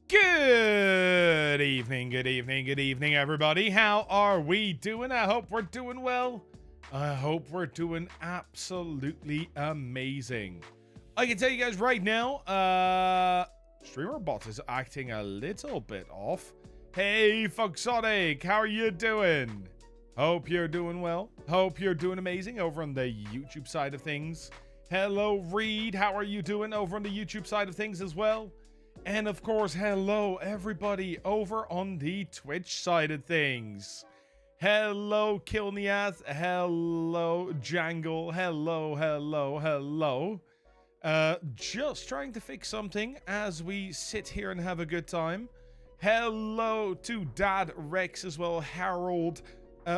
Good evening, good evening, good evening, everybody. How are we doing? I hope we're doing well. I hope we're doing absolutely amazing. I can tell you guys right now, StreamerBot is acting a little bit off. Hey, Foxotic, how are you doing? Hope you're doing well. Hope you're doing amazing over on the YouTube side of things. Hello, Reed. How are you doing over on the YouTube side of things as well? And of course, hello everybody over on the Twitch side of things. Hello Kilniath, hello Jangle, hello. Just trying to fix something as we sit here and have a good time. Hello to Dad Rex as well, Harold,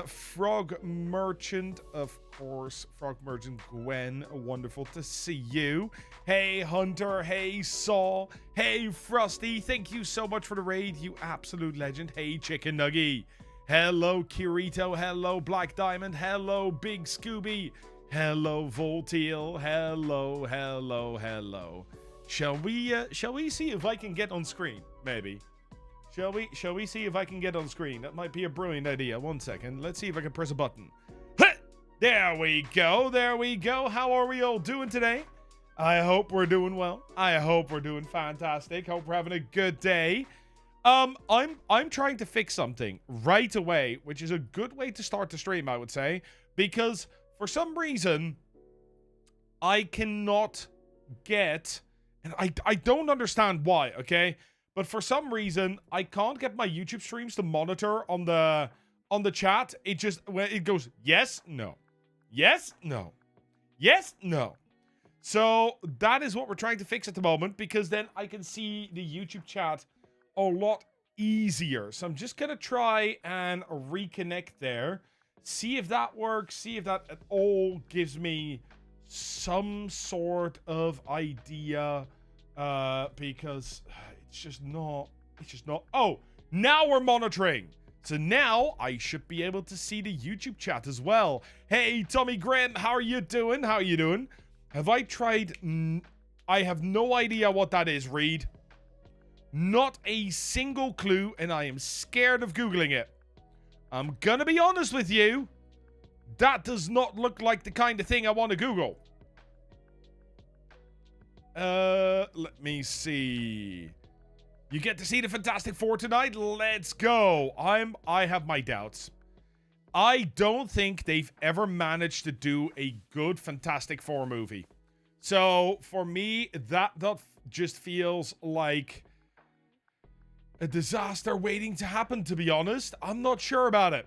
Frog Merchant, of course, Frog Merchant Gwen, wonderful to see you. Hey Hunter, hey Saul, hey Frosty, thank you so much for the raid, you absolute legend. Hey Chicken Nuggy, hello Kirito, hello Black Diamond, hello Big Scooby, hello Volteal, hello. Shall we see if I can get on screen? Maybe. Shall we see if I can get on screen? That might be a brilliant idea. 1 second. Let's see if I can press a button. There we go. How are we all doing today? I hope we're doing well. I hope we're doing fantastic. Hope we're having a good day. I'm trying to fix something right away, which is a good way to start the stream, I would say, because for some reason I cannot get, and I don't understand why, okay? But for some reason, I can't get my YouTube streams to monitor on the chat. It goes yes, no. Yes, no. Yes, no. So that is what we're trying to fix at the moment, because then I can see the YouTube chat a lot easier. So I'm just going to try and reconnect there. See if that works. See if that at all gives me some sort of idea. Because it's just not. Oh, now we're monitoring. So now I should be able to see the YouTube chat as well. Hey, Tommy Graham, how are you doing? How are you doing? Have I tried... I have no idea what that is, Reed. Not a single clue, and I am scared of Googling it. I'm gonna be honest with you. That does not look like the kind of thing I want to Google. Let me see. You get to see the Fantastic Four tonight? Let's go. I have my doubts. I don't think they've ever managed to do a good Fantastic Four movie. So, for me, that just feels like a disaster waiting to happen, to be honest. I'm not sure about it.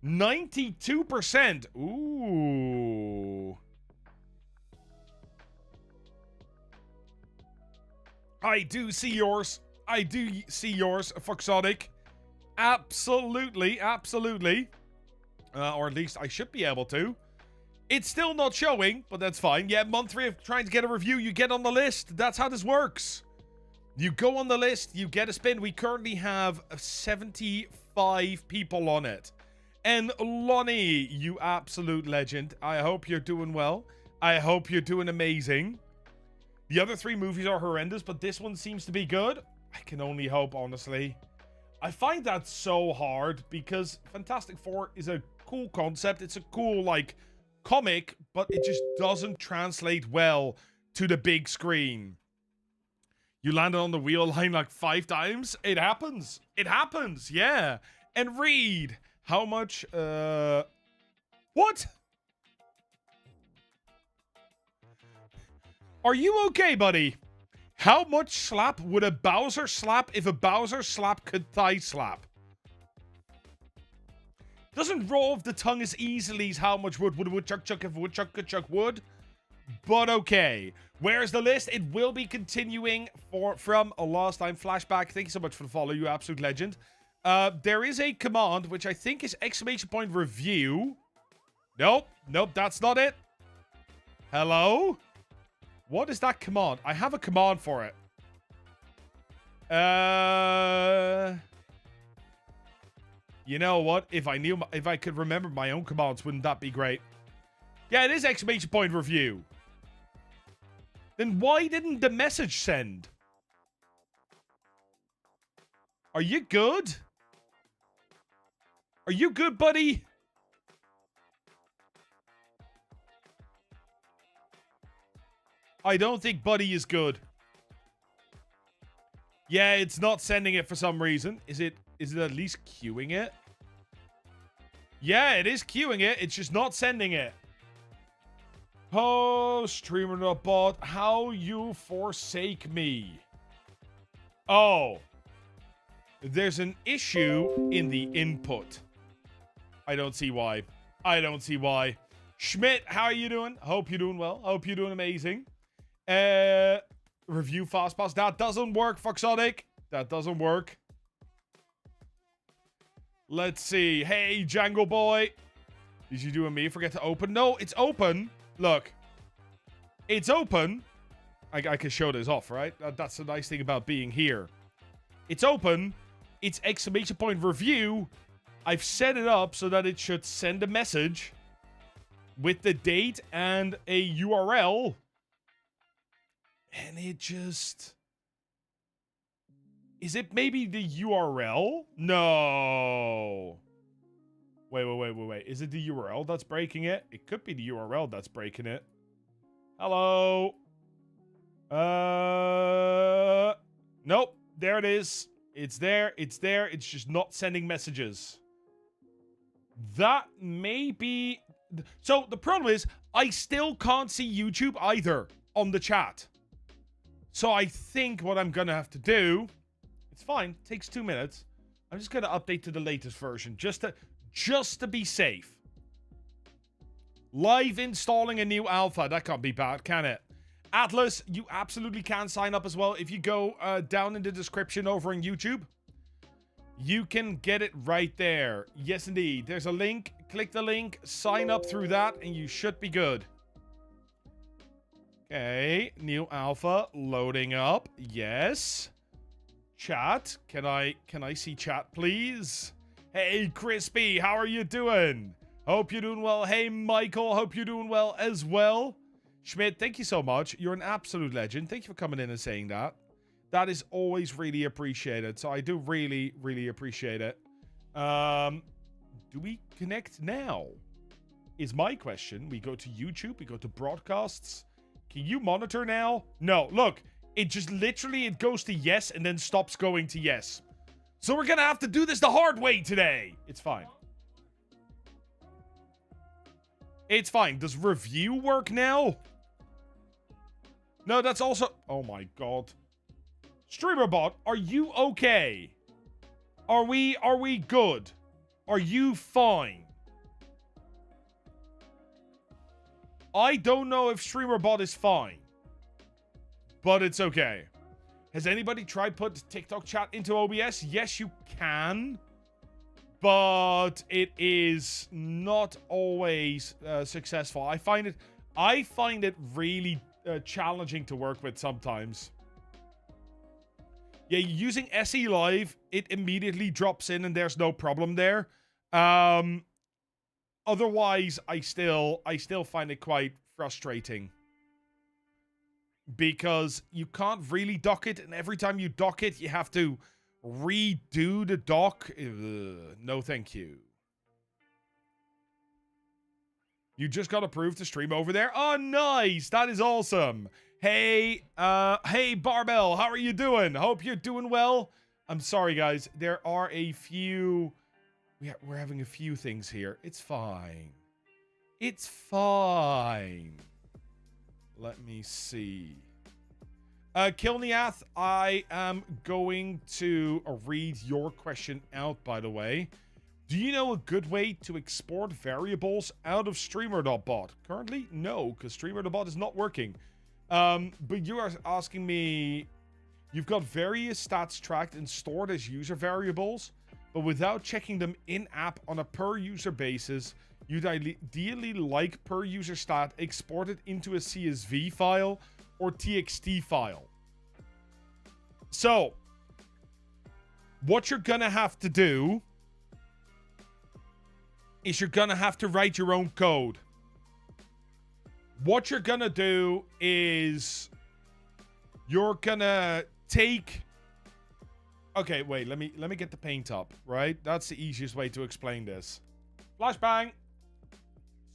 92%. Ooh. I do see yours, Foxotic. Absolutely. Or at least I should be able to. It's still not showing, but that's fine. Yeah, month 3 of trying to get a review, you get on the list. That's how this works. You go on the list, you get a spin. We currently have 75 people on it. And Lonnie, you absolute legend. I hope you're doing well. I hope you're doing amazing. The other 3 movies are horrendous, but this one seems to be good. I can only hope, honestly. I find that so hard because Fantastic Four is a cool concept. It's a cool, like, comic, but it just doesn't translate well to the big screen. You landed on the wheel line like 5 times? It happens. It happens, yeah. And Reed, how much, what? Are you okay, buddy? How much slap would a Bowser slap if a Bowser slap could thigh slap? Doesn't roll off the tongue as easily as how much wood would a woodchuck chuck if a woodchuck could chuck wood. But okay. Where's the list? It will be continuing from a last time flashback. Thank you so much for the follow, you absolute legend. There is a command, which I think is / review. Nope, that's not it. Hello? What is that command? I have a command for it. You know what? If I could remember my own commands, wouldn't that be great? Yeah, it is / review. Then why didn't the message send? Are you good? Are you good, buddy? I don't think buddy is good. Yeah, it's not sending it for some reason. Is it at least queuing it? Yeah, it is queuing it. It's just not sending it. Oh, streamer not bot, how you forsake me. Oh. There's an issue in the input. I don't see why. Schmidt, how are you doing? Hope you're doing well. Hope you're doing amazing. Review fastpass. That doesn't work, Foxotic. That doesn't work. Let's see. Hey, Django boy. Did you do a me? Forget to open? No, it's open. Look. It's open. I can show this off, right? That's the nice thing about being here. It's open. It's / review. I've set it up so that it should send a message with the date and a URL. And it just... Is it maybe the URL? No. Wait. Is it the URL that's breaking it? It could be the URL that's breaking it. Hello? Nope. There it is. It's there. It's just not sending messages. That may be... So, the problem is, I still can't see YouTube either on the chat. So, I think what I'm gonna have to do... It's fine. It takes 2 minutes. I'm just gonna update to the latest version. Just to be safe. Live installing a new alpha. That can't be bad, can it? Atlas, you absolutely can sign up as well. If you go down in the description over on YouTube, you can get it right there. Yes, indeed. There's a link. Click the link. Sign up through that, and you should be good. Okay. New alpha loading up. Yes. Chat. Can I see chat, please? Hey, Crispy, how are you doing? Hope you're doing well. Hey, Michael, hope you're doing well as well. Schmidt, thank you so much. You're an absolute legend. Thank you for coming in and saying that. That is always really appreciated. So I do really, really appreciate it. Do we connect now? Is my question. We go to YouTube. We go to broadcasts. Can you monitor now? No, look. It just literally, it goes to yes and then stops going to yes. So we're going to have to do this the hard way today. It's fine. It's fine. Does review work now? No, that's also... Oh my god. StreamerBot, are you okay? Are we good? Are you fine? I don't know if StreamerBot is fine. But it's okay. Has anybody tried put TikTok chat into OBS? Yes, you can. But it is not always successful. I find it really challenging to work with sometimes. Yeah, using SE Live, it immediately drops in and there's no problem there. Otherwise, I still find it quite frustrating. Because you can't really dock it, and every time you dock it, you have to redo the dock. No, thank you. You just got approved to stream over there? Oh, nice! That is awesome! Hey, hey, Barbell, how are you doing? Hope you're doing well. I'm sorry, guys. There are a few... We're having a few things here. It's fine. It's fine. Let me see. Kilniath, I am going to read your question out, by the way. Do you know a good way to export variables out of streamer.bot? Currently, no, because streamer.bot is not working. But you are asking me... You've got various stats tracked and stored as user variables, but without checking them in-app on a per-user basis... You'd ideally like per user stat exported into a CSV file or TXT file. So, what you're gonna have to do is you're gonna have to write your own code. What you're gonna do is you're gonna take... Okay, wait, let me get the paint up, right? That's the easiest way to explain this. Flashbang!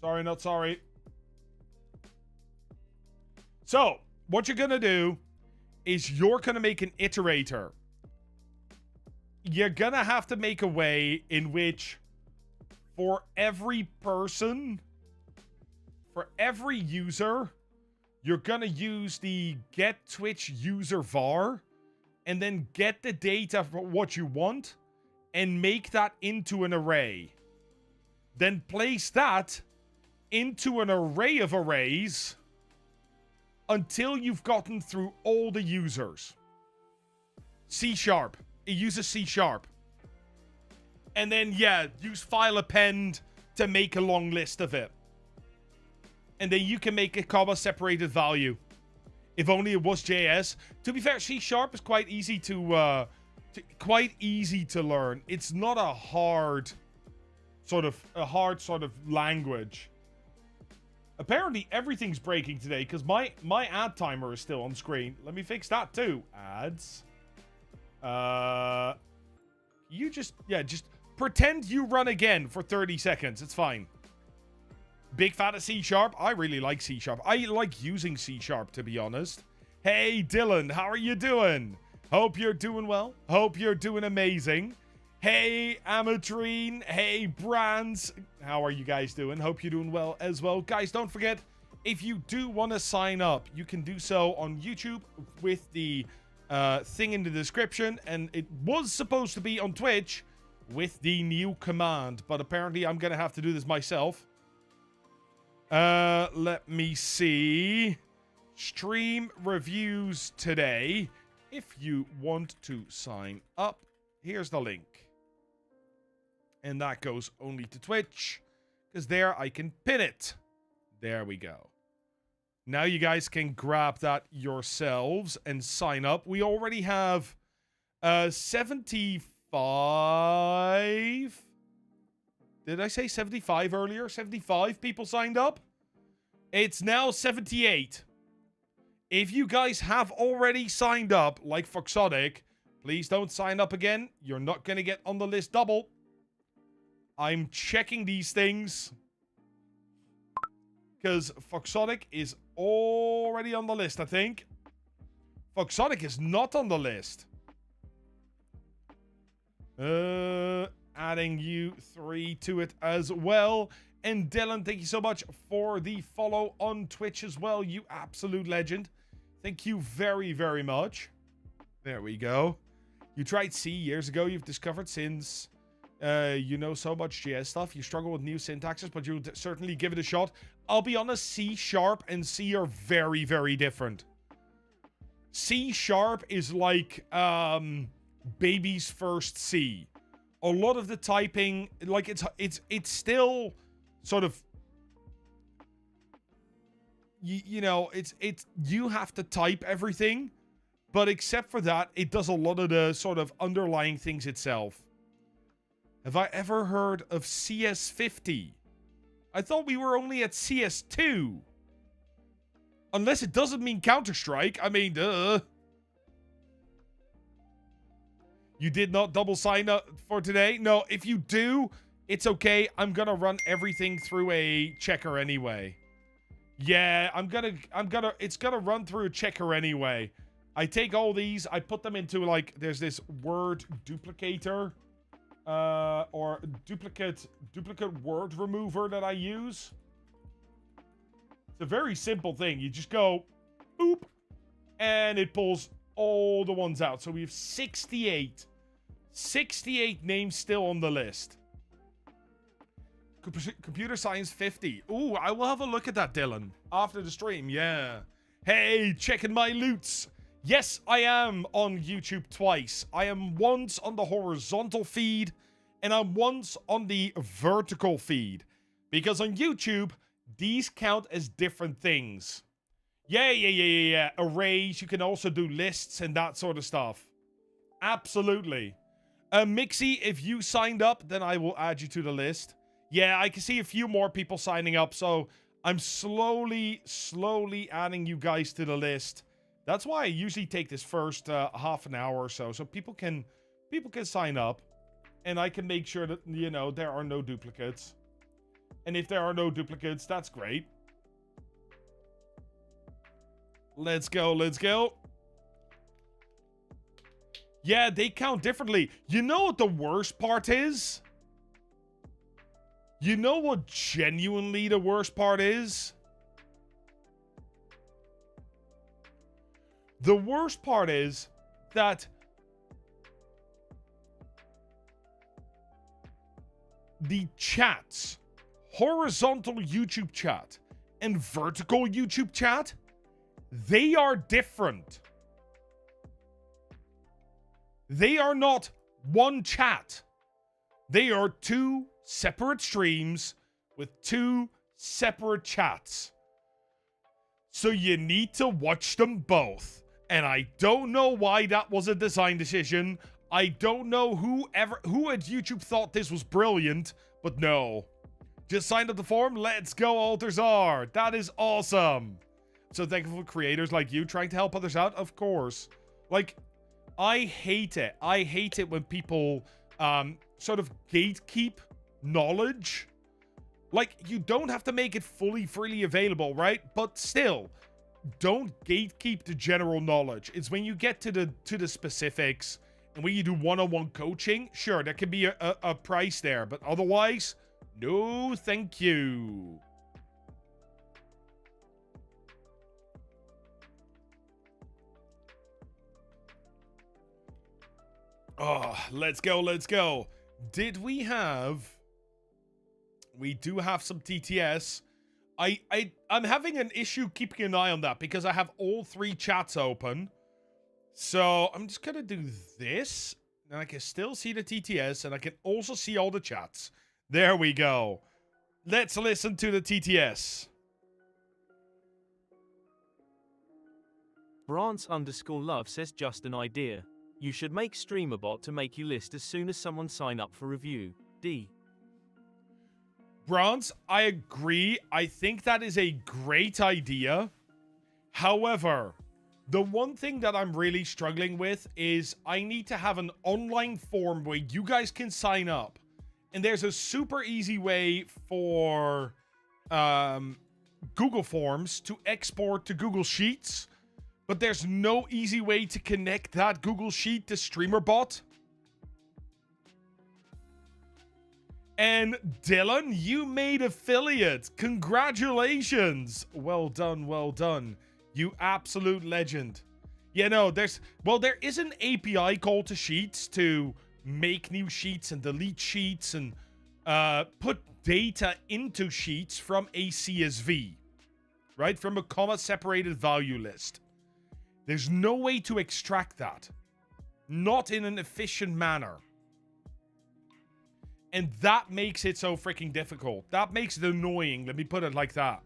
Sorry, not sorry. So, what you're gonna do is you're gonna make an iterator. You're gonna have to make a way in which for every person, for every user, you're gonna use the get Twitch user var and then get the data for what you want and make that into an array. Then place that into an array of arrays until you've gotten through all the users. C#. It uses C#. And then, yeah, use file append to make a long list of it. And then you can make a comma-separated value. If only it was JS. To be fair, C# is quite easy to learn. It's not a hard sort of language. Apparently, everything's breaking today because my ad timer is still on screen. Let me fix that too. Ads. You just pretend you run again for 30 seconds. It's fine. Big fan of C#. I really like C#. I like using C#, to be honest. Hey, Dylan, how are you doing? Hope you're doing well. Hope you're doing amazing. Hey, Amatrine. Hey, Brands. How are you guys doing? Hope you're doing well as well. Guys, don't forget, if you do want to sign up, you can do so on YouTube with the thing in the description. And it was supposed to be on Twitch with the new command, but apparently I'm going to have to do this myself. Let me see. Stream reviews today. If you want to sign up, here's the link. And that goes only to Twitch, because there I can pin it. There we go. Now you guys can grab that yourselves and sign up. We already have 75. Did I say 75 earlier? 75 people signed up. It's now 78. If you guys have already signed up, like Foxotic, please don't sign up again. You're not going to get on the list double. I'm checking these things. Because Foxotic is already on the list, I think. Foxotic is not on the list. Adding you 3 to it as well. And Dylan, thank you so much for the follow on Twitch as well. You absolute legend. Thank you very, very much. There we go. You tried C years ago. You've discovered since you know so much JS stuff. You struggle with new syntaxes, but you'll certainly give it a shot. I'll be honest, C# and C are very, very different. C# is like baby's first C. A lot of the typing, like it's still sort of, you know, you have to type everything, but except for that, it does a lot of the sort of underlying things itself. Have I ever heard of CS50? I thought we were only at CS2. Unless it doesn't mean Counter-Strike. I mean, duh. You did not double sign up for today? No, if you do, it's okay. I'm gonna run everything through a checker anyway. Yeah, it's gonna run through a checker anyway. I take all these, I put them into, like, there's this word duplicator, or duplicate word remover that I use. It's a very simple thing. You just go, boop, and it pulls all the ones out. So we have 68. 68 names still on the list. Computer Science 50. Ooh, I will have a look at that, Dylan. After the stream, yeah. Hey, checking my loots. Yes, I am on YouTube twice. I am once on the horizontal feed, and I'm once on the vertical feed. Because on YouTube, these count as different things. Yeah. Arrays, you can also do lists and that sort of stuff. Absolutely. Mixie, if you signed up, then I will add you to the list. Yeah, I can see a few more people signing up, so I'm slowly adding you guys to the list. That's why I usually take this first half an hour or so people can sign up, and I can make sure that, you know, there are no duplicates. And if there are no duplicates, that's great. Let's go. Yeah, they count differently. You know what the worst part is? You know what genuinely the worst part is? The worst part is that the chats, horizontal YouTube chat and vertical YouTube chat, they are different. They are not one chat. They are two separate streams with two separate chats. So you need to watch them both. And I don't know why that was a design decision. I don't know who at YouTube thought this was brilliant, but no. Just signed up the forum. Let's go, Altazar. That is awesome. So thankful for creators like you trying to help others out, of course. Like, I hate it. I hate it when people sort of gatekeep knowledge. Like, you don't have to make it freely available, right? But still, don't gatekeep the general knowledge. It's when you get to the specifics and when you do one-on-one coaching, sure, there can be a price there. But otherwise, no thank you. Oh, let's go. Did we have... We do have some TTS. I'm having an issue keeping an eye on that because I have all three chats open. So I'm just going to do this. And I can still see the TTS. And I can also see all the chats. There we go. Let's listen to the TTS. France_love says just an idea. You should make StreamerBot to make you list as soon as someone sign up for review. D. Bronze, I agree. I think that is a great idea. However, the one thing that I'm really struggling with is I need to have an online form where you guys can sign up. And there's a super easy way for Google Forms to export to Google Sheets. But there's no easy way to connect that Google Sheet to StreamerBot. And Dylan, you made affiliate. Congratulations. Well done, well done. You absolute legend. Yeah, no, there is an API call to Sheets to make new sheets and delete sheets and put data into Sheets from a CSV, right? From a comma-separated value list. There's no way to extract that. Not in an efficient manner. And that makes it so freaking difficult. That makes it annoying, let me put it like that.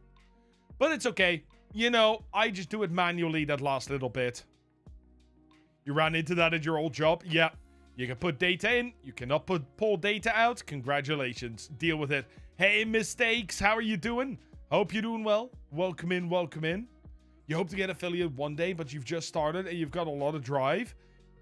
But it's okay. You know, I just do it manually that last little bit. You ran into that at your old job? Yeah. You can put data in. You cannot pull data out. Congratulations. Deal with it. Hey, Mistakes. How are you doing? Hope you're doing well. Welcome in, welcome in. You hope to get affiliate one day, but you've just started and you've got a lot of drive.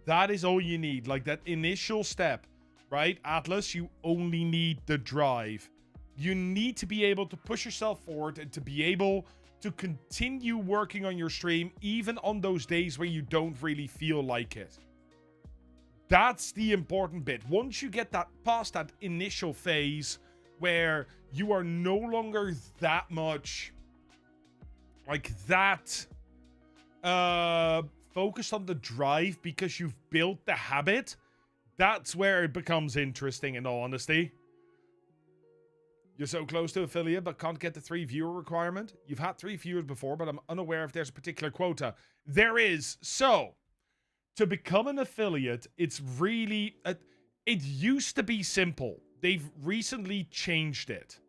That is all you need. Like that initial step, right? Atlas, you only need the drive. You need to be able to push yourself forward and to be able to continue working on your stream even on those days where you don't really feel like it. That's the important bit. Once you get that past that initial phase where you are no longer that much like that focused on the drive because you've built the habit, that's where it becomes interesting, in all honesty. You're so close to affiliate, but can't get the 3 viewer requirement. You've had 3 viewers before, but I'm unaware if there's a particular quota. There is. So, to become an affiliate, it's really... it used to be simple. They've recently changed it.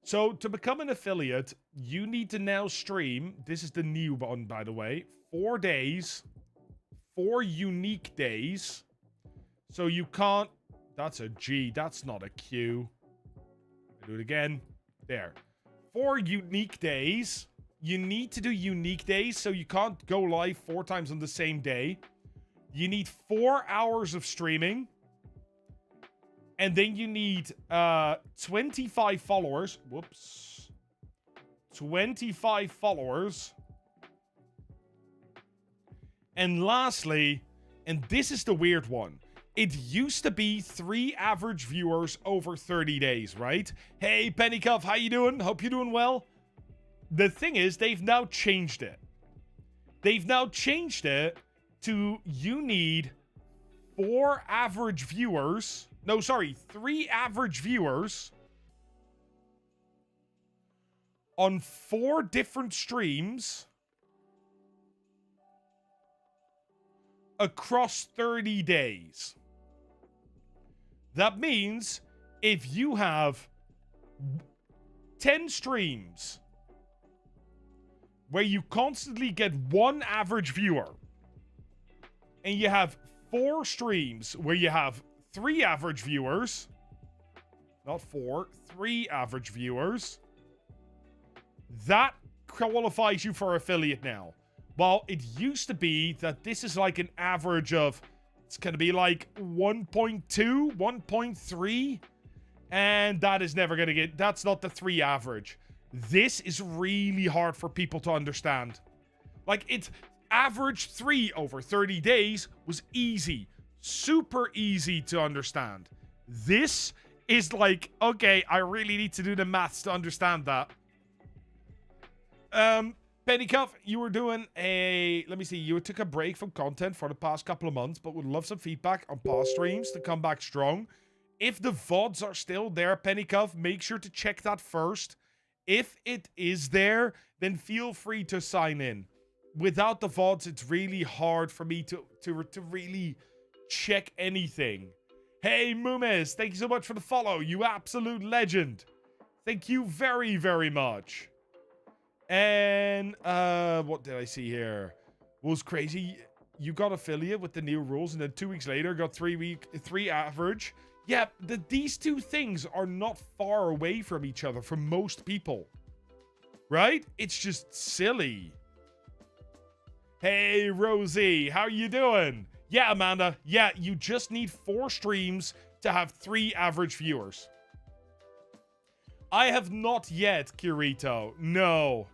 So, to become an affiliate, you need to now stream... This is the new one, by the way. 4 days. 4 unique days. So, you can't... That's a G. That's not a Q. Do it again. There. 4 unique days. You need to do unique days, so you can't go live 4 times on the same day. You need 4 hours of streaming. And then you need 25 followers. Whoops. 25 followers. And lastly, and this is the weird one. It used to be 3 average viewers over 30 days, right? Hey, Pennycuff, how you doing? Hope you're doing well. The thing is, they've now changed it. They've now changed it to you need 4 average viewers. No, sorry, 3 average viewers on 4 different streams across 30 days. That means if you have 10 streams where you constantly get 1 average viewer, and you have 4 streams where you have 3 average viewers, not 4, 3 average viewers, that qualifies you for affiliate now. While it used to be that this is like an average of... It's going to be like 1.2, 1.3. And that is never going to get... That's not the 3 average. This is really hard for people to understand. Like, it's average 3 over 30 days was easy. Super easy to understand. This is like, okay, I really need to do the maths to understand that. Pennycuff, you were doing a... Let me see. You took a break from content for the past couple of months, but would love some feedback on past streams to come back strong. If the VODs are still there, Pennycuff, make sure to check that first. If it is there, then feel free to sign in. Without the VODs, it's really hard for me to really check anything. Hey, Mumes, thank you so much for the follow. You absolute legend. Thank you very, very much. And, what did I see here? Was crazy. you got affiliate with the new rules, and then 2 weeks later got 3 average. Yeah, these two things are not far away from each other for most people. Right? It's just silly. Hey, Rosie, how you doing? Yeah, Amanda. Yeah, you just need 4 streams to have 3 average viewers. I have not yet, Kirito. No.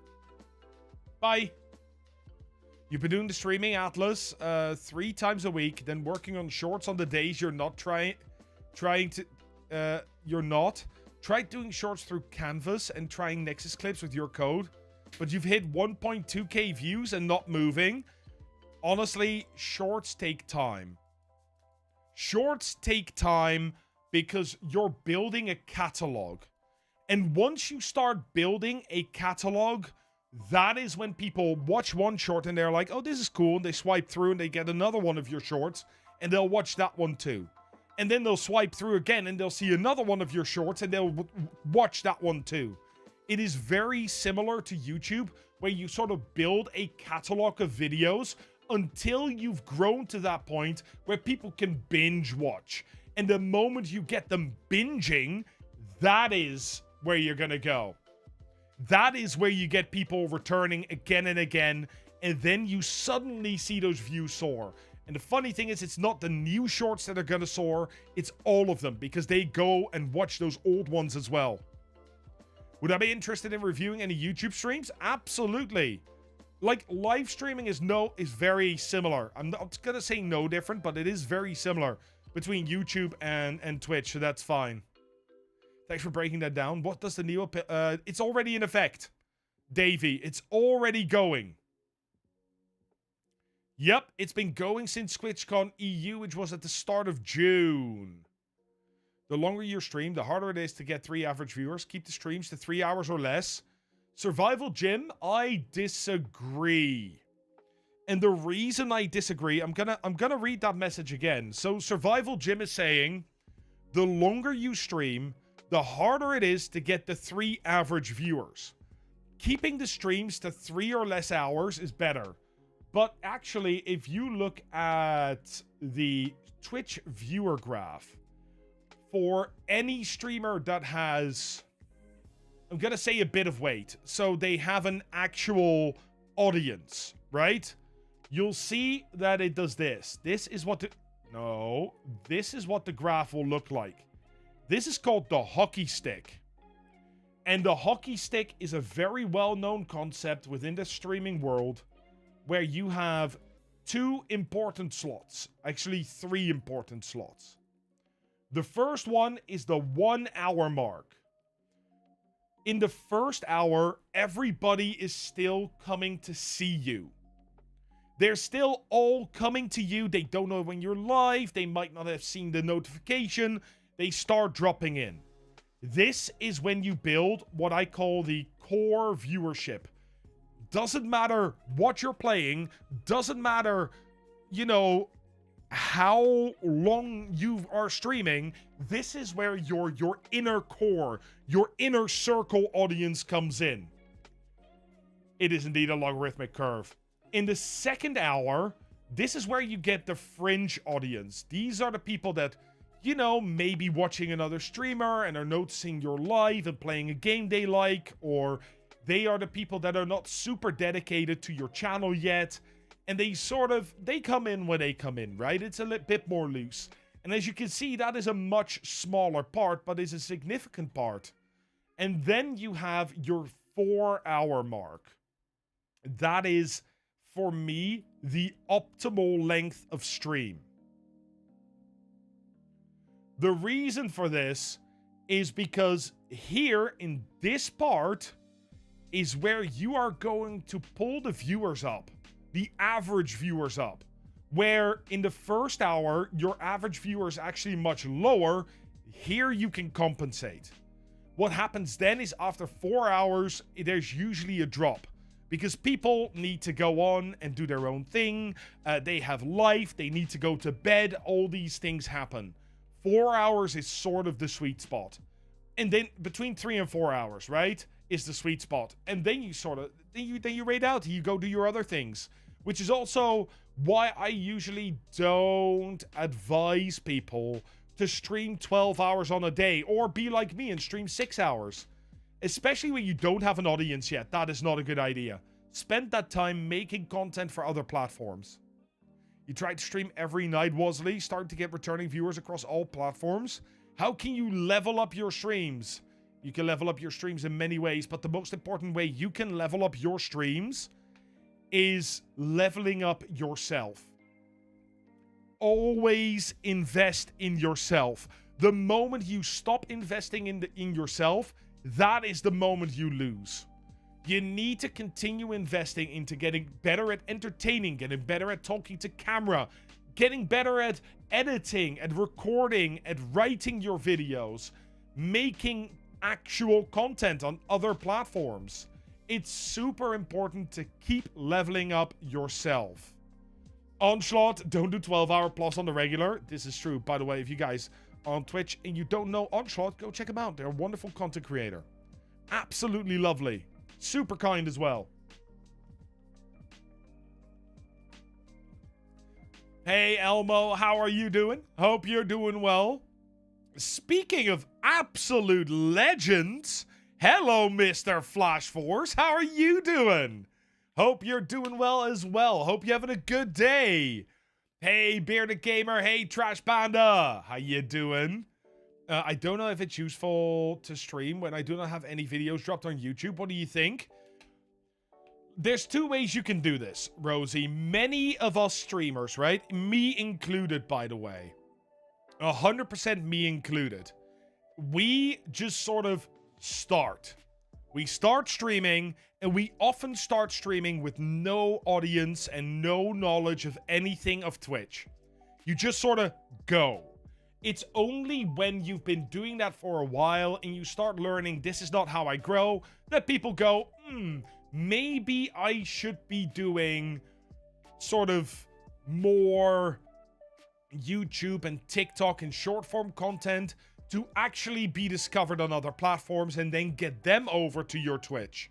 Bye. You've been doing the streaming, Atlas, 3 times a week, then working on shorts on the days you're not trying to... you're not. Try doing shorts through Canvas and trying Nexus clips with your code, but you've hit 1.2k views and not moving. Honestly, shorts take time. Shorts take time because you're building a catalog. And once you start building a catalog, that is when people watch one short and they're like, oh, this is cool. And they swipe through and they get another one of your shorts and they'll watch that one too. And then they'll swipe through again and they'll see another one of your shorts and they'll watch that one too. It is very similar to YouTube, where you sort of build a catalog of videos until you've grown to that point where people can binge watch. And the moment you get them binging, that is where you're going to go. That is where you get people returning again and again, and then you suddenly see those views soar. And the funny thing is, it's not the new shorts that are going to soar, it's all of them, because they go and watch those old ones as well. Would I be interested in reviewing any YouTube streams? Absolutely. Like, live streaming is very similar. I'm not going to say no different, but it is very similar between YouTube and Twitch, so that's fine. Thanks for breaking that down. What does the new... it's already in effect, Davey. It's already going. Yep, it's been going since TwitchCon EU, which was at the start of June. The longer your stream, the harder it is to get 3 average viewers. Keep the streams to 3 hours or less. Survival Jim, I disagree. And the reason I disagree, I'm gonna read that message again. So Survival Jim is saying, the longer you stream, the harder it is to get the 3 average viewers. Keeping the streams to 3 or less hours is better. But actually, if you look at the Twitch viewer graph, for any streamer that has, I'm going to say, a bit of weight, so they have an actual audience, right? You'll see that it does this. This is what the graph will look like. This is called the hockey stick. And the hockey stick is a very well-known concept within the streaming world, where you have 2 important slots. Actually, 3 important slots. The first one is the 1 hour mark. In the first hour, everybody is still coming to see you. They're still all coming to you. They don't know when you're live. They might not have seen the notification. They start dropping in. This is when you build what I call the core viewership. Doesn't matter what you're playing. Doesn't matter, you know, how long you are streaming. This is where your inner core, your inner circle audience comes in. It is indeed a logarithmic curve. In the second hour, this is where you get the fringe audience. These are the people that, you know, maybe watching another streamer and are noticing you're live and playing a game they like, or they are the people that are not super dedicated to your channel yet, and they come in when they come in, right? It's a little bit more loose. And as you can see, that is a much smaller part, but is a significant part. And then you have your 4 hour mark. That is, for me, the optimal length of stream. The reason for this is because here in this part is where you are going to pull the viewers up, the average viewers up. Where in the first hour, your average viewer is actually much lower. Here you can compensate. What happens then is after 4 hours, there's usually a drop. Because people need to go on and do their own thing. They have life. They need to go to bed. All these things happen. 4 hours is sort of the sweet spot. And then between 3 and 4 hours, right, is the sweet spot. And then you sort of, then you raid out. You go do your other things. Which is also why I usually don't advise people to stream 12 hours on a day or be like me and stream 6 hours. Especially when you don't have an audience yet. That is not a good idea. Spend that time making content for other platforms. You tried to stream every night, Wosley, starting to get returning viewers across all platforms. How can you level up your streams? You can level up your streams in many ways, but the most important way you can level up your streams is leveling up yourself. Always invest in yourself. The moment you stop investing in yourself, that is the moment you lose. You need to continue investing into getting better at entertaining, getting better at talking to camera, getting better at editing and recording and writing your videos, making actual content on other platforms. It's super important to keep leveling up yourself. Onslaught, don't do 12-hour plus on the regular. This is true. By the way, if you guys are on Twitch and you don't know Onslaught, go check them out. They're a wonderful content creator. Absolutely lovely. Super kind as well. Hey, Elmo, how are you doing? Hope you're doing well. Speaking of absolute legends, hello, Mr. Flash Force. How are you doing? Hope you're doing well as well. Hope you're having a good day. Hey, Bearded Gamer. Hey, Trash Panda. How you doing? I don't know if it's useful to stream when I do not have any videos dropped on YouTube. What do you think? There's two ways you can do this, Rosie. Many of us streamers, right? Me included, by the way. 100% me included. We just sort of start. We start streaming, and we often start streaming with no audience and no knowledge of anything of Twitch. You just sort of go. It's only when you've been doing that for a while and you start learning this is not how I grow that people go, maybe I should be doing sort of more YouTube and TikTok and short form content to actually be discovered on other platforms and then get them over to your Twitch.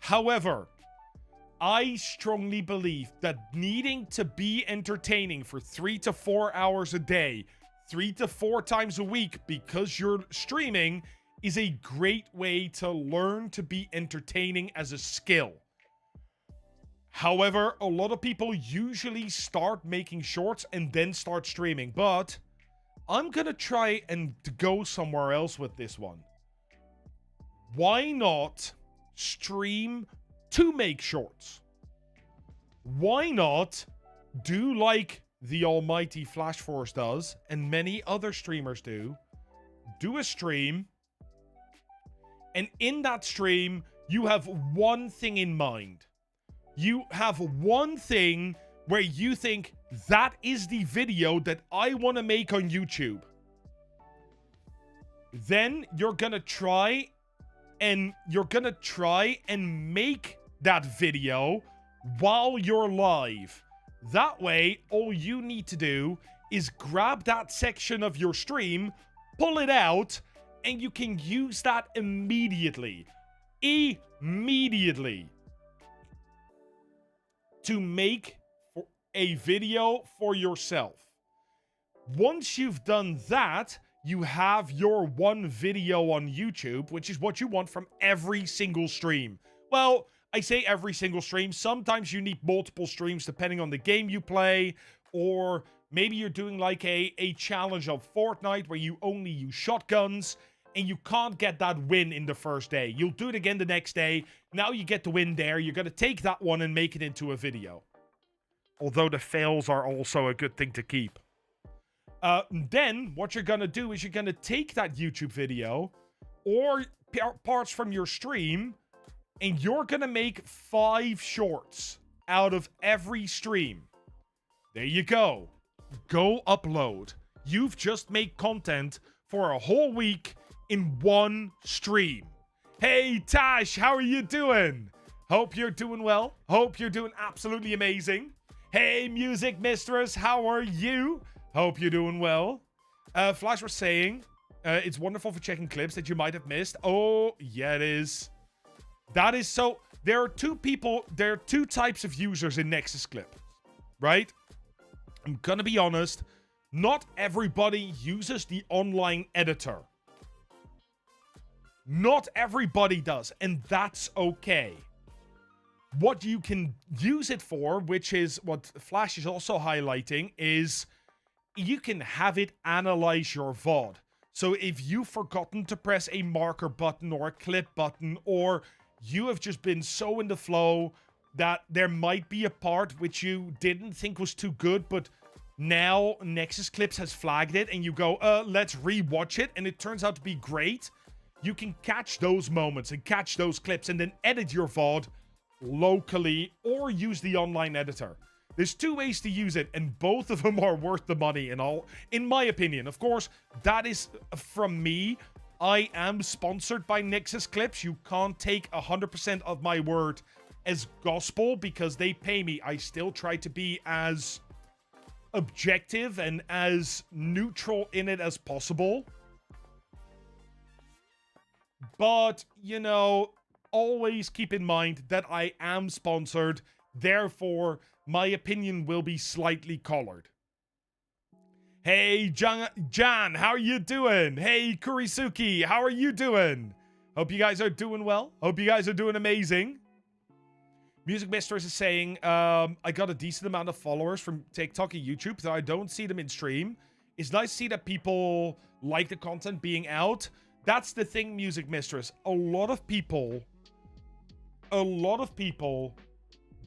However, I strongly believe that needing to be entertaining for 3 to 4 hours a day, 3 to 4 times a week because you're streaming is a great way to learn to be entertaining as a skill. However, a lot of people usually start making shorts and then start streaming, but I'm gonna try and go somewhere else with this one. Why not stream to make shorts? Why not do like the almighty Flash Force does, and many other streamers do a stream, and in that stream, you have one thing in mind. You have one thing where you think, that is the video that I want to make on YouTube. Then you're gonna try and make that video while you're live. That way, all you need to do is grab that section of your stream, pull it out, and you can use that immediately. Immediately. To make a video for yourself. Once you've done that, you have your one video on YouTube, which is what you want from every single stream. Well, I say every single stream. Sometimes you need multiple streams depending on the game you play, or maybe you're doing like a challenge of Fortnite where you only use shotguns and you can't get that win in the first day. You'll do it again the next day. Now you get the win there. You're going to take that one and make it into a video. Although the fails are also a good thing to keep. Then what you're going to do is you're going to take that YouTube video or parts from your stream, and you're going to make 5 shorts out of every stream. There you go. Go upload. You've just made content for a whole week in one stream. Hey, Tash, how are you doing? Hope you're doing well. Hope you're doing absolutely amazing. Hey, Music Mistress, how are you? Hope you're doing well. Flash was saying, it's wonderful for checking clips that you might have missed. Oh, yeah, it is. That is so... There are two types of users in Nexus clip, right? I'm gonna be honest, not everybody uses the online editor. Not everybody does, and that's okay. What you can use it for, which is what Flash is also highlighting, is you can have it analyze your VOD. So if you've forgotten to press a marker button or a clip button, or you have just been so in the flow that there might be a part which you didn't think was too good, but now Nexus Clips has flagged it, and you go, let's rewatch it, and it turns out to be great. You can catch those moments and catch those clips and then edit your VOD locally or use the online editor. There's two ways to use it, and both of them are worth the money and all, in my opinion. Of course, that is from me. I am sponsored by Nexus Clips. You can't take 100% of my word as gospel because they pay me. I still try to be as objective and as neutral in it as possible. But, you know, always keep in mind that I am sponsored, therefore my opinion will be slightly colored. Hey Jan, how are you doing? Hey Kurisuki, how are you doing? Hope you guys are doing well. Hope you guys are doing amazing. Music Mistress is saying, I got a decent amount of followers from TikTok and YouTube, though I don't see them in stream. It's nice to see that people like the content being out. That's the thing, Music Mistress. A lot of people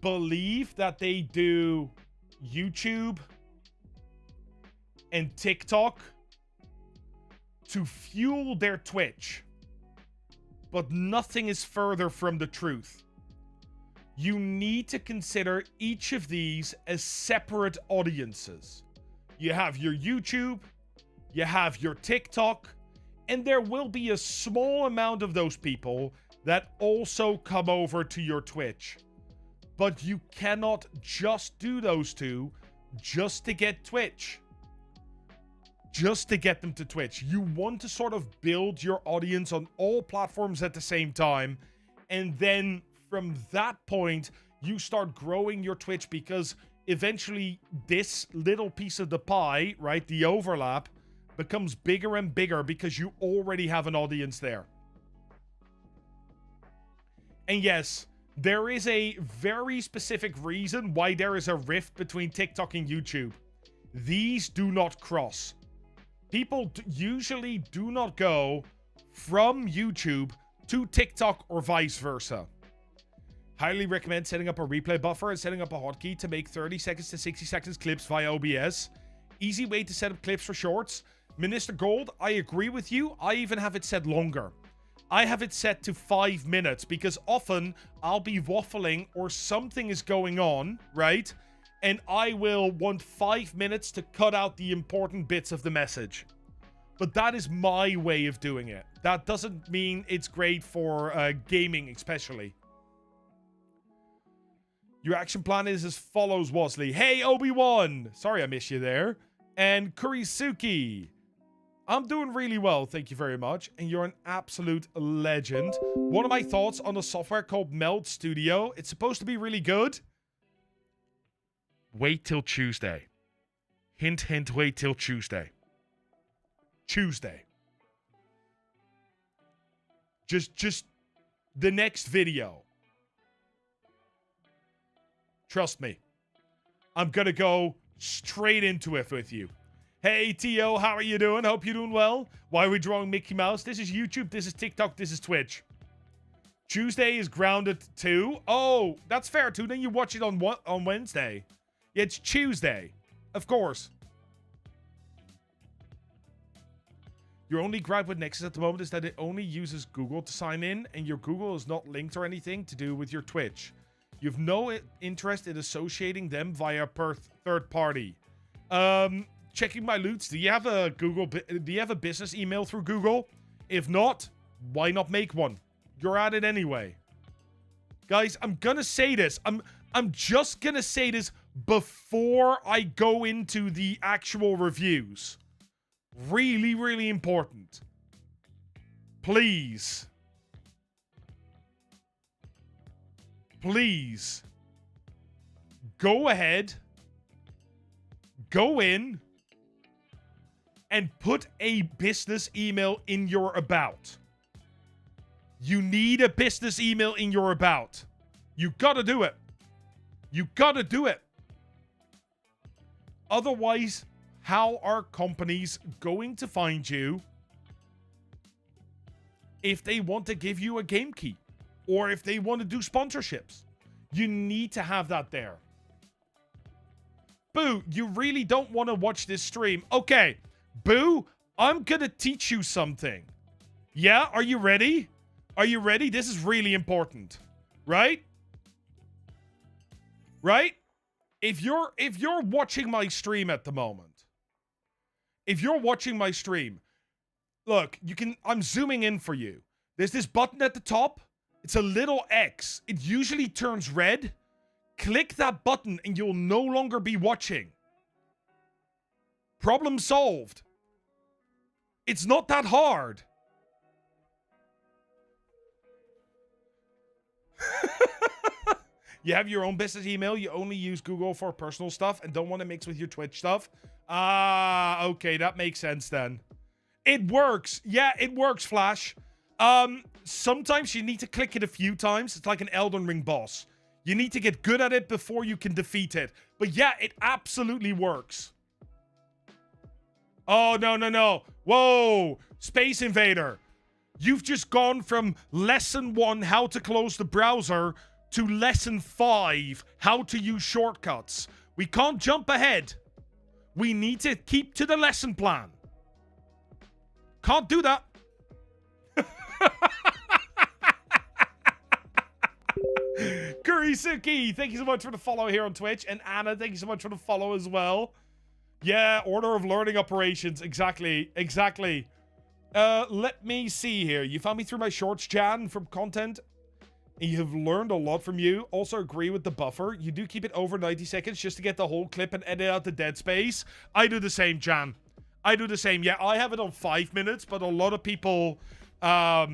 believe that they do YouTube and TikTok to fuel their Twitch. But nothing is further from the truth. You need to consider each of these as separate audiences. You have your YouTube, you have your TikTok, and there will be a small amount of those people that also come over to your Twitch. But you cannot just do those two just to get Twitch. Just to get them to Twitch. You want to sort of build your audience on all platforms at the same time. And then from that point, you start growing your Twitch, because eventually this little piece of the pie, right, the overlap, becomes bigger and bigger because you already have an audience there. And yes, there is a very specific reason why there is a rift between TikTok and YouTube. These do not cross. People usually do not go from YouTube to TikTok or vice versa. Highly recommend setting up a replay buffer and setting up a hotkey to make 30 seconds to 60 seconds clips via OBS. Easy way to set up clips for shorts. Minister Gold, I agree with you. I even have it set longer. I have it set to 5 minutes because often I'll be waffling or something is going on, right? And I will want 5 minutes to cut out the important bits of the message. But that is my way of doing it. That doesn't mean it's great for gaming, especially. Your action plan is as follows, Wasley. Hey, Obi-Wan. Sorry I missed you there. And Kurisuki. I'm doing really well, thank you very much. And you're an absolute legend. One of my thoughts on a software called Meld Studio. It's supposed to be really good. Wait till Tuesday. Hint, hint, wait till Tuesday. Tuesday. Just the next video. Trust me. I'm gonna go straight into it with you. Hey, T.O., how are you doing? Hope you're doing well. Why are we drawing Mickey Mouse? This is YouTube, this is TikTok, this is Twitch. Tuesday is grounded too. Oh, that's fair too. Then you watch it on Wednesday. Yeah, it's Tuesday. Of course. Your only gripe with Nexus at the moment is that it only uses Google to sign in, and your Google is not linked or anything to do with your Twitch. You have no interest in associating them via third party. Checking my loots. Do you have a business email through Google? If not, why not make one? You're at it anyway. Guys, I'm gonna say this. I'm just gonna say this before I go into the actual reviews. Really, really important. Please. Please. Go ahead. go in and put a business email in your about. You need a business email in your about. You gotta do it. You gotta do it. Otherwise, how are companies going to find you if they want to give you a game key? Or if they want to do sponsorships? You need to have that there. Boo, you really don't want to watch this stream. Okay, Boo, I'm gonna teach you something. Yeah, are you ready? Are you ready? This is really important. Right? Right? If you're watching my stream at the moment, if you're watching my stream, look, I'm zooming in for you. There's this button at the top. It's a little X. It usually turns red. Click that button and you'll no longer be watching. Problem solved. It's not that hard. You have your own business email. You only use Google for personal stuff and don't want to mix with your Twitch stuff. Ah, okay. That makes sense then. It works. Yeah, it works, Flash. Sometimes you need to click it a few times. It's like an Elden Ring boss. You need to get good at it before you can defeat it. But yeah, it absolutely works. Oh, no, no, no. Whoa. Space Invader. You've just gone from lesson 1, how to close the browser, to lesson 5, how to use shortcuts. We can't jump ahead. We need to keep to the lesson plan. Can't do that. Kurisuki, thank you so much for the follow here on Twitch. And Anna, thank you so much for the follow as well. Yeah, order of learning operations. Exactly. Exactly. Let me see here. You found me through my shorts, Jan, from content. And you have learned a lot from you. Also agree with the buffer. You do keep it over 90 seconds just to get the whole clip and edit out the dead space. I do the same, Jan. I do the same. Yeah, I have it on 5 minutes, but a lot of people have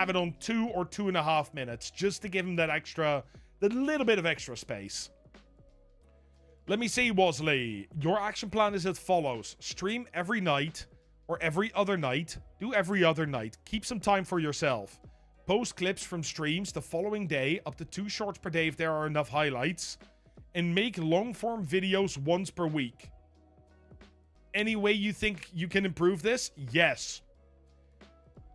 it on 2 or 2.5 minutes just to give them that little bit of extra space. Let me see, Wosley. Your action plan is as follows. Stream every night or every other night. Do every other night. Keep some time for yourself. Post clips from streams the following day, up to 2 shorts per day if there are enough highlights. And make long-form videos once per week. Any way you think you can improve this? Yes.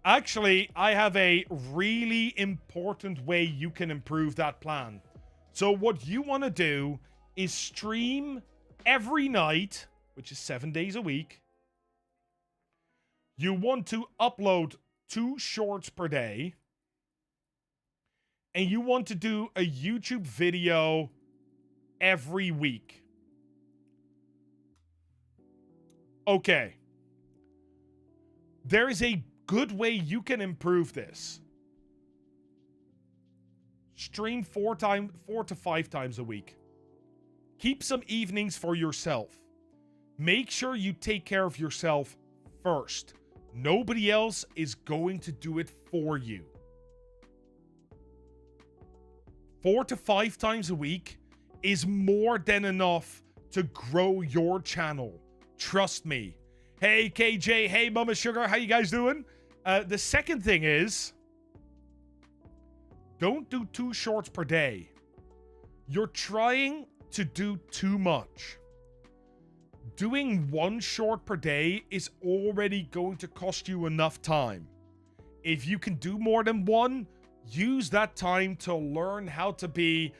Actually, I have a really important way you can improve that plan. So what you want to do is stream every night, which is 7 days a week. You want to upload 2 shorts per day. And you want to do a YouTube video every week. Okay. There is a good way you can improve this. Stream 4 to 5 times a week. Keep some evenings for yourself. Make sure you take care of yourself first. Nobody else is going to do it for you. 4 to 5 times a week is more than enough to grow your channel. Trust me. Hey, KJ. Hey, Mama Sugar. How you guys doing? The second thing is, don't do 2 shorts per day. You're trying to do too much. Doing 1 short per day is already going to cost you enough time. If you can do more than 1, use that time to learn how to be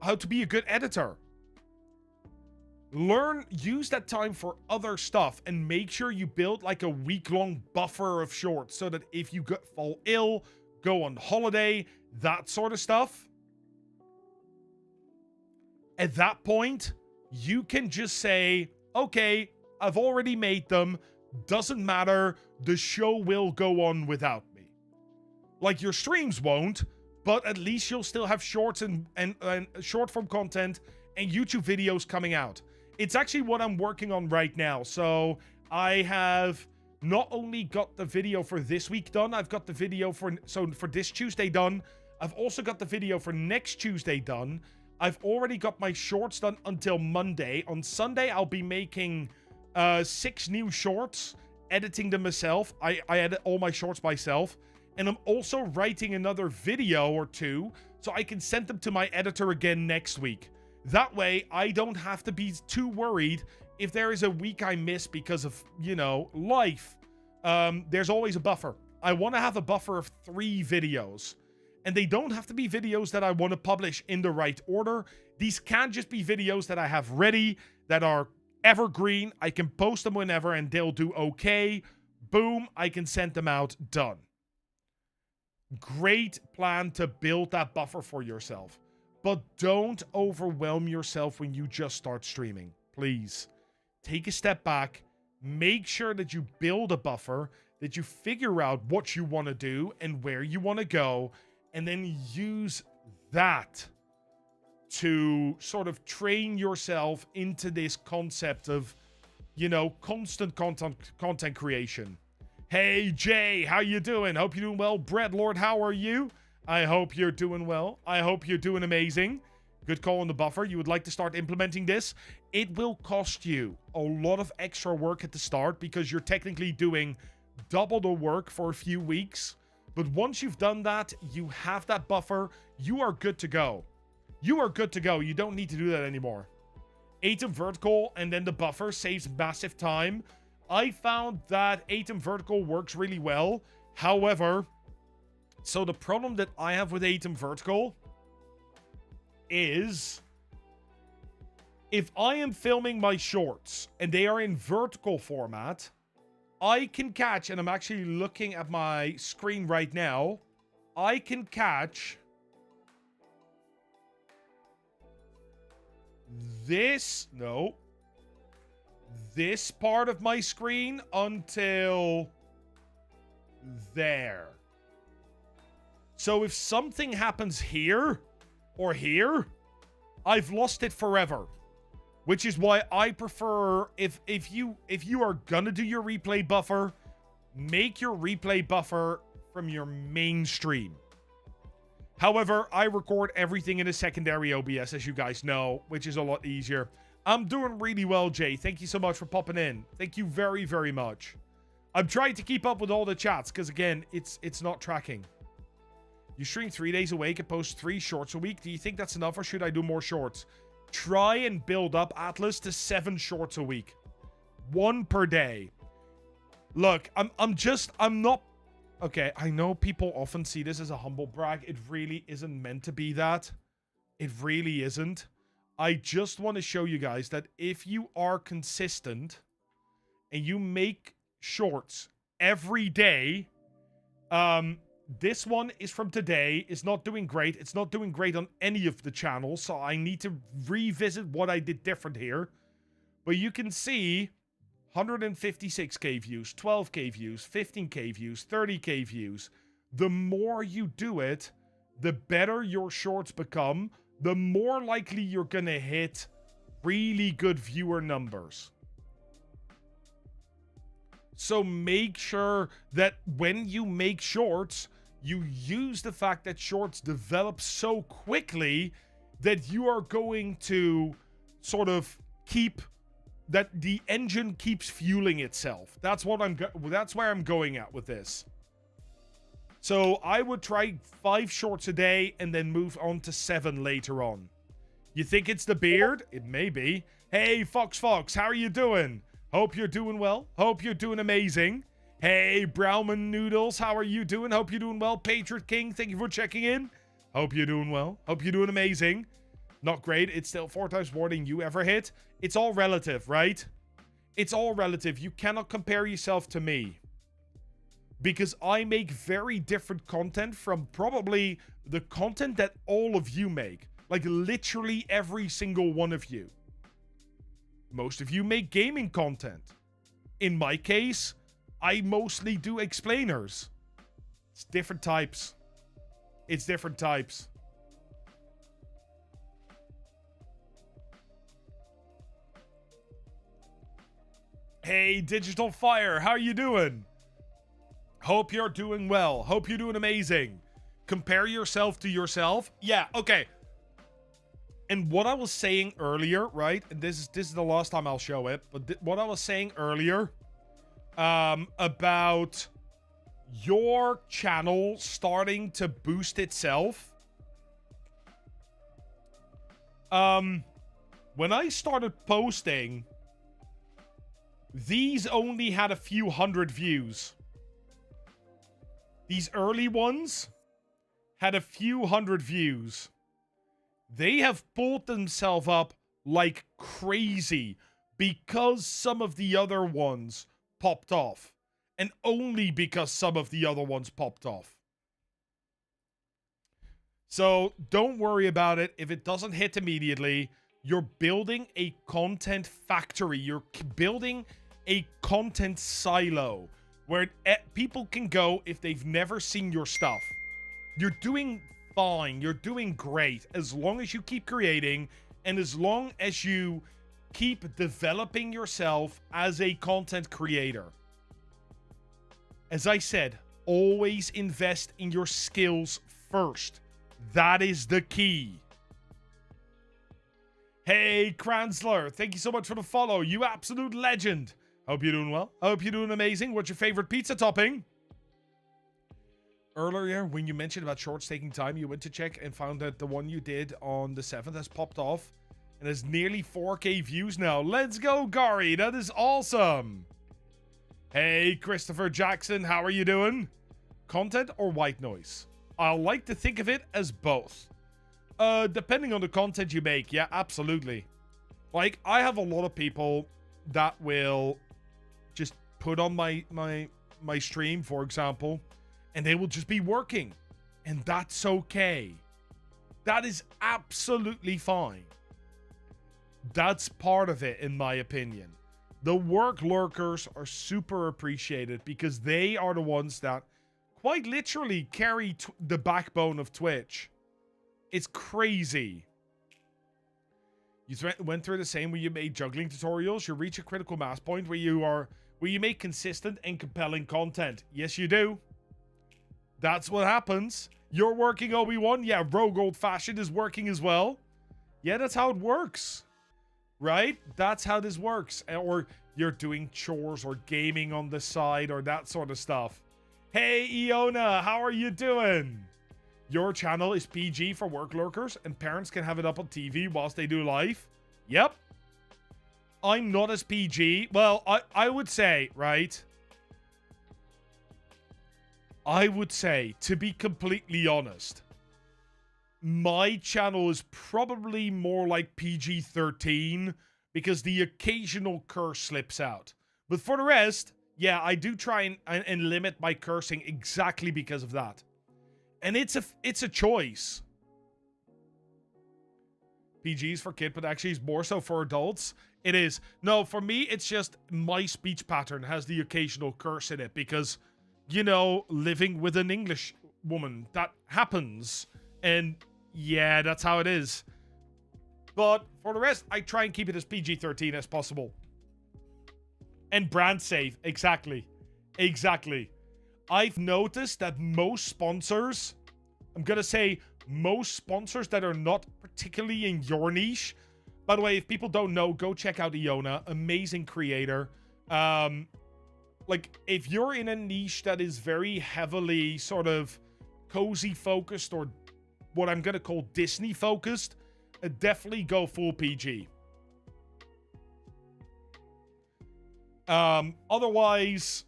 a good editor. Use that time for other stuff and make sure you build like a week-long buffer of shorts so that if you fall ill, go on holiday, that sort of stuff. At that point, you can just say, okay, I've already made them. Doesn't matter. The show will go on without me. Like your streams won't, but at least you'll still have shorts and short form content and YouTube videos coming out. It's actually what I'm working on right now. So I have not only got the video for this week done, I've got the video for this Tuesday done. I've also got the video for next Tuesday done. I've already got my shorts done until Monday. On Sunday, I'll be making 6 new shorts, editing them myself. I edit all my shorts myself. And I'm also writing another video or 2 so I can send them to my editor again next week. That way, I don't have to be too worried if there is a week I miss because of, you know, life. There's always a buffer. I want to have a buffer of 3 videos. And they don't have to be videos that I want to publish in the right order. These can just be videos that I have ready, that are evergreen. I can post them whenever and they'll do okay. Boom, I can send them out, done. Great plan to build that buffer for yourself. But don't overwhelm yourself when you just start streaming. Please, take a step back. Make sure that you build a buffer, that you figure out what you want to do and where you want to go, and then use that to sort of train yourself into this concept of, you know, constant content creation. Hey, Jay, how you doing? Hope you're doing well. Brett Lord, how are you? I hope you're doing well. I hope you're doing amazing. Good call on the buffer. You would like to start implementing this. It will cost you a lot of extra work at the start because you're technically doing double the work for a few weeks. But once you've done that, you have that buffer, you are good to go. You are good to go. You don't need to do that anymore. Atom vertical and then the buffer saves massive time. I found that Atom vertical works really well. However, so the problem that I have with Atom vertical is if I am filming my shorts and they are in vertical format, I can catch, and I'm actually looking at my screen right now, I can catch this part of my screen until there. So if something happens here or here, I've lost it forever. Which is why I prefer, if you are gonna do your replay buffer, make your replay buffer from your main stream. However, I record everything in a secondary OBS, as you guys know, which is a lot easier. I'm doing really well, Jay. Thank you so much for popping in. Thank you very, very much. I'm trying to keep up with all the chats, because again, it's not tracking. You stream 3 days a week and post 3 shorts a week. Do you think that's enough, or should I do more shorts? Try and build up, Atlas, to 7 shorts a week. 1 per day. Look, I'm not... Okay, I know people often see this as a humble brag. It really isn't meant to be that. It really isn't. I just want to show you guys that if you are consistent and you make shorts every day, this one is from today. It's not doing great. It's not doing great on any of the channels, so I need to revisit what I did different here. But you can see 156k views, 12k views, 15k views, 30k views. The more you do it, the better your shorts become, the more likely you're gonna hit really good viewer numbers. So make sure that when you make shorts, you use the fact that shorts develop so quickly that you are going to sort of keep that the engine keeps fueling itself. That's what that's where I'm going at with this. So I would try 5 shorts a day and then move on to 7 later on. You think it's the beard? It may be. Hey, Fox, how are you doing? Hope you're doing well. Hope you're doing amazing. Hey, Browman Noodles, how are you doing? Hope you're doing well. Patriot King, thank you for checking in. Hope you're doing well. Hope you're doing amazing. Not great. It's still 4 times more than you ever hit. It's all relative, right? It's all relative. You cannot compare yourself to me. Because I make very different content from probably the content that all of you make. Like literally every single one of you. Most of you make gaming content. In my case, I mostly do explainers. It's different types. It's different types. Hey, Digital Fire, how are you doing? Hope you're doing well. Hope you're doing amazing. Compare yourself to yourself. Yeah, okay. And what I was saying earlier, right? And this is the last time I'll show it, but what I was saying earlier about your channel starting to boost itself. When I started posting, these only had a few hundred views. These early ones had a few hundred views. They have pulled themselves up like crazy because some of the other ones popped off. And only because some of the other ones popped off. So don't worry about it. If it doesn't hit immediately, you're building a content factory. You're building a content silo where people can go if they've never seen your stuff. You're doing fine. You're doing great as long as you keep creating and as long as you keep developing yourself as a content creator. As I said, always invest in your skills first. That is the key. Hey, Kranzler, thank you so much for the follow. You absolute legend. Hope you're doing well. I hope you're doing amazing. What's your favorite pizza topping? Earlier, when you mentioned about shorts taking time, you went to check and found that the one you did on the 7th has popped off and has nearly 4K views now. Let's go, Gary. That is awesome. Hey, Christopher Jackson, how are you doing? Content or white noise? I like to think of it as both. Depending on the content you make, yeah, absolutely. Like, I have a lot of people that will just put on my stream, for example, and they will just be working. And that's okay. That is absolutely fine. That's part of it, in my opinion. The work lurkers are super appreciated because they are the ones that quite literally carry the backbone of Twitch. It's crazy. You went through the same when you made juggling tutorials. You reach a critical mass point where you make consistent and compelling content. Yes, you do. That's what happens. You're working, Obi-Wan. Yeah, Rogue Old Fashioned is working as well. Yeah, that's how it works. Right? That's how this works. Or you're doing chores or gaming on the side or that sort of stuff. Hey, Iona, how are you doing? Your channel is PG for work lurkers and parents can have it up on TV whilst they do live? Yep. I'm not as PG. Well, I would say, right? I would say, to be completely honest, my channel is probably more like PG-13 because the occasional curse slips out. But for the rest, yeah, I do try and limit my cursing exactly because of that. And it's a choice. PG's for kid, but actually it's more so for adults. It is. No, for me, it's just my speech pattern has the occasional curse in it because, you know, living with an English woman, that happens. And yeah, that's how it is. But for the rest, I try and keep it as PG-13 as possible. And brand safe. Exactly. Exactly. I've noticed that most sponsors, I'm going to say most sponsors that are not particularly in your niche. By the way, if people don't know, go check out Iona. Amazing creator. Like, if you're in a niche that is very heavily sort of cozy focused or what I'm going to call Disney focused, definitely go full PG. Otherwise,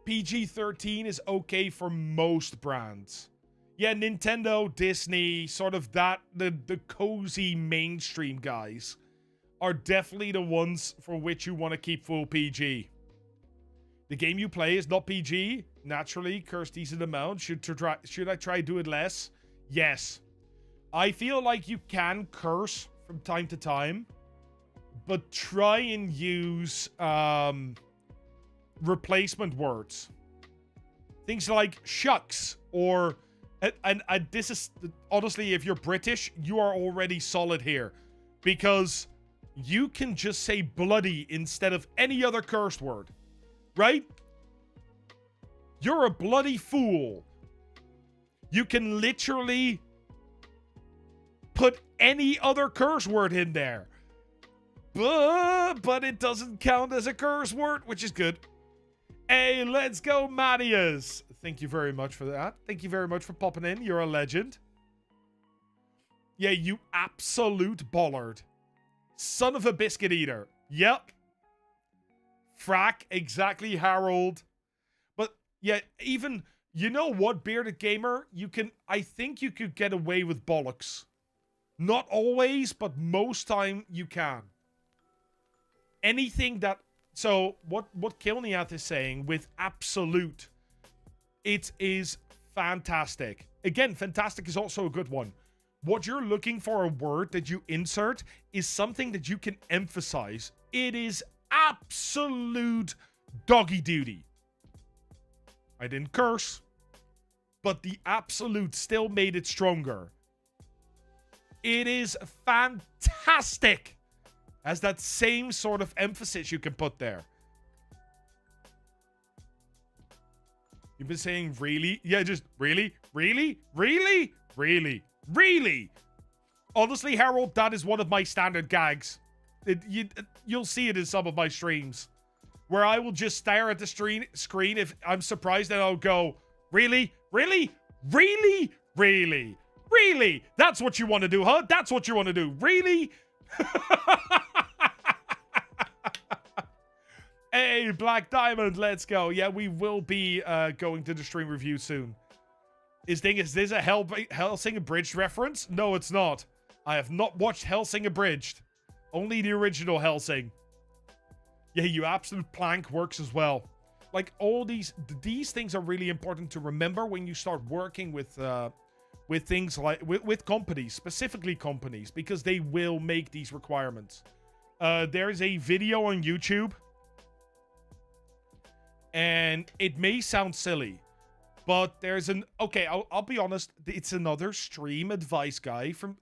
PG-13 is okay for most brands. Yeah, Nintendo, Disney, sort of that, the cozy mainstream guys are definitely the ones for which you want to keep full PG. The game you play is not PG. Naturally, curse decent amount. Should I try do it less? Yes. I feel like you can curse from time to time, but try and use replacement words. Things like shucks or and this is honestly, if you're British, you are already solid here because you can just say bloody instead of any other curse word, right? You're a bloody fool. You can literally put any other curse word in there. But it doesn't count as a curse word, which is good. Hey, let's go, Mattias. Thank you very much for that. Thank you very much for popping in. You're a legend. Yeah, you absolute bollard. Son of a biscuit eater. Yep. Frack, exactly, Harold. But, yeah, even... You know what, Bearded Gamer? I think you could get away with bollocks. Not always, but most time you can. Anything that... So, what Kilniath is saying with absolute, it is fantastic. Again, fantastic is also a good one. What you're looking for, a word that you insert, is something that you can emphasize. It is absolute doggy duty. I didn't curse, but the absolute still made it stronger. It is fantastic. Has that same sort of emphasis you can put there. You've been saying really? Yeah, just really? Really? Really? Really? Really? Honestly, Harold, that is one of my standard gags. You'll see it in some of my streams. Where I will just stare at the screen if I'm surprised, and I'll go, really? Really? Really? Really? Really? That's what you want to do, huh? That's what you want to do. Really? Hey, Black Diamond, let's go. Yeah, we will be going to the stream review soon. Is this a Hellsing Abridged reference? No, it's not. I have not watched Hellsing Abridged. Only the original Hellsing. Yeah, you absolute plank works as well. Like, all these things are really important to remember when you start working with things like with companies, specifically companies, because they will make these requirements. There's a video on YouTube, and it may sound silly, but there's I'll be honest, it's another stream advice guy from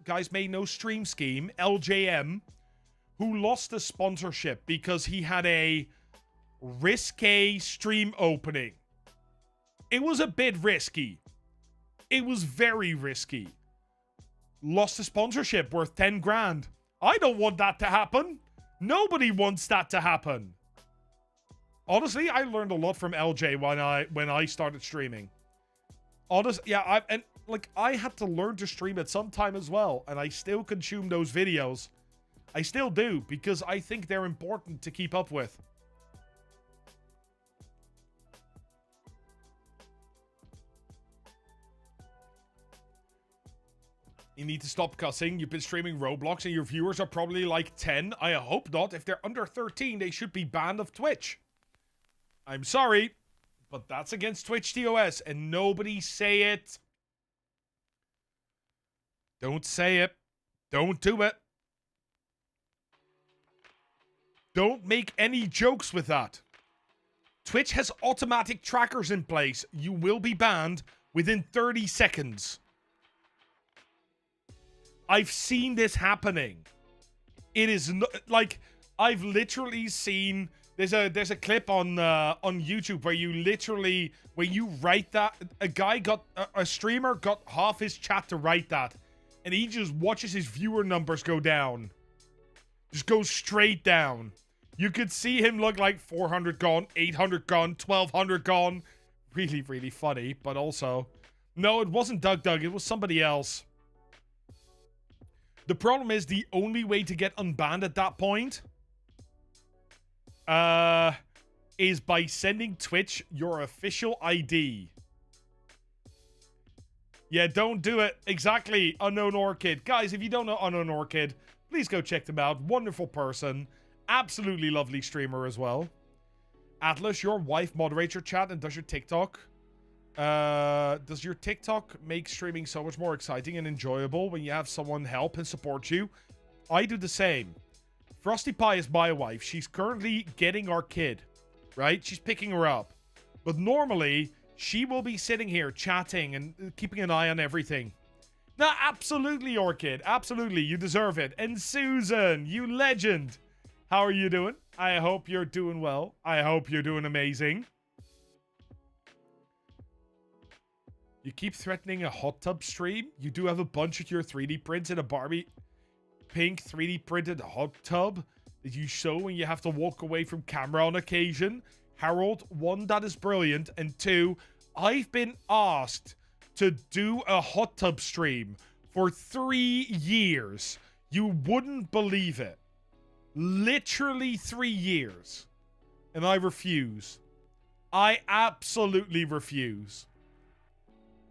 guys may know Stream Scheme, LJM, who lost a sponsorship because he had a risque stream opening. It was a bit risky. It was very risky. Lost a sponsorship worth 10 grand. I don't want that to happen. Nobody wants that to happen. Honestly, I learned a lot from LJ when I started streaming. Honestly, yeah, I had to learn to stream at some time as well, and I still consume those videos. I still do, because I think they're important to keep up with. You need to stop cussing. You've been streaming Roblox and your viewers are probably like 10. I hope not. If they're under 13, they should be banned of Twitch. I'm sorry, but that's against Twitch TOS, and nobody say it. Don't say it. Don't do it. Don't make any jokes with that. Twitch has automatic trackers in place. You will be banned within 30 seconds. I've seen this happening. It is like, I've literally seen... There's a clip on YouTube where when you write that, a streamer got half his chat to write that, and he just watches his viewer numbers go down. Just go straight down. You could see him look like 400 gone, 800 gone, 1200 gone. Really, really funny, but also... No, it wasn't Doug, it was somebody else. The problem is the only way to get unbanned at that point... is by sending Twitch your official ID. Yeah, don't do it. Exactly, Unknown Orchid. Guys, if you don't know Unknown Orchid, please go check them out. Wonderful person. Absolutely lovely streamer as well. Atlas, your wife moderates your chat and does your TikTok. Does your TikTok make streaming so much more exciting and enjoyable when you have someone help and support you? I do the same. Frosty Pie is my wife. She's currently getting our kid, right? She's picking her up. But normally, she will be sitting here chatting and keeping an eye on everything. No, absolutely, Orchid. Absolutely. You deserve it. And Susan, you legend. How are you doing? I hope you're doing well. I hope you're doing amazing. You keep threatening a hot tub stream? You do have a bunch of your 3D prints in a Barbie pink 3D printed hot tub that you show when you have to walk away from camera on occasion. Harold, 1, that is brilliant. And 2, I've been asked to do a hot tub stream for 3 years. You wouldn't believe it. Literally 3 years. And I refuse. I absolutely refuse.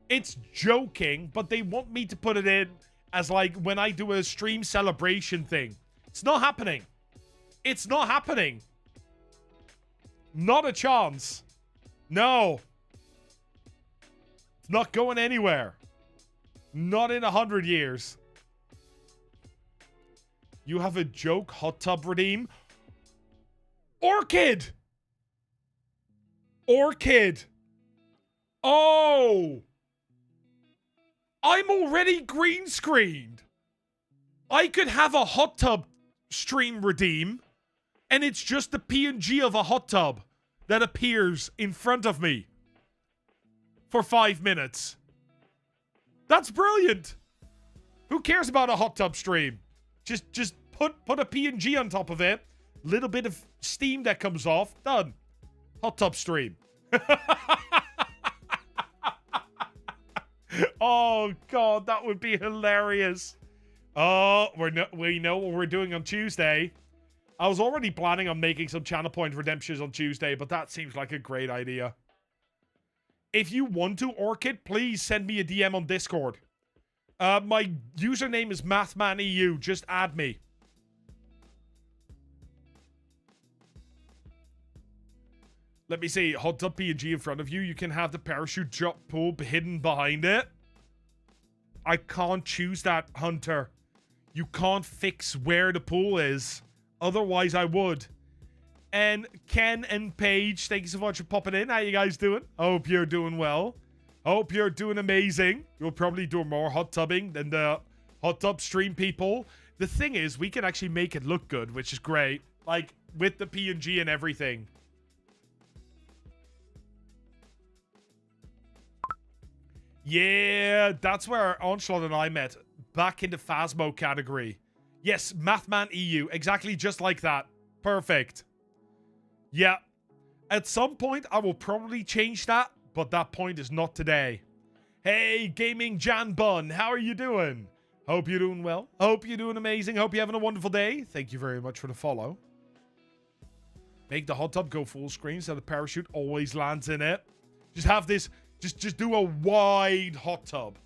It's joking, but they want me to put it in as like when I do a stream celebration thing. It's not happening. It's not happening. Not a chance. No. It's not going anywhere. Not in 100 years. You have a joke hot tub redeem? Orchid! Orchid! Oh! I'm already green screened. I could have a hot tub stream redeem, and it's just the PNG of a hot tub that appears in front of me for 5 minutes. That's brilliant. Who cares about a hot tub stream? Just put a PNG on top of it. Little bit of steam that comes off. Done. Hot tub stream. Oh god, that would be hilarious. Oh, we know what we're doing on Tuesday. I was already planning on making some channel point redemptions on Tuesday, but that seems like a great idea. If you want to, Orchid, please send me a DM on Discord. My username is MathmanEU. Just add me. Let me see. Hot tub PNG in front of you. You can have the parachute drop pool hidden behind it. I can't choose that, Hunter. You can't fix where the pool is. Otherwise, I would. And Ken and Paige, thank you so much for popping in. How you guys doing? Hope you're doing well. Hope you're doing amazing. You'll probably do more hot tubbing than the hot tub stream people. The thing is, we can actually make it look good, which is great. Like, with the PNG and everything. Yeah, that's where Onslaught and I met. Back in the Phasmo category. Yes, MathmanEU. Exactly just like that. Perfect. Yeah. At some point, I will probably change that, but that point is not today. Hey, Gaming Jan Bun, how are you doing? Hope you're doing well. Hope you're doing amazing. Hope you're having a wonderful day. Thank you very much for the follow. Make the hot tub go full screen so the parachute always lands in it. Just have this... Just do a wide hot tub.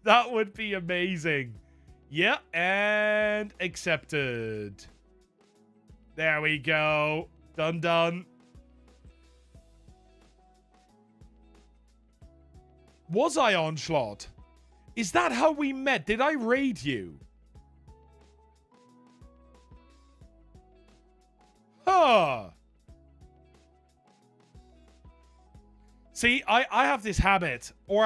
That would be amazing. Yeah, and accepted. There we go. Done. Was I Onslaught? Is that how we met? Did I raid you? Huh. See, I have this habit, or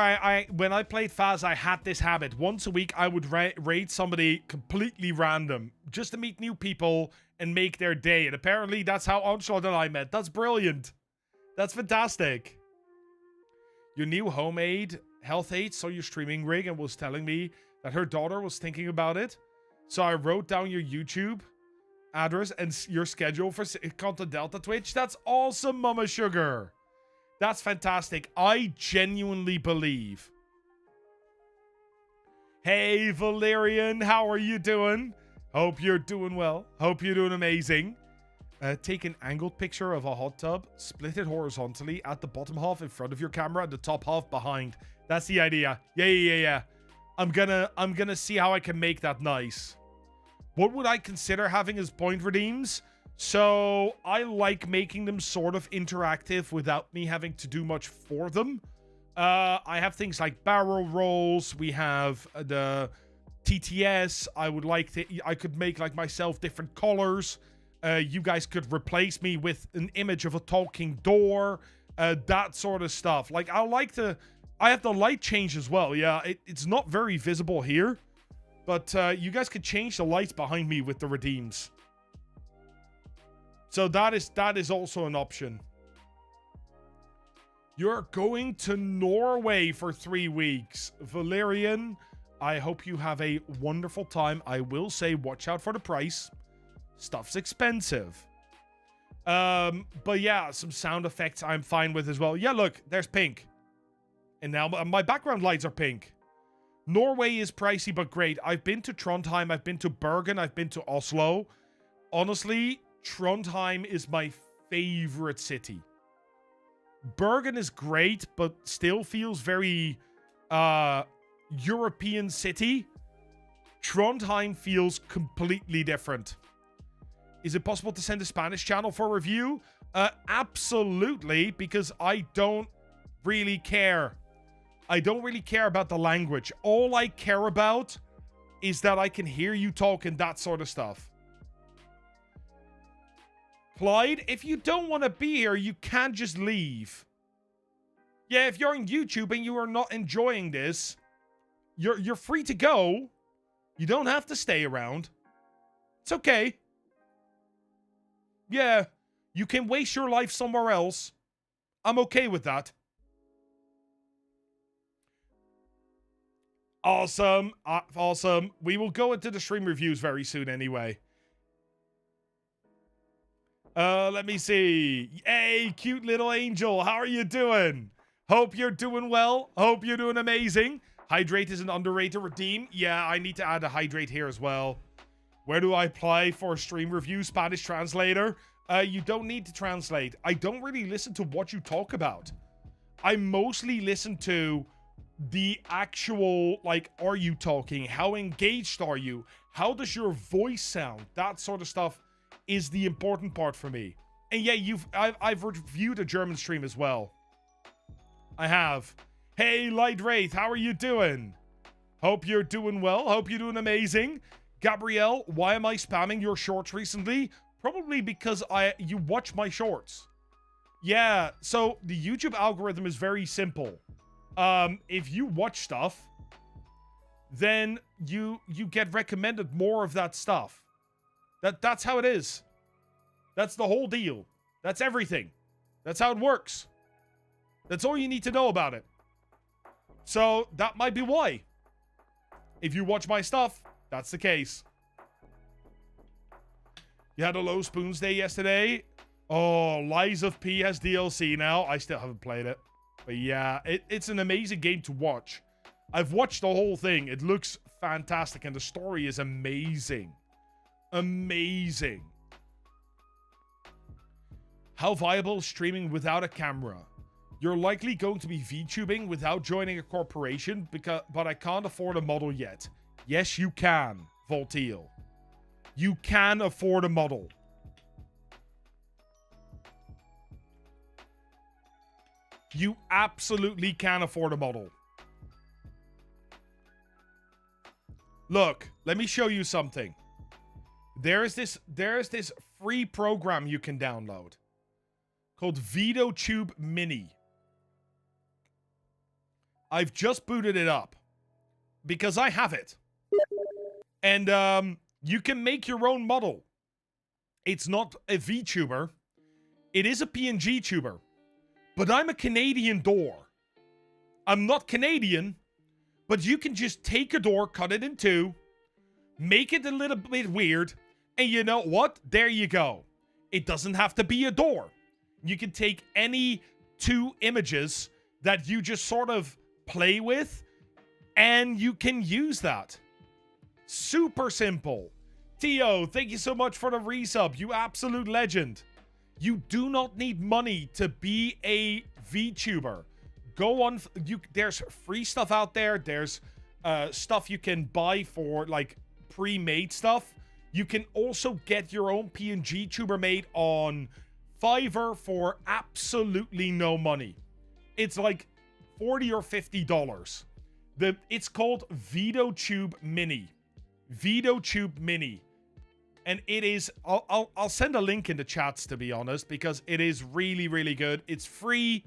when I played Faz, I had this habit. Once a week, I would raid somebody completely random, just to meet new people and make their day. And apparently, that's how Onslaught and I met. That's brilliant. That's fantastic. Your new homemade health aid saw your streaming rig and was telling me that her daughter was thinking about it. So I wrote down your YouTube address and your schedule for Content Delta Twitch. That's awesome, Mama Sugar. That's fantastic. I genuinely believe. Hey, Valerian, how are you doing? Hope you're doing well. Hope you're doing amazing. Take an angled picture of a hot tub, split it horizontally at the bottom half in front of your camera and the top half behind. That's the idea. Yeah. I'm gonna see how I can make that nice. What would I consider having as point redeems? So I like making them sort of interactive without me having to do much for them. I have things like barrel rolls. We have the TTS. I could make like myself different colors. You guys could replace me with an image of a talking door. That sort of stuff. Like I have the light change as well. Yeah, it's not very visible here, but you guys could change the lights behind me with the redeems. So that is also an option. You're going to Norway for 3 weeks. Valerian, I hope you have a wonderful time. I will say, watch out for the price. Stuff's expensive. But yeah, some sound effects I'm fine with as well. Yeah, look, there's pink. And now my background lights are pink. Norway is pricey but great. I've been to Trondheim, I've been to Bergen, I've been to Oslo. Honestly, Trondheim is my favorite city. Bergen is great, but still feels very European city. Trondheim feels completely different. Is it possible to send a Spanish channel for review? Absolutely, because I don't really care. I don't really care about the language. All I care about is that I can hear you talk and that sort of stuff. Clyde, if you don't want to be here, you can just leave. Yeah, if you're on YouTube and you are not enjoying this, you're free to go. You don't have to stay around. It's okay. Yeah, you can waste your life somewhere else. I'm okay with that. Awesome. Awesome. We will go into the stream reviews very soon anyway. Let me see. Hey, cute little angel. How are you doing? Hope you're doing well. Hope you're doing amazing. Hydrate is an underrated redeem. Yeah, I need to add a hydrate here as well. Where do I apply for stream review? Spanish translator? You don't need to translate. I don't really listen to what you talk about. I mostly listen to the actual, like, are you talking? How engaged are you? How does your voice sound? That sort of stuff is the important part for me. And yeah, I've reviewed a German stream as well. I have. Hey, Light Wraith, how are you doing? Hope you're doing well. Hope you're doing amazing. Gabrielle, why am I spamming your shorts recently? Probably because you watch my shorts. Yeah, so the YouTube algorithm is very simple. If you watch stuff, then you get recommended more of that stuff. That's how it is. That's the whole deal. That's everything. That's how it works. That's all you need to know about it. So that might be why. If you watch my stuff, that's the case. You had a low spoons day yesterday. Oh, Lies of P has DLC now. I still haven't played it. But yeah, it's an amazing game to watch. I've watched the whole thing. It looks fantastic and the story is amazing. Amazing. How viable is streaming without a camera? You're likely going to be VTubing without joining a corporation, but I can't afford a model yet. Yes, you can, Volteal. You can afford a model. You absolutely can afford a model. Look, let me show you something. There's this free program you can download called VideoTube Mini. I've just booted it up because I have it. And you can make your own model. It's not a VTuber. It is a PNG tuber. But I'm a Canadian door. I'm not Canadian, but you can just take a door, cut it in two, make it a little bit weird, and you know what? There you go. It doesn't have to be a door. You can take any two images that you just sort of play with, and you can use that. Super simple. Tio, thank you so much for the resub. You absolute legend. You do not need money to be a VTuber. Go on. There's free stuff out there. There's stuff you can buy for like pre-made stuff. You can also get your own PNG tuber made on Fiverr for absolutely no money. It's like $40 or $50. It's called VideoTube Mini. VideoTube Mini. And it is, I'll send a link in the chats, to be honest, because it is really, really good. It's free,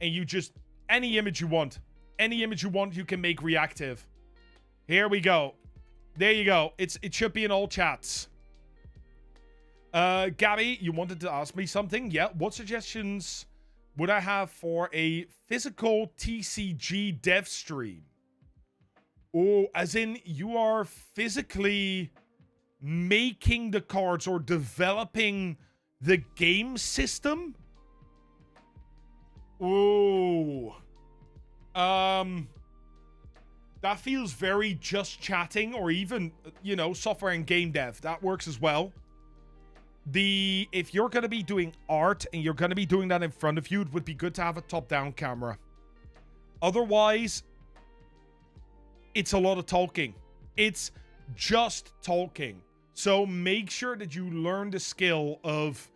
and you just, any image you want, you can make reactive. Here we go. There you go. It should be in all chats. Gabby, you wanted to ask me something? Yeah, what suggestions would I have for a physical TCG dev stream? Oh, as in you are physically making the cards or developing the game system? Oh. That feels very just chatting, or even, you know, software and game dev. That works as well. If you're going to be doing art and you're going to be doing that in front of you, it would be good to have a top-down camera. Otherwise, it's a lot of talking. It's just talking. So make sure that you learn the skill of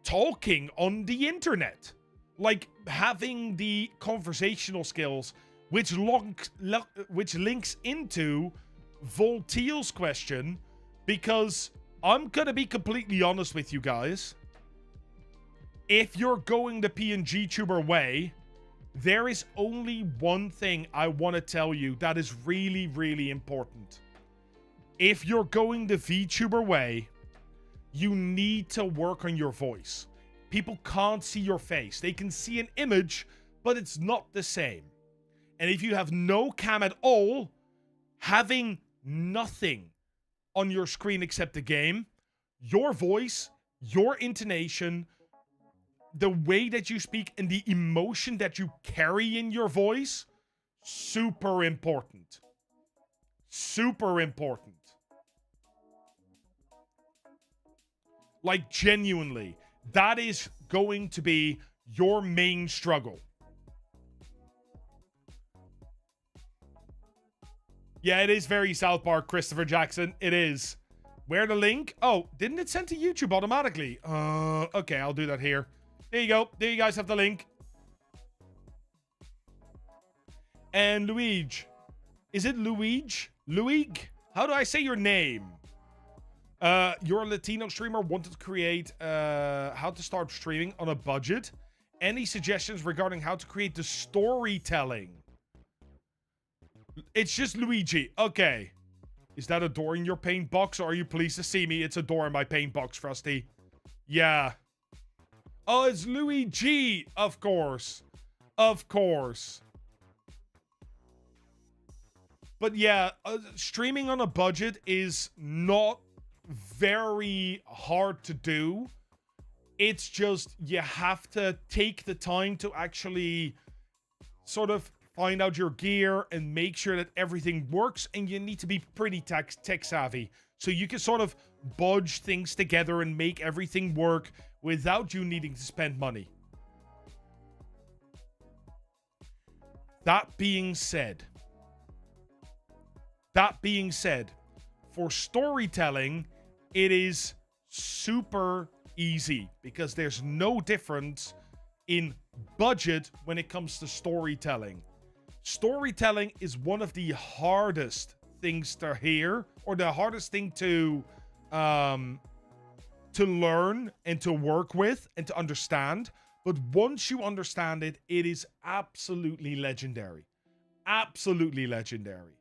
talking on the internet. Like having the conversational skills, which links into Volteel's question, because I'm going to be completely honest with you guys. If you're going the PNG tuber way, there is only one thing I want to tell you that is really, really important. If you're going the VTuber way, you need to work on your voice. People can't see your face. They can see an image, but it's not the same. And if you have no cam at all, having nothing on your screen except the game, your voice, your intonation, the way that you speak, and the emotion that you carry in your voice, super important. Super important. Like, genuinely, that is going to be your main struggle. Yeah, it is very South Park, Christopher Jackson. It is. Where the link? Oh, didn't it send to YouTube automatically? Okay, I'll do that here. There you go. There you guys have the link. And Luigi. Is it Luigi? Luigi? How do I say your name? You're a Latino streamer, wanted to create how to start streaming on a budget. Any suggestions regarding how to create the storytelling? It's just Luigi. Okay. Is that a door in your paint box, or are you pleased to see me? It's a door in my paint box, Frosty. Yeah. Oh, it's Luigi. Of course. Of course. But yeah, streaming on a budget is not very hard to do. It's just you have to take the time to actually sort of find out your gear and make sure that everything works, and you need to be pretty tech savvy so you can sort of budge things together and make everything work without you needing to spend money. That being said, for storytelling, it is super easy because there's no difference in budget when it comes to storytelling. Storytelling is one of the hardest things to hear, or the hardest thing to learn and to work with and to understand. But once you understand it, it is absolutely legendary. Absolutely legendary.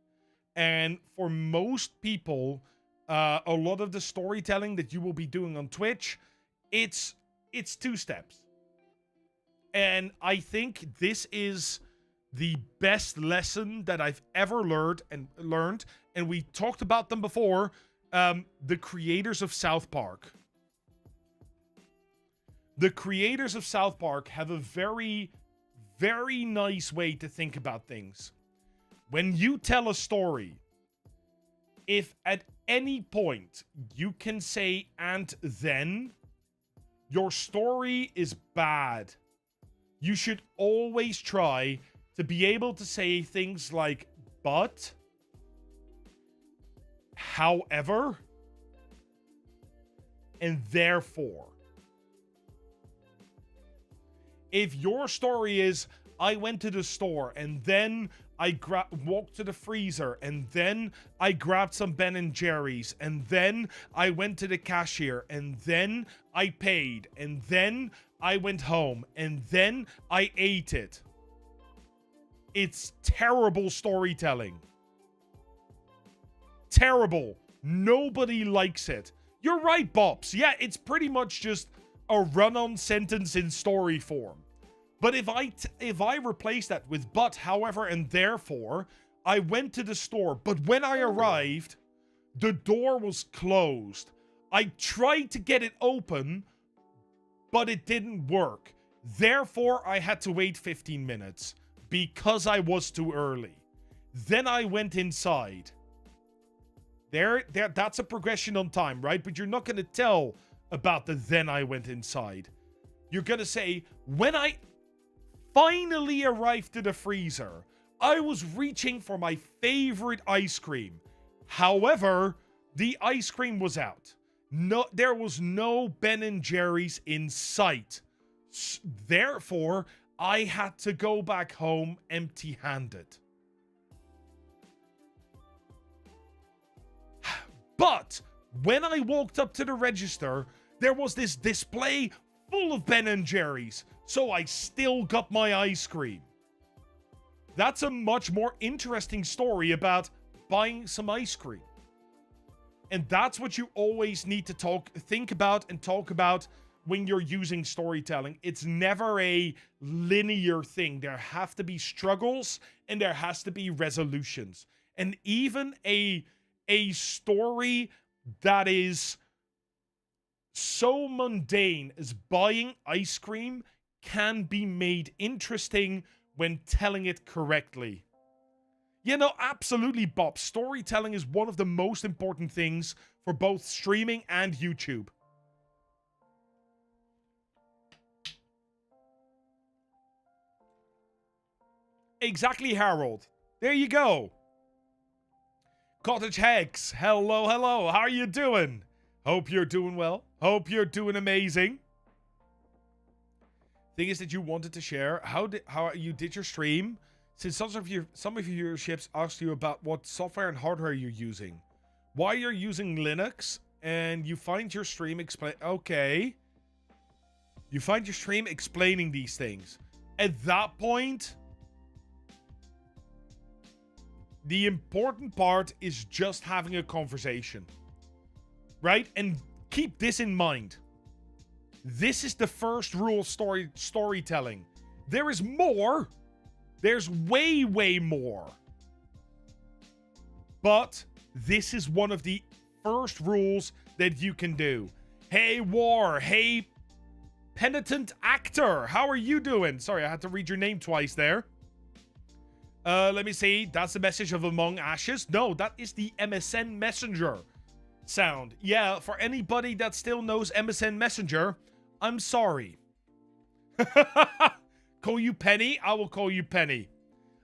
And for most people, a lot of the storytelling that you will be doing on Twitch, it's 2 steps. And I think this is the best lesson that I've ever learned, and we talked about them before, the creators of South Park. The creators of South Park have a very, very nice way to think about things. When you tell a story, if at any point you can say "and then," your story is bad. You should always try to be able to say things like "but," "however," and "therefore." If your story is, I went to the store and then I walked to the freezer and then I grabbed some Ben & Jerry's and then I went to the cashier and then I paid and then I went home and then I ate it. It's terrible storytelling. Terrible. Nobody likes it. You're right, Bops. Yeah, it's pretty much just a run-on sentence in story form. But if I replace that with but, however, and therefore, I went to the store, but when I arrived, the door was closed. I tried to get it open, but it didn't work. Therefore, I had to wait 15 minutes because I was too early. Then I went inside. That's a progression on time, right? But you're not going to tell about the then I went inside. You're going to say, when I finally arrived to the freezer, I was reaching for my favorite ice cream. However, the ice cream was out. No, there was no Ben & Jerry's in sight. Therefore, I had to go back home empty-handed. But when I walked up to the register, there was this display full of Ben & Jerry's. So I still got my ice cream. That's a much more interesting story about buying some ice cream. And that's what you always need to think about and talk about when you're using storytelling. It's never a linear thing. There have to be struggles and there has to be resolutions. And even a story that is so mundane as buying ice cream can be made interesting when telling it correctly. You know, absolutely, Bob. Storytelling is one of the most important things for both streaming and YouTube. Exactly, Harold. There you go. Cottage Hex, hello, hello. How are you doing? Hope you're doing well. Hope you're doing amazing. Thing is that you wanted to share how you did your stream, since some of your viewerships asked you about what software and hardware you're using, why you're using Linux, and you find your stream you find your stream explaining these things. At that point, the important part is just having a conversation, right? And keep this in mind. This is the first rule of storytelling. There is more. There's way, way more. But this is one of the first rules that you can do. Hey, War. Hey, Penitent Actor. How are you doing? Sorry, I had to read your name twice there. Let me see. That's the message of Among Ashes. No, that is the MSN Messenger sound. Yeah, for anybody that still knows MSN Messenger, I'm sorry. Call you Penny? I will call you Penny.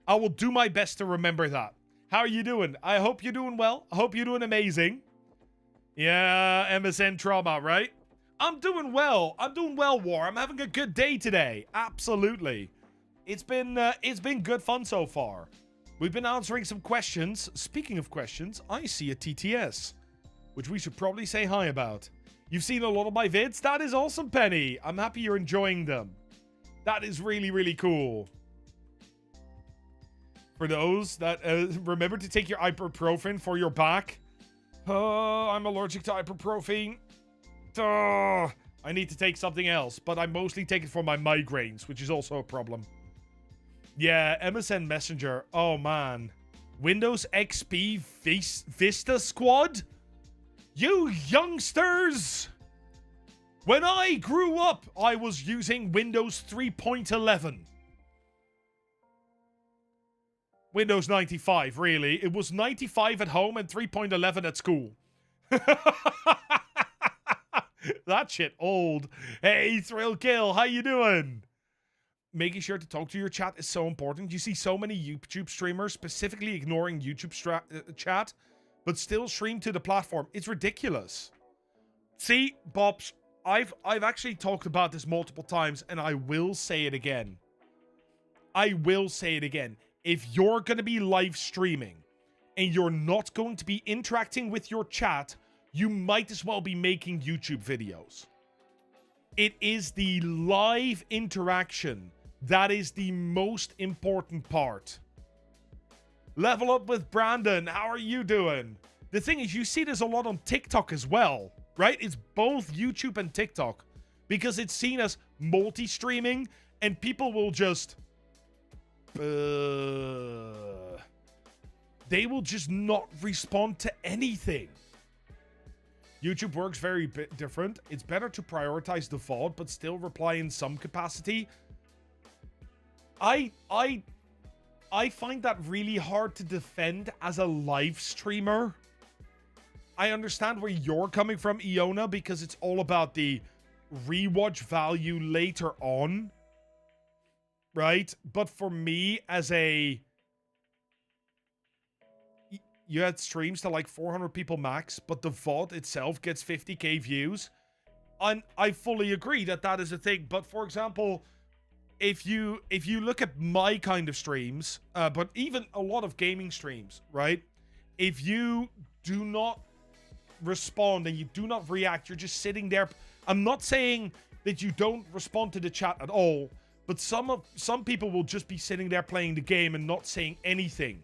I will do my best to remember that. How are you doing? I hope you're doing well. I hope you're doing amazing. Yeah, MSN trauma, right? I'm doing well. I'm doing well, War. I'm having a good day today. Absolutely. It's been good fun so far. We've been answering some questions. Speaking of questions, I see a TTS, which we should probably say hi about. You've seen a lot of my vids? That is awesome, Penny. I'm happy you're enjoying them. That is really, really cool. For those that remember to take your ibuprofen for your back. I'm allergic to ibuprofen. I need to take something else, but I mostly take it for my migraines, which is also a problem. Yeah, MSN Messenger. Oh, man. Windows XP Vista Squad? You youngsters! When I grew up, I was using Windows 3.11. Windows 95, really. It was 95 at home and 3.11 at school. That shit old. Hey, Thrill Kill, how you doing? Making sure to talk to your chat is so important. You see so many YouTube streamers specifically ignoring YouTube chat, but still stream to the platform. It's ridiculous. See, Bobs, I've actually talked about this multiple times, and I will say it again. I will say it again. If you're going to be live streaming and you're not going to be interacting with your chat, you might as well be making YouTube videos. It is the live interaction that is the most important part. Level up with Brandon. How are you doing? The thing is, you see this a lot on TikTok as well, right? It's both YouTube and TikTok. because it's seen as multi-streaming, and people will just... they will just not respond to anything. YouTube works very different. It's better to prioritize the VOD, but still reply in some capacity. I find that really hard to defend as a live streamer. I understand where you're coming from, Iona, because it's all about the rewatch value later on. Right? But for me, as a... You had streams to like 400 people max, but the VOD itself gets 50k views. And I fully agree that that is a thing. But for example, if you look at my kind of streams, but even a lot of gaming streams, right? If you do not respond and you do not react, you're just sitting there. I'm not saying that you don't respond to the chat at all, but some people will just be sitting there playing the game and not saying anything.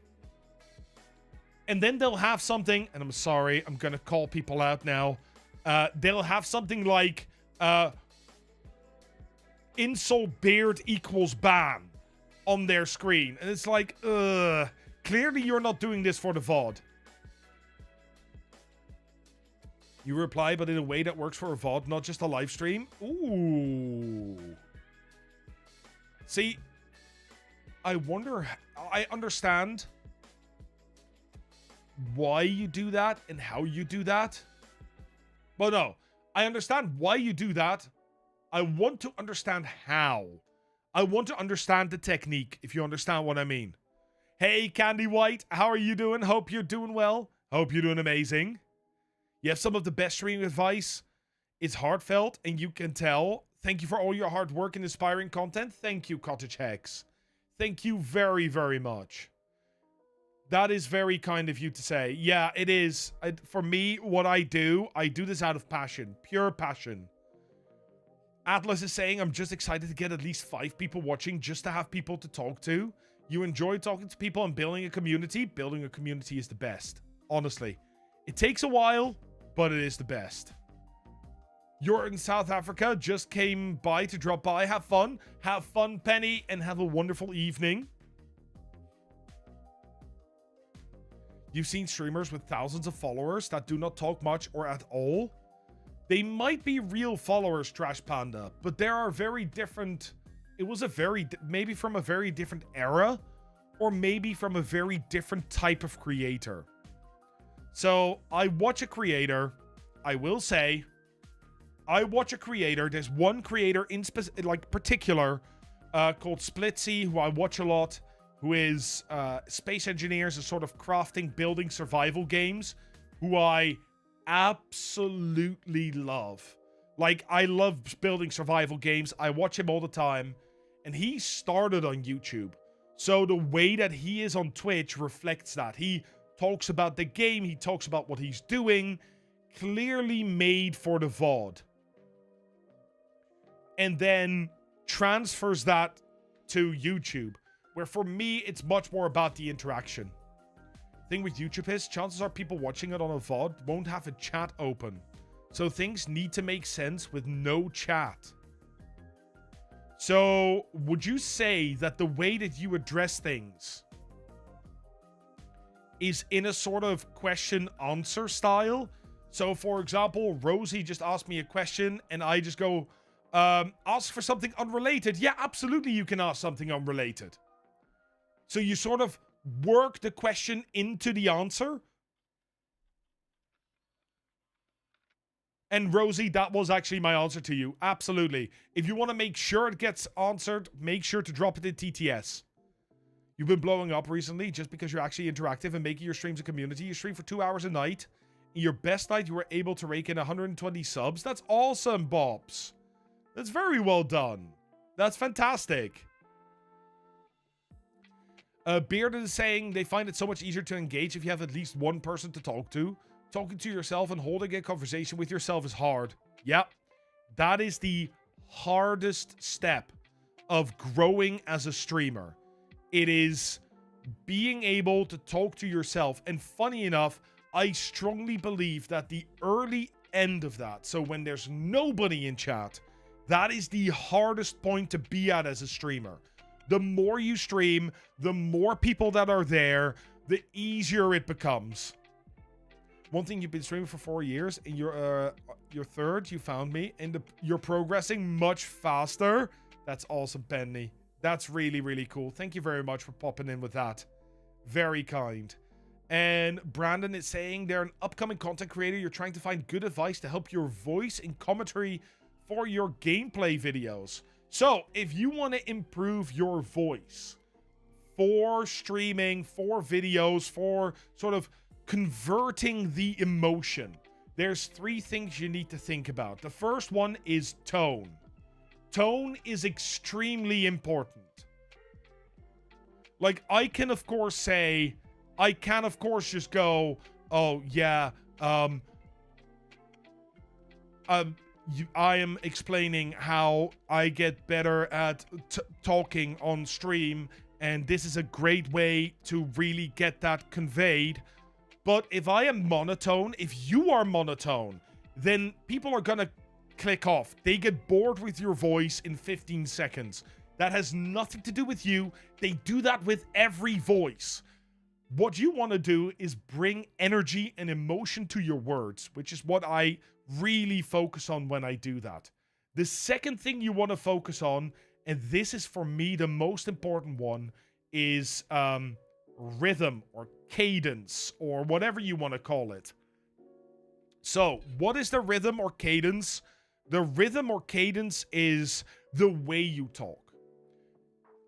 And then they'll have something, and I'm sorry, I'm gonna call people out now. They'll have something like insult beard equals ban on their screen. And it's like, clearly you're not doing this for the VOD. You reply, but in a way that works for a VOD, not just a live stream. Ooh. See, I wonder, I understand why you do that and how you do that. But no, I understand why you do that. I want to understand how. I want to understand the technique, if you understand what I mean. Hey, Candy White, how are you doing? Hope you're doing well. Hope you're doing amazing. You have some of the best streaming advice. It's heartfelt, and you can tell. Thank you for all your hard work and inspiring content. Thank you, Cottage Hex. Thank you very, very much. That is very kind of you to say. Yeah, it is. For me, what I do this out of passion. Pure passion. Atlas is saying, I'm just excited to get at least 5 people watching just to have people to talk to. You enjoy talking to people and building a community? Building a community is the best. Honestly. It takes a while, but it is the best. You're in South Africa. Just came by to drop by. Have fun. Have fun, Penny, and have a wonderful evening. You've seen streamers with thousands of followers that do not talk much or at all. They might be real followers, Trash Panda, but there are very different... It was a very... Maybe from a very different era, or maybe from a very different type of creator. So, I watch a creator. I will say, I watch a creator. There's one creator in particular called Splitsy, who I watch a lot, who is space engineers and sort of crafting, building survival games, who I absolutely love. Like, I love building survival games. I watch him all the time, and he started on YouTube. So the way that he is on Twitch reflects that. He talks about the game, he talks about what he's doing, clearly made for the VOD. And then transfers that to YouTube, where for me, it's much more about the interaction. Thing with YouTube is, chances are people watching it on a VOD won't have a chat open. So things need to make sense with no chat. So, would you say that the way that you address things is in a sort of question-answer style? So, for example, Rosie just asked me a question, and I just go, ask for something unrelated. Yeah, absolutely you can ask something unrelated. So you sort of work the question into the answer. And Rosie, that was actually my answer to you. Absolutely. If you want to make sure it gets answered, make sure to drop it in TTS. You've been blowing up recently just because you're actually interactive and making your streams a community. You stream for 2 hours a night. In your best night, you were able to rake in 120 subs. That's awesome, Bobs. That's very well done. That's fantastic. Bearded is saying they find it so much easier to engage if you have at least one person to talk to. Talking to yourself and holding a conversation with yourself is hard. Yep. That is the hardest step of growing as a streamer. It is being able to talk to yourself. And funny enough, I strongly believe that the early end of that, so when there's nobody in chat, That is the hardest point to be at as a streamer. The more you stream, the more people that are there, the easier it becomes. One thing, you've been streaming for 4 years, and your third, you found me, and you're progressing much faster. That's awesome, Penny. That's really, really cool. Thank you very much for popping in with that. Very kind. And Brandon is saying they're an upcoming content creator. You're trying to find good advice to help your voice and commentary for your gameplay videos. So, if you want to improve your voice for streaming, for videos, for sort of converting the emotion, there's 3 things you need to think about. The first one is tone. Tone is extremely important. Like, I can of course just go, oh yeah, I am explaining how I get better at talking on stream, and this is a great way to really get that conveyed. But if I am monotone, if you are monotone, then people are gonna click off. They get bored with your voice in 15 seconds. That has nothing to do with you. They do that with every voice. What you want to do is bring energy and emotion to your words, which is what I really focus on when I do that. The second thing you want to focus on, and this is for me the most important one, is rhythm or cadence or whatever you want to call it. So, what is the rhythm or cadence? The rhythm or cadence is the way you talk.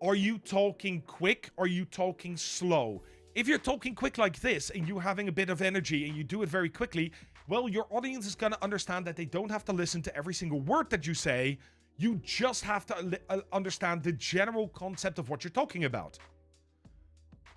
Are you talking quick? Are you talking slow? If you're talking quick like this and you're having a bit of energy and you do it very quickly, well, your audience is going to understand that they don't have to listen to every single word that you say. You just have to understand the general concept of what you're talking about.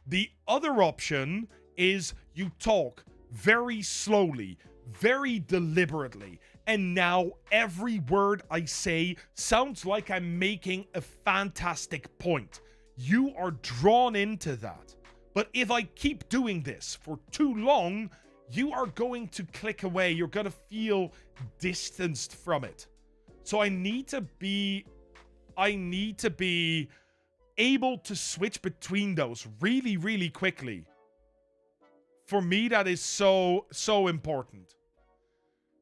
The other option is you talk very slowly, very deliberately, and now every word I say sounds like I'm making a fantastic point. You are drawn into that. But if I keep doing this for too long, you are going to click away. You're going to feel distanced from it. So I need to be able to switch between those really, really quickly. For me, that is so important.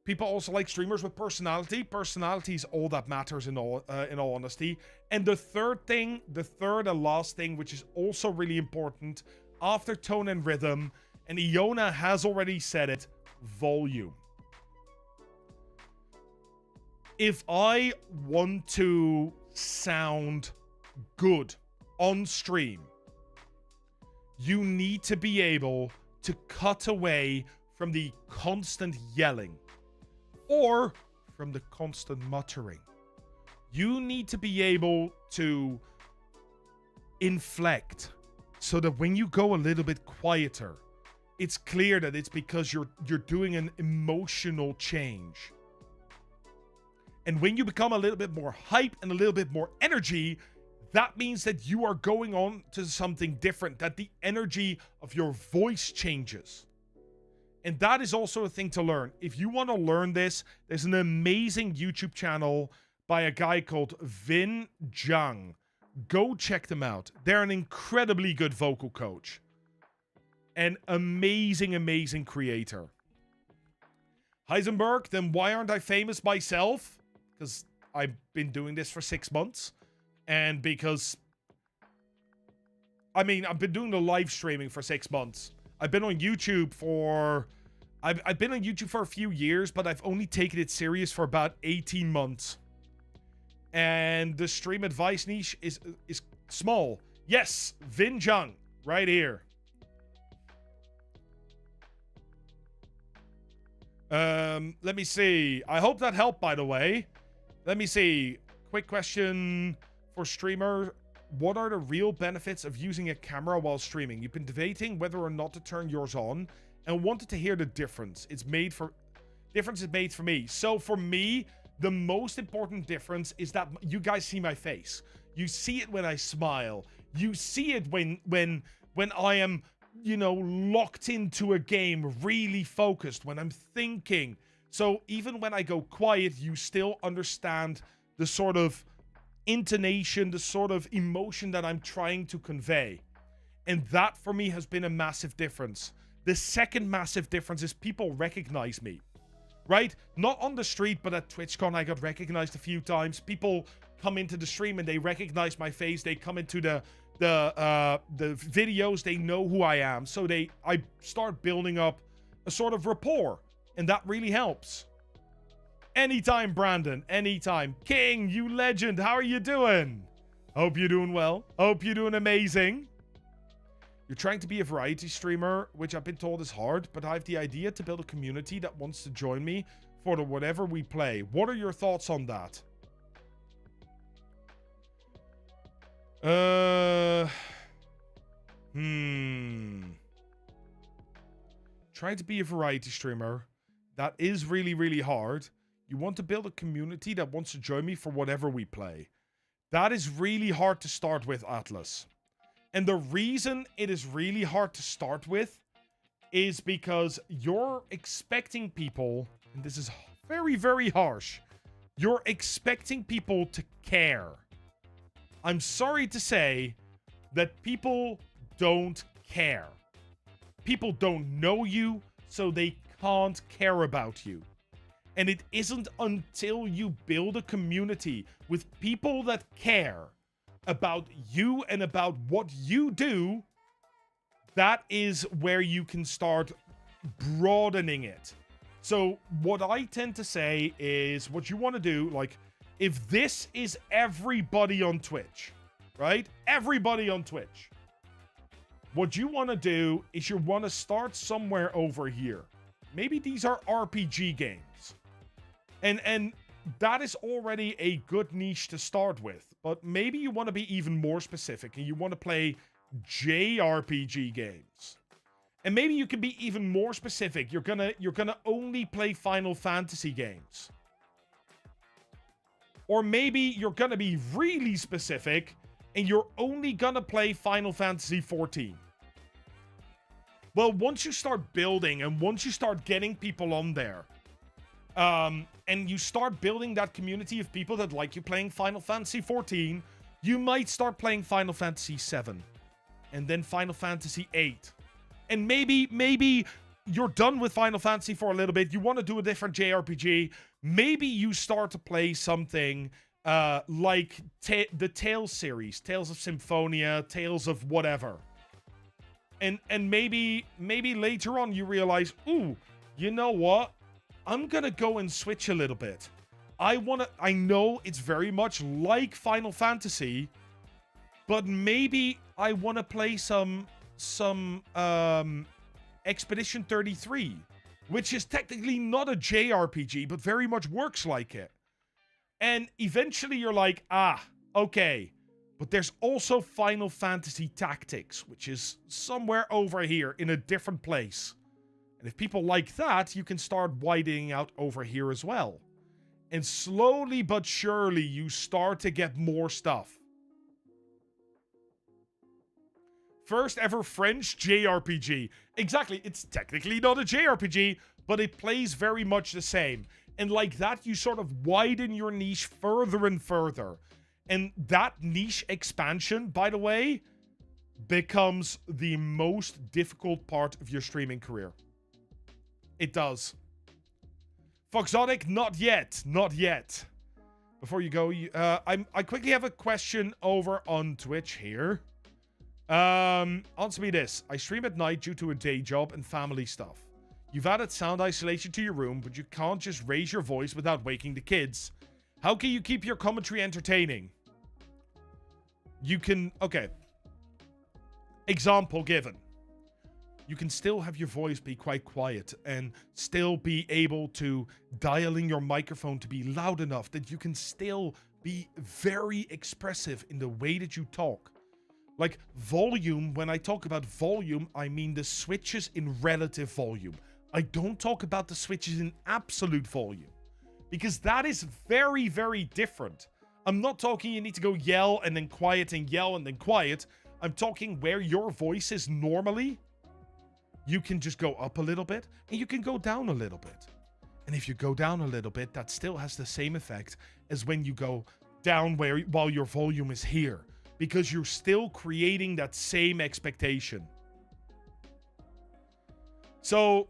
People also like streamers with personality. Personality is all that matters in all honesty. And the third and last thing, which is also really important, after tone and rhythm, and Iona has already said it, volume. If I want to sound good on stream, you need to be able to cut away from the constant yelling or from the constant muttering. You need to be able to inflect so that when you go a little bit quieter, it's clear that it's because you're doing an emotional change. And when you become a little bit more hype and a little bit more energy, that means that you are going on to something different, that the energy of your voice changes. And that is also a thing to learn. If you want to learn this, there's an amazing YouTube channel by a guy called Vin Zhang. Go check them out. They're an incredibly good vocal coach. An amazing, amazing creator. Heisenberg, then why aren't I famous myself? Because I've been doing this for 6 months. And because, I've been doing the live streaming for 6 months. I've been on YouTube for a few years, but I've only taken it serious for about 18 months. And the stream advice niche is small. Yes, Vin Zhang, right here. Let me see. I hope that helped, by the way. Let me see. Quick question for streamer. What are the real benefits of using a camera while streaming? You've been debating whether or not to turn yours on and wanted to hear the difference. Difference is made for me. So for me, the most important difference is that you guys see my face. You see it when I smile. You see it when I am, locked into a game, really focused, when I'm thinking. So even when I go quiet, you still understand the sort of intonation, the sort of emotion that I'm trying to convey. And that for me has been a massive difference. The second massive difference is people recognize me, right? Not on the street, but at TwitchCon I got recognized a few times. People come into the stream and they recognize my face. They come into the videos, they know who I am. So I start building up a sort of rapport, and that really helps. Anytime, Brandon, anytime. King, you legend, how are you doing? Hope you're doing well. Hope you're doing amazing. You're trying to be a variety streamer, which I've been told is hard, but I have the idea to build a community that wants to join me for whatever we play. What are your thoughts on that? Trying to be a variety streamer. That is really, really hard. You want to build a community that wants to join me for whatever we play. That is really hard to start with, Atlas. And the reason it is really hard to start with is because you're expecting people, and this is very, very harsh, you're expecting people to care. I'm sorry to say that people don't care. People don't know you, so they can't care about you. And it isn't until you build a community with people that care about you and about what you do, that is where you can start broadening it. So what I tend to say is what you want to do, like, if this is everybody on Twitch, right? Everybody on Twitch. What you want to do is you want to start somewhere over here. Maybe these are RPG games. And that is already a good niche to start with. But maybe you want to be even more specific and you want to play JRPG games. And maybe you can be even more specific. You're gonna only play Final Fantasy games. Or maybe you're gonna be really specific and you're only gonna play Final Fantasy 14. Well, once you start building and once you start getting people on there, and you start building that community of people that like you playing Final Fantasy 14, you might start playing Final Fantasy 7 and then Final Fantasy 8. And maybe you're done with Final Fantasy for a little bit. You want to do a different JRPG. Maybe you start to play something like the Tales series, Tales of Symphonia, Tales of whatever. And maybe later on you realize, ooh, you know what? I'm gonna go and switch a little bit. I know it's very much like Final Fantasy, but maybe I want to play some Expedition 33, which is technically not a JRPG, but very much works like it. And eventually you're like, okay, but there's also Final Fantasy Tactics, which is somewhere over here in a different place. And if people like that, you can start widening out over here as well. And slowly but surely, you start to get more stuff. First ever French JRPG. Exactly, it's technically not a JRPG, but it plays very much the same. And like that, you sort of widen your niche further and further. And that niche expansion, by the way, becomes the most difficult part of your streaming career. It does. Foxotic, not yet. Not yet. Before you go, I quickly have a question over on Twitch here. Answer me this. I stream at night due to a day job and family stuff. You've added sound isolation to your room, but you can't just raise your voice without waking the kids. How can you keep your commentary entertaining? You can... Okay. Example given. You can still have your voice be quite quiet and still be able to dial in your microphone to be loud enough that you can still be very expressive in the way that you talk. Like volume, when I talk about volume, I mean the switches in relative volume. I don't talk about the switches in absolute volume because that is very, very different. I'm not talking you need to go yell and then quiet and yell and then quiet. I'm talking where your voice is normally. You can just go up a little bit and you can go down a little bit. And if you go down a little bit, that still has the same effect as when you go down while your volume is here, because you're still creating that same expectation. So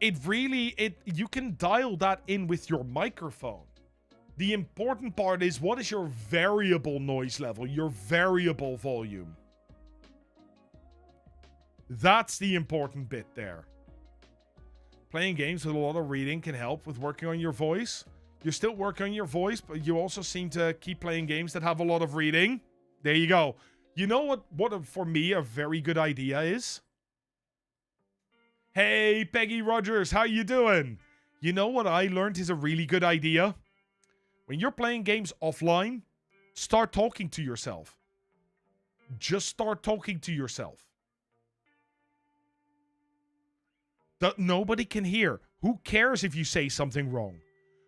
you can dial that in with your microphone. The important part is, what is your variable noise level, your variable volume? That's the important bit there. Playing games with a lot of reading can help with working on your voice. You're still working on your voice, but you also seem to keep playing games that have a lot of reading. There you go. You know what for me a very good idea is? Hey, Peggy Rogers, how you doing? You know what I learned is a really good idea? When you're playing games offline, start talking to yourself. Just start talking to yourself. That nobody can hear. Who cares if you say something wrong?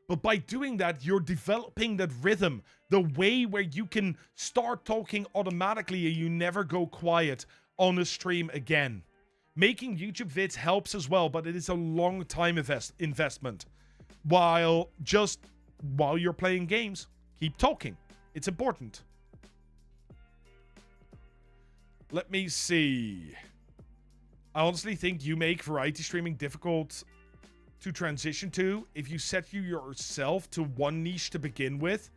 But by doing that, you're developing that rhythm, the way where you can start talking automatically and you never go quiet on a stream again. Making YouTube vids helps as well, but it is a long time investment. While you're playing games, keep talking. It's important. Let me see. I honestly think you make variety streaming difficult to transition to if you set yourself to one niche to begin with.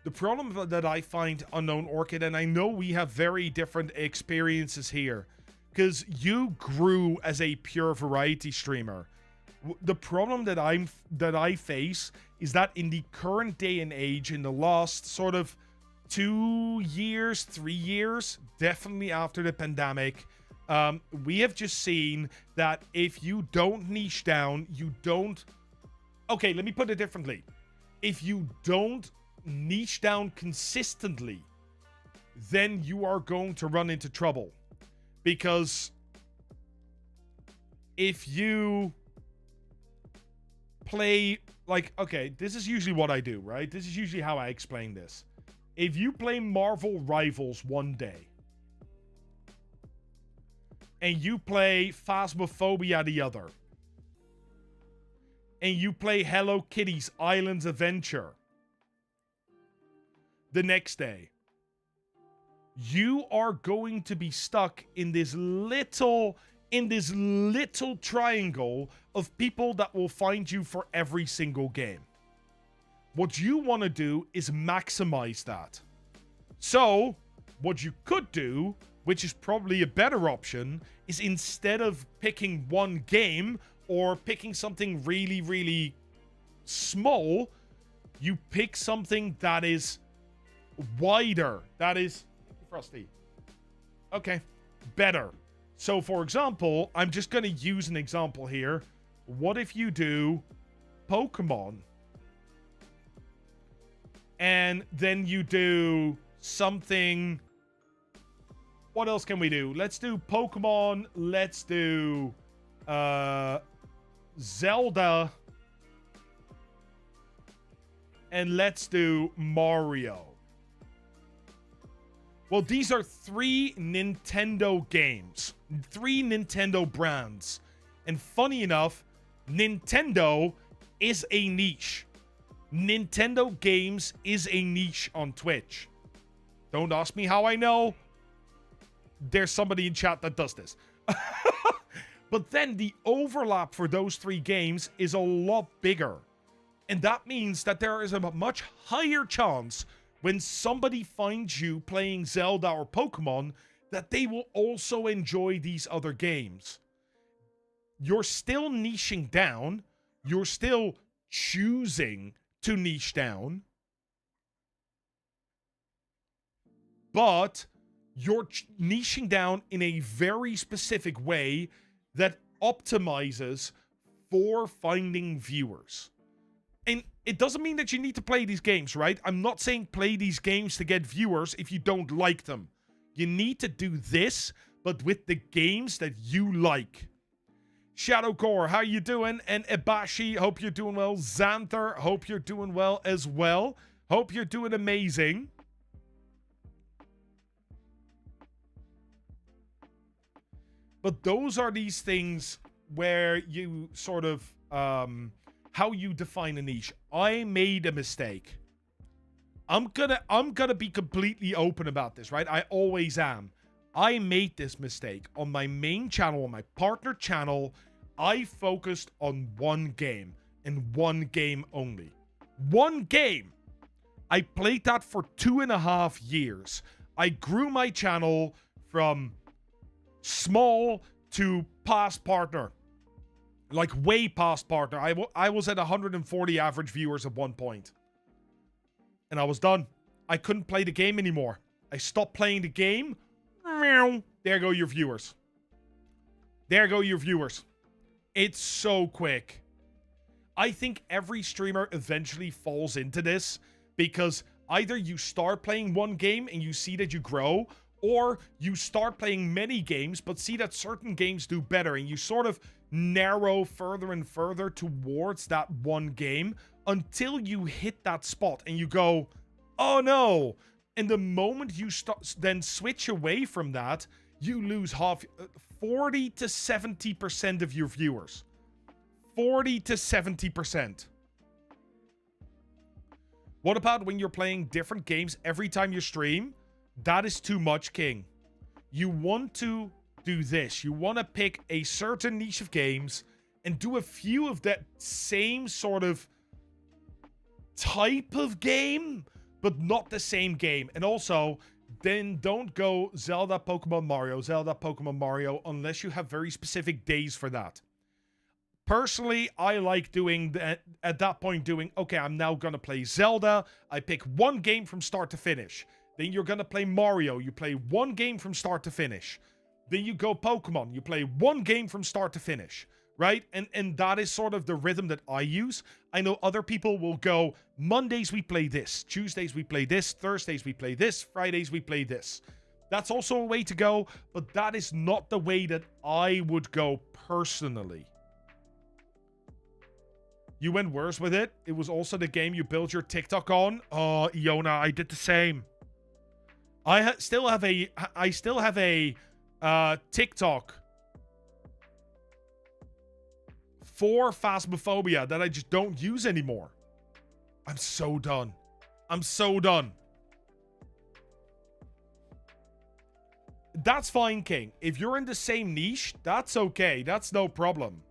The problem that I find, Unknown Orchid, and I know we have very different experiences here, because you grew as a pure variety streamer. The problem that I face is that in the current day and age, in the last sort of 2 years, 3 years, definitely after the pandemic, we have just seen that if you don't niche down, okay, let me put it differently. If you don't niche down consistently, then you are going to run into trouble. Because if you play, like, okay, this is usually what I do, right? This is usually how I explain this. If you play Marvel Rivals one day, and you play Phasmophobia the other, and you play Hello Kitty's Islands Adventure the next day, you are going to be stuck in this little triangle of people that will find you for every single game. What you want to do is maximize that. So, what you could do, which is probably a better option, is instead of picking one game or picking something really, really small, you pick something that is wider. That is... Frosty. Okay. Better. So, for example, I'm just going to use an example here. What if you do Pokemon? And then you do something... What else can we do? Let's do Pokemon. Let's do Zelda. And let's do Mario. Well, these are 3 Nintendo games. 3 Nintendo brands. And funny enough, Nintendo is a niche. Nintendo games is a niche on Twitch. Don't ask me how I know. There's somebody in chat that does this. But then the overlap for those 3 games is a lot bigger. And that means that there is a much higher chance when somebody finds you playing Zelda or Pokemon that they will also enjoy these other games. You're still niching down. You're still choosing to niche down. But you're niching down in a very specific way that optimizes for finding viewers. And it doesn't mean that you need to play these games, right? I'm not saying play these games to get viewers if you don't like them. You need to do this, but with the games that you like. Shadowcore, how you doing? And Ebashi, hope you're doing well. Xanther, hope you're doing well as well. Hope you're doing amazing. But those are these things where you sort of how you define a niche. I made a mistake. I'm gonna be completely open about this, right? I always am. I made this mistake on my main channel, on my partner channel. I focused on one game and one game only. One game. I played that for 2.5 years. I grew my channel from small to past partner. Like way past partner. I was at 140 average viewers at one point. And I was done. I couldn't play the game anymore. I stopped playing the game. There go your viewers. There go your viewers. It's so quick. I think every streamer eventually falls into this because either you start playing one game and you see that you grow, or you start playing many games but see that certain games do better and you sort of narrow further and further towards that one game until you hit that spot and you go, oh no. And the moment you then switch away from that, you lose 40 to 70% of your viewers. 40 to 70%. What about when you're playing different games every time you stream? That is too much, King. You want to do this. You want to pick a certain niche of games and do a few of that same sort of type of game, but not the same game. And also, then don't go Zelda, Pokemon, Mario, unless you have very specific days for that. Personally, I like doing that at that point, okay, I'm now going to play Zelda. I pick one game from start to finish. Then you're going to play Mario. You play one game from start to finish. Then you go Pokemon. You play one game from start to finish. Right? And that is sort of the rhythm that I use. I know other people will go, Mondays we play this. Tuesdays we play this. Thursdays we play this. Fridays we play this. That's also a way to go, but that is not the way that I would go personally. You went worse with it. It was also the game you built your TikTok on. Oh, Iona, I did the same. I still have a TikTok for Phasmophobia that I just don't use anymore. I'm so done. I'm so done. That's fine, King. If you're in the same niche, that's okay. That's no problem.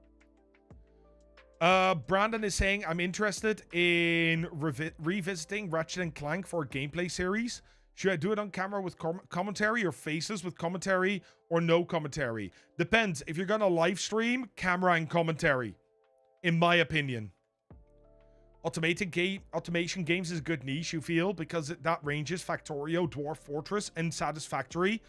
Brandon is saying, I'm interested in revisiting Ratchet & Clank for a gameplay series. Should I do it on camera with commentary or faces with commentary or no commentary? Depends. If you're going to live stream, camera and commentary, in my opinion. Automation games is a good niche, you feel, because that ranges Factorio, Dwarf Fortress, and Satisfactory.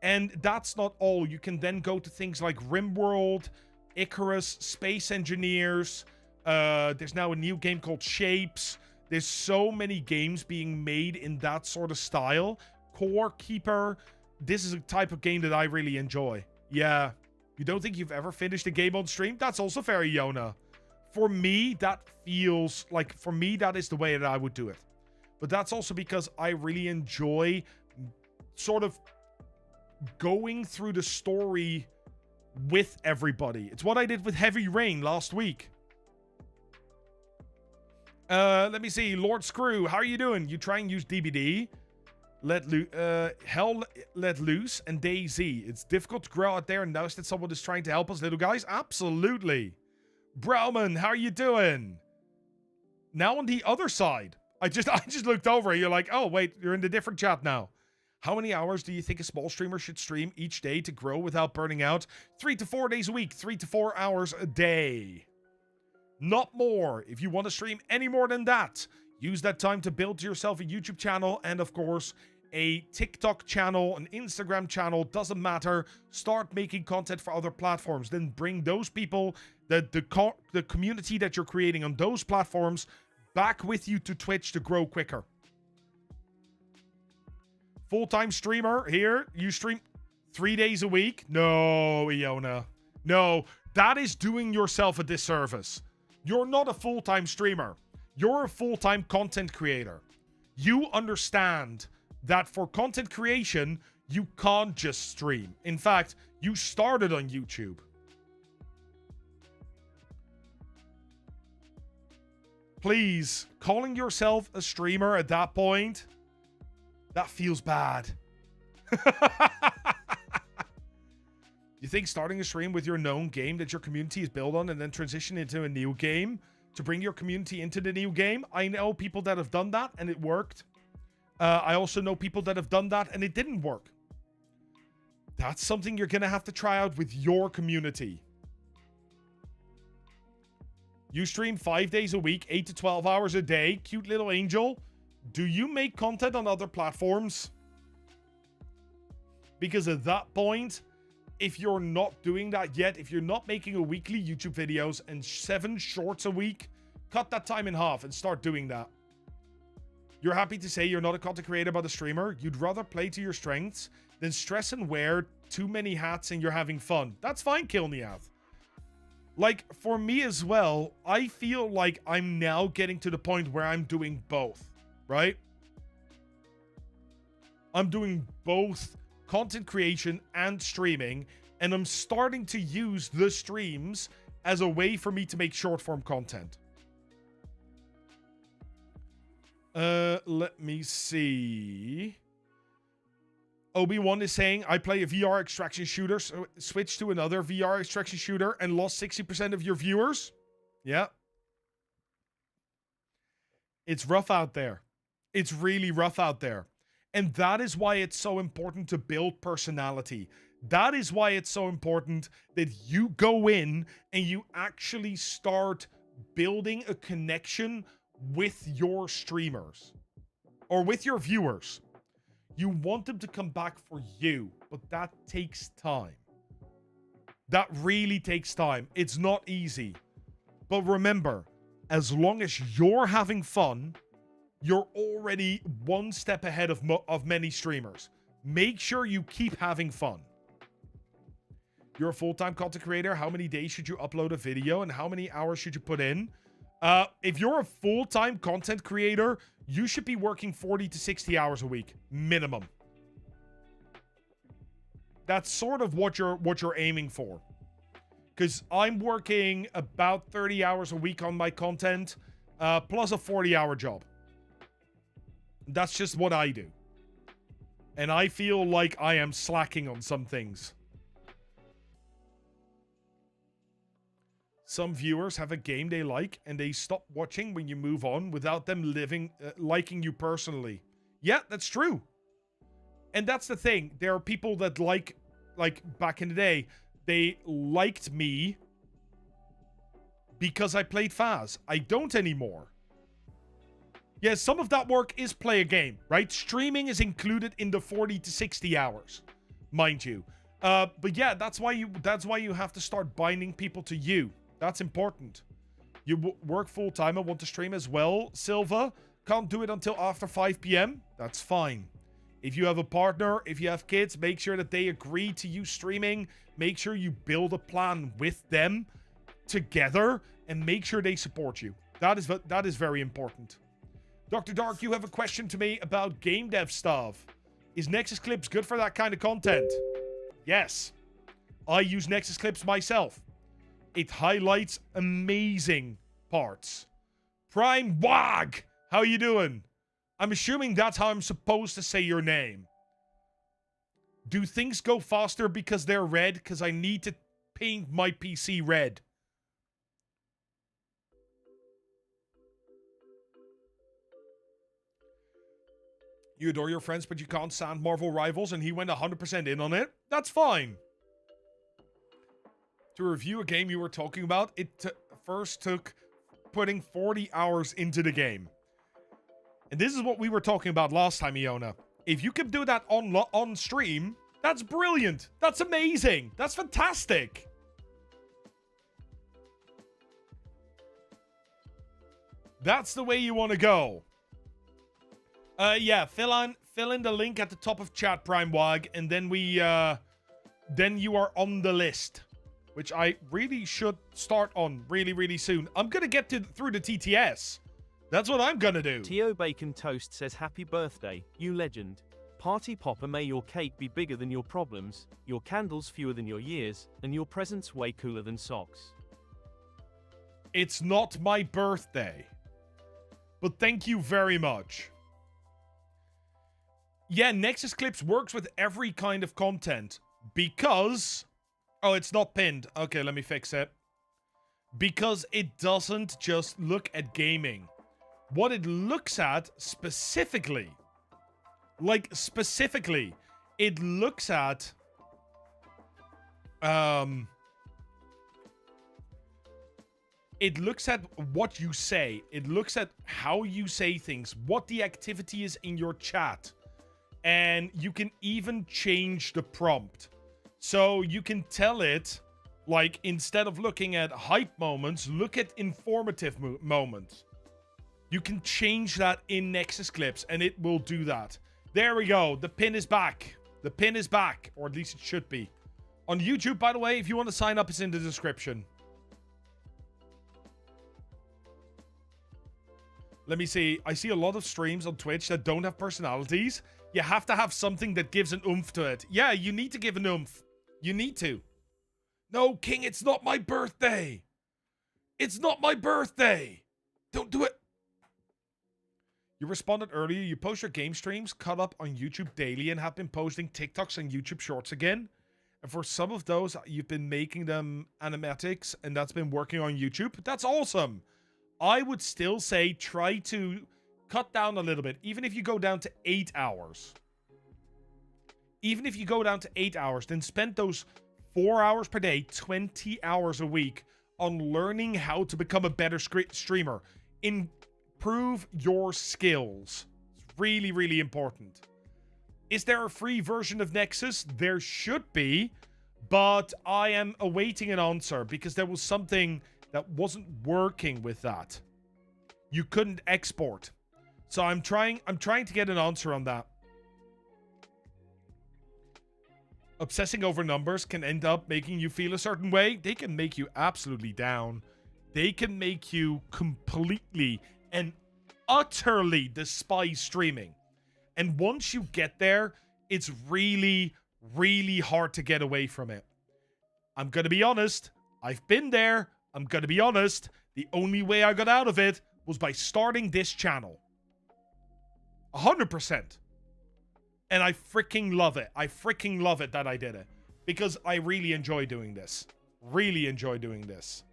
And that's not all. You can then go to things like RimWorld, Icarus, Space Engineers. There's now a new game called Shapes. There's so many games being made in that sort of style. Core Keeper. This is a type of game that I really enjoy. Yeah. You don't think you've ever finished a game on stream? That's also fair, Iona. For me, that feels like... For me, that is the way that I would do it. But that's also because I really enjoy sort of going through the story with everybody. It's what I did with Heavy Rain last week. Let me see. Lord Screw, how are you doing? You try and use DBD. Hell Let Loose and DayZ. It's difficult to grow out there and notice that someone is trying to help us little guys. Absolutely. Browman, how are you doing? Now on the other side. I just looked over. You're like, oh, wait, you're in the different chat now. How many hours do you think a small streamer should stream each day to grow without burning out? 3 to 4 days a week, 3 to 4 hours a day. Not more. If you want to stream any more than that, use that time to build yourself a YouTube channel and, of course, a TikTok channel, an Instagram channel. Doesn't matter. Start making content for other platforms. Then bring those people, the community that you're creating on those platforms, back with you to Twitch to grow quicker. Full-time streamer here. You stream 3 days a week? No, Iona. No, that is doing yourself a disservice. You're not a full-time streamer. You're a full-time content creator. You understand that for content creation, you can't just stream. In fact, you started on YouTube. please, calling yourself a streamer at that point, that feels bad. You think starting a stream with your known game that your community is built on and then transition into a new game to bring your community into the new game? I know people that have done that and it worked. I also know people that have done that and it didn't work. That's something you're going to have to try out with your community. You stream 5 days a week, 8 to 12 hours a day. Cute little angel. Do you make content on other platforms? Because at that point, if you're not doing that yet, if you're not making a weekly YouTube videos and 7 shorts a week, cut that time in half and start doing that. You're happy to say you're not a content creator but a streamer. You'd rather play to your strengths than stress and wear too many hats and you're having fun. That's fine, Kilniath. Like, for me as well, I feel like I'm now getting to the point where I'm doing both, right? I'm doing both content creation and streaming, and I'm starting to use the streams as a way for me to make short-form content. Let me see. Obi-Wan is saying, I play a VR extraction shooter, so switch to another VR extraction shooter and lost 60% of your viewers. Yeah. It's rough out there. It's really rough out there. And that is why it's so important to build personality. That is why it's so important that you go in and you actually start building a connection with your streamers or with your viewers. You want them to come back for you, but that takes time. That really takes time. It's not easy. But remember, as long as you're having fun, you're already one step ahead of many streamers. Make sure you keep having fun. You're a full-time content creator. How many days should you upload a video and how many hours should you put in? If you're a full-time content creator, you should be working 40 to 60 hours a week, minimum. That's sort of what you're aiming for. Because I'm working about 30 hours a week on my content, plus a 40-hour job. That's just what I do. And I feel like I am slacking on some things. Some viewers have a game they like and they stop watching when you move on without them liking you personally. Yeah, that's true. And that's the thing. There are people that like back in the day, they liked me because I played Faz. I don't anymore. Yes, some of that work is play a game, right? Streaming is included in the 40 to 60 hours, mind you. But yeah, that's why you have to start binding people to you. That's important. You work full-time and want to stream as well, Silva. Can't do it until after 5 p.m. That's fine. If you have a partner, if you have kids, make sure that they agree to you streaming. Make sure you build a plan with them together and make sure they support you. That is very important. Dr. Dark, you have a question to me about game dev stuff. Is Nexus Clips good for that kind of content? Yes. I use Nexus Clips myself. It highlights amazing parts. Prime Wag, how you doing? I'm assuming that's how I'm supposed to say your name. Do things go faster because they're red? Because I need to paint my PC red. You adore your friends, but you can't stand Marvel Rivals, and he went 100% in on it. That's fine. To review a game you were talking about, it first took putting 40 hours into the game. And this is what we were talking about last time, Iona. If you can do that on stream, that's brilliant. That's amazing. That's fantastic. That's the way you want to go. Yeah, fill in the link at the top of chat, Prime Wag, and then then you are on the list, which I really should start on really, really soon. I'm gonna get through the TTS. That's what I'm gonna do. Tio Bacon Toast says, happy birthday, you legend. Party popper, may your cake be bigger than your problems, your candles fewer than your years, and your presents way cooler than socks. It's not my birthday. but thank you very much. Yeah, Nexus Clips works with every kind of content because... Oh, it's not pinned. Okay, let me fix it. Because it doesn't just look at gaming. What it looks at specifically, like specifically, it looks at it looks at what you say. It looks at how you say things, what the activity is in your chat. And you can even change the prompt. So you can tell it, like, instead of looking at hype moments, look at informative moments. You can change that in Nexus Clips, and it will do that. There we go. The pin is back. The pin is back, or at least it should be. On YouTube, by the way, if you want to sign up, it's in the description. Let me see. I see a lot of streams on Twitch that don't have personalities. You have to have something that gives an oomph to it. Yeah, you need to give an oomph. You need to. No, King, it's not my birthday. It's not my birthday. Don't do it. You responded earlier. You post your game streams, cut up on YouTube daily, and have been posting TikToks and YouTube Shorts again. And for some of those, you've been making them animatics, and that's been working on YouTube. That's awesome. I would still say try to cut down a little bit, even if you go down to 8 hours. Even if you go down to 8 hours, then spend those 4 hours per day, 20 hours a week on learning how to become a better streamer. Improve your skills. It's really, really important. Is there a free version of Nexus? There should be, but I am awaiting an answer because there was something that wasn't working with that. You couldn't export. So I'm trying to get an answer on that. Obsessing over numbers can end up making you feel a certain way. They can make you absolutely down. They can make you completely and utterly despise streaming. And once you get there, it's really, really hard to get away from it. I'm going to be honest. I've been there. I'm going to be honest. The only way I got out of it was by starting this channel. 100%. And I freaking love it. I freaking love it that I did it. Because I really enjoy doing this. Really enjoy doing this.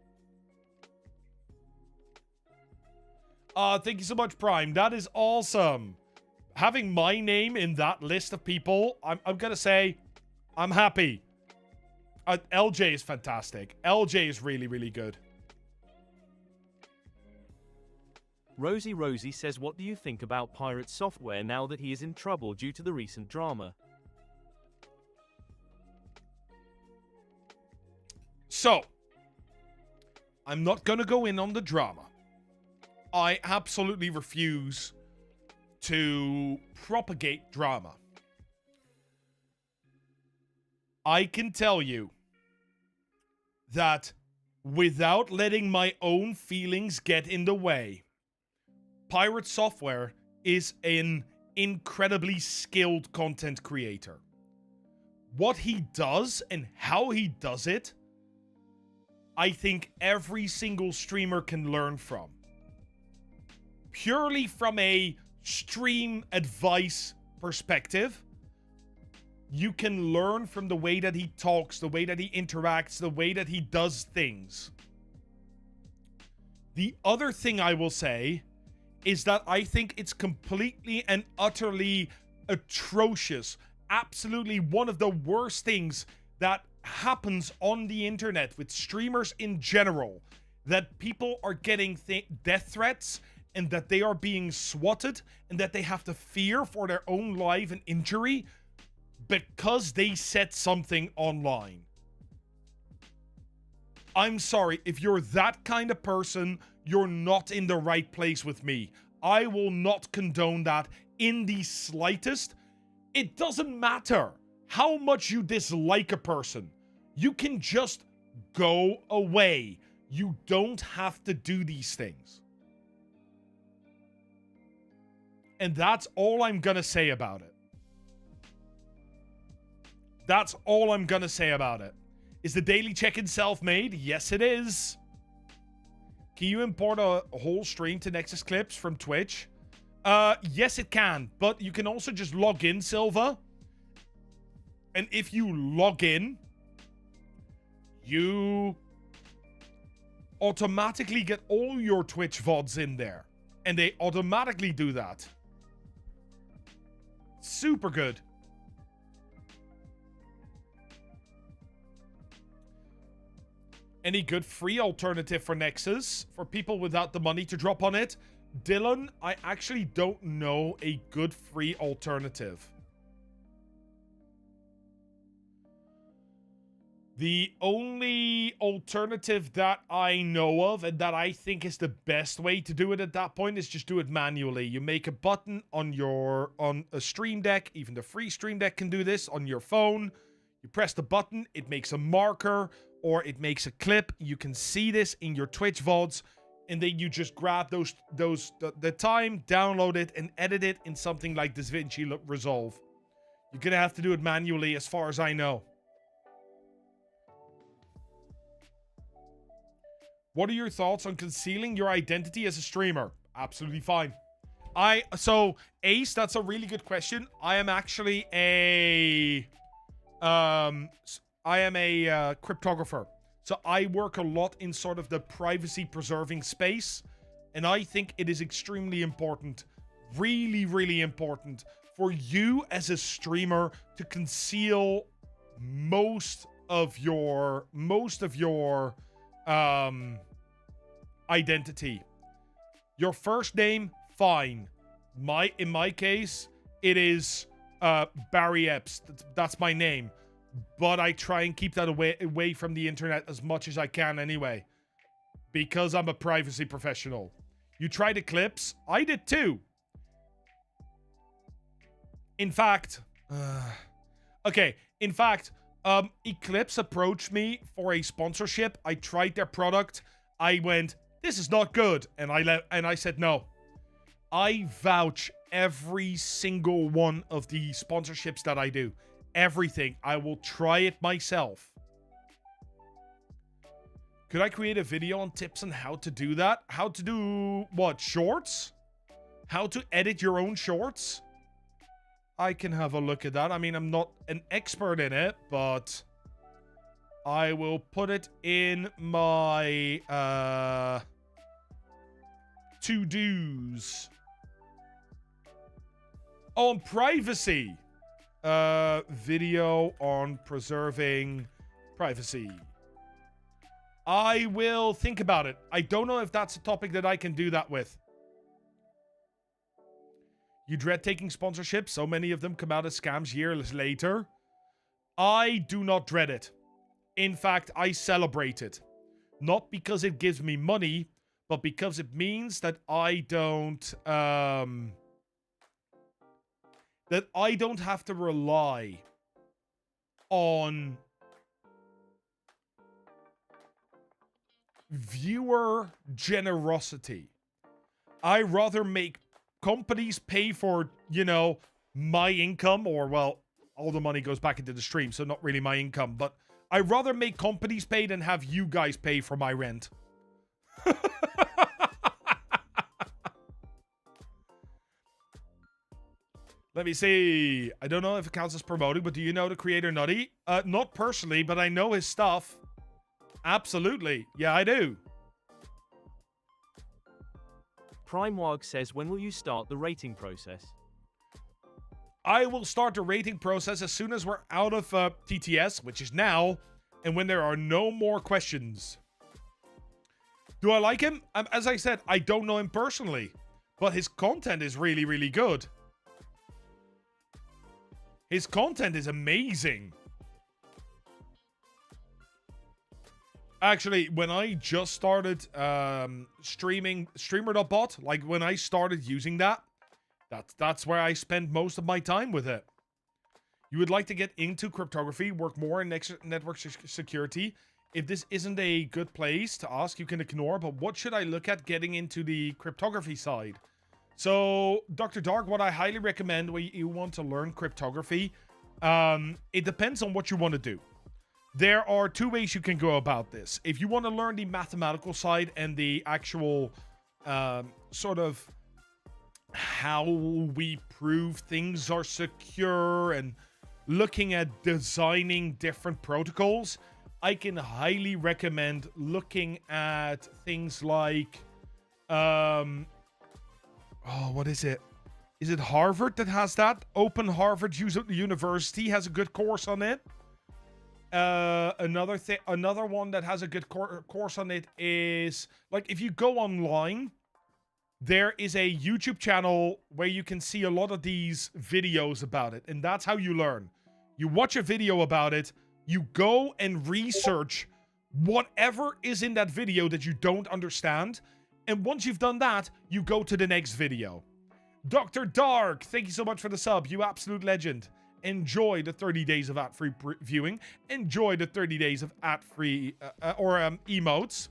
Thank you so much, Prime. That is awesome. Having my name in that list of people, I'm going to say I'm happy. LJ is fantastic. LJ is really, really good. Rosie says, what do you think about Pirate Software now that he is in trouble due to the recent drama? So, I'm not going to go in on the drama. I absolutely refuse to propagate drama. I can tell you that without letting my own feelings get in the way, Pirate Software is an incredibly skilled content creator. What he does and how he does it, I think every single streamer can learn from. Purely from a stream advice perspective, you can learn from the way that he talks, the way that he interacts, the way that he does things. The other thing I will say is that I think it's completely and utterly atrocious. Absolutely one of the worst things that happens on the internet with streamers in general. That people are getting death threats and that they are being swatted and that they have to fear for their own life and injury because they said something online. I'm sorry, if you're that kind of person, you're not in the right place with me. I will not condone that in the slightest. It doesn't matter how much you dislike a person. You can just go away. You don't have to do these things. And that's all I'm gonna say about it. That's all I'm gonna say about it. Is the daily check-in self-made? Yes, it is. Can you import a whole stream to Nexus Clips from Twitch? Yes, it can. But you can also just log in, Silva. And if you log in, you automatically get all your Twitch VODs in there. And they automatically do that. Super good. Any good free alternative for Nexus for people without the money to drop on it? Dylan, I actually don't know a good free alternative. The only alternative that I know of and that I think is the best way to do it at that point is just do it manually. You make a button on a Stream Deck, even the free Stream Deck can do this, on your phone. You press the button, it makes a marker or it makes a clip. You can see this in your Twitch VODs, and then you just grab the time, download it, and edit it in something like DaVinci Resolve. You're gonna have to do it manually as far as I know. What are your thoughts on concealing your identity as a streamer? Absolutely fine. So Ace, that's a really good question. I am actually a cryptographer. So I work a lot in sort of the privacy preserving space, and I think it is extremely important, really, really important for you as a streamer to conceal most of your identity. Your first name, fine. In my case, it is Barry Epps. That's my name. But I try and keep that away from the internet as much as I can anyway. Because I'm a privacy professional. You tried Eclipse? I did too. In fact, Eclipse approached me for a sponsorship. I tried their product. I went, this is not good. And I said no. I vouch every single one of the sponsorships that I do. Everything. I will try it myself. Could I create a video on tips on how to do that? How to do what? Shorts? How to edit your own shorts? I can have a look at that. I mean, I'm not an expert in it, but I will put it in my to-dos. Oh, on privacy. Video on preserving privacy. I will think about it. I don't know if that's a topic that I can do that with. You dread taking sponsorships. So many of them come out as scams years later. I do not dread it. In fact, I celebrate it. Not because it gives me money, but because it means that I don't have to rely on viewer generosity. I rather make companies pay for, my income, or, well, all the money goes back into the stream, so not really my income, but I'd rather make companies pay than have you guys pay for my rent. Let me see. I don't know if it counts as promoting, but do you know the creator Nutty? Not personally, but I know his stuff. Absolutely. Yeah, I do. PrimeWag says, when will you start the rating process? I will start the rating process as soon as we're out of TTS, which is now, and when there are no more questions. Do I like him? As I said, I don't know him personally, but his content is really, really good. His content is amazing. Actually, when I just started streaming Streamer.bot, like when I started using that's where I spend most of my time with it. You would like to get into cryptography, work more in network security. If this isn't a good place to ask, you can ignore, but what should I look at getting into the cryptography side? So, Dr. Dark, what I highly recommend when you want to learn cryptography, it depends on what you want to do. There are two ways you can go about this. If you want to learn the mathematical side and the actual sort of how we prove things are secure and looking at designing different protocols, I can highly recommend looking at things like what is it? Is it Harvard that has that? Open Harvard University has a good course on it. Another one that has a good course on it is, like, if you go online, there is a YouTube channel where you can see a lot of these videos about it, and that's how you learn. You watch a video about it, you go and research whatever is in that video that you don't understand, and once you've done that, you go to the next video. Dr. Dark, thank you so much for the sub, you absolute legend. Enjoy the 30 days of ad-free viewing. Enjoy the 30 days of ad-free emotes.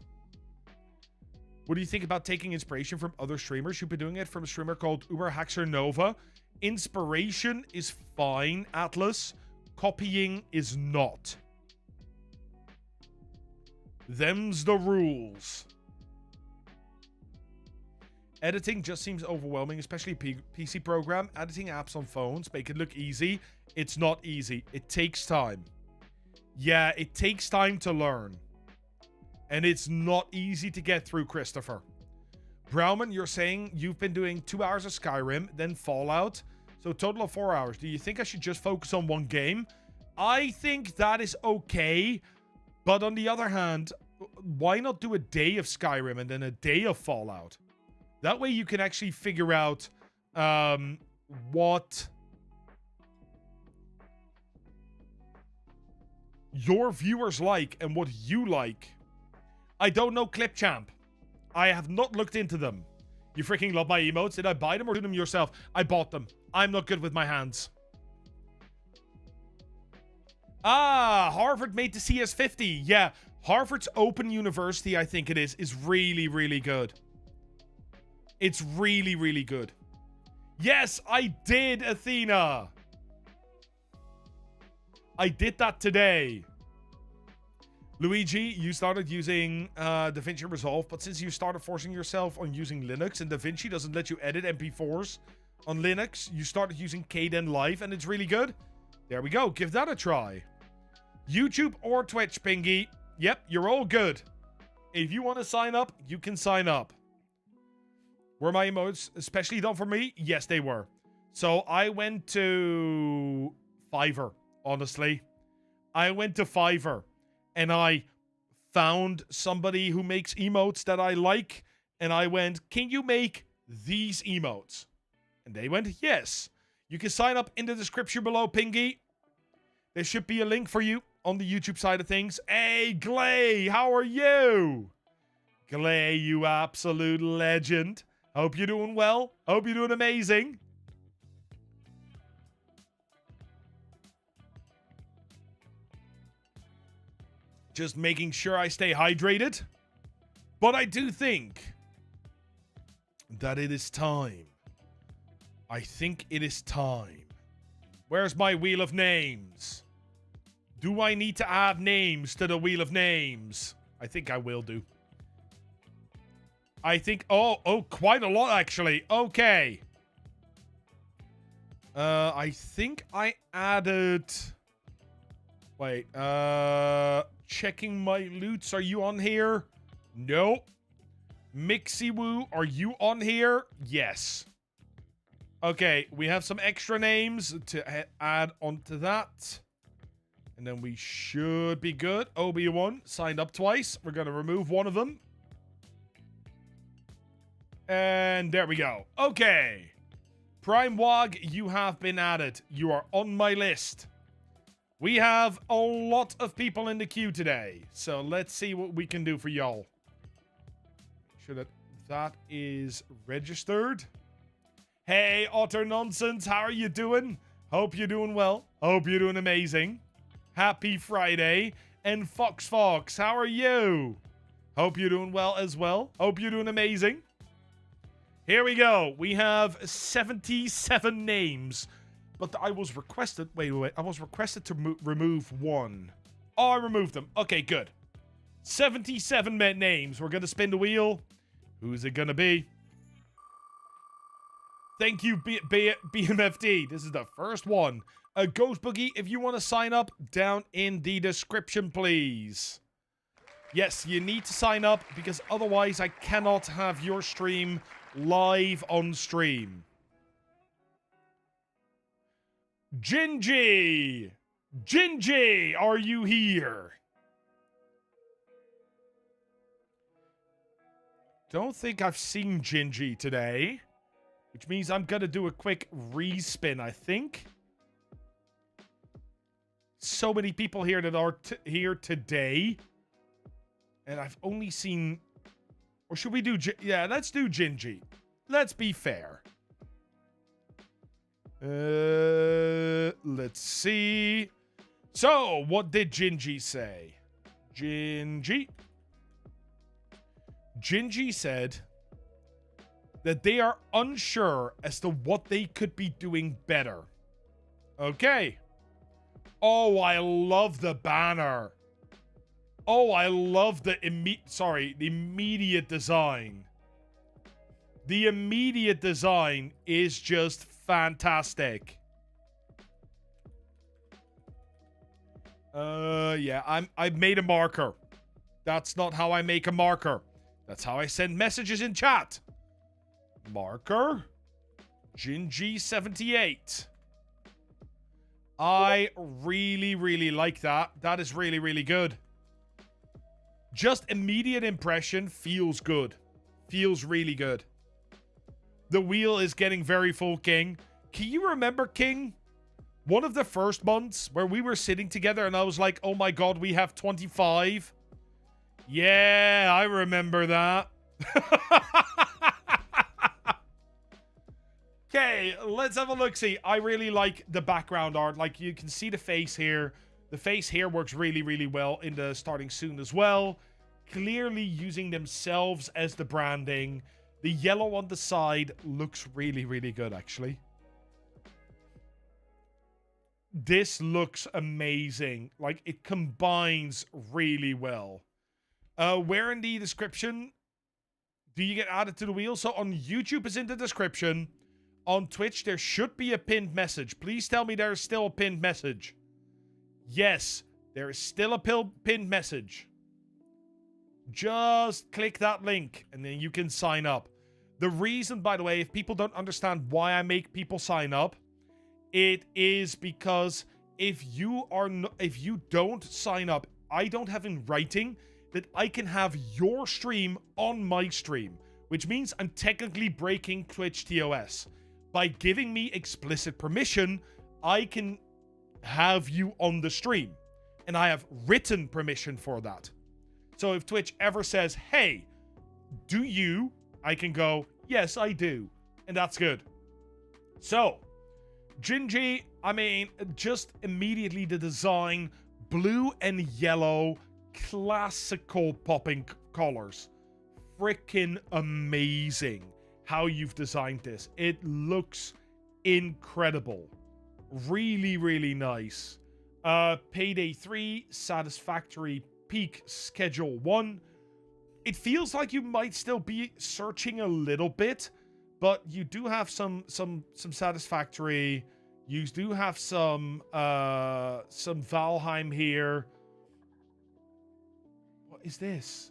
What do you think about taking inspiration from other streamers? You've been doing it from a streamer called Uberhaxer Nova. Inspiration is fine, Atlas. Copying is not. Them's the rules. Editing just seems overwhelming, especially PC program. Editing apps on phones make it look easy. It's not easy. It takes time. Yeah, it takes time to learn. And it's not easy to get through, Christopher. Browman, you're saying you've been doing 2 hours of Skyrim, then Fallout. So a total of 4 hours. Do you think I should just focus on one game? I think that is okay. But on the other hand, why not do a day of Skyrim and then a day of Fallout? That way you can actually figure out what your viewers like and what you like. I don't know, Clipchamp. I have not looked into them. You freaking love my emotes. Did I buy them or do them yourself? I bought them. I'm not good with my hands. Ah, Harvard made the CS50. Yeah, Harvard's Open University, I think it is really, really good. It's really, really good. Yes, I did, Athena. I did that today. Luigi, you started using DaVinci Resolve, but since you started forcing yourself on using Linux and DaVinci doesn't let you edit MP4s on Linux, you started using Kden Live and it's really good. There we go. Give that a try. YouTube or Twitch, Pingy. Yep, you're all good. If you want to sign up, you can sign up. Were my emotes especially done for me? Yes, they were. So I went to Fiverr, honestly. I went to Fiverr and I found somebody who makes emotes that I like. And I went, can you make these emotes? And they went, yes. You can sign up in the description below, Pingy. There should be a link for you on the YouTube side of things. Hey, Glay, how are you? Glay, you absolute legend. Hope you're doing well. Hope you're doing amazing. Just making sure I stay hydrated. But I do think that it is time. I think it is time. Where's my wheel of names? Do I need to add names to the wheel of names? I think I will do. I think, oh, quite a lot, actually. Okay. I think I added... Wait, checking my loots. Are you on here? Nope. Mixie-woo, are you on here? Yes. Okay, we have some extra names to add onto that. And then we should be good. Obi-Wan signed up twice. We're going to remove one of them. And there we go. Okay. Prime Wog, you have been added. You are on my list. We have a lot of people in the queue today. So let's see what we can do for y'all. Sure that is registered. Hey, Otter Nonsense, how are you doing? Hope you're doing well. Hope you're doing amazing. Happy Friday. And Fox, how are you? Hope you're doing well as well. Hope you're doing amazing. Here we go. We have 77 names. But I was requested... Wait. I was requested to remove one. Oh, I removed them. Okay, good. 77 names. We're going to spin the wheel. Who's it going to be? Thank you, BMFD. This is the first one. Ghost Boogie, if you want to sign up, down in the description, please. Yes, you need to sign up because otherwise I cannot have your stream live on stream. Gingy! Gingy, are you here? Don't think I've seen Gingy today. Which means I'm gonna do a quick respin, I think. So many people here that are here today. And I've only seen... Or should we do... Yeah, let's do Gingy. Let's be fair. Let's see. So, what did Gingy say? Gingy said that they are unsure as to what they could be doing better. Okay. Oh, I love the banner. Oh, I love the immediate design. The immediate design is just fantastic. Yeah, I've made a marker. That's not how I make a marker. That's how I send messages in chat. Marker. Gingy78. I really, really like that. That is really, really good. Just immediate impression feels good. Feels really good. The wheel is getting very full, King. Can you remember, King? One of the first months where we were sitting together and I was like, oh my god, we have 25. Yeah, I remember that. Okay, let's have a look-see. I really like the background art. Like, you can see the face here. The face here works really, really well in the starting soon as well. Clearly using themselves as the branding. The yellow on the side looks really, really good, actually. This looks amazing. Like, it combines really well. Where in the description do you get added to the wheel? So on YouTube is in the description. On Twitch, there should be a pinned message. Please tell me there's still a pinned message. Yes, there is still a pinned message. Just click that link, and then you can sign up. The reason, by the way, if people don't understand why I make people sign up, it is because if you don't sign up, I don't have in writing that I can have your stream on my stream, which means I'm technically breaking Twitch TOS. By giving me explicit permission, I can have you on the stream. And I have written permission for that. So if Twitch ever says, hey, do you? I can go, yes, I do. And that's good. So, Gingy, I mean, just immediately the design, blue and yellow, classical popping colors. Freaking amazing how you've designed this. It looks incredible. Really, really nice. Payday 3, Satisfactory Peak Schedule 1. It feels like you might still be searching a little bit, but you do have some Satisfactory. You do have some Valheim here. What is this?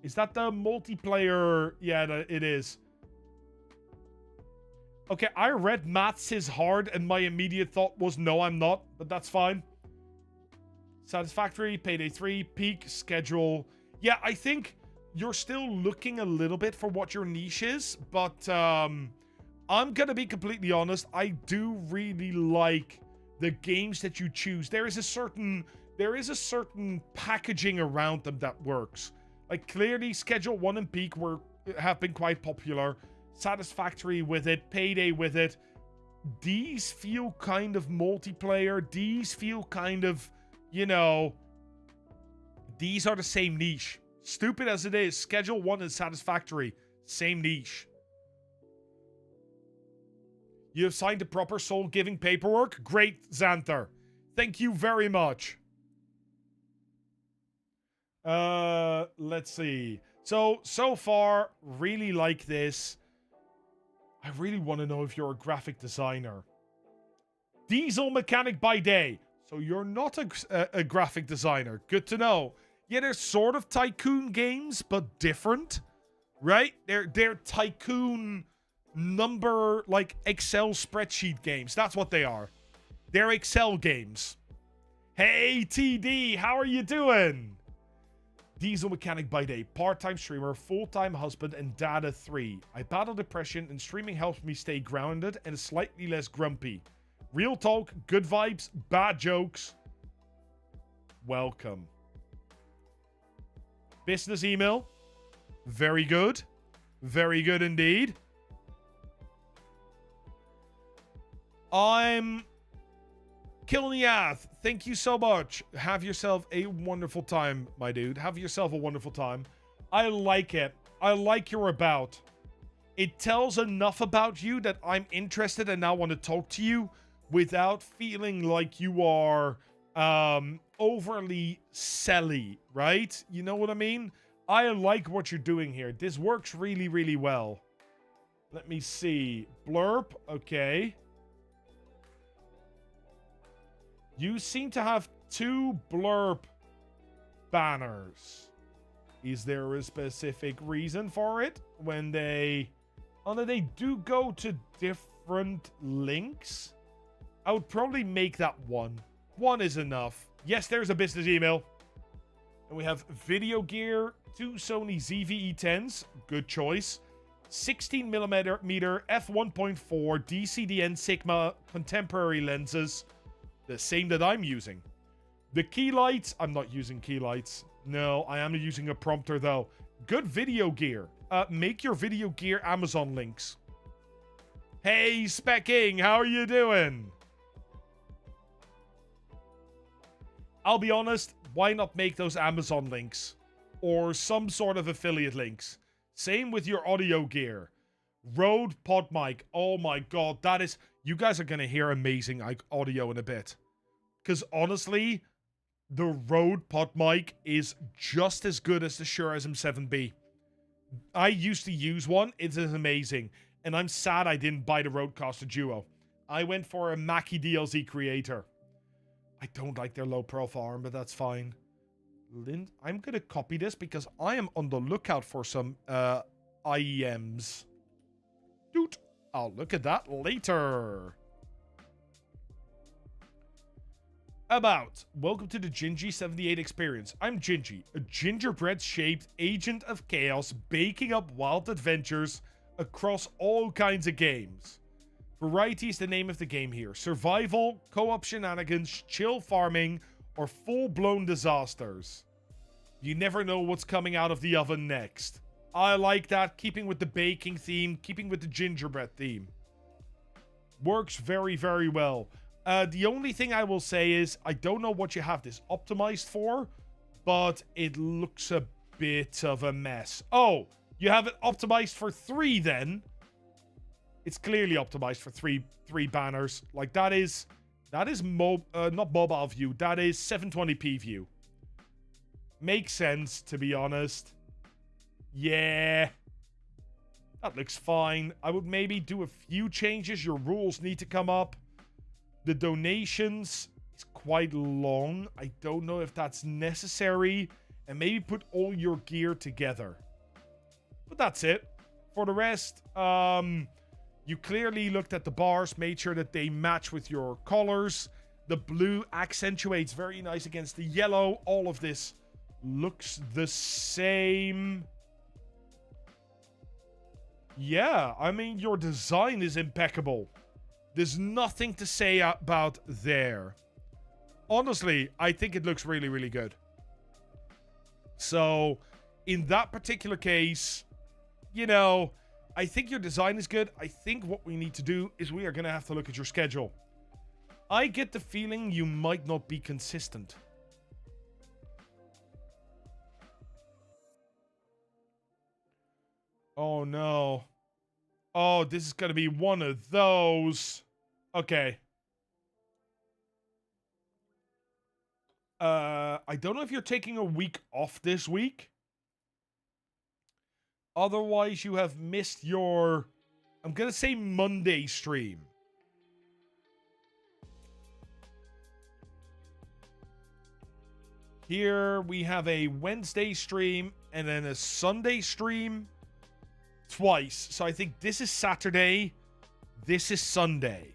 Is that the multiplayer? Yeah, it is. Okay, I read Maths is hard, and my immediate thought was no, I'm not, but that's fine. Satisfactory, Payday 3, Peak, Schedule. Yeah, I think you're still looking a little bit for what your niche is, but I'm gonna be completely honest. I do really like the games that you choose. There is a certain packaging around them that works. Like, clearly, Schedule 1 and Peak have been quite popular. Satisfactory with it, Payday with it. These feel kind of multiplayer. These feel kind of, you know, these are the same niche. Stupid as it is, Schedule 1 and Satisfactory, same niche. You have signed the proper soul-giving paperwork? Great, Xanther. Thank you very much. Let's see. So far, really like this. I really want to know if you're a graphic designer. Diesel mechanic by day. So you're not a graphic designer. Good to know. Yeah, they're sort of tycoon games, but different. Right? They're tycoon number, like, Excel spreadsheet games. That's what they are. They're Excel games. Hey, TD, how are you doing? Diesel mechanic by day, part-time streamer, full-time husband, and dad of 3. I battle depression, and streaming helps me stay grounded and slightly less grumpy. Real talk, good vibes, bad jokes. Welcome. Business email. Very good. Very good indeed. I'm Kilniath. Thank you so much. Have yourself a wonderful time, my dude. Have yourself a wonderful time. I like it. I like your about. It tells enough about you that I'm interested and now want to talk to you without feeling like you are overly selly, right? You know what I mean? I like what you're doing here. This works really, really well. Let me see. Blurb. Okay. You seem to have 2 blurb banners. Is there a specific reason for it? When they... Although they do go to different links. I would probably make that one. One is enough. Yes, there's a business email. And we have video gear, 2 Sony ZV-E10s. Good choice. 16mm f1.4 DCDN Sigma contemporary lenses. The same that I'm using. The key lights. I'm not using key lights. No, I am using a prompter though. Good video gear. Make your video gear Amazon links. Hey, Specking, how are you doing? I'll be honest, why not make those Amazon links? Or some sort of affiliate links. Same with your audio gear. Rode Pod Mic. Oh my god, that is... You guys are going to hear amazing audio in a bit. Because honestly, the Rode Pod Mic is just as good as the Shure SM7B. I used to use one. It is amazing. And I'm sad I didn't buy the Rodecaster Duo. I went for a Mackie DLZ Creator. I don't like their low profile arm, but that's fine. I'm going to copy this because I am on the lookout for some IEMs. Dude, I'll look at that later. Welcome to the Gingy78 experience. I'm Gingy, a gingerbread-shaped agent of chaos baking up wild adventures across all kinds of games. Variety is the name of the game here. Survival, co-op shenanigans, chill farming, or full-blown disasters. You never know what's coming out of the oven next. I like that, keeping with the baking theme, keeping with the gingerbread theme. Works very, very well. The only thing I will say is, I don't know what you have this optimized for, but it looks a bit of a mess. Oh, you have it optimized for 3 then? It's clearly optimized for three banners. Like, that is not mobile view, that is 720p view. Makes sense, to be honest. Yeah. That looks fine. I would maybe do a few changes. Your rules need to come up. The donations is quite long. I don't know if that's necessary. And maybe put all your gear together. But that's it. For the rest, you clearly looked at the bars, made sure that they match with your colors. The blue accentuates very nice against the yellow. All of this looks the same. Yeah, I mean, your design is impeccable. There's nothing to say about there. Honestly, I think it looks really, really good. So, in that particular case, you know, I think your design is good. I think what we need to do is we are going to have to look at your schedule. I get the feeling you might not be consistent. Oh, no. Oh, this is going to be one of those. Okay. I don't know if you're taking a week off this week. Otherwise, you have missed your, I'm going to say Monday stream. Here we have a Wednesday stream and then a Sunday stream twice. So I think this is Saturday. This is Sunday.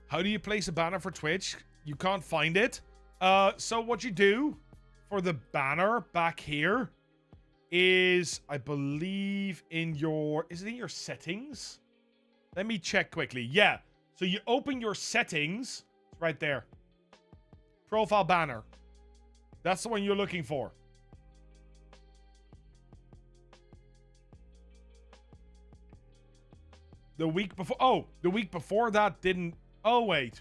How do you place a banner for Twitch? You can't find it. So what you do for the banner back here is, I believe, in your... Is it in your settings? Let me check quickly. Yeah. So you open your settings. It's right there. Profile banner. That's the one you're looking for. The week before... Oh, the week before that didn't... Oh, wait.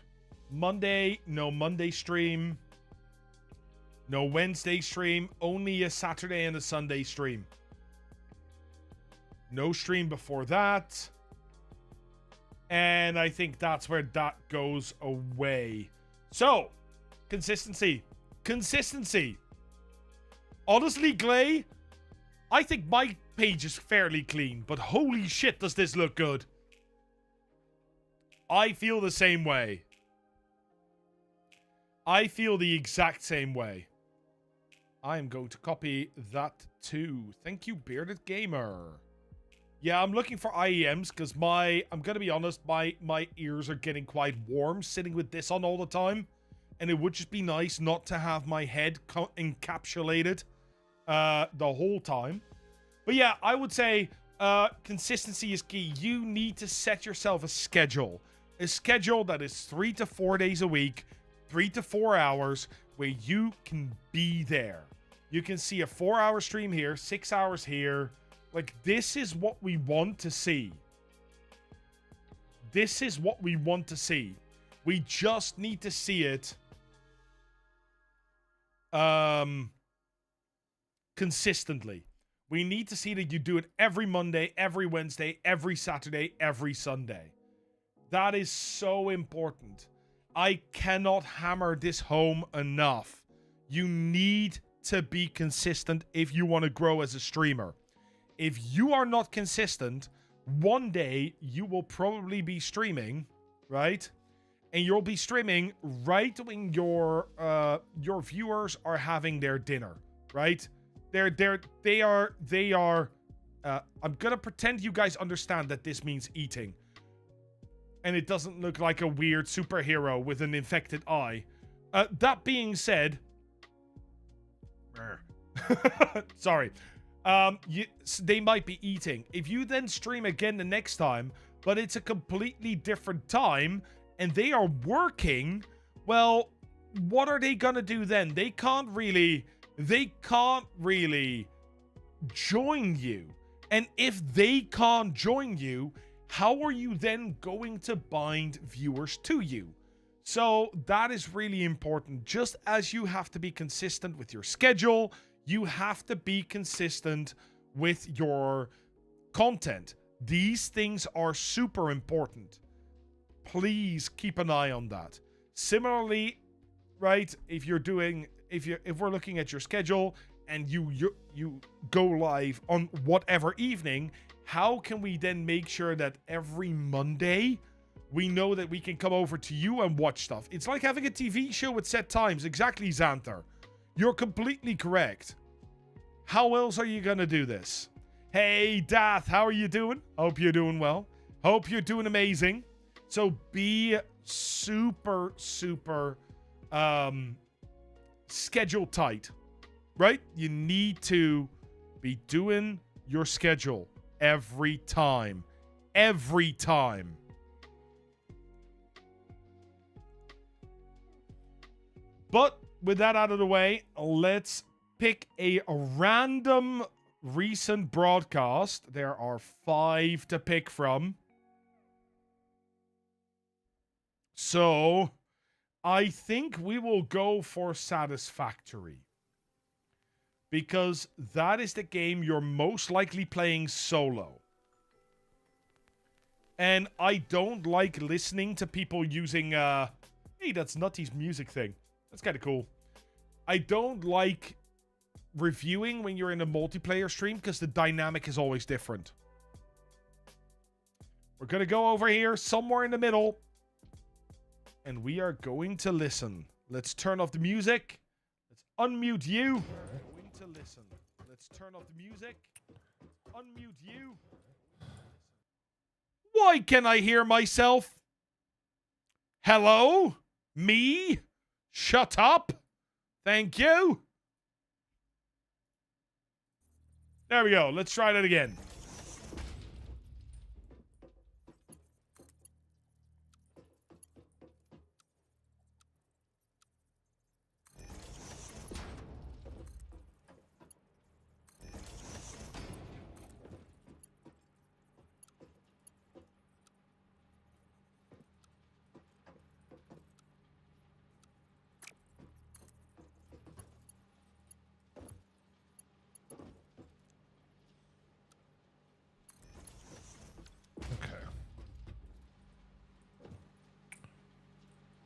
Monday. No Monday stream. No Wednesday stream. Only a Saturday and a Sunday stream. No stream before that. And I think that's where that goes away. So, consistency. Consistency. Honestly, Glay, I think my page is fairly clean, but holy shit, does this look good. I feel the same way. I feel the exact same way. I am going to copy that too. Thank you, Bearded Gamer. Yeah, I'm looking for IEMs because I'm going to be honest, my ears are getting quite warm sitting with this on all the time. And it would just be nice not to have my head encapsulated the whole time. But yeah, I would say consistency is key. You need to set yourself a schedule. A schedule that is 3 to 4 days a week, 3 to 4 hours, where you can be there. You can see a 4-hour stream here, 6 hours here. Like, this is what we want to see. This is what we want to see. We just need to see it consistently. We need to see that you do it every Monday, every Wednesday, every Saturday, every Sunday. That is so important. I cannot hammer this home enough. You need to be consistent if you want to grow as a streamer. If you are not consistent, one day you will probably be streaming, right? And you'll be streaming right when your viewers are having their dinner, right? They are. I'm gonna pretend you guys understand that this means eating, and it doesn't look like a weird superhero with an infected eye. That being said, sorry. They might be eating. If you then stream again the next time, but it's a completely different time, and they are working, well, what are they gonna do then? They can't really join you. And if they can't join you, how are you then going to bind viewers to you? So that is really important. Just as you have to be consistent with your schedule, you have to be consistent with your content. These things are super important. Please keep an eye on that. Similarly, right, if we're looking at your schedule and you go live on whatever evening, how can we then make sure that every Monday we know that we can come over to you and watch stuff? It's like having a TV show with set times. Exactly, Xanther. You're completely correct. How else are you going to do this? Hey, Dath, how are you doing? Hope you're doing well. Hope you're doing amazing. So be super, super schedule tight, right? You need to be doing your schedule every time. Every time. But with that out of the way, let's pick a random recent broadcast. There are 5 to pick from. So, I think we will go for Satisfactory. Because that is the game you're most likely playing solo. And I don't like listening to people using, hey, that's Nutty's music thing. That's kind of cool. I don't like reviewing when you're in a multiplayer stream because the dynamic is always different. We're going to go over here somewhere in the middle. And we are going to listen. Let's turn off the music. Let's unmute you. We're going to listen. Let's turn off the music. Unmute you. Why can I hear myself? Hello? Me? Shut up. Thank you. There we go. Let's try that again.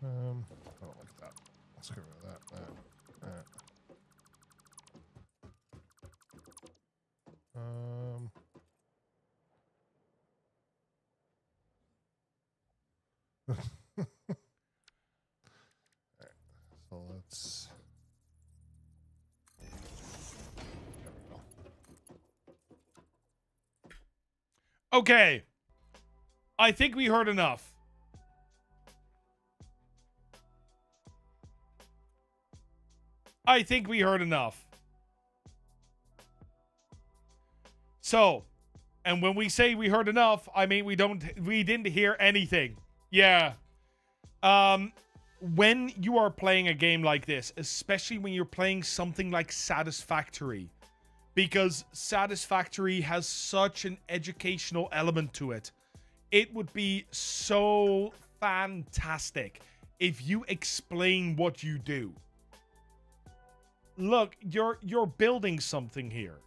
I don't like that. Let's get rid of that. Alright, so let's. There we go. Okay. I think we heard enough. I think we heard enough. So, and when we say we heard enough, I mean we didn't hear anything. Yeah. When you are playing a game like this, especially when you're playing something like Satisfactory, because Satisfactory has such an educational element to it, it would be so fantastic if you explain what you do. Look, you're building something here.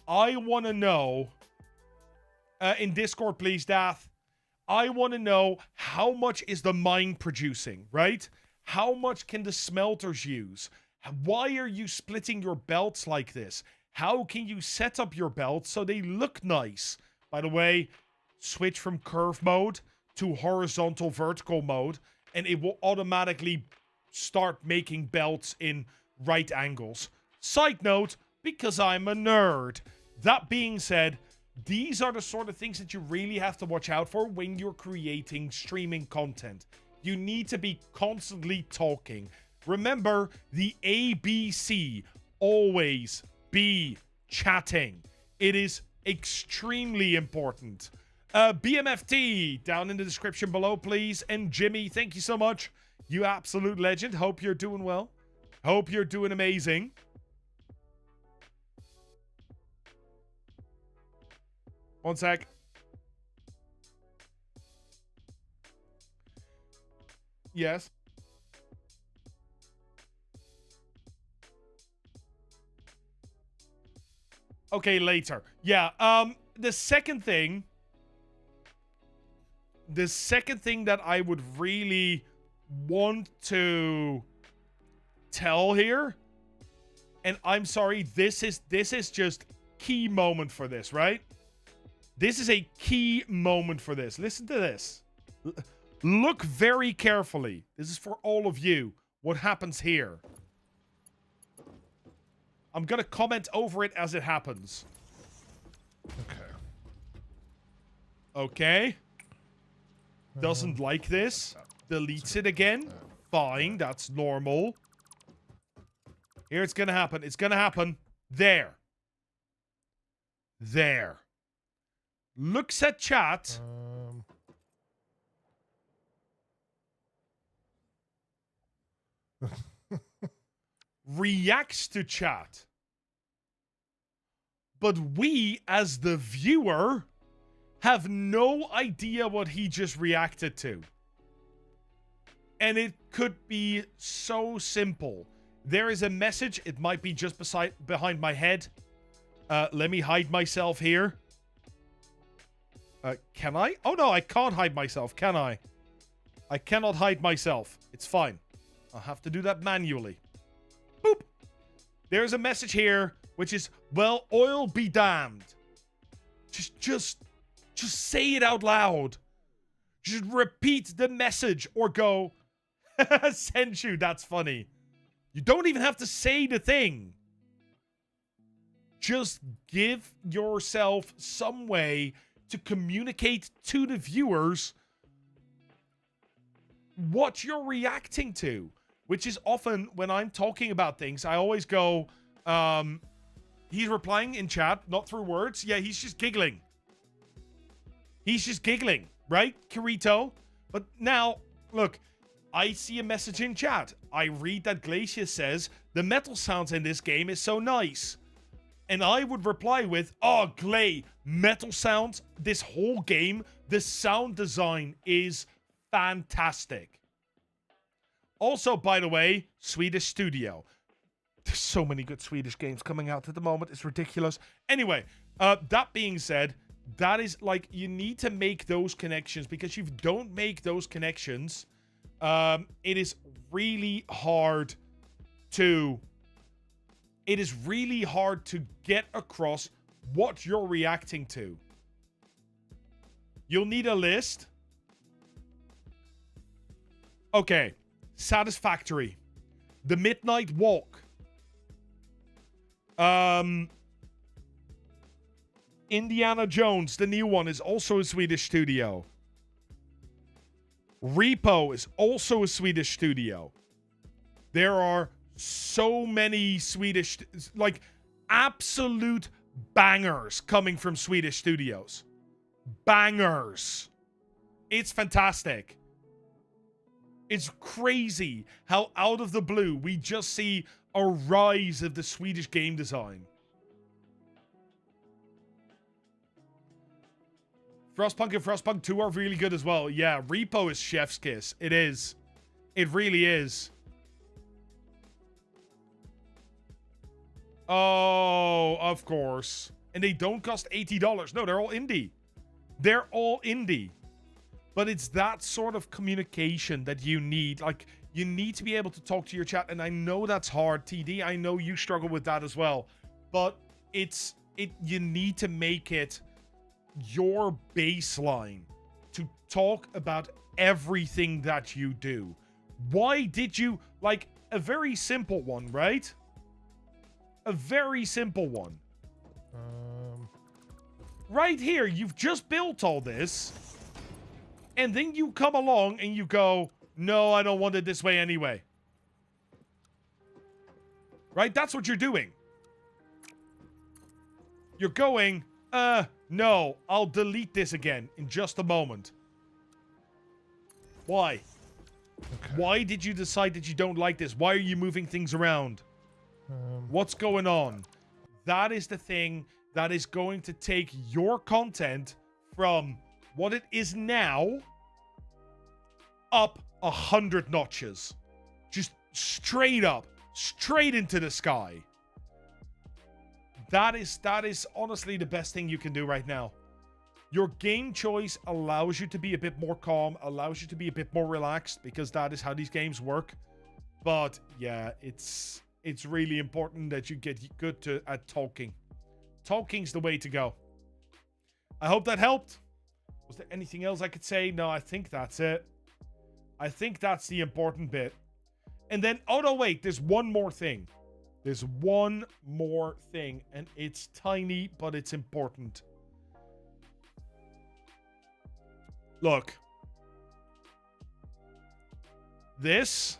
I want to know, in Discord, please, Dath. I want to know how much is the mine producing, right? How much can the smelters use? Why are you splitting your belts like this? How can you set up your belts so they look nice? By the way, switch from curve mode to horizontal vertical mode, and it will automatically start making belts in right angles. Side note, because I'm a nerd. That being said, these are the sort of things that you really have to watch out for when you're creating streaming content. You need to be constantly talking. Remember, the ABC, always be chatting. It is extremely important. BMFT, down in the description below, please. And Jimmy, thank you so much. You absolute legend. Hope you're doing well. Hope you're doing amazing. One sec. Yes. Okay, later. Yeah, the second thing that I would really want to tell here, and I'm sorry, this is just key moment for this, right? This is a key moment for this. Listen to this. Look very carefully. This is for all of you. What happens here? I'm gonna comment over it as it happens. Okay. Okay. Doesn't like this. Deletes it again. Fine, that's normal. Here it's gonna happen. It's gonna happen. There. There. Looks at chat. Reacts to chat. But we, as the viewer, have no idea what he just reacted to. And it could be so simple. There is a message. It might be just behind my head. Let me hide myself here. Can I? Oh, no, I can't hide myself, can I? I cannot hide myself. It's fine. I'll have to do that manually. Boop. There's a message here, which is, well, oil be damned. Just say it out loud. Just repeat the message or go, send you, that's funny. You don't even have to say the thing. Just give yourself some way to communicate to the viewers what you're reacting to. Which is often, when I'm talking about things, I always go, he's replying in chat, not through words. Yeah, he's just giggling. He's just giggling, right, Kirito? But now, look, I see a message in chat. I read that Glacier says, the metal sounds in this game is so nice. And I would reply with, oh, Glay, metal sounds, this whole game, the sound design is fantastic. Also, by the way, Swedish studio. There's so many good Swedish games coming out at the moment. It's ridiculous. Anyway, that being said, that is like, you need to make those connections, because if you don't make those connections, it is really hard to get across what you're reacting to. You'll need a list. Okay. Satisfactory. The Midnight Walk. Indiana Jones, the new one, is also a Swedish studio. Repo is also a Swedish studio. There are so many Swedish, like, absolute bangers coming from Swedish studios. Bangers. It's fantastic. It's crazy how out of the blue we just see a rise of the Swedish game design. Frostpunk and Frostpunk 2 are really good as well. Yeah, Repo is chef's kiss. It is. It really is. Oh, of course. And they don't cost $80. No, they're all indie. They're all indie. But it's that sort of communication that you need. Like, you need to be able to talk to your chat. And I know that's hard, TD. I know you struggle with that as well. But you need to make it your baseline to talk about everything that you do. Why did you, like, a very simple one, right? A very simple one. Right here, you've just built all this. And then you come along and you go, no, I don't want it this way anyway. Right? That's what you're doing. You're going, no, I'll delete this again in just a moment. Why? Okay. Why did you decide that you don't like this? Why are you moving things around? What's going on? That is the thing that is going to take your content from what it is now up 100 notches. Just straight up, straight into the sky. That is honestly the best thing you can do right now. Your game choice allows you to be a bit more calm, allows you to be a bit more relaxed, because that is how these games work. But yeah, it's really important that you get good at talking. Talking's the way to go. I hope that helped. Was there anything else I could say? No, I think that's it. I think that's the important bit. And then, oh no, wait, there's one more thing. There's one more thing, and it's tiny, but it's important. Look. This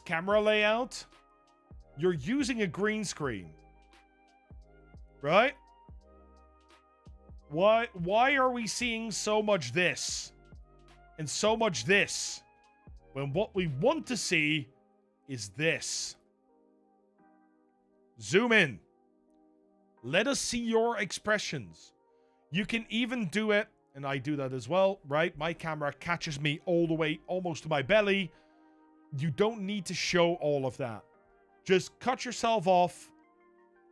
camera layout, you're using a green screen. Right? Why are we seeing so much this and so much this when what we want to see is this? Zoom in. Let us see your expressions. You can even do it, and I do that as well, right? My camera catches me all the way almost to my belly. You don't need to show all of that. Just cut yourself off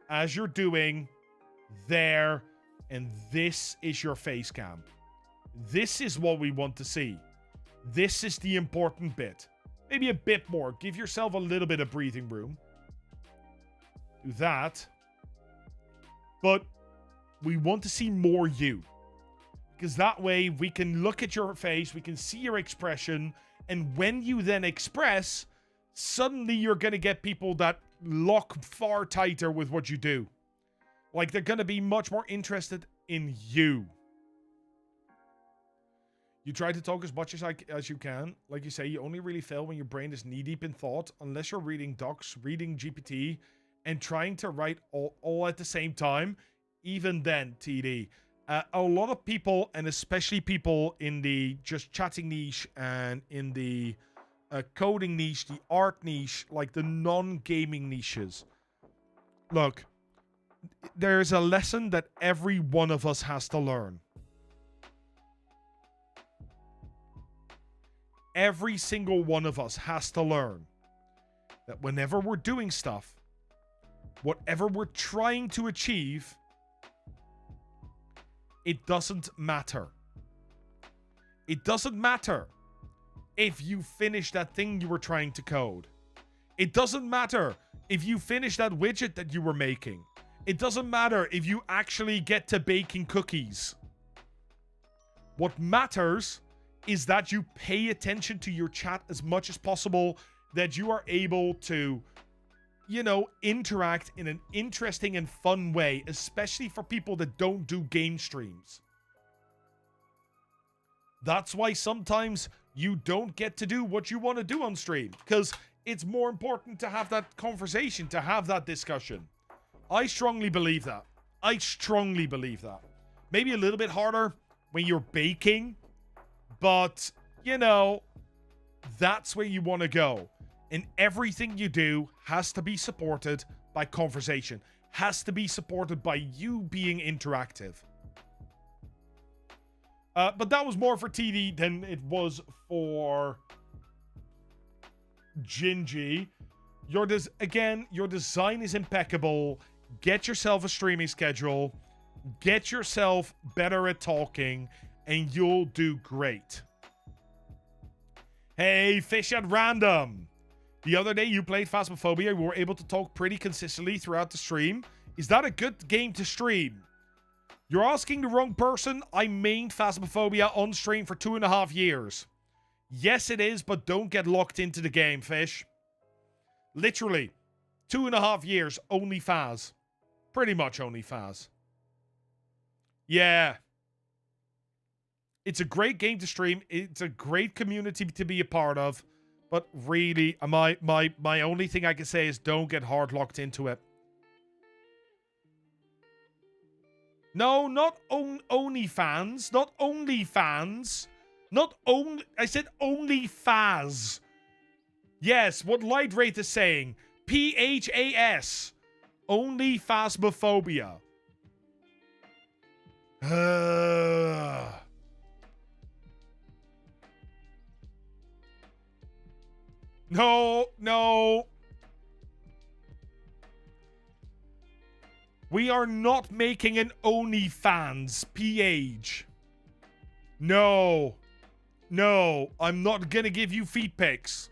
as you're doing there. And this is your face cam. This is what we want to see. This is the important bit. Maybe a bit more. Give yourself a little bit of breathing room. Do that. But we want to see more you. Because that way we can look at your face, we can see your expression, and when you then express, suddenly you're going to get people that lock far tighter with what you do. Like, they're going to be much more interested in you. You try to talk as much as you can. Like you say, you only really fail when your brain is knee-deep in thought, unless you're reading docs, reading GPT, and trying to write all at the same time. Even then, TD. A lot of people, and especially people in the just chatting niche and in the coding niche, the art niche, like the non-gaming niches. Look, there's a lesson that every one of us has to learn. Every single one of us has to learn that whenever we're doing stuff, whatever we're trying to achieve, it doesn't matter. It doesn't matter if you finish that thing you were trying to code. It doesn't matter if you finish that widget that you were making. It doesn't matter if you actually get to baking cookies. What matters is that you pay attention to your chat as much as possible, that you are able to, you know, interact in an interesting and fun way, especially for people that don't do game streams. That's why sometimes you don't get to do what you want to do on stream, because it's more important to have that conversation, to have that discussion. I strongly believe that. I strongly believe that. Maybe a little bit harder when you're baking, but, you know, that's where you want to go. And everything you do has to be supported by conversation. Has to be supported by you being interactive. But that was more for TD than it was for Gingy. Your design is impeccable. Get yourself a streaming schedule. Get yourself better at talking, and you'll do great. Hey, Fish at Random. The other day you played Phasmophobia. You were able to talk pretty consistently throughout the stream. Is that a good game to stream? You're asking the wrong person. I mained Phasmophobia on stream for 2.5 years. Yes, it is, but don't get locked into the game, Fish. Literally, 2.5 years, only Phas. Pretty much only Phas. Yeah. It's a great game to stream. It's a great community to be a part of. But really, my only thing I can say is don't get hard locked into it. No, not only fans. Not only fans. Not only... I said only Phas. Yes, what Light Wraith is saying. PHAS. Only Phasmophobia. No. We are not making an OnlyFans PH. No, I'm not gonna give you feet pics.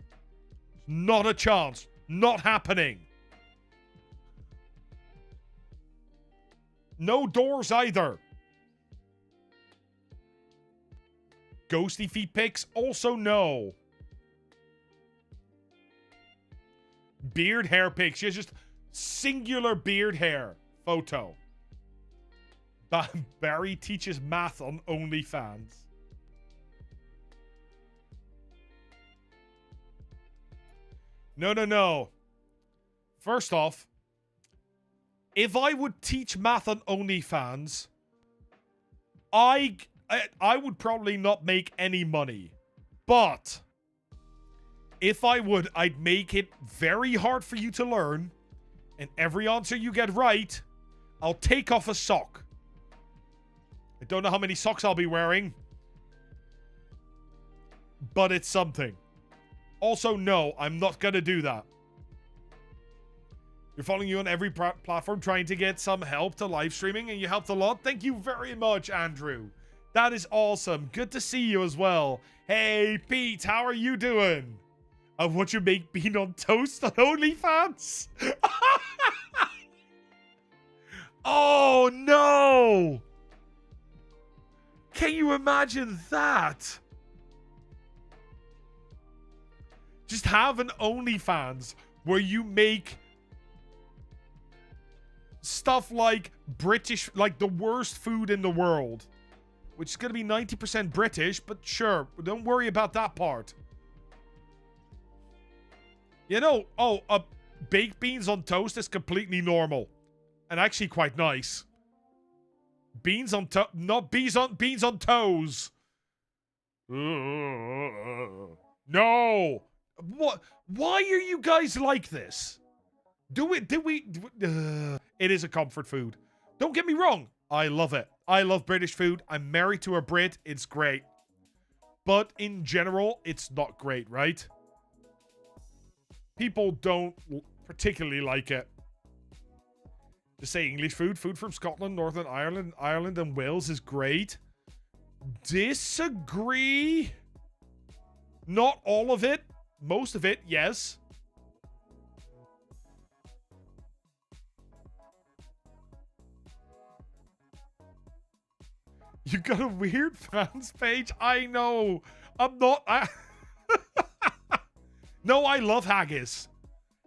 Not a chance. Not happening. No doors either. Ghosty feet pics? Also no. Beard hair pics. Yes, just singular beard hair photo. Barry teaches math on OnlyFans. No. First off, if I would teach math on OnlyFans, I would probably not make any money. But if I would, I'd make it very hard for you to learn. And every answer you get right, I'll take off a sock. I don't know how many socks I'll be wearing, but it's something. Also, no, I'm not gonna do that. You're following you on every platform trying to get some help to live streaming, and you helped a lot. Thank you very much, Andrew. That is awesome. Good to see you as well. Hey, Pete, how are you doing? Would you make bean on toast on OnlyFans? Oh, no! Can you imagine that? Just have an OnlyFans where you make stuff like British, like the worst food in the world. Which is going to be 90% British, but sure, don't worry about that part. You know, baked beans on toast is completely normal. And actually quite nice. Beans on not beans on toes. No. What? Why are you guys like this? It is a comfort food. Don't get me wrong. I love it. I love British food. I'm married to a Brit. It's great. But in general, it's not great, right? People don't particularly like it. To say English food from Scotland, Northern Ireland and Wales is great. Disagree. Not all of it. Most of it, yes. You got a weird fans page? I know. I'm not... No, I love haggis.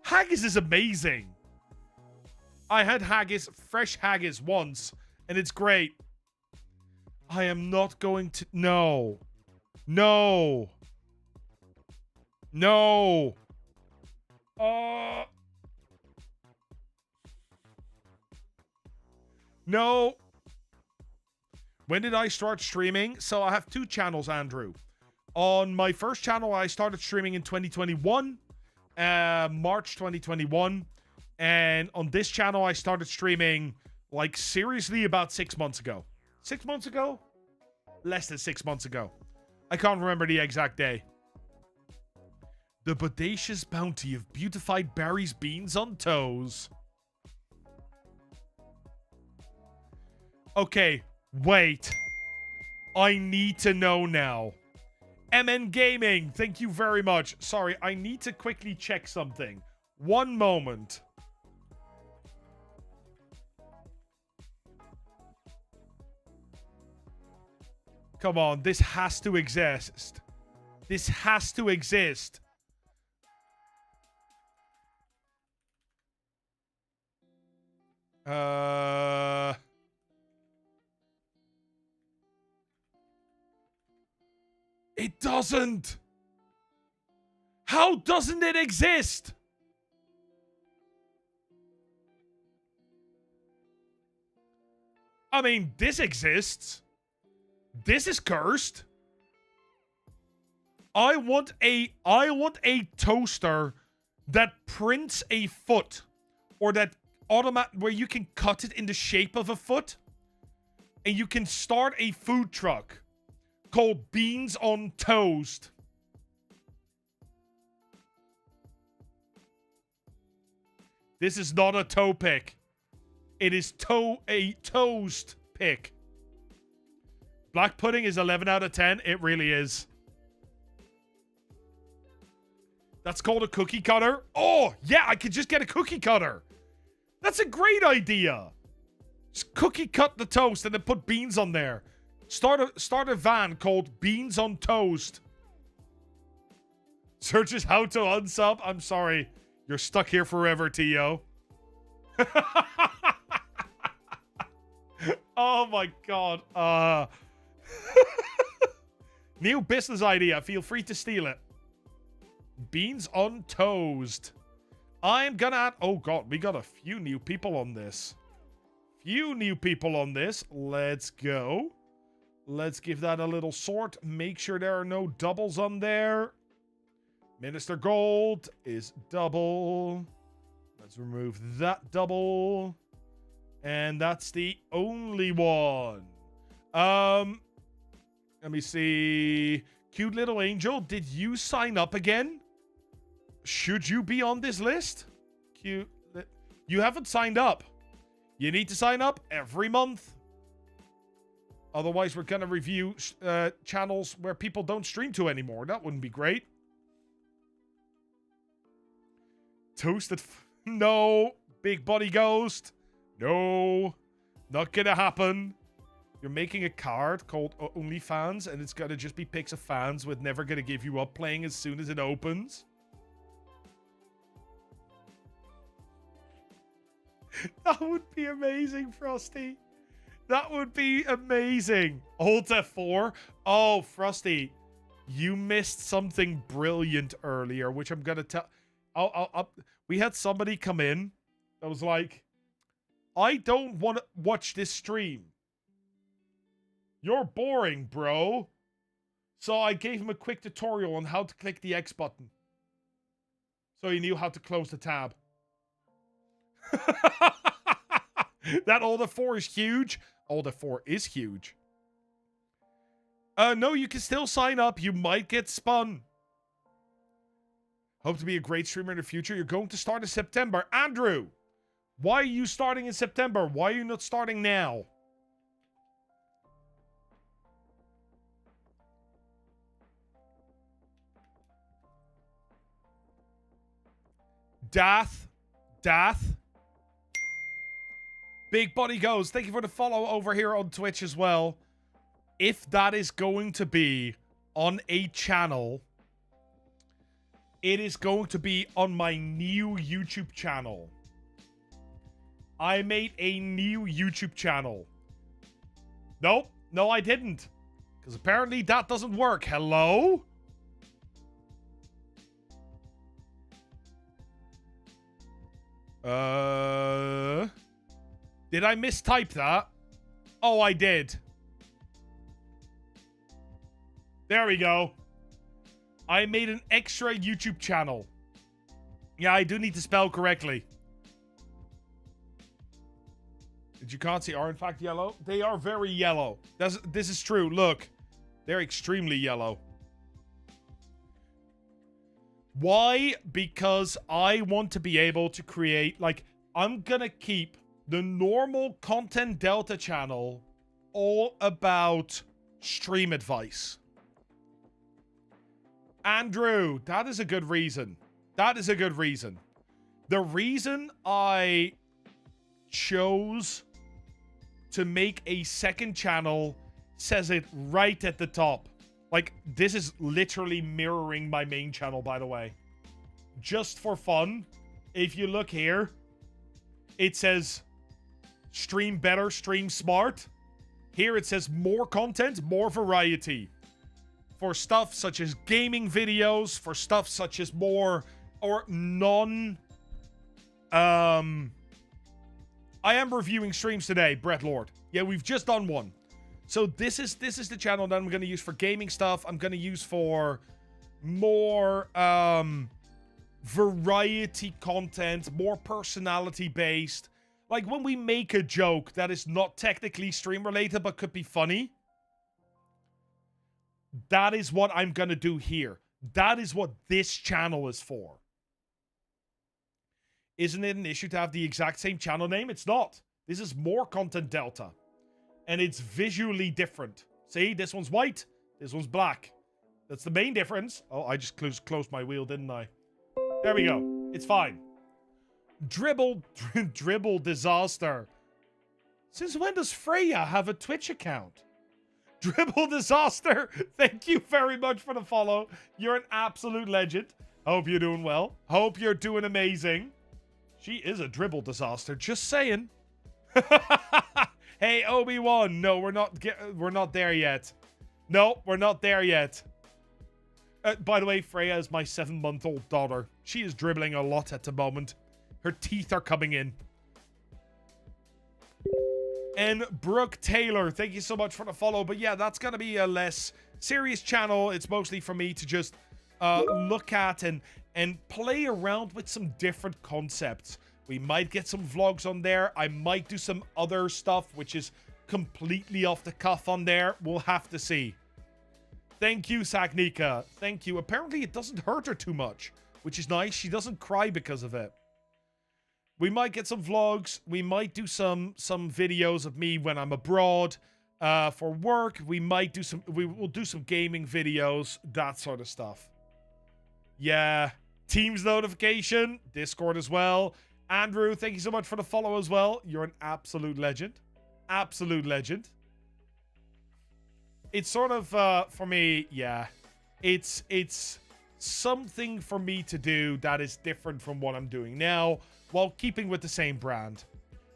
Haggis is amazing. I had haggis, fresh haggis once, and it's great. I am not going to... No. No. No. No. When did I start streaming? So I have 2 channels, Andrew. On my first channel, I started streaming in 2021. March 2021. And on this channel, I started streaming, like, seriously about 6 months ago. 6 months ago? Less than 6 months ago. I can't remember the exact day. The bodacious bounty of beautified Barry's beans on toes. Okay, wait. I need to know now. MN Gaming, thank you very much. Sorry, I need to quickly check something. One moment. Come on, this has to exist. This has to exist. It doesn't. How doesn't it exist? I mean, this exists. This is cursed. I want a toaster that prints a foot, or that where you can cut it in the shape of a foot, and you can start a food truck called Beans on Toast. This is not a toe pick. It is a toast pick. Black pudding is 11 out of 10. It really is. That's called a cookie cutter. Oh, yeah, I could just get a cookie cutter. That's a great idea. Just cookie cut the toast and then put beans on there. Start a van called Beans on Toast. Searches how to unsub. I'm sorry. You're stuck here forever, T.O. Oh my god. New business idea. Feel free to steal it. Beans on Toast. I'm gonna add... Oh god, we got a few new people on this. Let's go. Let's give that a little sort. Make sure there are no doubles on there. Minister Gold is double. Let's remove that double. And that's the only one. Let me see. Cute little angel, did you sign up again? Should you be on this list? Cute. You haven't signed up. You need to sign up every month. Otherwise, we're going to review channels where people don't stream to anymore. That wouldn't be great. Toasted... No. Big Buddy Ghost. No. Not gonna happen. You're making a card called OnlyFans, and it's gonna just be pics of fans with Never Gonna Give You Up playing as soon as it opens. That would be amazing, Frosty. That would be amazing. Alt F4. Oh, Frosty. You missed something brilliant earlier, which I'm gonna tell... We had somebody come in that was like, I don't want to watch this stream. You're boring, bro. So I gave him a quick tutorial on how to click the X button. So he knew how to close the tab. That Alt F4 is huge. Alt F4 is huge. No, you can still sign up. You might get spun. Hope to be a great streamer in the future. You're going to start in September. Andrew, why are you starting in September? Why are you not starting now? Dath. Big Buddy Goes. Thank you for the follow over here on Twitch as well. If that is going to be on a channel... It is going to be on my new YouTube channel. I made a new YouTube channel. Nope. No, I didn't. Because apparently that doesn't work. Hello? Did I mistype that? Oh, I did. There we go. I made an extra YouTube channel. Yeah, I do need to spell correctly. You can't see are in fact yellow? They are very yellow. This is true. Look. They're extremely yellow. Why? Because I want to be able to create... Like, I'm gonna keep the normal Content Delta channel all about stream advice. Andrew, that is a good reason. That is a good reason. The reason I chose to make a second channel says it right at the top. Like, this is literally mirroring my main channel, by the way. Just for fun, if you look here, it says stream better, stream smart. Here it says more content, more variety. For stuff such as gaming videos, for stuff such as more or non... I am reviewing streams today, Brett Lord. Yeah, we've just done one. So this is the channel that I'm going to use for gaming stuff. I'm going to use for more variety content, more personality based. Like when we make a joke that is not technically stream related but could be funny. That is what I'm going to do here. That is what this channel is for. Isn't it an issue to have the exact same channel name? It's not. This is more Content Delta. And it's visually different. See, this one's white. This one's black. That's the main difference. Oh, I just closed my wheel, didn't I? There we go. It's fine. Dribble Disaster. Since when does Freya have a Twitch account? Dribble Disaster, thank you very much for the follow. You're an absolute legend. Hope you're doing well. Hope you're doing amazing. She is a dribble disaster, just saying. Hey, Obi-Wan. No, we're not there yet. No, we're not there yet. By the way, Freya is my 7-month-old daughter. She is dribbling a lot at the moment. Her teeth are coming in. And Brooke Taylor, thank you so much for the follow. But yeah, that's going to be a less serious channel. It's mostly for me to just look at and play around with some different concepts. We might get some vlogs on there. I might do some other stuff, which is completely off the cuff on there. We'll have to see. Thank you, Sagnika. Thank you. Apparently, it doesn't hurt her too much, which is nice. She doesn't cry because of it. We might get some vlogs. We might do some videos of me when I'm abroad for work. We will do some gaming videos, that sort of stuff. Yeah. Teams notification, Discord as well. Andrew, thank you so much for the follow as well. You're an absolute legend. Absolute legend. It's sort of, for me, yeah. It's something for me to do that is different from what I'm doing now, while keeping with the same brand.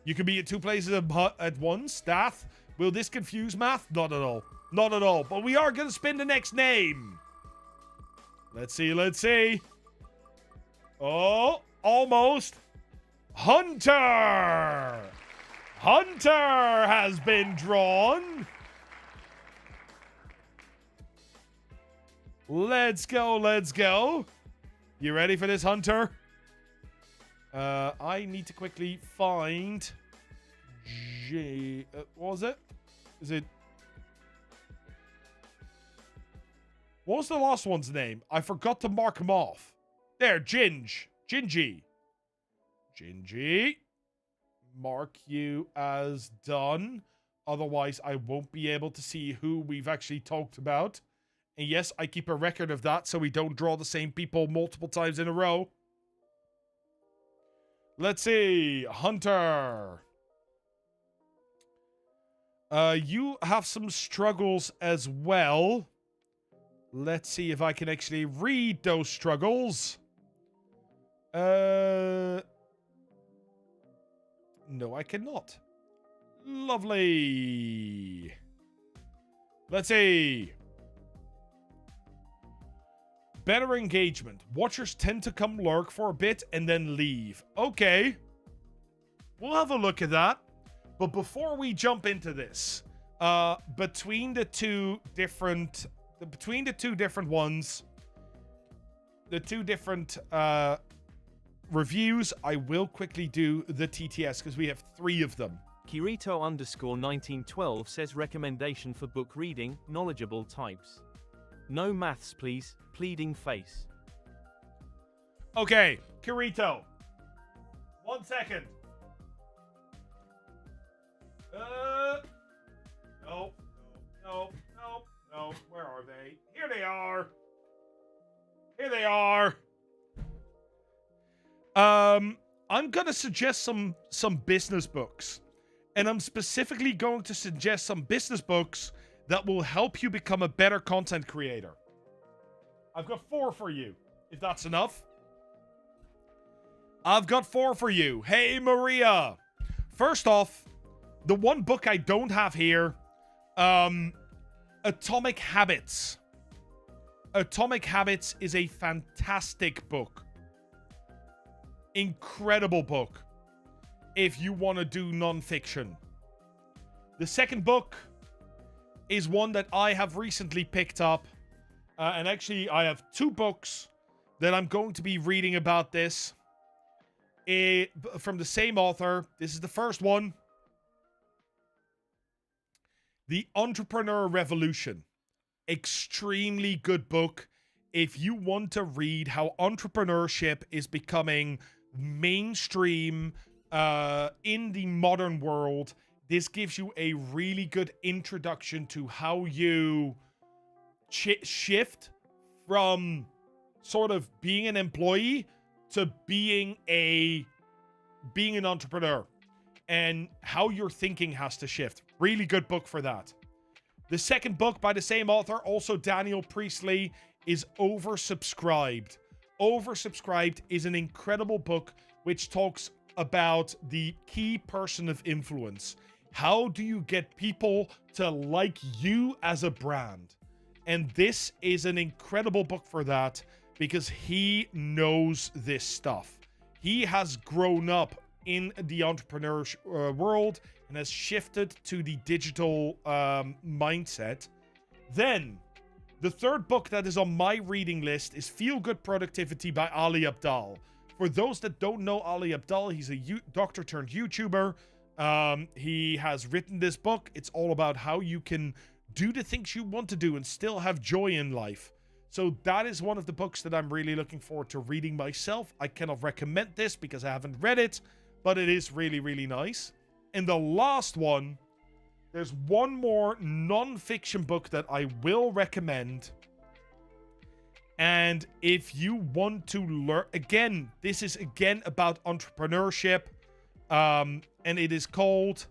You can be at two places at once. Dath, will this confuse math? Not at all. Not at all. But we are going to spin the next name. Let's see, let's see. Oh, almost. Hunter! Hunter has been drawn. Let's go, let's go. You ready for this, Hunter? I need to quickly find... what was it? Is it... What was the last one's name? I forgot to mark him off. There, Gingy. Gingy. Mark you as done. Otherwise, I won't be able to see who we've actually talked about. And yes, I keep a record of that so we don't draw the same people multiple times in a row. Let's see. Hunter. You have some struggles as well. Let's see if I can actually read those struggles. No, I cannot. Lovely. Let's see. Better engagement. Watchers tend to come lurk for a bit and then leave. Okay. We'll have a look at that. But before we jump into this, between the two different ones, the two different reviews, I will quickly do the TTS because we have 3 of them. Kirito_1912 says recommendation for book reading, knowledgeable types. No maths, please. Pleading face. Okay, Kirito. 1 second. No. Where are they? Here they are. Here they are. I'm gonna suggest some business books. And I'm specifically going to suggest some business books that will help you become a better content creator. I've got 4 for you, if that's enough. I've got 4 for you. Hey, Maria. First off, the one book I don't have here, Atomic Habits. Atomic Habits is a fantastic book. Incredible book if you want to do non-fiction. The second book is one that I have recently picked up. And actually, I have 2 books that I'm going to be reading about this. From the same author. This is the first one. The Entrepreneur Revolution. Extremely good book. If you want to read how entrepreneurship is becoming mainstream in the modern world, this gives you a really good introduction to how you shift from sort of being an employee to being an entrepreneur, and how your thinking has to shift. Really good book for that. The second book by the same author, also Daniel Priestley, is Oversubscribed. Oversubscribed is an incredible book which talks about the key person of influence. How do you get people to like you as a brand? And this is an incredible book for that because he knows this stuff. He has grown up in the entrepreneur world and has shifted to the digital mindset. Then, the third book that is on my reading list is Feel Good Productivity by Ali Abdaal. For those that don't know Ali Abdaal, he's a doctor turned YouTuber. He has written this book. It's all about how you can do the things you want to do and still have joy in life. So that is one of the books that I'm really looking forward to reading myself. I cannot recommend this because I haven't read it, but it is really, really nice. And the last one, there's one more non-fiction book that I will recommend. And if you want to learn, again, this is again about entrepreneurship. And it is called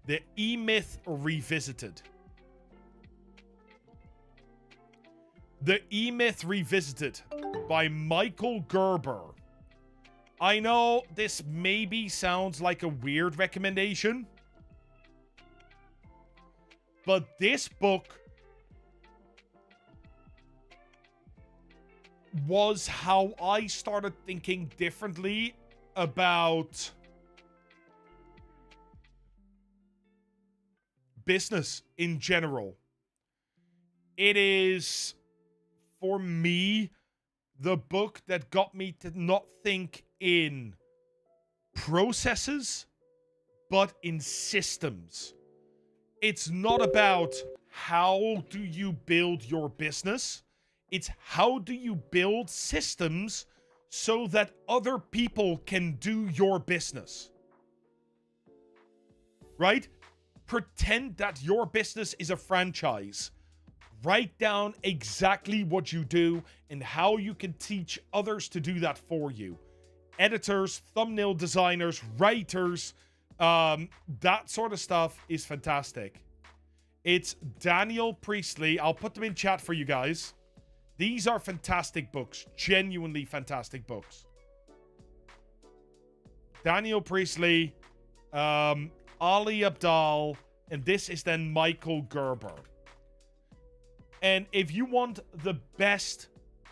The E-Myth Revisited. The E-Myth Revisited by Michael Gerber. I know this maybe sounds like a weird recommendation, but this book was how I started thinking differently about business in general. It is, for me, the book that got me to not think in processes, but in systems. It's not about how do you build your business. It's how do you build systems so that other people can do your business. Right? Pretend that your business is a franchise. Write down exactly what you do and how you can teach others to do that for you. Editors, thumbnail designers, writers, that sort of stuff is fantastic. It's Daniel Priestley. I'll put them in chat for you guys. These are fantastic books. Genuinely fantastic books. Daniel Priestley, Ali Abdaal, and this is then Michael Gerber. And if you want the best,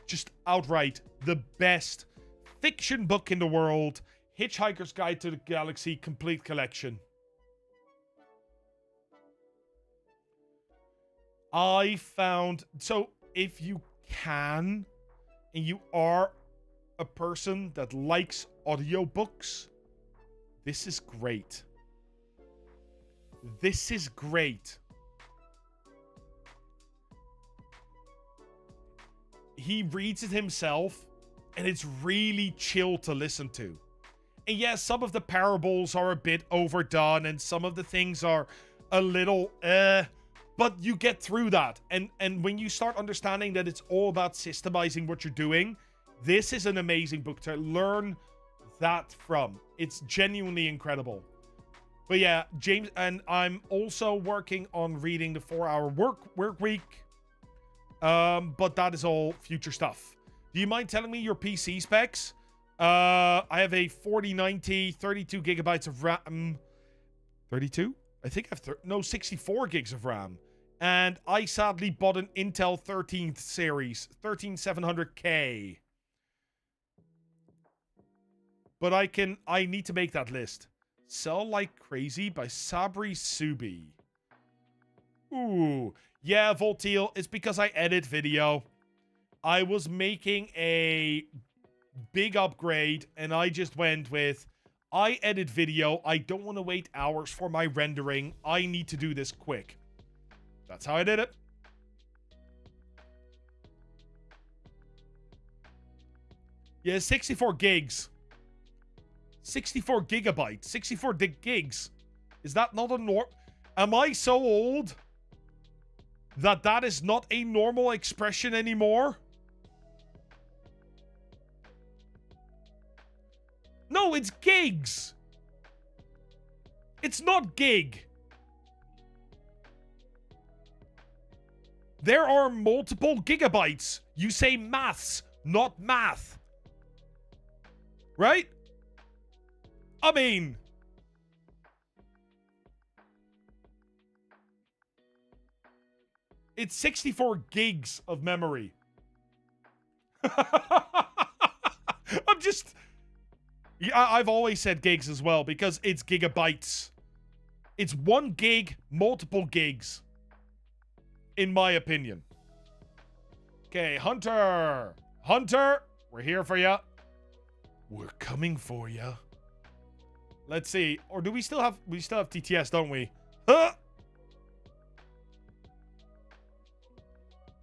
just outright the best fiction book in the world, Hitchhiker's Guide to the Galaxy Complete Collection. I found, so if you can, and you are a person that likes audiobooks, this is great. This is great. He reads it himself, and it's really chill to listen to. And yes, some of the parables are a bit overdone, and some of the things are a little but you get through that. And when you start understanding that it's all about systemizing what you're doing, this is an amazing book to learn that from. It's genuinely incredible. But yeah, James, and I'm also working on reading the 4-Hour Work Week. But that is all future stuff. Do you mind telling me your PC specs? I have a 4090, 32 gigabytes of RAM. 32? I think I have 64 gigs of RAM. And I sadly bought an Intel 13th series, 13700K. But I need to make that list. Sell Like Crazy by Sabri Subi. Ooh. Yeah, Volteal, it's because I edit video. I was making a big upgrade, and I just went with, I edit video. I don't want to wait hours for my rendering. I need to do this quick. That's how I did it. Yeah, 64 gigs. 64 gigabytes. 64 gigs. Is that not a norm? Am I so old that is not a normal expression anymore? No, it's gigs. It's not gig. There are multiple gigabytes. You say maths, not math. Right? I mean, it's 64 gigs of memory. I'm just... Yeah, I've always said gigs as well because it's gigabytes. It's 1 gig, multiple gigs. In my opinion. Okay, Hunter. Hunter, we're here for you. We're coming for you. Let's see. Or do we still have... We still have TTS, don't we? Huh?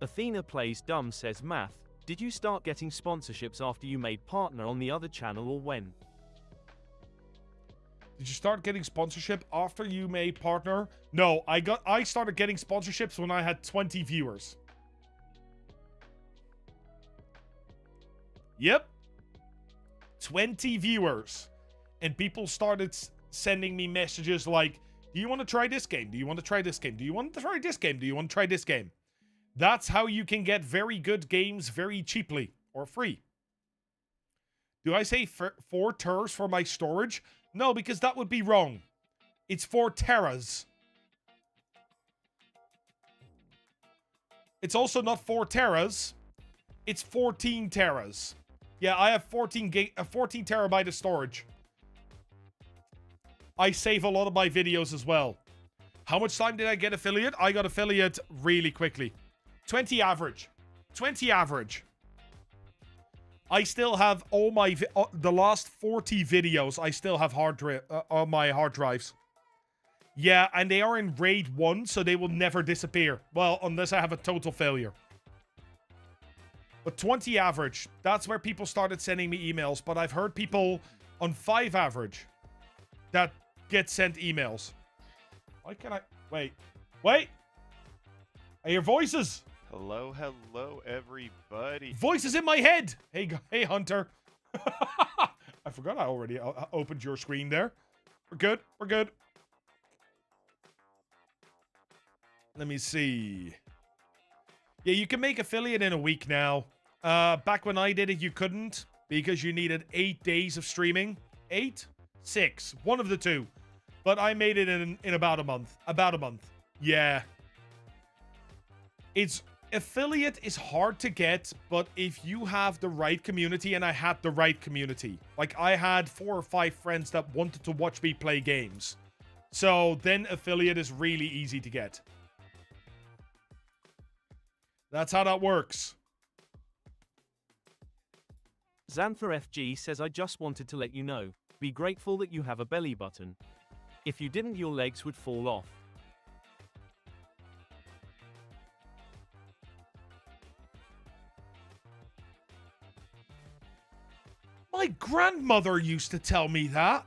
Athena Plays Dumb says, Math, did you start getting sponsorships after you made partner on the other channel or when? Did you start getting sponsorship after you made partner? No, I started getting sponsorships when I had 20 viewers. Yep. 20 viewers. And people started sending me messages like, do you want to try this game? Do you want to try this game? Do you want to try this game? Do you want to try this game? That's how you can get very good games very cheaply or free. Do I say 4 ters for my storage? No, because that would be wrong. It's 4 teras. It's also not 4 teras. It's 14 teras. Yeah, I have 14 terabyte of storage. I save a lot of my videos as well. How much time did I get affiliate? I got affiliate really quickly. 20 average. 20 average. I still have all my the last 40 videos. I still have on my hard drives. Yeah, and they are in RAID 1, so they will never disappear. Well, unless I have a total failure. But 20 average. That's where people started sending me emails. But I've heard people on 5 average that get sent emails. Why can't I... Wait. Wait! I hear voices! Hello, hello, everybody. Voices in my head! Hey, Hunter. I forgot I already opened your screen there. We're good. We're good. Let me see. Yeah, you can make affiliate in a week now. Back when I did it, you couldn't. Because you needed 8 days of streaming. 8? 6. One of the two. But I made it in about a month. About a month. Yeah. Affiliate is hard to get, but if you have the right community, and I had the right community. Like, I had 4 or 5 friends that wanted to watch me play games. So, then affiliate is really easy to get. That's how that works. Xanther FG says, I just wanted to let you know. Be grateful that you have a belly button. If you didn't, your legs would fall off. My grandmother used to tell me that.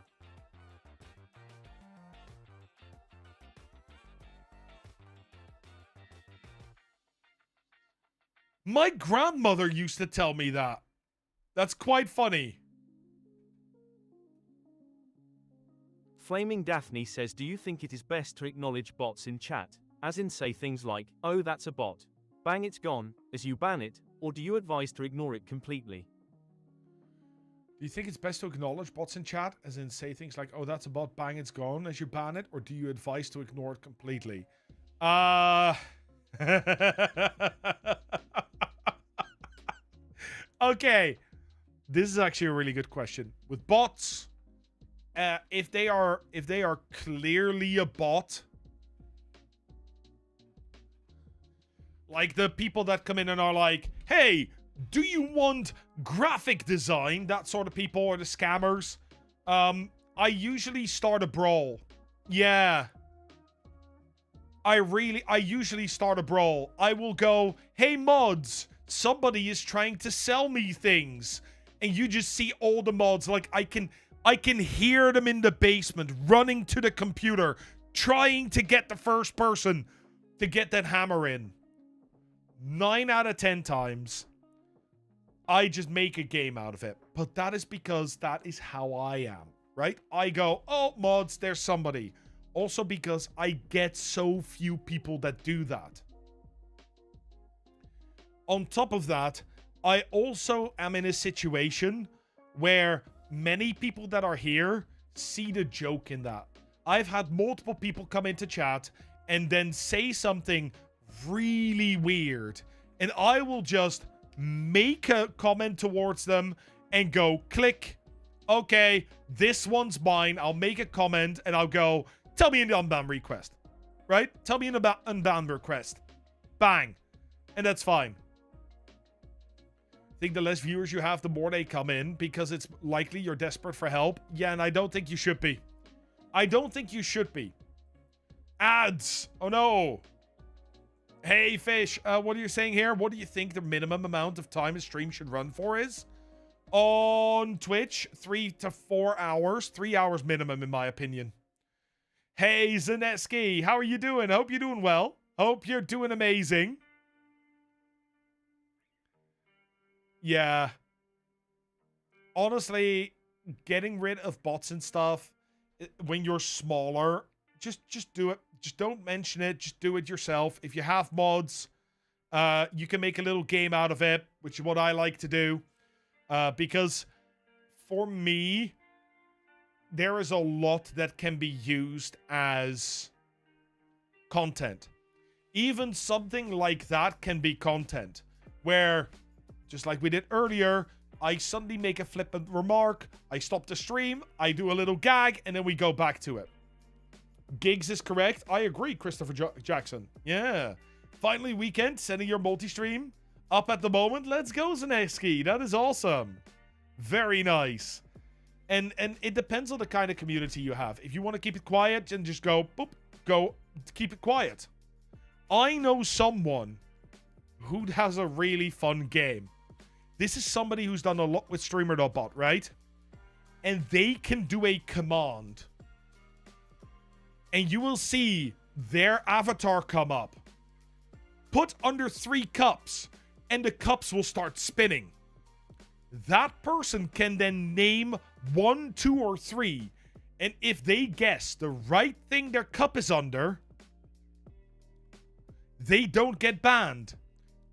My grandmother used to tell me that. That's quite funny. Flaming Daphne says, do you think it is best to acknowledge bots in chat? As in say things like, oh that's a bot. Bang it's gone, as you ban it, or do you advise to ignore it completely? Do you think it's best to acknowledge bots in chat? As in say things like, oh that's a bot, bang it's gone, as you ban it? Or do you advise to ignore it completely? Okay. This is actually a really good question. With bots, if they are clearly a bot, like the people that come in and are like, hey, do you want graphic design? That sort of people, or the scammers. I usually start a brawl. Yeah. I usually start a brawl. I will go, hey mods, somebody is trying to sell me things. And you just see all the mods, like I can hear them in the basement, running to the computer, trying to get the first person to get that hammer in. 9 out of 10 times, I just make a game out of it. But that is because that is how I am, right? I go, oh, mods, there's somebody. Also because I get so few people that do that. On top of that, I also am in a situation where many people that are here see the joke in that. I've had multiple people come into chat and then say something really weird. And I will just make a comment towards them and go, click. Okay, this one's mine. I'll make a comment and I'll go, tell me an unban request. Right? Tell me an unban request. Bang. And that's fine. I think the less viewers you have, the more they come in, because it's likely you're desperate for help. Yeah, and I don't think you should be. I don't think you should be. Ads! Oh no! Hey, Fish, what are you saying here? What do you think the minimum amount of time a stream should run for is? on Twitch, 3 to 4 hours. 3 hours minimum, in my opinion. Hey, Zaneski, how are you doing? Hope you're doing well. Hope you're doing amazing. Yeah. Honestly, getting rid of bots and stuff when you're smaller, just do it. Just don't mention it. Just do it yourself. If you have mods, you can make a little game out of it, which is what I like to do. Because for me, there is a lot that can be used as content. Even something like that can be content. Where, just like we did earlier, I suddenly make a flippant remark, I stop the stream, I do a little gag, and then we go back to it. Gigs is correct. I agree, Christopher Jackson. Yeah. Finally, weekend, sending your multi-stream up at the moment. Let's go, Zaneski. That is awesome. Very nice. And it depends on the kind of community you have. If you want to keep it quiet, then just go, boop, go, keep it quiet. I know someone who has a really fun game. This is somebody who's done a lot with Streamer.bot, right? And they can do a command. And you will see their avatar come up. Put under 3 cups, and the cups will start spinning. That person can then name 1, 2, or 3. And if they guess the right thing their cup is under, they don't get banned.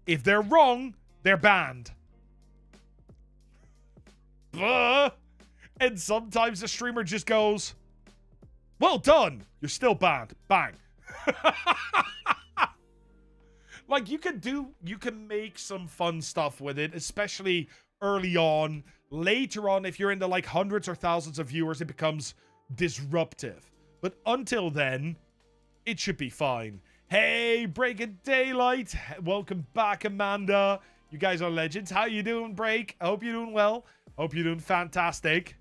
If they're wrong, they're banned. And sometimes the streamer just goes, well done, you're still banned. Bang. Like, you can make some fun stuff with it, especially early on. Later on, if you're into like hundreds or thousands of viewers, it becomes disruptive. But until then, it should be fine. Hey, Breaking Daylight. Welcome back, Amanda. You guys are legends. How you doing, Break? I hope you're doing well. Hope you're doing fantastic.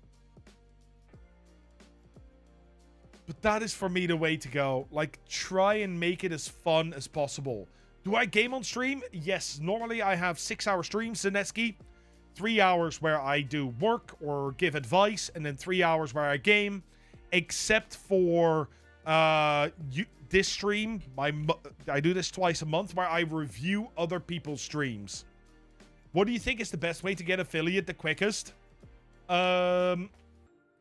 But that is, for me, the way to go. Like, try and make it as fun as possible. Do I game on stream? Yes. Normally, I have 6-hour streams, Zaneski. 3 hours where I do work or give advice, and then 3 hours where I game. Except for this stream, I do this twice a month, where I review other people's streams. What do you think is the best way to get affiliate the quickest?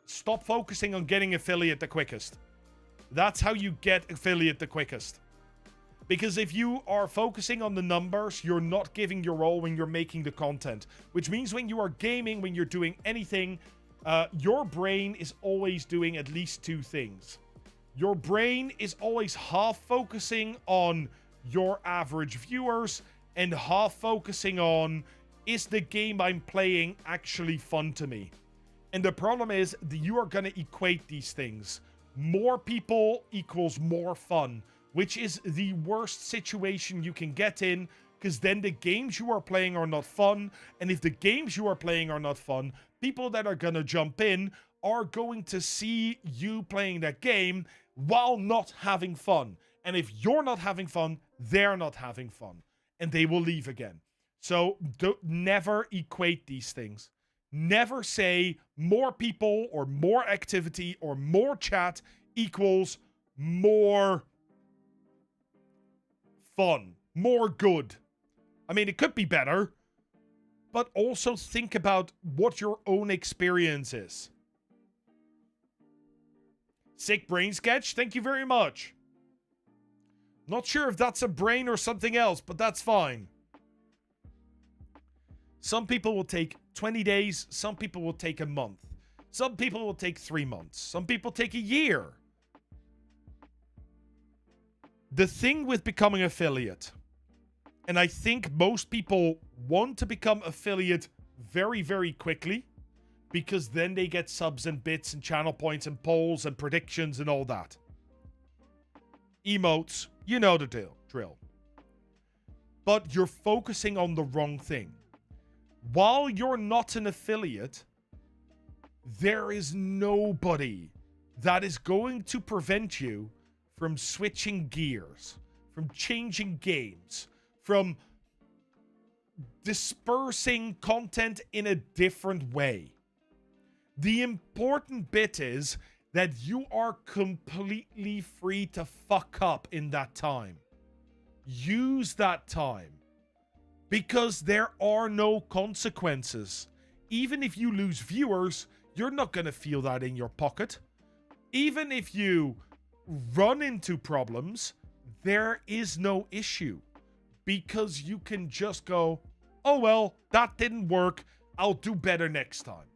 Stop focusing on getting affiliate the quickest. That's how you get affiliate the quickest. Because if you are focusing on the numbers, you're not giving your all when you're making the content. Which means when you are gaming, when you're doing anything, your brain is always doing at least 2 things. Your brain is always half focusing on your average viewers and half focusing on, is the game I'm playing actually fun to me? And the problem is that you are going to equate these things. More people equals more fun, which is the worst situation you can get in, because then the games you are playing are not fun. And if the games you are playing are not fun, people that are going to jump in are going to see you playing that game while not having fun. And if you're not having fun, they're not having fun. And they will leave again. So never equate these things. Never say more people or more activity or more chat equals more fun, more good. I mean, it could be better, but also think about what your own experience is. Sick brain sketch, thank you very much. Not sure if that's a brain or something else, but that's fine. Some people will take 20 days. Some people will take a month. Some people will take 3 months. Some people take a year. The thing with becoming affiliate, and I think most people want to become affiliate very, very quickly, because then they get subs and bits and channel points and polls and predictions and all that. Emotes, you know the drill. But you're focusing on the wrong thing. While you're not an affiliate, there is nobody that is going to prevent you from switching gears, from changing games, from dispersing content in a different way. The important bit is that you are completely free to fuck up in that time. Use that time. Because there are no consequences. Even if you lose viewers, you're not going to feel that in your pocket. Even if you run into problems, there is no issue. Because you can just go, oh well, that didn't work. I'll do better next time.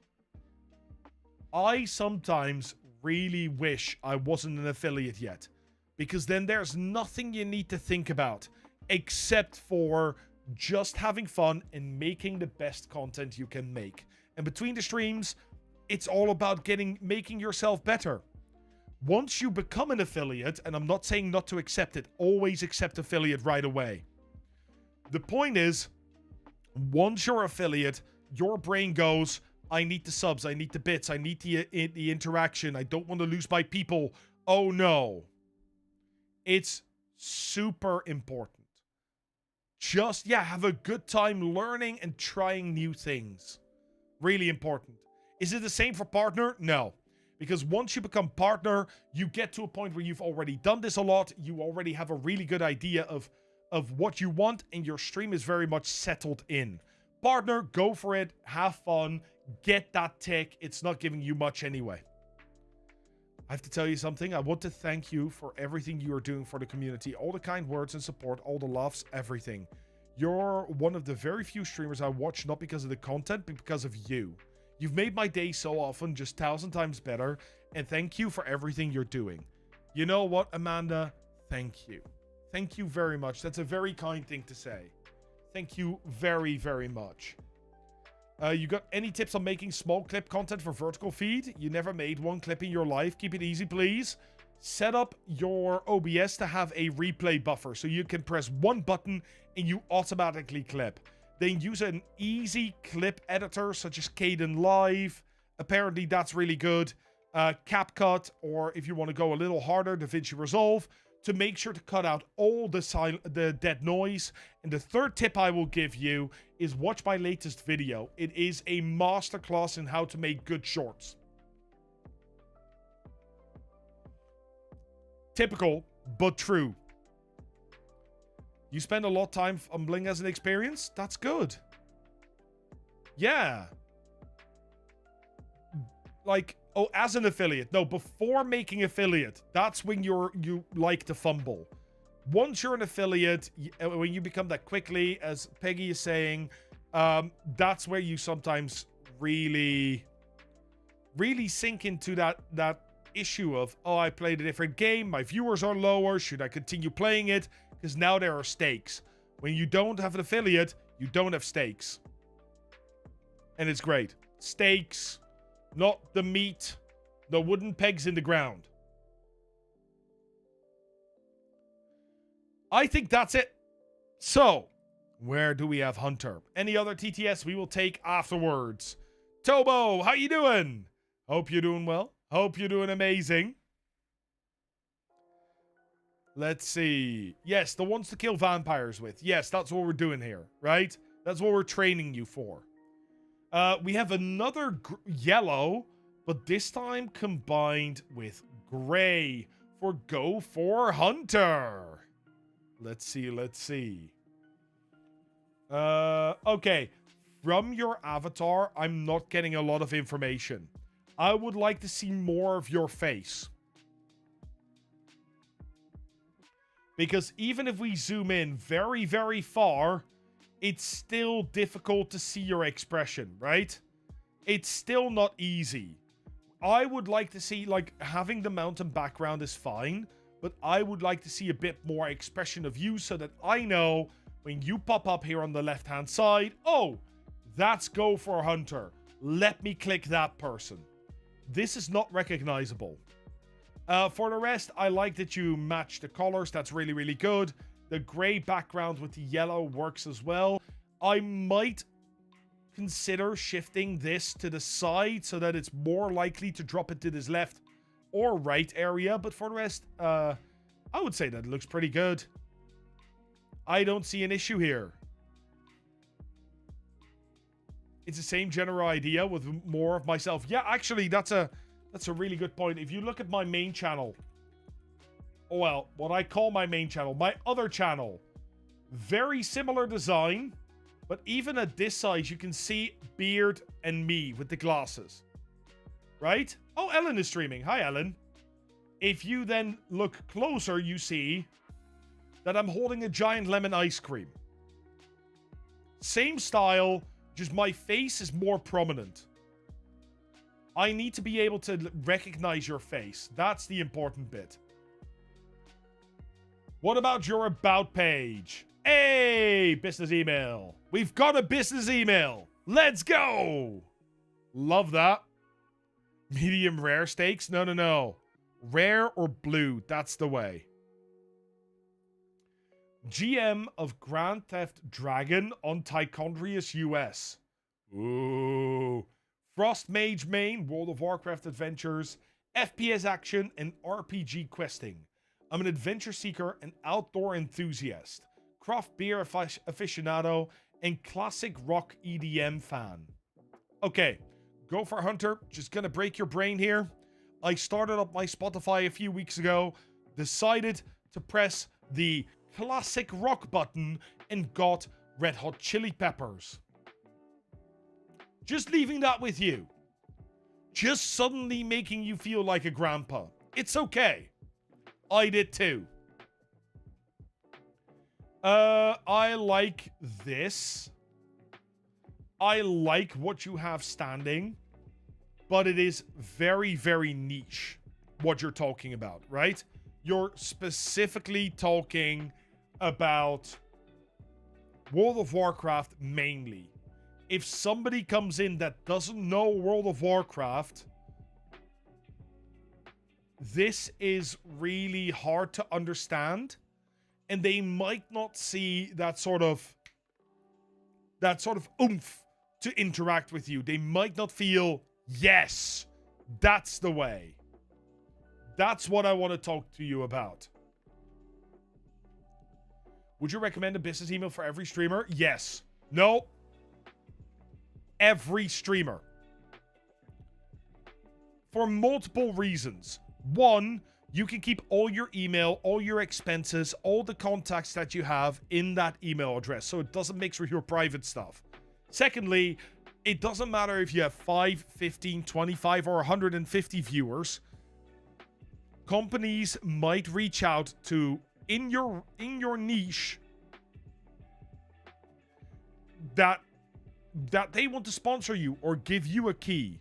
I sometimes really wish I wasn't an affiliate yet. Because then there's nothing you need to think about. Except for just having fun and making the best content you can make. And between the streams, it's all about making yourself better. Once you become an affiliate, and I'm not saying not to accept it, always accept affiliate right away. The point is, once you're affiliate, your brain goes, I need the subs, I need the bits, I need the interaction, I don't want to lose my people. Oh no. It's super important. Just, have a good time learning and trying new things. Really important. Is it the same for partner? No. Because once you become partner, you get to a point where you've already done this a lot. You already have a really good idea of what you want, and your stream is very much settled in. Partner, go for it. Have fun. Get that tick. It's not giving you much anyway. I have to tell you something. I want to thank you for everything you are doing for the community. All the kind words and support, all the laughs, everything. You're one of the very few streamers I watch, not because of the content, but because of you. You've made my day so often just 1,000 times better, and thank you for everything you're doing. You know what, Amanda? Thank you. Thank you very much. That's a very kind thing to say. Thank you very, very much. You got any tips on making small clip content for vertical feed? You never made one clip in your life. Keep it easy, please. Set up your OBS to have a replay buffer so you can press one button and you automatically clip. Then use an easy clip editor such as Caden Live. Apparently that's really good. CapCut, or if you want to go a little harder, DaVinci Resolve, to make sure to cut out all the dead noise. And the third tip I will give you is watch my latest video. It is a masterclass in how to make good shorts. Typical, but true. You spend a lot of time fumbling as an experience? That's good. Yeah. Like, oh, as an affiliate. No, before making affiliate, that's when you like to fumble. Once you're an affiliate, when you become that quickly, as Peggy is saying, that's where you sometimes really sink into that issue of, oh, I played a different game, my viewers are lower, should I continue playing it? Because now there are stakes. When you don't have an affiliate, you don't have stakes. And it's great. Stakes, not the meat, the wooden pegs in the ground. I think that's it. So, where do we have Hunter? Any other TTS we will take afterwards. Tobo, how you doing? Hope you're doing well. Hope you're doing amazing. Let's see. Yes, the ones to kill vampires with. Yes, that's what we're doing here, right? That's what we're training you for. We have another yellow, but this time combined with gray for Go for Hunter. Let's see, let's see. Okay. From your avatar, I'm not getting a lot of information. I would like to see more of your face. Because even if we zoom in very, very far, it's still difficult to see your expression, right? It's still not easy. I would like to see, like, having the mountain background is fine, but I would like to see a bit more expression of you so that I know when you pop up here on the left-hand side, oh, that's Go for Hunter. Let me click that person. This is not recognizable. For the rest, I like that you match the colors. That's really, really good. The gray background with the yellow works as well. I might consider shifting this to the side so that it's more likely to drop into this left or right area. But for the rest, I would say that it looks pretty good. I don't see an issue here. It's the same general idea with more of myself. Yeah, actually, that's a really good point. If you look at my main channel, well, what I call my main channel, my other channel, very similar design, but even at this size, you can see Beard and me with the glasses, right? Oh, Ellen is streaming. Hi, Ellen. If you then look closer, you see that I'm holding a giant lemon ice cream. Same style, just my face is more prominent. I need to be able to recognize your face. That's the important bit. What about your about page? Hey, business email. We've got a business email. Let's go. Love that. Medium rare steaks? No. Rare or blue. That's the way. GM of Grand Theft Dragon on Tichondrius US. Ooh. Frost Mage main, World of Warcraft adventures, FPS action, and RPG questing. I'm an adventure seeker and outdoor enthusiast, craft beer aficionado, and classic rock EDM fan. Okay, Gopher Hunter, just gonna break your brain here. I started up my Spotify a few weeks ago, decided to press the classic rock button, and got Red Hot Chili Peppers. Just leaving that with you. Just suddenly making you feel like a grandpa. It's okay. I did too. I like this. I like what you have standing. But it is very, very niche what you're talking about, right? You're specifically talking about World of Warcraft mainly. If somebody comes in that doesn't know World of Warcraft, this is really hard to understand, and they might not see that sort of oomph to interact with you. They might not feel, yes, that's the way. That's what I want to talk to you about. Would you recommend a business email for every streamer? Yes. No. Every streamer. For multiple reasons. One, you can keep all your email, all your expenses, all the contacts that you have in that email address, so it doesn't mix with your private stuff. Secondly, it doesn't matter if you have 5, 15, 25, or 150 viewers. Companies might reach out to in your niche that they want to sponsor you or give you a key.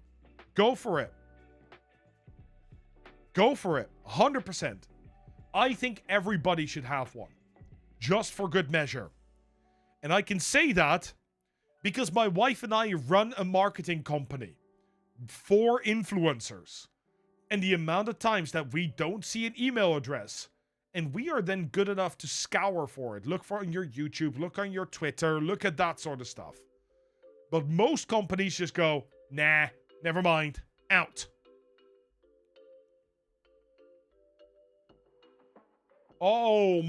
Go for it. Go for it. 100%. I think everybody should have one. Just for good measure. And I can say that because my wife and I run a marketing company for influencers. And the amount of times that we don't see an email address, and we are then good enough to scour for it. Look for it on your YouTube, look on your Twitter, look at that sort of stuff. But most companies just go, nah, never mind, out. Oh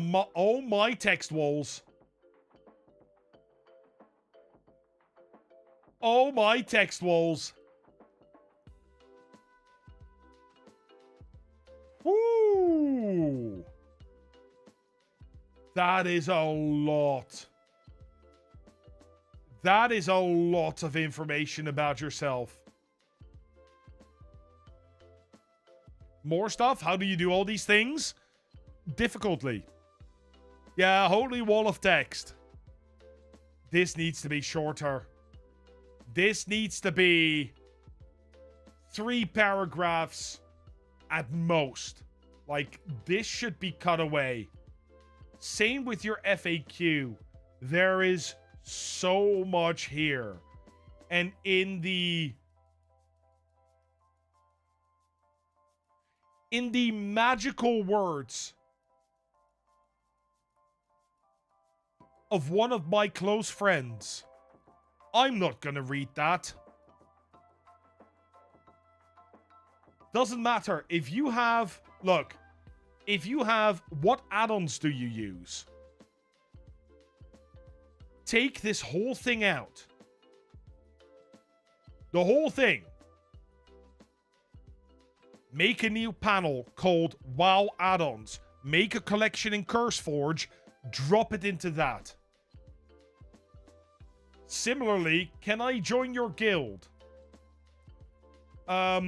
my text walls. Oh my text walls. Woo! That is a lot. That is a lot of information about yourself. More stuff? How do you do all these things? Difficultly. Yeah, holy wall of text. This needs to be shorter. This needs to be 3 paragraphs at most. Like, this should be cut away. Same with your FAQ. There is so much here. And in the magical words of one of my close friends, I'm not gonna read that. Doesn't matter. If you have, look, if you have, what add-ons do you use? Take this whole thing out. The whole thing. Make a new panel called WoW Add-ons. Make a collection in CurseForge. Drop it into that. Similarly, can I join your guild? I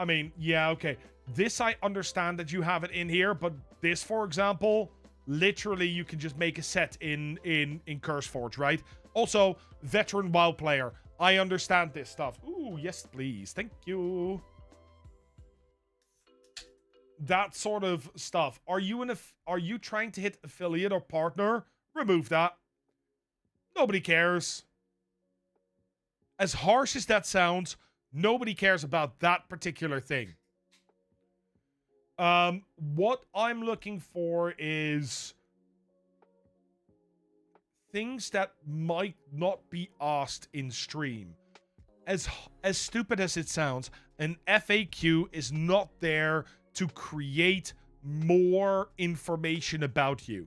mean, yeah, okay. This I understand that you have it in here, but this, for example, literally you can just make a set in CurseForge, right? Also, veteran WoW player. I understand this stuff. Ooh, yes, please. Thank you. That sort of stuff. Are you trying to hit affiliate or partner? Remove that. Nobody cares. As harsh as that sounds, nobody cares about that particular thing. What I'm looking for is things that might not be asked in stream. As stupid as it sounds, an FAQ is not there to create more information about you.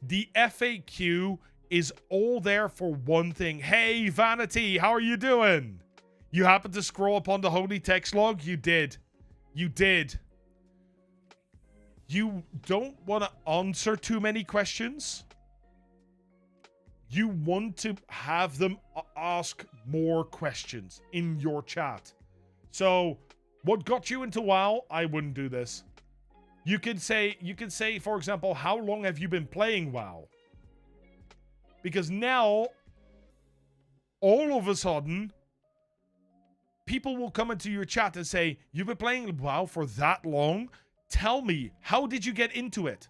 The FAQ is all there for one thing. Hey, Vanity, how are you doing? You happened to scroll upon the holy text log? You did. You did. You don't want to answer too many questions. You want to have them ask more questions in your chat. So, what got you into WoW? I wouldn't do this. You could say, for example, how long have you been playing WoW? Because now, all of a sudden, people will come into your chat and say, you've been playing WoW for that long? Tell me, how did you get into it?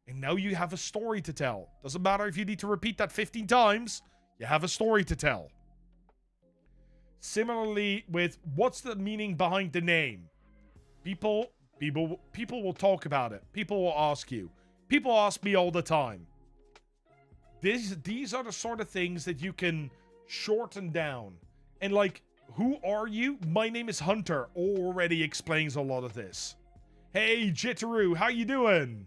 And now you have a story to tell. Doesn't matter if you need to repeat that 15 times. You have a story to tell. Similarly with what's the meaning behind the name? People will talk about it. People will ask you. People ask me all the time. These are the sort of things that you can shorten down. And like, who are you? My name is Hunter. Already explains a lot of this. Hey, Jitteru, how you doing?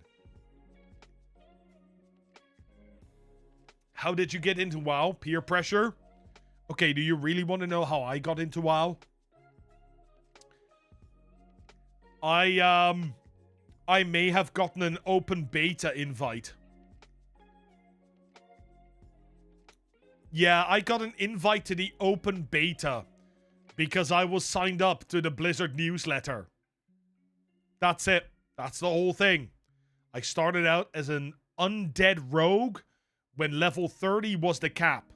How did you get into WoW? Peer pressure? Okay, do you really want to know how I got into WoW? I may have gotten an open beta invite. Yeah, I got an invite to the open beta because I was signed up to the Blizzard newsletter. That's it. That's the whole thing. I started out as an undead rogue when level 30 was the cap.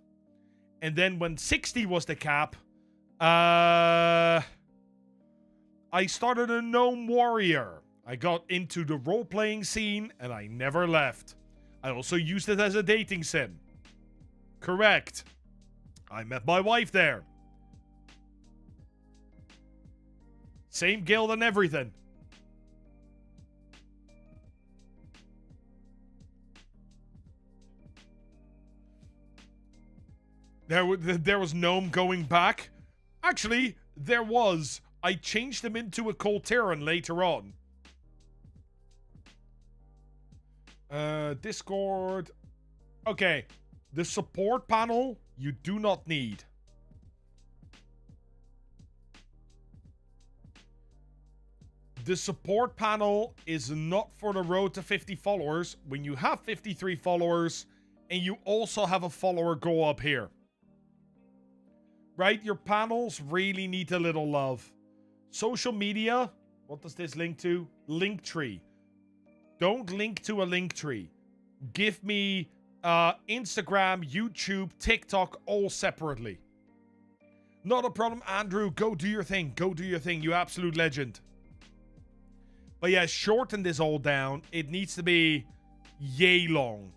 And then when 60 was the cap, I started a gnome warrior. I got into the role-playing scene and I never left. I also used it as a dating sim. Correct. I met my wife there. Same guild and everything. There was gnome going back. Actually, there was. I changed them into a Colteran later on. Discord. Okay. The support panel, you do not need. The support panel is not for the road to 50 followers. When you have 53 followers, and you also have a follower go up here. Right? Your panels really need a little love. Social media. What does this link to? Linktree. Don't link to a Linktree. Give me Instagram, YouTube, TikTok, all separately. Not a problem, Andrew. Go do your thing. Go do your thing. You absolute legend. But yeah, shorten this all down. It needs to be yay long.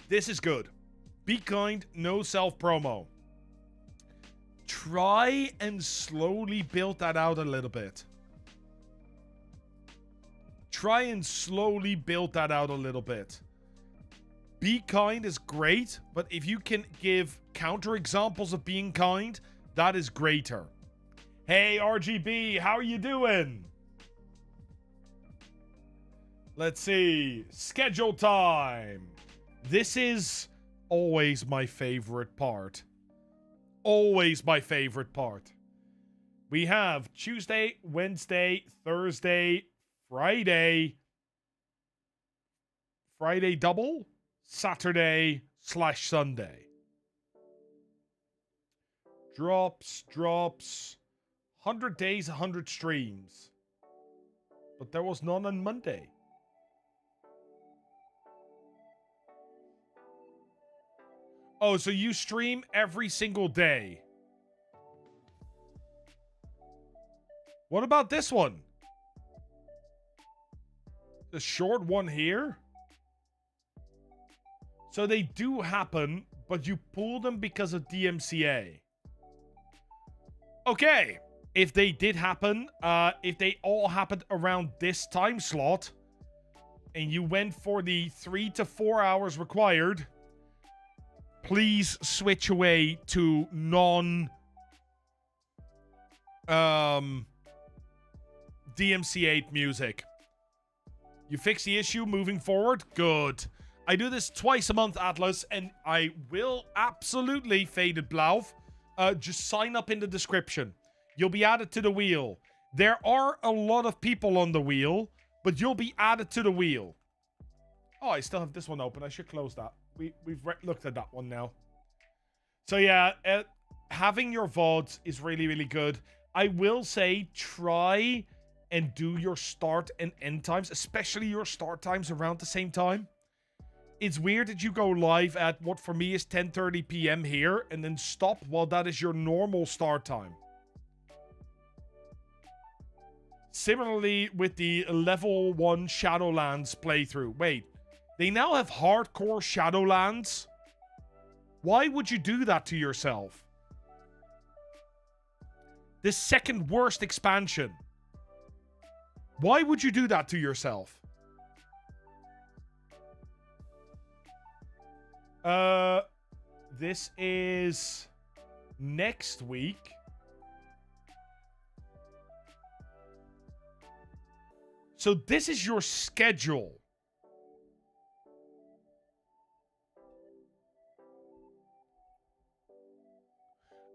This is good. Be kind, no self-promo. Try and slowly build that out a little bit. Try and slowly build that out a little bit. Be kind is great, but if you can give counterexamples of being kind, that is greater. Hey, RGB, how are you doing? Let's see. Schedule time. This is always my favorite part. Always my favorite part. We have Tuesday, Wednesday, Thursday, Friday. Friday double, Saturday / Sunday. Drops. 100 days, 100 streams. But there was none on Monday. Oh, so you stream every single day. What about this one? The short one here? So they do happen, but you pull them because of DMCA. Okay. If they did happen, if they all happened around this time slot, and you went for the 3 to 4 hours required, please switch away to DMCA music. You fix the issue moving forward? Good. I do this twice a month, Atlas, and I will absolutely, Faded Blauf, just sign up in the description. You'll be added to the wheel. There are a lot of people on the wheel, but you'll be added to the wheel. Oh, I still have this one open. I should close that. We've looked at that one now. So yeah, having your VODs is really, really good. I will say try and do your start and end times, especially your start times around the same time. It's weird that you go live at what for me is 10:30 p.m. here and then stop while that is your normal start time. Similarly with the level 1 Shadowlands playthrough. Wait, they now have hardcore Shadowlands? Why would you do that to yourself? The second worst expansion. Why would you do that to yourself? This is next week. So this is your schedule.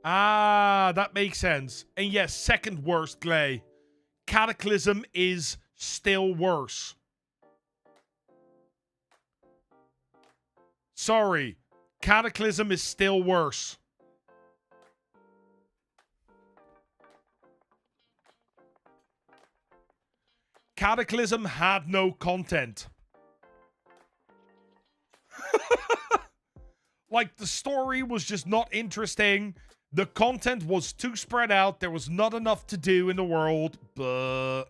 Ah, that makes sense. And yes, second worst, Clay. Cataclysm is still worse. Sorry. Cataclysm is still worse. Cataclysm had no content. Like, the story was just not interesting. The content was too spread out. There was not enough to do in the world. But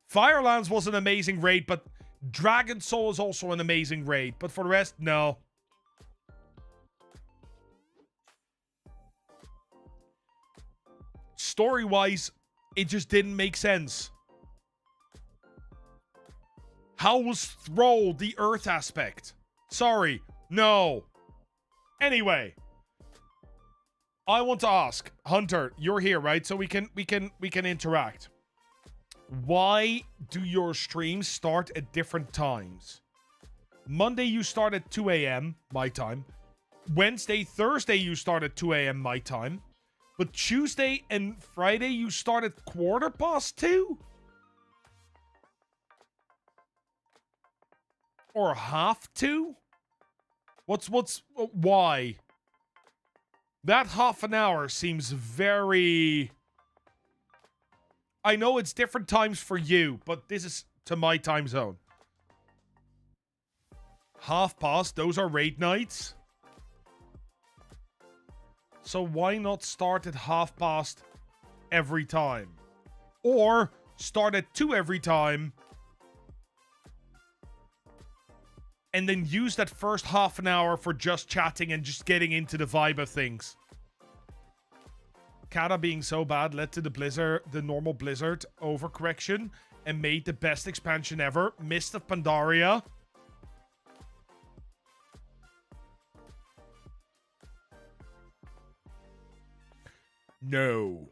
Firelands was an amazing raid, but Dragon Soul is also an amazing raid. But for the rest, no. Story-wise, it just didn't make sense. How was Thrall the Earth aspect? Sorry, no. Anyway, I want to ask Hunter. You're here, right? So we can interact. Why do your streams start at different times? Monday you start at 2 a.m. my time. Wednesday, Thursday you start at 2 a.m. my time. But Tuesday and Friday you start at 2:15? Or 1:30? Why? That half an hour seems very... I know it's different times for you, but this is to my time zone. 1:30, those are raid nights. So why not start at 1:30 every time? Or start at 2 every time. And then use that first half an hour for just chatting and just getting into the vibe of things. Kata being so bad led to the normal Blizzard overcorrection and made the best expansion ever. Mist of Pandaria. No.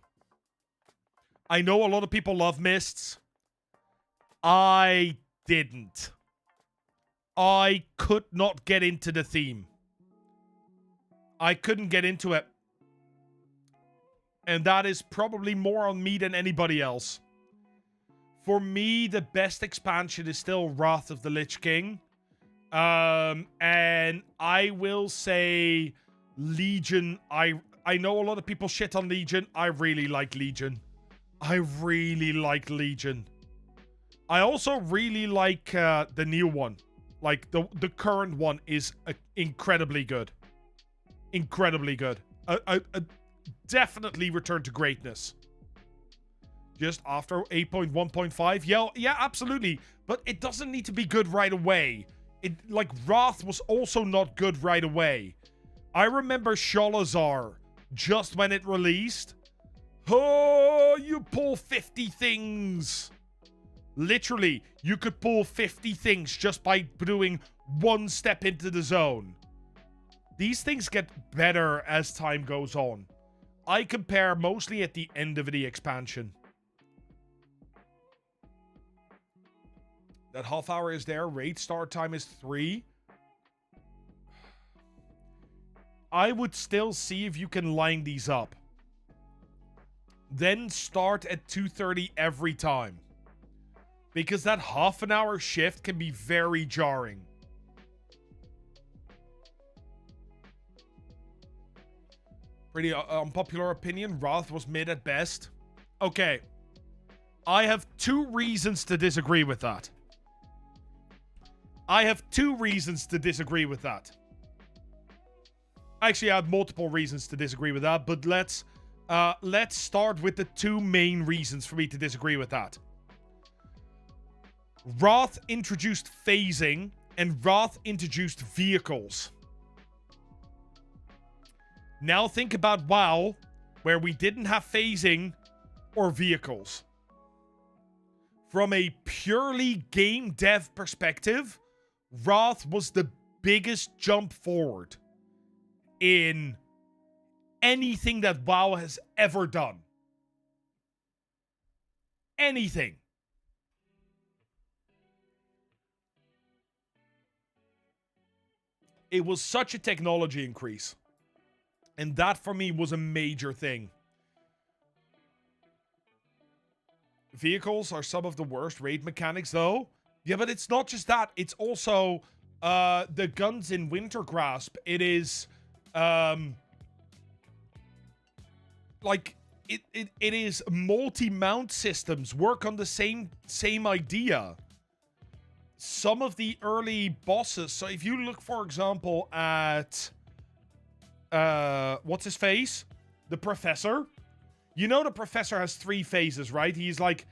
I know a lot of people love Mists. I didn't. I could not get into the theme. I couldn't get into it. And that is probably more on me than anybody else. For me, the best expansion is still Wrath of the Lich King. And I will say Legion. I know a lot of people shit on Legion. I really like Legion. I really like Legion. I also really like the new one. Like, the current one is incredibly good. Incredibly good. Definitely return to greatness. Just after 8.1.5? Yeah, absolutely. But it doesn't need to be good right away. Like, Wrath was also not good right away. I remember Sholazar, just when it released. Oh, you pull 50 things. Literally, you could pull 50 things just by doing one step into the zone. These things get better as time goes on. I compare mostly at the end of the expansion. That half hour is there. Raid start time is 3. I would still see if you can line these up. Then start at 2:30 every time. Because that half an hour shift can be very jarring. Pretty unpopular opinion. Wrath was mid at best. Okay. I have 2 reasons to disagree with that. Actually, I have multiple reasons to disagree with that, but let's start with the 2 main reasons for me to disagree with that. Wrath introduced phasing, and Wrath introduced vehicles. Now think about WoW, where we didn't have phasing or vehicles. From a purely game dev perspective, Wrath was the biggest jump forward in anything that WoW has ever done. Anything. It was such a technology increase. And that, for me, was a major thing. Vehicles are some of the worst raid mechanics, though. Yeah, but it's not just that. It's also the guns in Wintergrasp. It is... like, it is multi-mount systems. Work on the same idea. Some of the early bosses... So if you look, for example, at... what's his face? The Professor. You know the Professor has 3 phases, right? He is like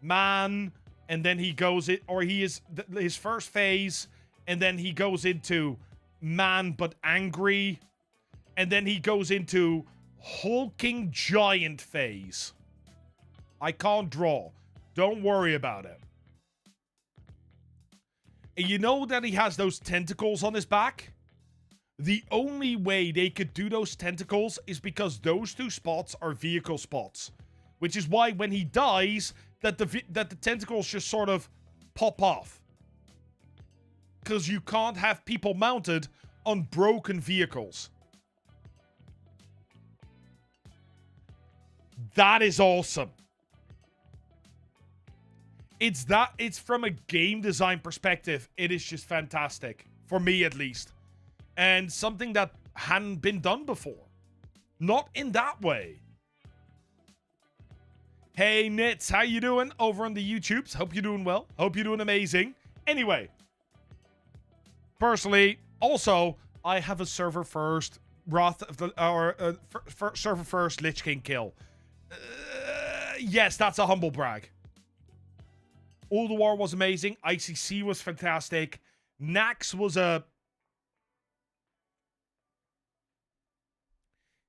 man, and then he goes it, or he is his first phase, and then he goes into man but angry, and then he goes into hulking giant phase. I can't draw. Don't worry about it. And you know that he has those tentacles on his back? The only way they could do those tentacles is because those 2 spots are vehicle spots. Which is why when he dies, that the tentacles just sort of pop off. Because you can't have people mounted on broken vehicles. That is awesome. It's from a game design perspective, it is just fantastic. For me, at least. And something that hadn't been done before. Not in that way. Hey, Nits, how you doing over on the YouTubes? Hope you're doing well. Hope you're doing amazing. Anyway. Personally, also, I have a server first Wrath of the... server first Lich King kill. Yes, that's a humble brag. Ulduar was amazing. ICC was fantastic. Nax was a...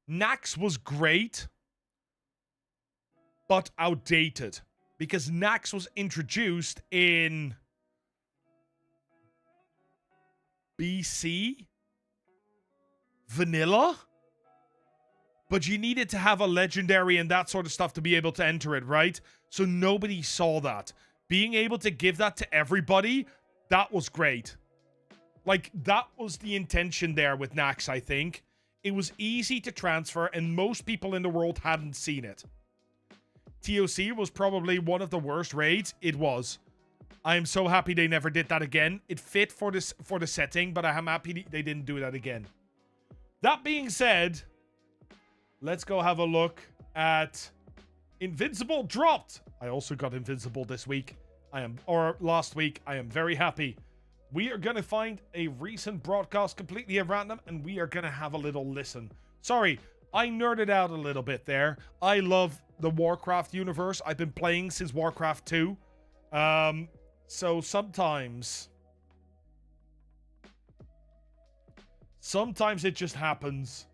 Nax was great, but outdated. Because Nax was introduced in BC? Vanilla? But you needed to have a legendary and that sort of stuff to be able to enter it, right? So nobody saw that. Being able to give that to everybody, That was great. Like, that was the intention there with Nax, I think. It was easy to transfer, and most people in the world hadn't seen it. TOC was probably one of the worst raids. It was. I am so happy they never did that again. It fit for the setting, but I am happy they didn't do that again. That being said, let's go have a look at Invincible dropped. I also got Invincible this week. Last week. I am very happy. We are going to find a recent broadcast completely at random, and we are going to have a little listen. Sorry, I nerded out a little bit there. I love the Warcraft universe. I've been playing since Warcraft 2. So sometimes it just happens.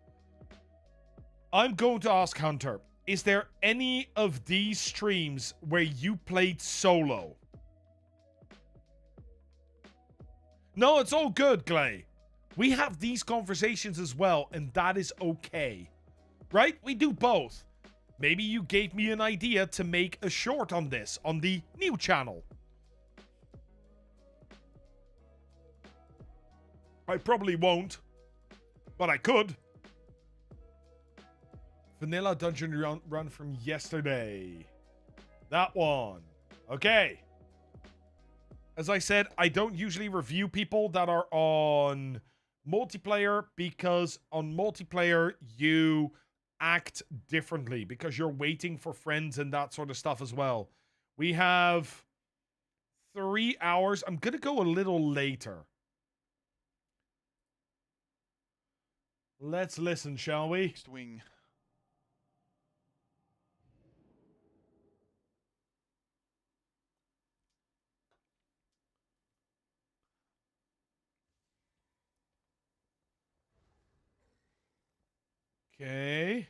I'm going to ask Hunter, is there any of these streams where you played solo? No, it's all good, Glay. We have these conversations as well, and that is okay. Right? We do both. Maybe you gave me an idea to make a short on this, on the new channel. I probably won't, but I could. Vanilla Dungeon run from yesterday. That one. Okay. As I said, I don't usually review people that are on multiplayer because on multiplayer you act differently because you're waiting for friends and that sort of stuff as well. We have 3 hours. I'm going to go a little later. Let's listen, shall we? Next wing. Okay.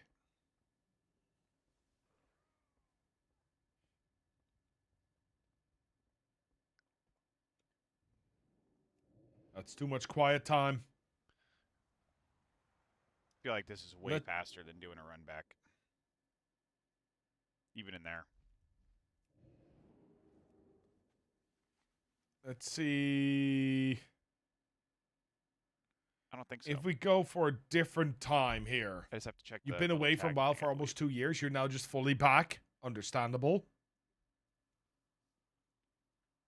That's too much quiet time. I feel like this is way faster than doing a run back. Even in there. Let's see. I don't think so. If we go for a different time here. I just have to check. You've been away from WoW for almost 2 years. You're now just fully back. Understandable.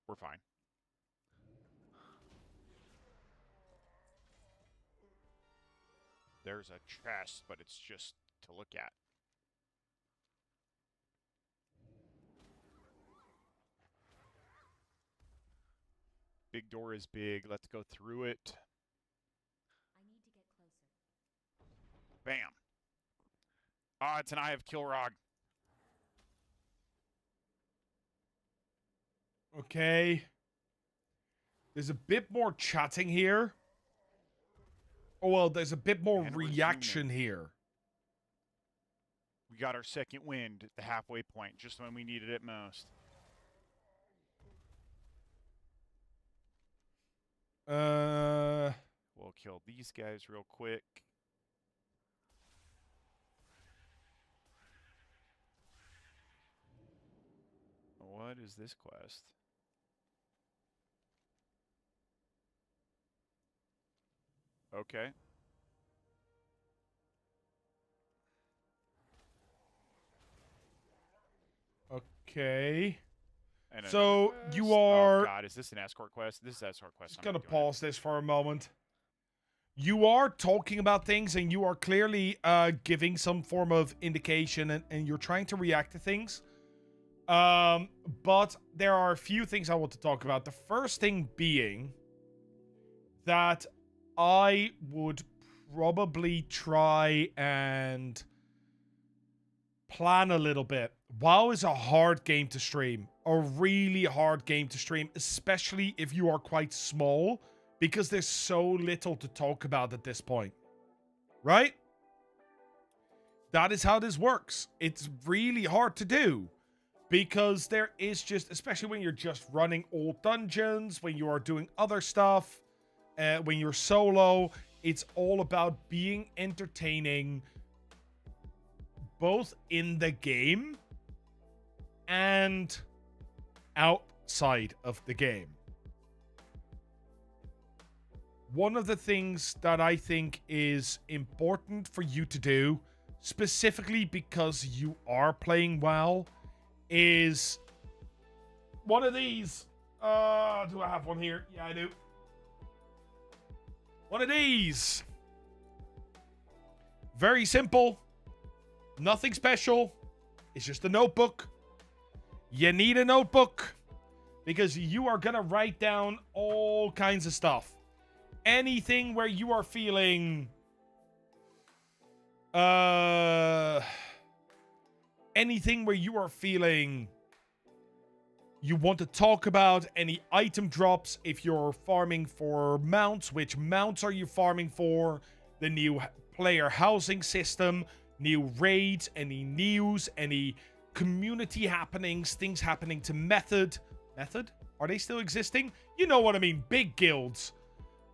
We're fine. There's a chest, but it's just to look at. Big door is big. Let's go through it. I need to get closer. Bam. Ah, it's an Eye of Kilrog. Okay. There's a bit more chatting here. Oh, well, there's a bit more And reaction here. We got our second wind at the halfway point, just when we needed it most. We'll kill these guys real quick. What is this quest? Okay. Okay. And So another you quest? are... Oh god, is this an escort quest? This is escort quest. Just gonna pause this for a moment. You are talking about things and you are clearly giving some form of indication and you're trying to react to things. But there are a few things I want to talk about. The first thing being that I would probably try and plan a little bit. WoW is a hard game to stream. A really hard game to stream, especially if you are quite small, because there's so little to talk about at this point. Right? That is how this works. It's really hard to do. Because there is just, especially when you're just running old dungeons, when you are doing other stuff, when you're solo, it's all about being entertaining both in the game and outside of the game. one of the things that I think is important for you to do, specifically because you are playing WoW, is one of these. Do I have one here? Yeah, I do. One of these. Very simple. Nothing special. It's just a notebook. You need a notebook because you are going to write down all kinds of stuff. Anything where you are feeling anything where you are feeling you want to talk about, any item drops, if you're farming for mounts, which mounts are you farming for, the new player housing system, new raids, any news, any community happenings, things happening to Method. Are they still existing? You know what I mean, big guilds.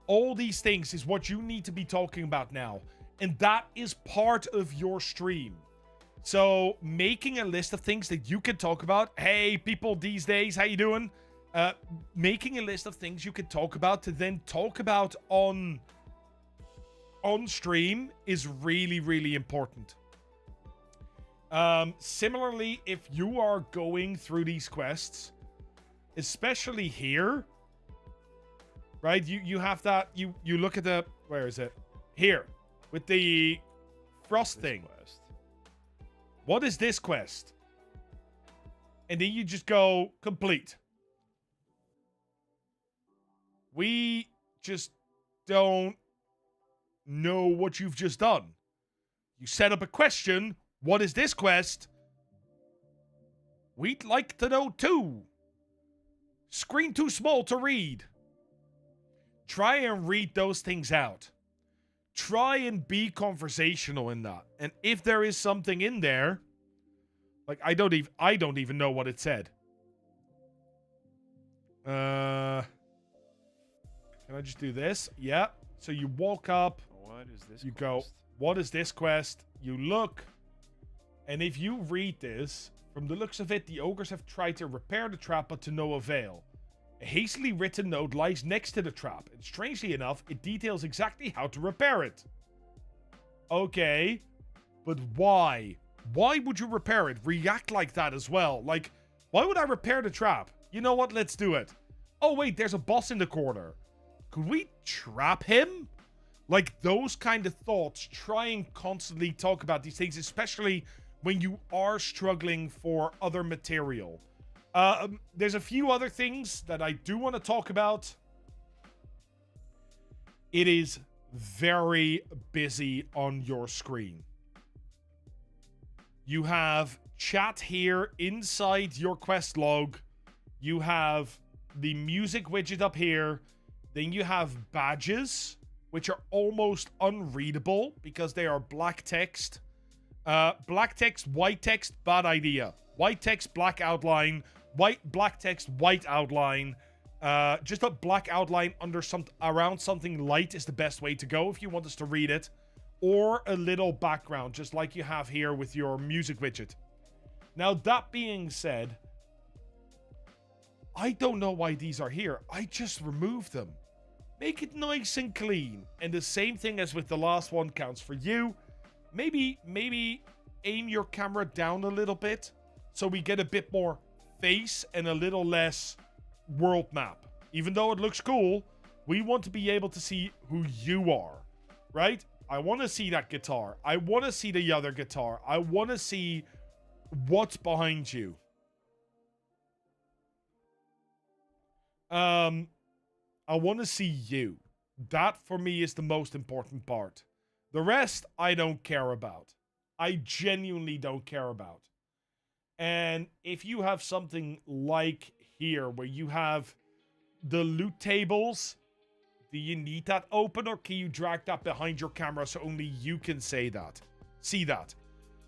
All these things is what you need to be talking about now. And that is part of your stream. So making a list of things that you can talk about. Hey, people these days, how you doing? Making a list of things you can talk about to then talk about on stream is really, really important. Similarly, if you are going through these quests, especially here, right? You have that, you look at the, where is it? Here, with the frost thing. Quest. What is this quest? And then you just go complete. We just don't know what you've just done. You set up a question. What is this quest? We'd like to know too. Screen too small to read. Try and read those things out. Try and be conversational in that. And if there is something in there, like I don't even know what it said. Can I just do this? Yeah. So you walk up. What is this? You quest? go, what is this quest? You look. And if you read this, from the looks of it, the ogres have tried to repair the trap, but to no avail. A hastily written note lies next to the trap, and strangely enough, it details exactly how to repair it. Okay, but why? Why would you repair it? React like that as well. Like, why would I repair the trap? You know what? Let's do it. Oh, wait, there's a boss in the corner. Could we trap him? Like, those kind of thoughts. Try and constantly talk about these things, especially when you are struggling for other material. There's a few other things that I do want to talk about. It is very busy on your screen. You have chat here inside your quest log. You have the music widget up here. Then you have badges, which are almost unreadable because they are black text. Black text, white text, bad idea. White text, black outline. Black text, white outline. Just a black outline under around something light is the best way to go if you want us to read it. Or a little background, just like you have here with your music widget. Now, that being said, I don't know why these are here. I just removed them. Make it nice and clean. And the same thing as with the last one counts for you. Maybe aim your camera down a little bit so we get a bit more face and a little less world map. Even though it looks cool, we want to be able to see who you are, right? I want to see that guitar. I want to see the other guitar. I want to see what's behind you. I want to see you. That for me is the most important part. The rest I don't care about. I genuinely don't care about. And if you have something like here where you have the loot tables, do you need that open or can you drag that behind your camera so only you can see that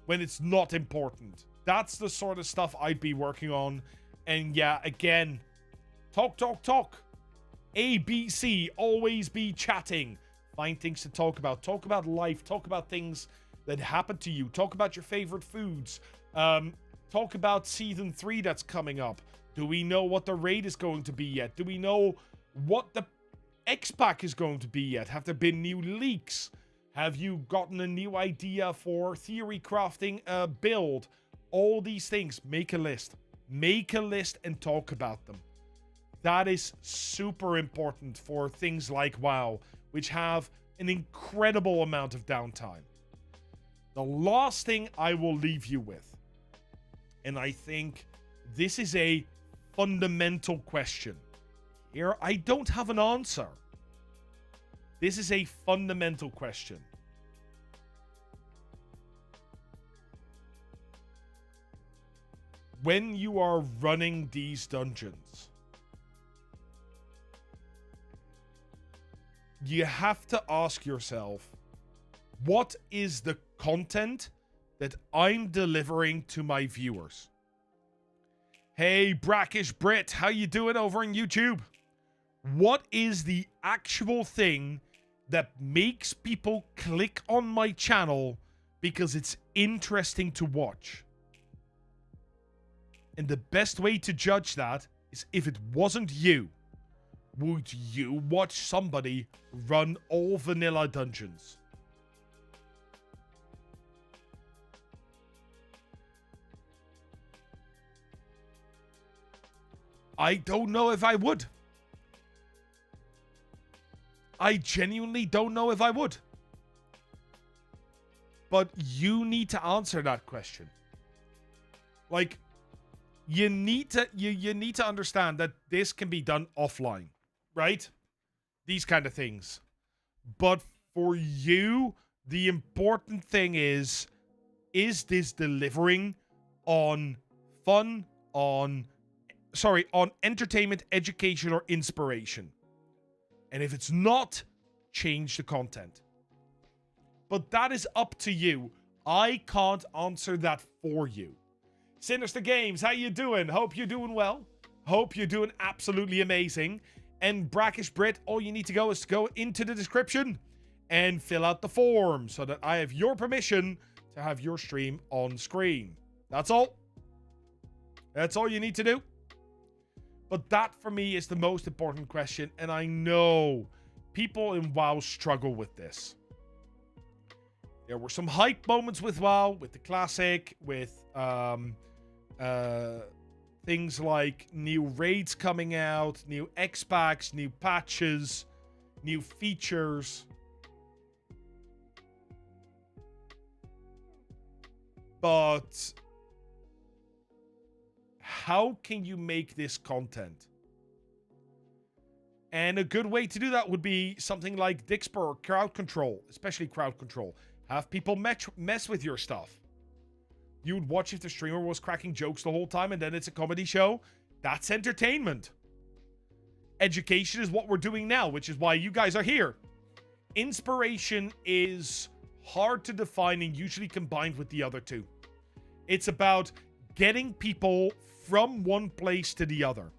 when it's not important? That's the sort of stuff I'd be working on. And yeah, again, talk. ABC, always be chatting. Find things to talk about. Talk about life. Talk about things that happen to you. Talk about your favorite foods. Talk about season 3 that's coming up. Do we know what the raid is going to be yet? Do we know what the X-Pack is going to be yet? Have there been new leaks? Have you gotten a new idea for theory crafting a build? All these things. Make a list. Make a list and talk about them. That is super important for things like WoW, which have an incredible amount of downtime. The last thing I will leave you with, and I think this is a fundamental question. Here, I don't have an answer. This is a fundamental question. When you are running these dungeons, you have to ask yourself, what is the content that I'm delivering to my viewers? Hey, Brackish Brit, how you doing over on YouTube? What is the actual thing that makes people click on my channel because it's interesting to watch? And the best way to judge that is if it wasn't you, would you watch somebody run all vanilla dungeons? I don't know if I would. I genuinely don't know if I would. But you need to answer that question. Like, you need to understand that this can be done offline, right? These kind of things. But for you, the important thing is this delivering on fun, on entertainment, education, or inspiration? And if it's not, change the content. But that is up to you. I can't answer that for you. Sinister Games, how you doing? Hope you're doing well. Hope you're doing absolutely amazing. And Brackish Brit, all you need to go is to go into the description and fill out the form so that I have your permission to have your stream on screen. That's all. That's all you need to do. But that, for me, is the most important question, and I know people in WoW struggle with this. There were some hype moments with WoW, with the Classic, with things like new raids coming out, new X-Packs, new patches, new features. But how can you make this content? And a good way to do that would be something like Dixper or crowd control, especially crowd control. Have people mess with your stuff. You would watch if the streamer was cracking jokes the whole time and then it's a comedy show. That's entertainment. Education is what we're doing now, which is why you guys are here. Inspiration is hard to define and usually combined with the other two. It's about getting people from one place to the other.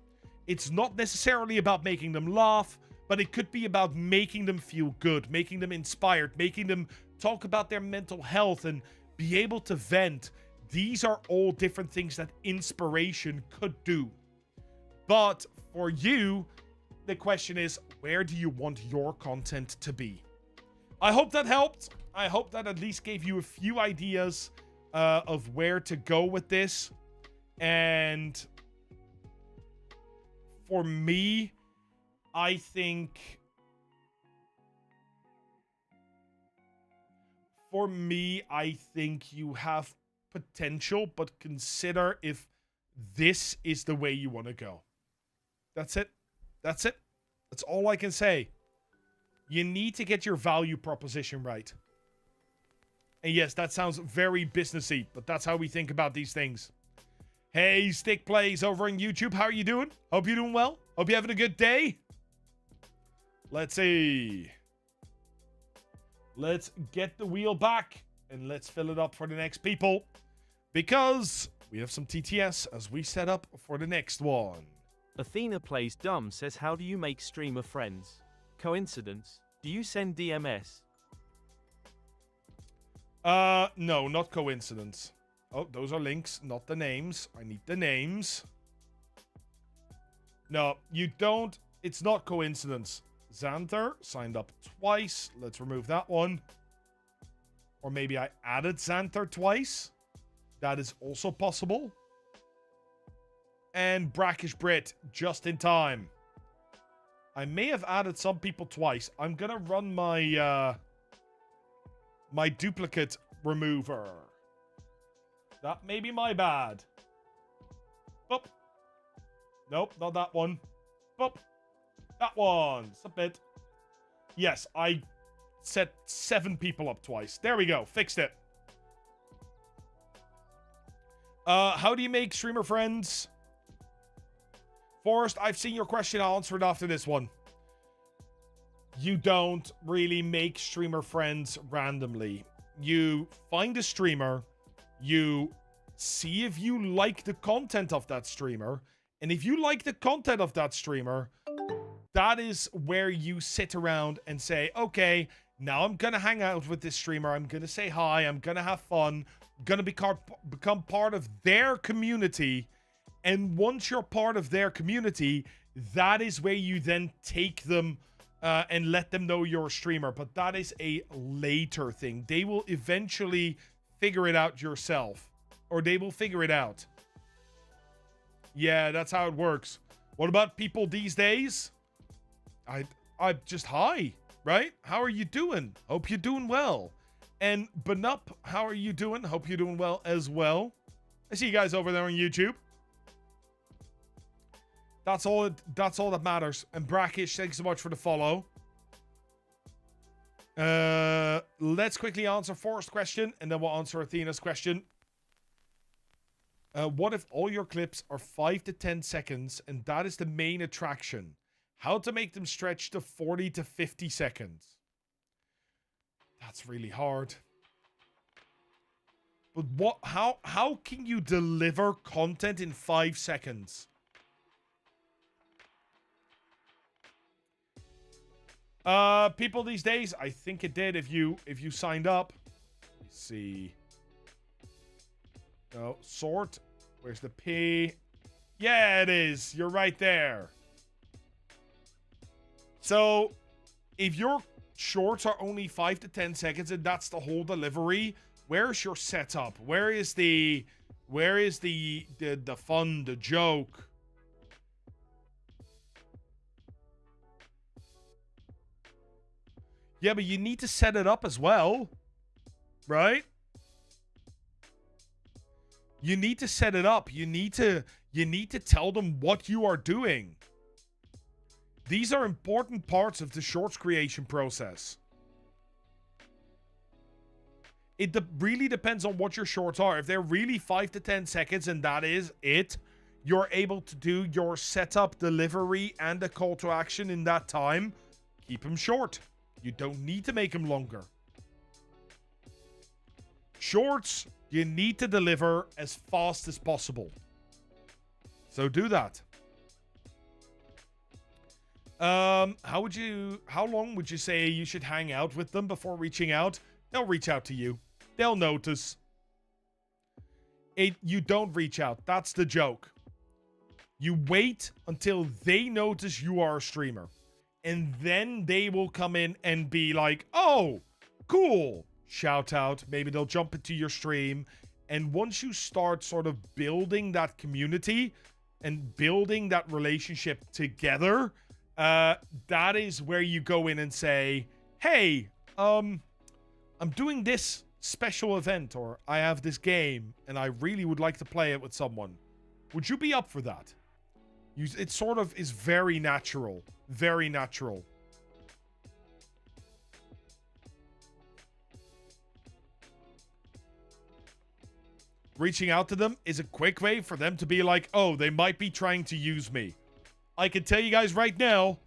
It's not necessarily about making them laugh, but it could be about making them feel good, making them inspired, making them talk about their mental health and be able to vent. These are all different things that inspiration could do. But for you, the question is, where do you want your content to be? I hope that helped. I hope that at least gave you a few ideas of where to go with this. And for me, I think you have potential, but consider if this is the way you want to go. That's it. That's it. That's all I can say. You need to get your value proposition right. And yes, that sounds very businessy, but that's how we think about these things. Hey, Stick Plays over on YouTube. How are you doing? Hope you're doing well. Hope you're having a good day. Let's see. Let's get the wheel back and let's fill it up for the next people, because we have some TTS as we set up for the next one. Athena Plays Dumb says, how do you make streamer friends? Coincidence? Do you send DMS? No, not coincidence. Oh, those are links, not the names. I need the names. No, you don't. It's not coincidence. Xanther signed up twice. Let's remove that one. Or maybe I added Xanther twice. That is also possible. And Brackish Brit just in time. I may have added some people twice. I'm gonna run my my duplicate remover. That may be my bad. Boop. Nope, not that one. Boop. That one. Submit. Yes, I set 7 people up twice. There we go. Fixed it. How do you make streamer friends? Forrest, I've seen your question. I'll answer it after this one. You don't really make streamer friends randomly. You find a streamer. You see if you like the content of that streamer. And if you like the content of that streamer, that is where you sit around and say, okay, now I'm going to hang out with this streamer. I'm going to say hi. I'm going to have fun. I'm going to become part of their community. And once you're part of their community, that is where you then take them and let them know you're a streamer. But that is a later thing. They will eventually figure it out yourself. Or they will figure it out. Yeah, that's how it works. What about people these days? I'm just hi, right? How are you doing? Hope you're doing well. And Benup, how are you doing? Hope you're doing well as well. I see you guys over there on YouTube. That's all that matters. And Brackish, thanks so much for the follow. Let's quickly answer Forrest's question, and then we'll answer Athena's question. What if all your clips are 5 to 10 seconds, and that is the main attraction? How to make them stretch to 40 to 50 seconds? That's really hard. But how can you deliver content in 5 seconds? People these days, I think it did if you signed up. Let's see. No, sort. Where's the P? Yeah, it is. You're right there. So, if your shorts are only 5 to 10 seconds and that's the whole delivery, where's your setup? Where is the fun, the joke? Yeah, but you need to set it up as well, right? You need to set it up. You need to tell them what you are doing. These are important parts of the shorts creation process. It really depends on what your shorts are. If they're really 5 to 10 seconds and that is it, you're able to do your setup, delivery, and the call to action in that time. Keep them short. You don't need to make them longer. Shorts, you need to deliver as fast as possible. So do that. How long would you say you should hang out with them before reaching out? They'll reach out to you. They'll notice. You don't reach out. That's the joke. You wait until they notice you are a streamer. And then they will come in and be like, oh, cool. Shout out. Maybe they'll jump into your stream. And once you start sort of building that community and building that relationship together, that is where you go in and say, hey, I'm doing this special event, or I have this game and I really would like to play it with someone. Would you be up for that? It sort of is very natural. Very natural. Reaching out to them is a quick way for them to be like, oh, they might be trying to use me. I can tell you guys right now,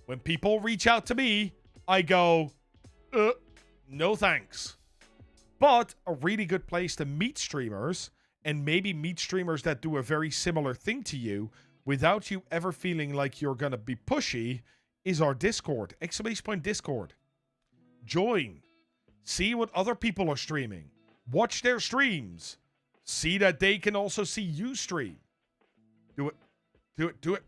when people reach out to me, I go, no thanks. But a really good place to meet streamers, and maybe meet streamers that do a very similar thing to you, without you ever feeling like you're going to be pushy, is our Discord. !Discord. Join. See what other people are streaming. Watch their streams. See that they can also see you stream. Do it. Do it. Do it.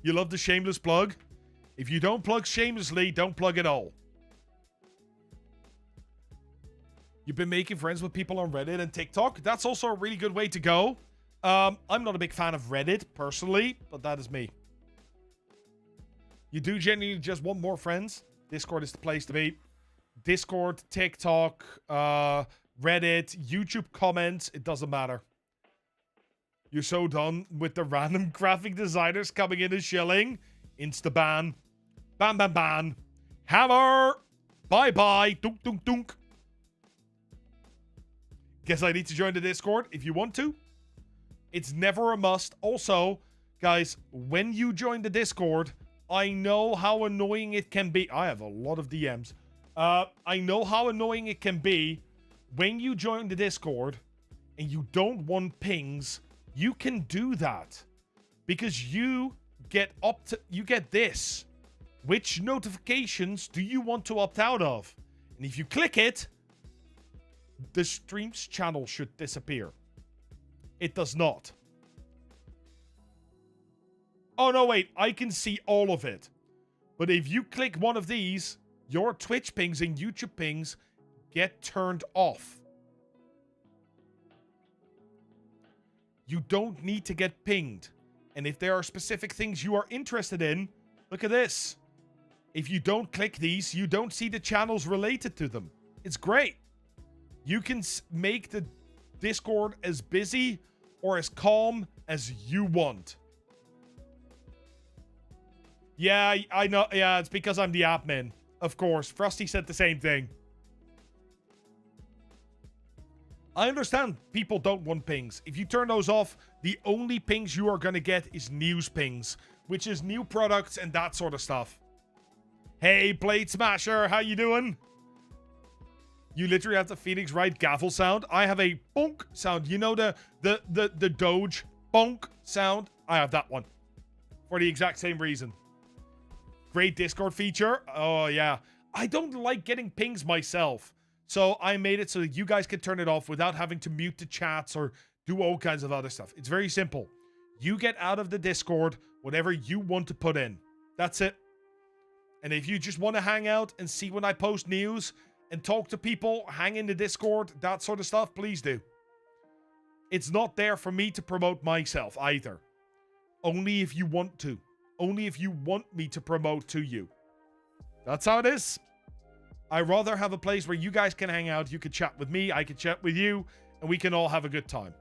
You love the shameless plug? If you don't plug shamelessly, don't plug at all. You've been making friends with people on Reddit and TikTok. That's also a really good way to go. I'm not a big fan of Reddit, personally, but that is me. You do genuinely just want more friends? Discord is the place to be. Discord, TikTok, Reddit, YouTube comments, it doesn't matter. You're so done with the random graphic designers coming in and shilling. Insta-ban. Ban, ban, ban. Hammer! Bye-bye. Dunk, dunk, dunk. Guess I need to join the Discord if you want to. It's never a must. Also, guys, when you join the Discord, I know how annoying it can be. I have a lot of DMs. I know how annoying it can be when you join the Discord and you don't want pings. You can do that because you get this. Which notifications do you want to opt out of? And if you click it, the stream's channel should disappear. It does not. Oh, no, wait. I can see all of it. But if you click one of these, your Twitch pings and YouTube pings get turned off. You don't need to get pinged. And if there are specific things you are interested in, look at this. If you don't click these, you don't see the channels related to them. It's great. You can make the Discord as busy or as calm as you want. Yeah, I know. Yeah, it's because I'm the admin. Of course. Frosty said the same thing. I understand people don't want pings. If you turn those off, the only pings you are going to get is news pings, which is new products and that sort of stuff. Hey, Blade Smasher, how you doing? You literally have the Phoenix Wright gavel sound. I have a bonk sound. You know the Doge bonk sound? I have that one. For the exact same reason. Great Discord feature. Oh, yeah. I don't like getting pings myself. So I made it so that you guys can turn it off without having to mute the chats or do all kinds of other stuff. It's very simple. You get out of the Discord whatever you want to put in. That's it. And if you just want to hang out and see when I post news and talk to people, hang in the Discord, that sort of stuff, please do. It's not there for me to promote myself either. Only if you want to. Only if you want me to promote to you. That's how it is. I rather have a place where you guys can hang out, you can chat with me, I can chat with you, and we can all have a good time.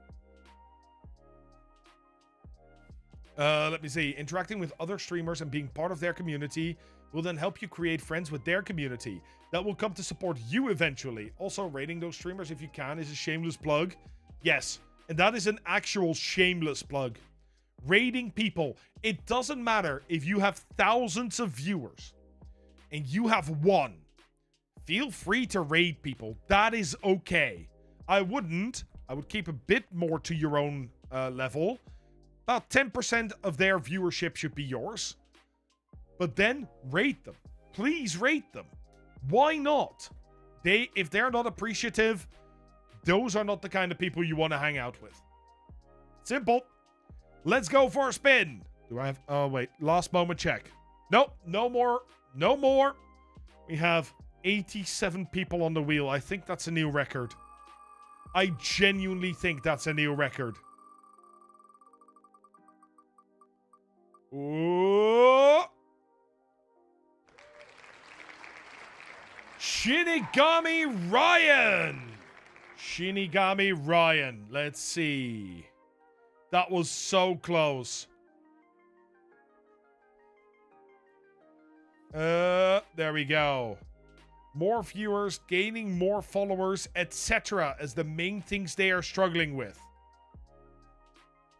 Let me see. Interacting with other streamers and being part of their community will then help you create friends with their community. That will come to support you eventually. Also, rating those streamers if you can is a shameless plug. Yes, and that is an actual shameless plug. Rating people. It doesn't matter if you have thousands of viewers and you have one. Feel free to raid people. That is okay. I wouldn't. I would keep a bit more to your own level. About 10% of their viewership should be yours. But then rate them. Please rate them. Why not? If they're not appreciative, those are not the kind of people you want to hang out with. Simple. Let's go for a spin. Do I have... Oh, wait. Last moment check. Nope. No more. No more. We have 87 people on the wheel. I think that's a new record. I genuinely think that's a new record. Ooh. Shinigami Ryan. Shinigami Ryan. Let's see. That was so close. There we go. More viewers, gaining more followers, etc. as the main things they are struggling with.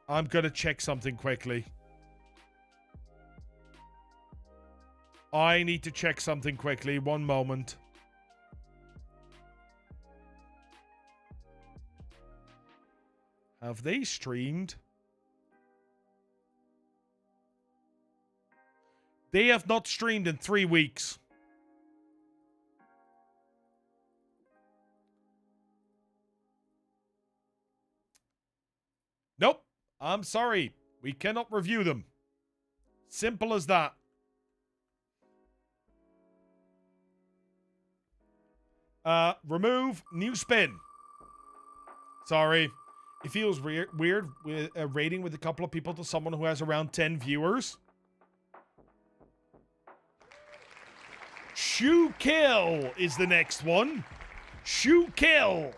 I'm gonna check something quickly. I need to check something quickly. One moment. Have they streamed? They have not streamed in 3 weeks. Nope. I'm sorry. We cannot review them. Simple as that. Remove new spin. Sorry. It feels weird with raiding with a couple of people to someone who has around 10 viewers. Shoe kill is the next one. Shoe kill.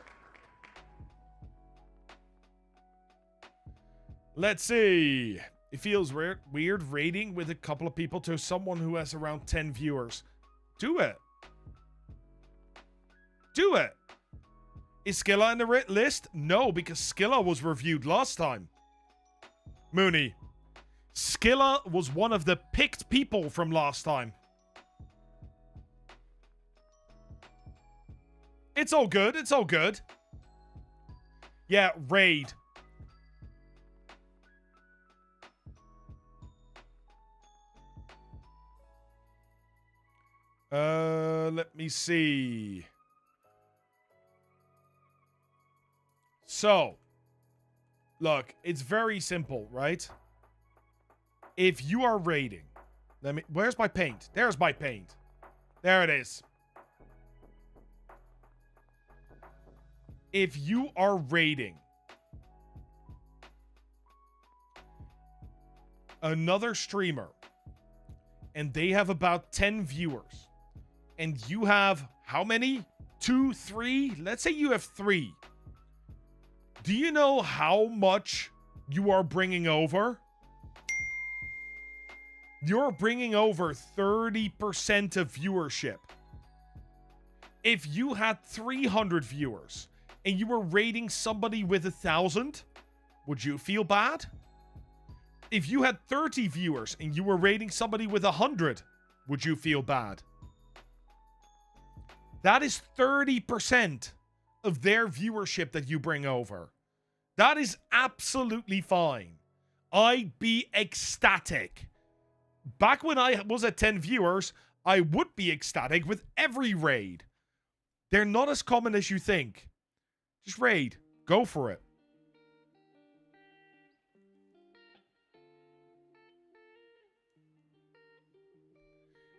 Let's see. It feels weird raiding with a couple of people to someone who has around 10 viewers. Do it. Do it. Is Skilla in the list? No, because Skilla was reviewed last time. Mooney. Skilla was one of the picked people from last time. It's all good. It's all good. Yeah, raid. Let me see. So, look, it's very simple, right? If you are raiding, where's my paint? There's my paint. There it is. If you are raiding another streamer and they have about 10 viewers and you have how many? 2, 3? Let's say you have 3. Do you know how much you are bringing over? You're bringing over 30% of viewership. If you had 300 viewers and you were raiding somebody with 1,000, would you feel bad? If you had 30 viewers and you were raiding somebody with 100, would you feel bad? That is 30% of their viewership that you bring over. That is absolutely fine. I'd be ecstatic. Back when I was at 10 viewers, I would be ecstatic with every raid. They're not as common as you think. Just raid. Go for it.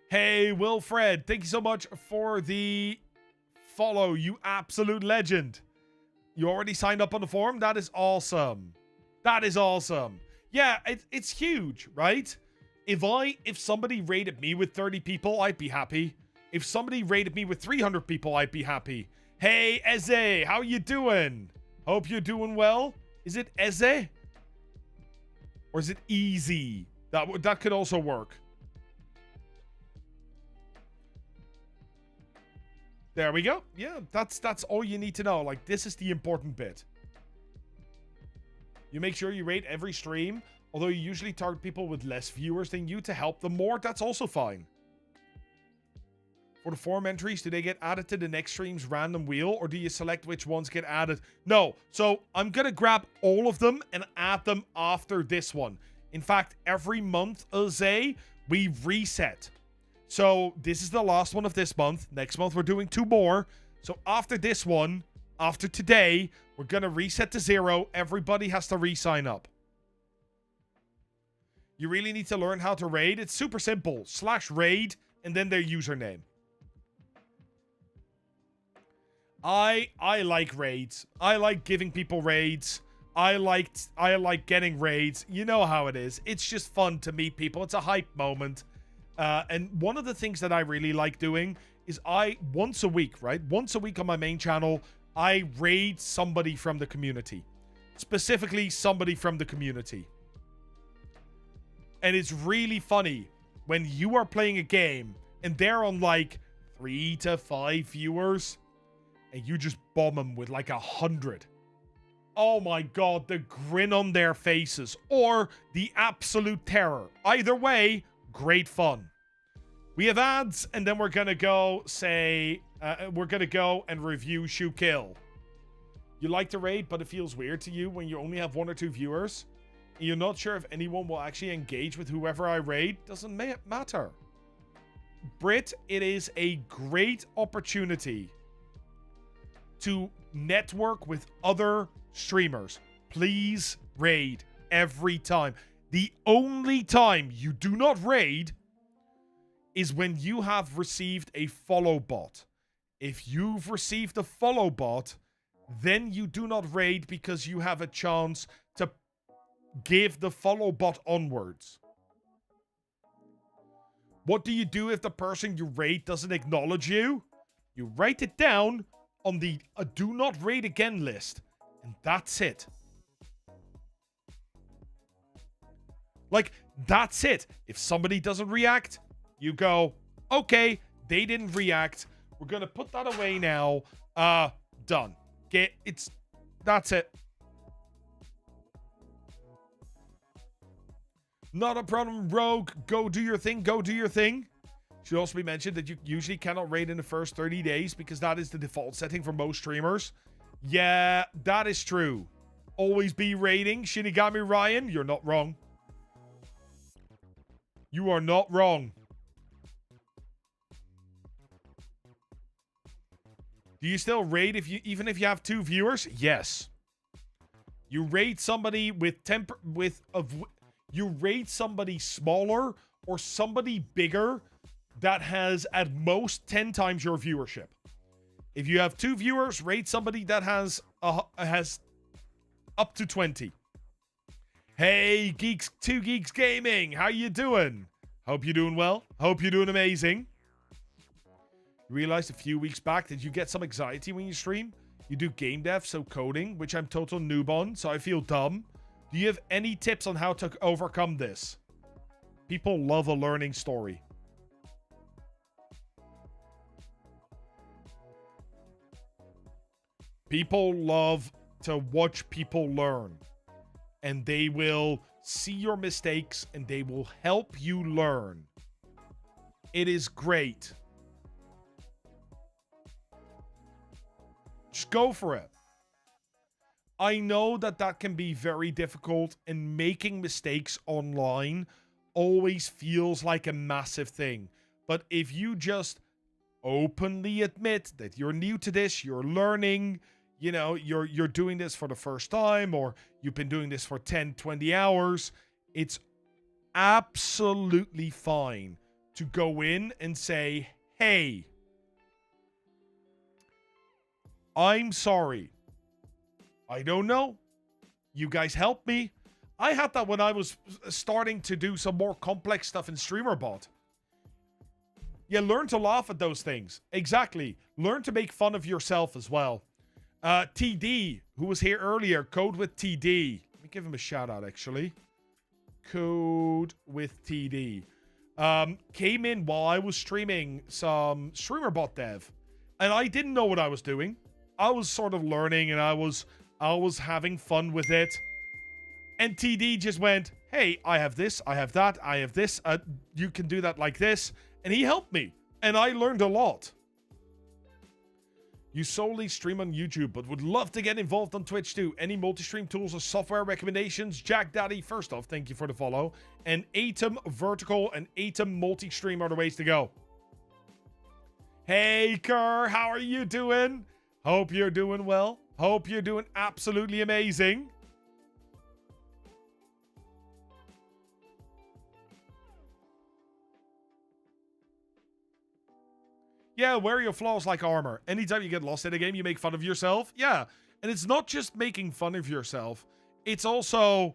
Hey, Wilfred, thank you so much for the follow, you absolute legend. You already signed up on the forum? That is awesome. That is awesome. Yeah, it's huge, right? If somebody raided me with 30 people, I'd be happy. If somebody raided me with 300 people, I'd be happy. Hey, Eze, how you doing? Hope you're doing well. Is it Eze? Or is it Easy? That could also work. There we go. Yeah, that's all you need to know. Like, this is the important bit. You make sure you rate every stream, although you usually target people with less viewers than you to help them more. That's also fine. For the forum entries, do they get added to the next stream's random wheel, or do you select which ones get added? No. So I'm going to grab all of them and add them after this one. In fact, every month, Jose, we reset. So this is the last one of this month. Next month, we're doing 2 more. So after this one, after today, we're going to reset to 0. Everybody has to re-sign up. You really need to learn how to raid. It's super simple. /raid and then their username. I like raids. I like giving people raids. I like getting raids. You know how it is. It's just fun to meet people. It's a hype moment. And one of the things that I really like doing is once a week, right? Once a week on my main channel, I raid somebody from the community. Specifically, somebody from the community. And it's really funny when you are playing a game and they're on like 3 to 5 viewers and you just bomb them with like 100. Oh my god, the grin on their faces or the absolute terror. Either way, great fun. We have ads, and then we're gonna go and review Shoe Kill. You like to raid, but it feels weird to you when you only have 1 or 2 viewers. And you're not sure if anyone will actually engage with whoever I raid. Doesn't matter. Brit, it is a great opportunity to network with other streamers. Please raid every time. The only time you do not raid is when you have received a follow bot. If you've received a follow bot, then you do not raid because you have a chance to give the follow bot onwards. What do you do if the person you raid doesn't acknowledge you? You write it down on the do not raid again list, and that's it. Like, that's it. If somebody doesn't react, you go, okay, they didn't react. We're gonna put that away now. Done. That's it. Not a problem, Rogue. Go do your thing. Go do your thing. Should also be mentioned that you usually cannot raid in the first 30 days because that is the default setting for most streamers. Yeah, that is true. Always be raiding. Shinigami Ryan, you're not wrong. You are not wrong. Do you still raid even if you have 2 viewers? Yes. You raid somebody you raid somebody smaller or somebody bigger that has at most 10 times your viewership. If you have 2 viewers, raid somebody that has up to 20. Hey, Geeks, 2 Geeks Gaming, how you doing? Hope you're doing well. Hope you're doing amazing. Realized a few weeks back that you get some anxiety when you stream. You do game dev, so coding, which I'm total noob on, so I feel dumb. Do you have any tips on how to overcome this? People love a learning story. People love to watch people learn. And they will see your mistakes and they will help you learn. It is great. Just go for it. I know that can be very difficult, and making mistakes online always feels like a massive thing. But if you just openly admit that you're new to this, you're learning, you know, you're doing this for the first time, or you've been doing this for 10, 20 hours, it's absolutely fine to go in and say, hey, I'm sorry. I don't know. You guys help me. I had that when I was starting to do some more complex stuff in StreamerBot. Yeah, learn to laugh at those things. Exactly. Learn to make fun of yourself as well. TD, who was here earlier, Code with TD. Let me give him a shout out, actually. Code with TD. Came in while I was streaming some StreamerBot dev. And I didn't know what I was doing. I was sort of learning, and I was having fun with it. And TD just went, hey, I have this, I have that, I have this. You can do that like this. And he helped me. And I learned a lot. You solely stream on YouTube, but would love to get involved on Twitch too. Any multi-stream tools or software recommendations? Jack Daddy, first off, thank you for the follow. And Atom Vertical and Atom Multi-Stream are the ways to go. Hey, Kerr, how are you doing? Hope you're doing well. Hope you're doing absolutely amazing. Yeah, wear your flaws like armor. Anytime you get lost in a game, you make fun of yourself. Yeah, and it's not just making fun of yourself. It's also,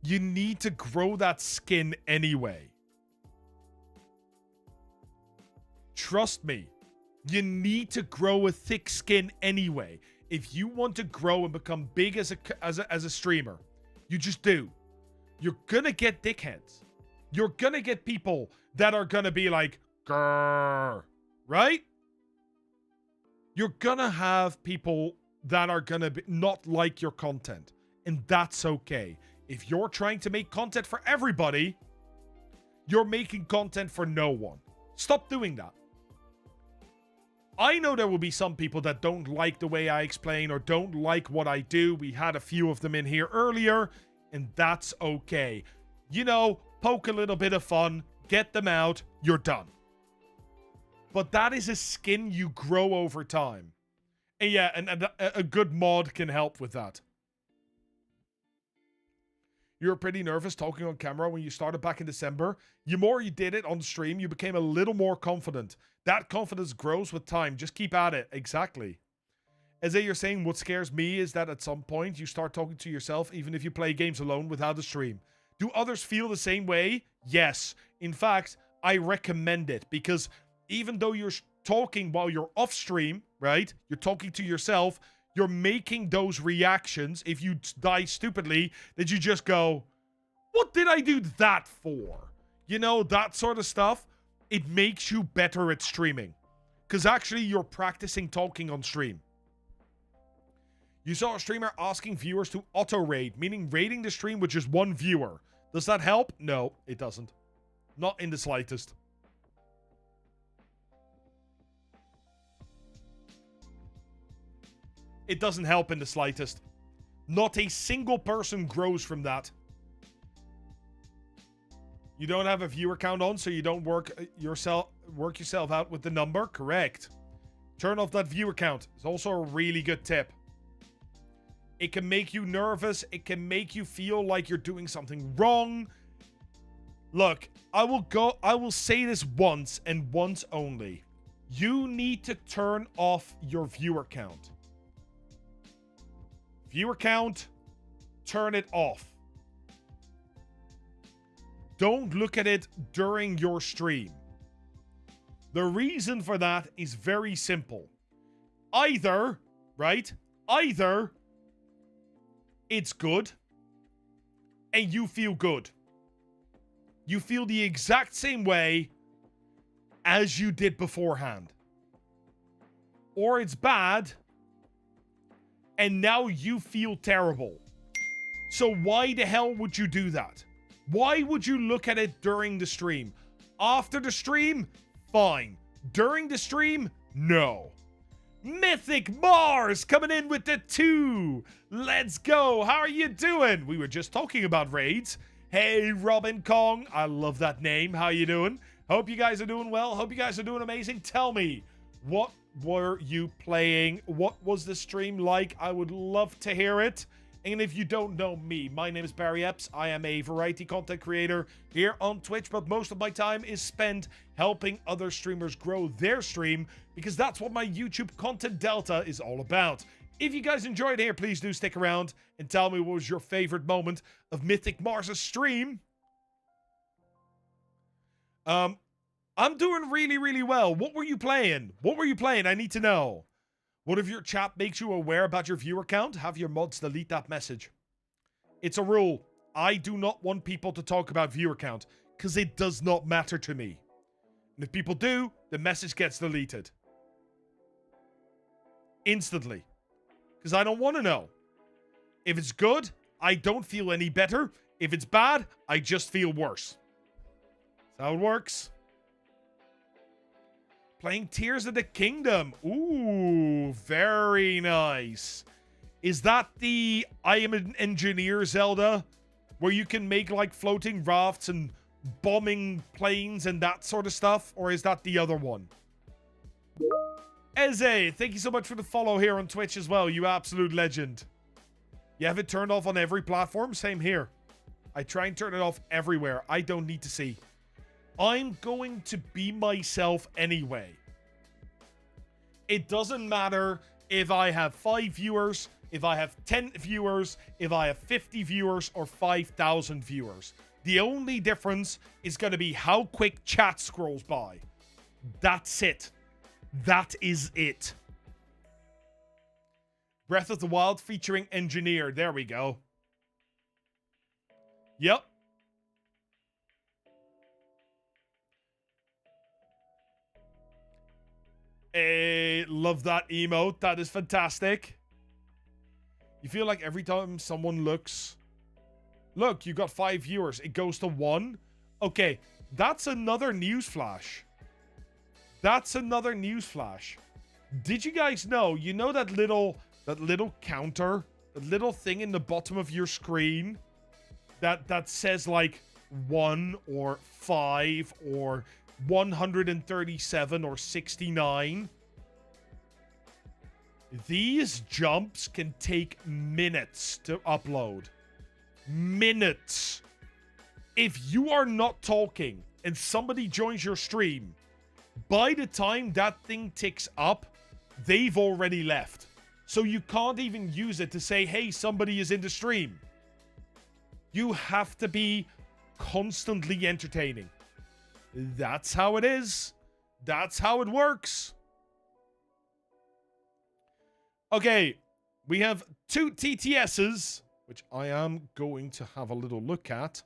you need to grow that skin anyway. Trust me, you need to grow a thick skin anyway. If you want to grow and become big as a streamer, you just do. You're gonna get dickheads. You're gonna get people that are gonna be like, grrr, right? You're gonna have people that are gonna not like your content, and that's okay. If you're trying to make content for everybody, you're making content for no one. Stop doing that. I know there will be some people that don't like the way I explain or don't like what I do. We had a few of them in here earlier, and that's okay. You know, poke a little bit of fun, get them out, you're done. But that is a skin you grow over time. And yeah, and a good mod can help with that. You were pretty nervous talking on camera when you started back in December. The more you did it on stream, you became a little more confident. That confidence grows with time. Just keep at it. Exactly. As you're saying, what scares me is that at some point you start talking to yourself, even if you play games alone without a stream. Do others feel the same way? Yes. In fact, I recommend it, because even though you're talking while you're off stream, right? You're talking to yourself. You're making those reactions, if you die stupidly, that you just go, what did I do that for? You know, that sort of stuff. It makes you better at streaming. Because actually, you're practicing talking on stream. You saw a streamer asking viewers to auto-raid, meaning raiding the stream with just one viewer. Does that help? No, it doesn't. Not in the slightest. It doesn't help in the slightest. Not a single person grows from that. You don't have a viewer count on, so you don't work yourself out with the number. Correct. Turn off that viewer count. It's also a really good tip. It can make you nervous. It can make you feel like you're doing something wrong. Look, I will say this once and once only. You need to turn off your viewer count. Viewer count, turn it off. Don't look at it during your stream. The reason for that is very simple. Either, right? Either it's good and you feel good. You feel the exact same way as you did beforehand. Or it's bad and now you feel terrible. So why the hell would you do that? Why would you look at it during the stream? After the stream, fine. During the stream, no. Mythic Mars coming in with the 2. Let's go. How are you doing? We were just talking about raids. Hey, Robin Kong. I love that name. How you doing? Hope you guys are doing well. Hope you guys are doing amazing. Tell me, what were you playing? What was the stream like? I would love to hear it. And if you don't know me, my name is Barry Epps. I am a variety content creator here on Twitch, but most of my time is spent helping other streamers grow their stream, because that's what my YouTube Content Delta is all about. If you guys enjoyed here, please do stick around and tell me what was your favorite moment of Mythic Mars' stream. I'm doing really, really well. What were you playing? What were you playing? I need to know. What if your chat makes you aware about your viewer count? Have your mods delete that message. It's a rule. I do not want people to talk about viewer count, because it does not matter to me. And if people do, the message gets deleted. Instantly. Because I don't want to know. If it's good, I don't feel any better. If it's bad, I just feel worse. That's how it works. Playing Tears of the Kingdom. Ooh, very nice. Is that the I Am an Engineer Zelda? Where you can make like floating rafts and bombing planes and that sort of stuff? Or is that the other one? Eze, thank you so much for the follow here on Twitch as well. You absolute legend. You have it turned off on every platform? Same here. I try and turn it off everywhere. I don't need to see. I'm going to be myself anyway. It doesn't matter if I have 5 viewers, if I have 10 viewers, if I have 50 viewers, or 5,000 viewers. The only difference is going to be how quick chat scrolls by. That's it. That is it. Breath of the Wild featuring Engineer. There we go. Yep. Love that emote. That is fantastic. You feel like every time someone looks... Look, you got 5 viewers. It goes to 1. Okay, that's another newsflash. That's another newsflash. Did you guys know? You know that little counter? The little thing in the bottom of your screen? That says like 1 or 5 or 137 or 69. These jumps can take minutes to upload. Minutes. If you are not talking and somebody joins your stream, by the time that thing ticks up, they've already left. So you can't even use it to say, hey, somebody is in the stream. You have to be constantly entertaining. That's how it is. That's how it works. Okay, we have 2 TTSs, which I am going to have a little look at.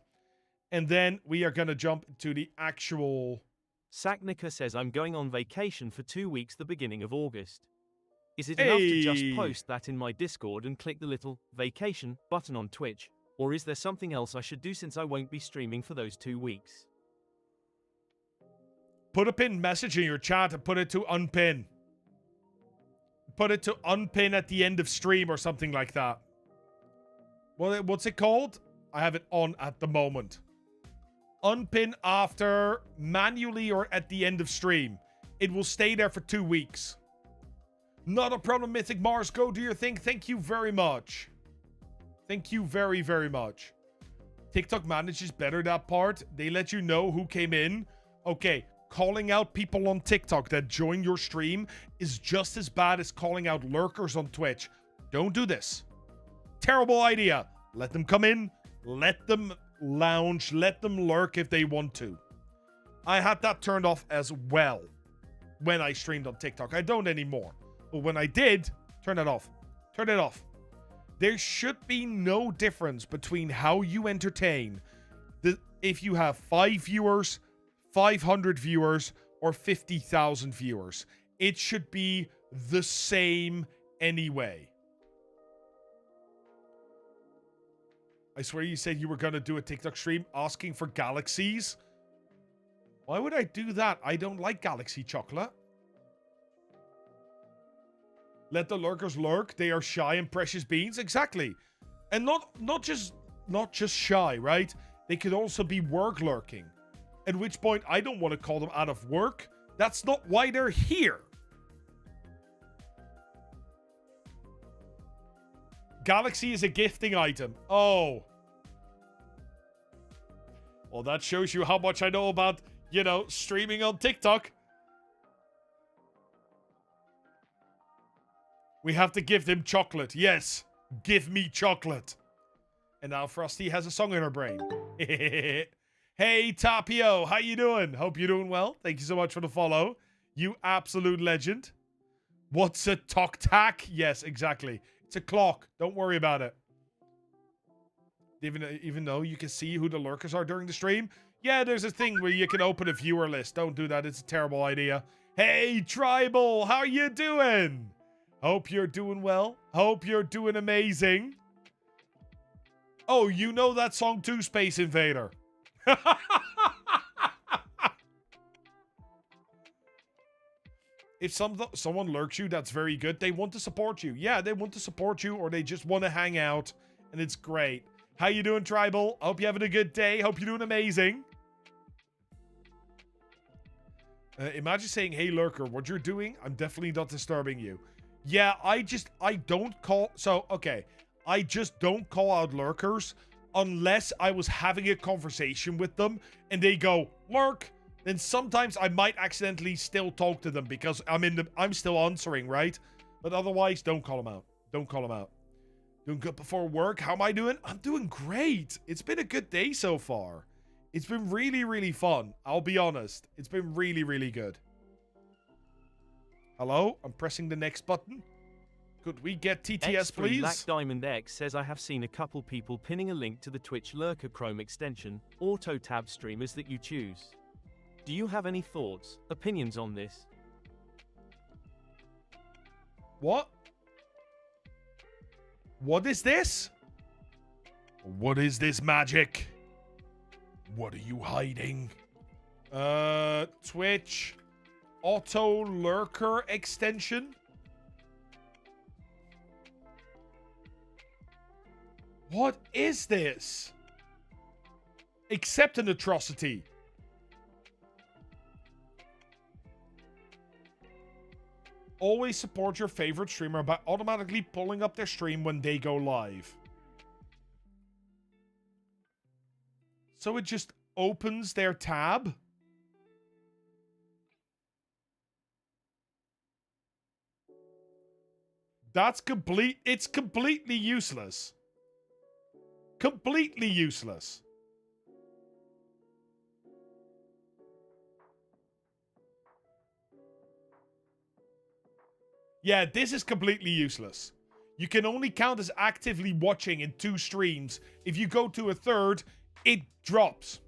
And then we are going to jump to the actual... Sacknicker says I'm going on vacation for 2 weeks the beginning of August. Is it enough to just post that in my Discord and click the little vacation button on Twitch? Or is there something else I should do since I won't be streaming for those 2 weeks? Put a pinned message in your chat and put it to unpin. Put it to unpin at the end of stream or something like that. Well, what's it called? I have it on at the moment. Unpin after manually or at the end of stream. It will stay there for 2 weeks. Not a problem, Mythic Mars. Go do your thing. Thank you very much. Thank you very, very much. TikTok manages better that part. They let you know who came in. Okay, calling out people on TikTok that join your stream is just as bad as calling out lurkers on Twitch. Don't do this. Terrible idea. Let them come in. Let them lounge. Let them lurk if they want to. I had that turned off as well when I streamed on TikTok. I don't anymore. But when I did, turn it off. Turn it off. There should be no difference between how you entertain if you have 5 viewers, 500 viewers, or 50,000 viewers. It should be the same anyway. I swear you said you were going to do a TikTok stream asking for galaxies. Why would I do that? I don't like galaxy chocolate. Let the lurkers lurk. They are shy and precious beans. Exactly. And not just shy, right? They could also be work lurking. At which point, I don't want to call them out of work. That's not why they're here. Galaxy is a gifting item. Oh. Well, that shows you how much I know about, streaming on TikTok. We have to give them chocolate. Yes. Give me chocolate. And now Frosty has a song in her brain. Hey, Tapio. How you doing? Hope you're doing well. Thank you so much for the follow. You absolute legend. What's a tok-tack? Yes, exactly. It's a clock. Don't worry about it. Even though you can see who the lurkers are during the stream. Yeah, there's a thing where you can open a viewer list. Don't do that. It's a terrible idea. Hey, Tribal. How you doing? Hope you're doing well. Hope you're doing amazing. Oh, you know that song too, Space Invader. If someone lurks you, that's very good. They want to support you. Yeah, they want to support you, or they just want to hang out, and it's great. How you doing, Tribal? Hope you're having a good day. Hope you're doing amazing. Imagine saying, hey, lurker, what you're doing, I'm definitely not disturbing you. Yeah, I just don't call out lurkers unless I was having a conversation with them and they go, lurk. Then sometimes I might accidentally still talk to them because I'm still answering, right? But otherwise, don't call them out. Don't call them out. Doing good before work. How am I doing? I'm doing great. It's been a good day so far. It's been really, really fun. I'll be honest. It's been really, really good. Hello? I'm pressing the next button. Could we get TTS, please? Black Diamond X says I have seen a couple people pinning a link to the Twitch Lurker Chrome extension, auto tab streamers that you choose. Do you have any thoughts, opinions on this? What? What is this? What is this magic? What are you hiding? Twitch auto lurker extension? What is this? Accept an atrocity. Always support your favorite streamer by automatically pulling up their stream when they go live. So it just opens their tab. That's it's completely useless. Completely useless. Yeah, this is completely useless. You can only count as actively watching in 2 streams. If you go to a third, it drops.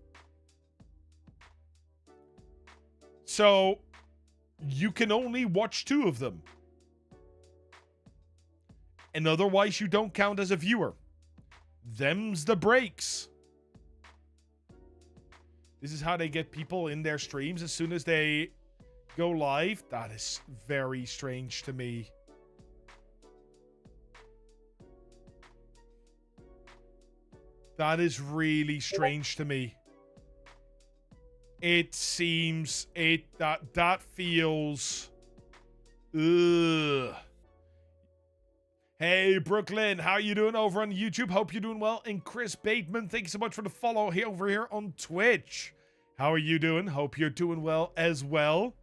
So, you can only watch 2 of them. And otherwise, you don't count as a viewer. Them's the breaks. This is how they get people in their streams as soon as they go live. That is very strange to me. That is really strange to me. It seems that feels ugh. Hey Brooklyn, how you doing over on YouTube? Hope you're doing well. And Chris Bateman, thank you so much for the follow over here on Twitch. How are you doing? Hope you're doing well as well.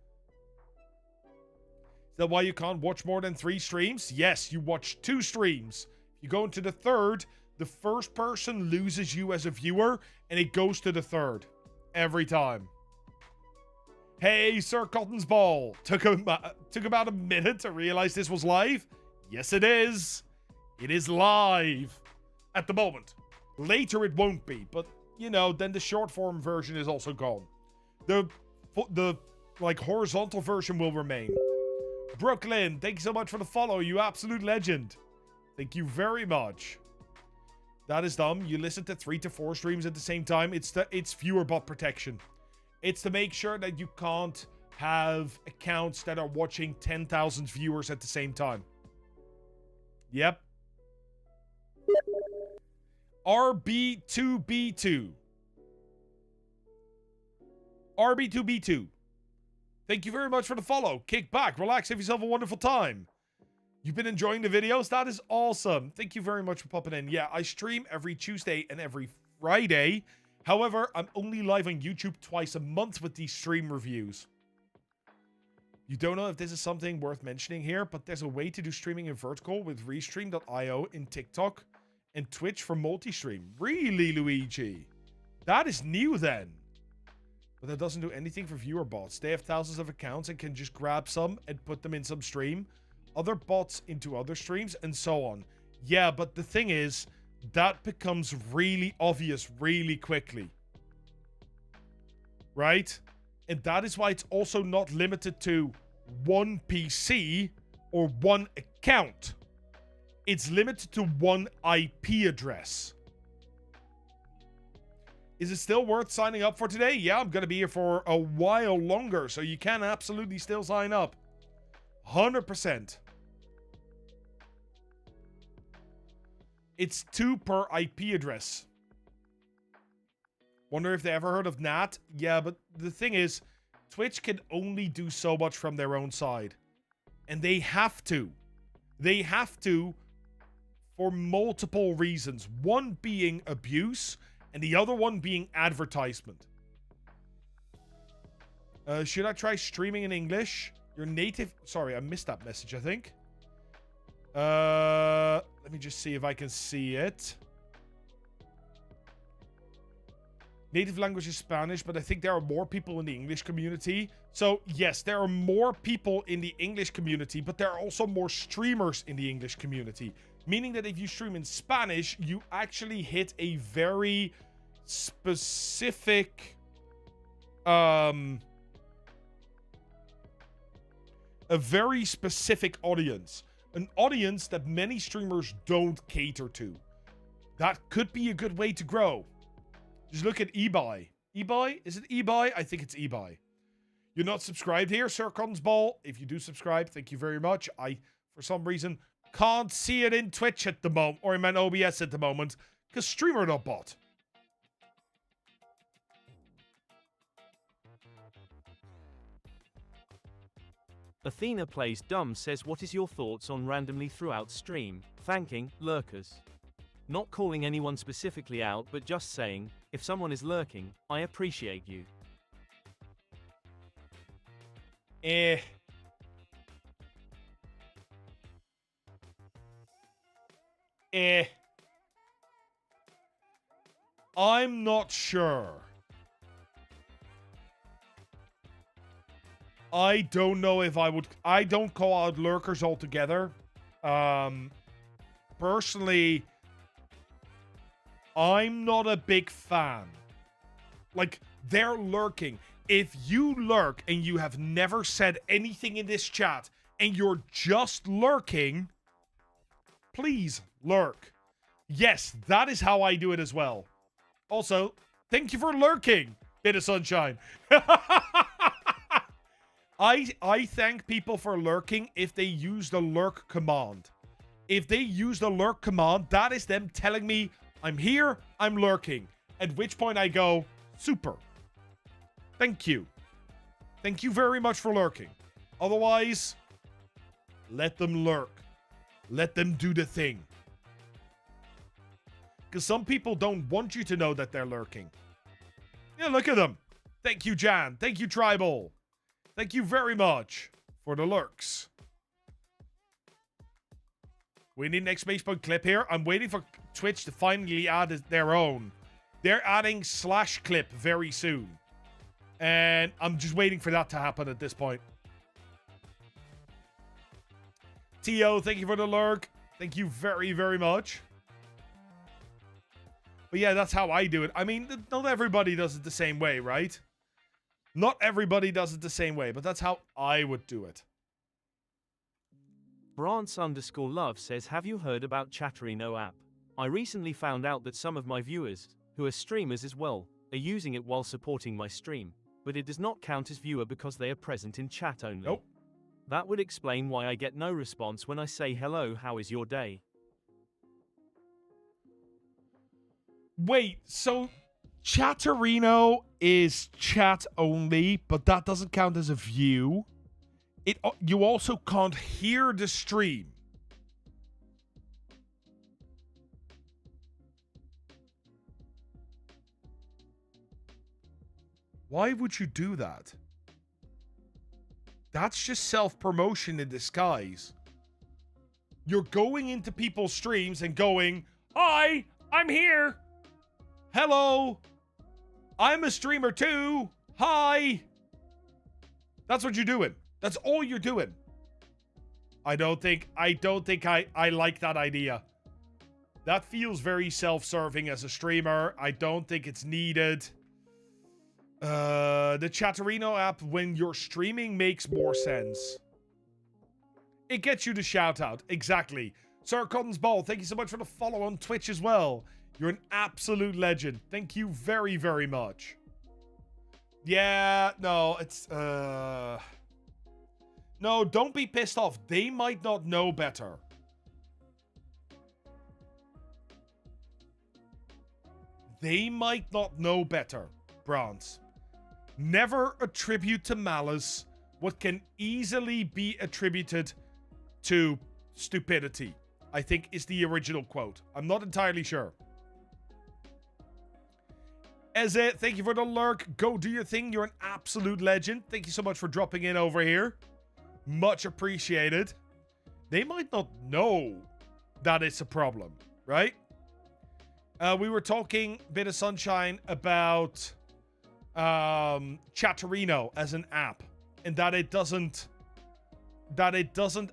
Is that why you can't watch more than 3 streams? Yes, you watch 2 streams. If you go into the third, the first person loses you as a viewer, and it goes to the third. Every time. Hey, Sir Cotton's Ball. Took about a minute to realize this was live. Yes, it is. It is live at the moment. Later it won't be, but, you know, then the short form version is also gone. The like, horizontal version will remain. Brooklyn, thank you so much for the follow, you absolute legend. Thank you very much. That is dumb. You listen to 3 to 4 streams at the same time. It's viewer bot protection. It's to make sure that you can't have accounts that are watching 10,000 viewers at the same time. Yep. RB2B2. RB2B2. Thank you very much for the follow. Kick back, relax, have yourself a wonderful time. You've been enjoying the videos? That is awesome. Thank you very much for popping in. Yeah, I stream every Tuesday and every Friday. However, I'm only live on YouTube twice a month with these stream reviews. You don't know if this is something worth mentioning here, but there's a way to do streaming in vertical with Restream.io in TikTok and Twitch for multi-stream. Really, Luigi? That is new then. But that doesn't do anything for viewer bots. They have thousands of accounts and can just grab some and put them in some stream. Other bots into other streams and so on. Yeah, but the thing is, that becomes really obvious really quickly. Right? And that is why it's also not limited to one PC or one account. It's limited to one IP address. Is it still worth signing up for today? Yeah, I'm going to be here for a while longer, so you can absolutely still sign up. 100%. It's 2 per IP address. Wonder if they ever heard of NAT? Yeah, but the thing is, Twitch can only do so much from their own side. And they have to. They have to for multiple reasons. One being abuse, and the other one being advertisement. Should I try streaming in English? Your native... Sorry, I missed that message, I think. Let me just see if I can see it. Native language is Spanish, but I think there are more people in the English community. So, yes, there are more people in the English community, but there are also more streamers in the English community. Meaning that if you stream in Spanish, you actually hit a very specific... a very specific audience. An audience that many streamers don't cater to. That could be a good way to grow. Just look at eBuy. eBuy? Is it eBuy? I think it's eBuy. You're not subscribed here, Sir Cotton's Ball. If you do subscribe, thank you very much. I, for some reason, can't see it in Twitch at the moment, or in my OBS at the moment, because Streamer.bot. Athena Plays Dumb says, what is your thoughts on randomly throughout stream, thanking lurkers? Not calling anyone specifically out, but just saying, if someone is lurking, I appreciate you. I'm not sure. I don't know if I would. I don't call out lurkers altogether. Personally, I'm not a big fan. Like, they're lurking. If you lurk and you have never said anything in this chat and you're just lurking, please lurk. Yes, that is how I do it as well. Also, thank you for lurking, Bit of Sunshine. I thank people for lurking if they use the lurk command. If they use the lurk command, that is them telling me, I'm here, I'm lurking. At which point I go, super. Thank you. Thank you very much for lurking. Otherwise, let them lurk. Let them do the thing. Because some people don't want you to know that they're lurking. Yeah, look at them. Thank you, Jan. Thank you, Tribal. Thank you very much for the lurks. We need an exclamation clip here. I'm waiting for Twitch to finally add their own. They're adding /clip very soon. And I'm just waiting for that to happen at this point. Tio, thank you for the lurk. Thank you very, very much. But yeah, that's how I do it. I mean, not everybody does it the same way, right? Not everybody does it the same way, but that's how I would do it. Brance_love says, have you heard about Chatterino app? I recently found out that some of my viewers, who are streamers as well, are using it while supporting my stream, but it does not count as viewer because they are present in chat only. Nope. That would explain why I get no response when I say hello, how is your day? Wait, so Chatterino is chat only, but that doesn't count as a view. You also can't hear the stream. Why would you do that? That's just self-promotion in disguise. You're going into people's streams and going, hi, I'm here. Hello. I'm a streamer too. Hi. That's what you're doing. That's all you're doing. I don't think I like that idea. That feels very self-serving as a streamer. I don't think it's needed. The Chatterino app when you're streaming makes more sense. It gets you the shout out. Exactly. Sir Cotton's Ball, thank you so much for the follow on Twitch as well. You're an absolute legend. Thank you very, very much. Yeah, no, it's no, don't be pissed off. They might not know better. They might not know better, Bronze. Never attribute to malice what can easily be attributed to stupidity, I think is the original quote. I'm not entirely sure. Eze, thank you for the lurk. Go do your thing. You're an absolute legend. Thank you so much for dropping in over here. Much appreciated. They might not know that it's a problem, right? We were talking, Bit of Sunshine, about Chatterino as an app, and that it doesn't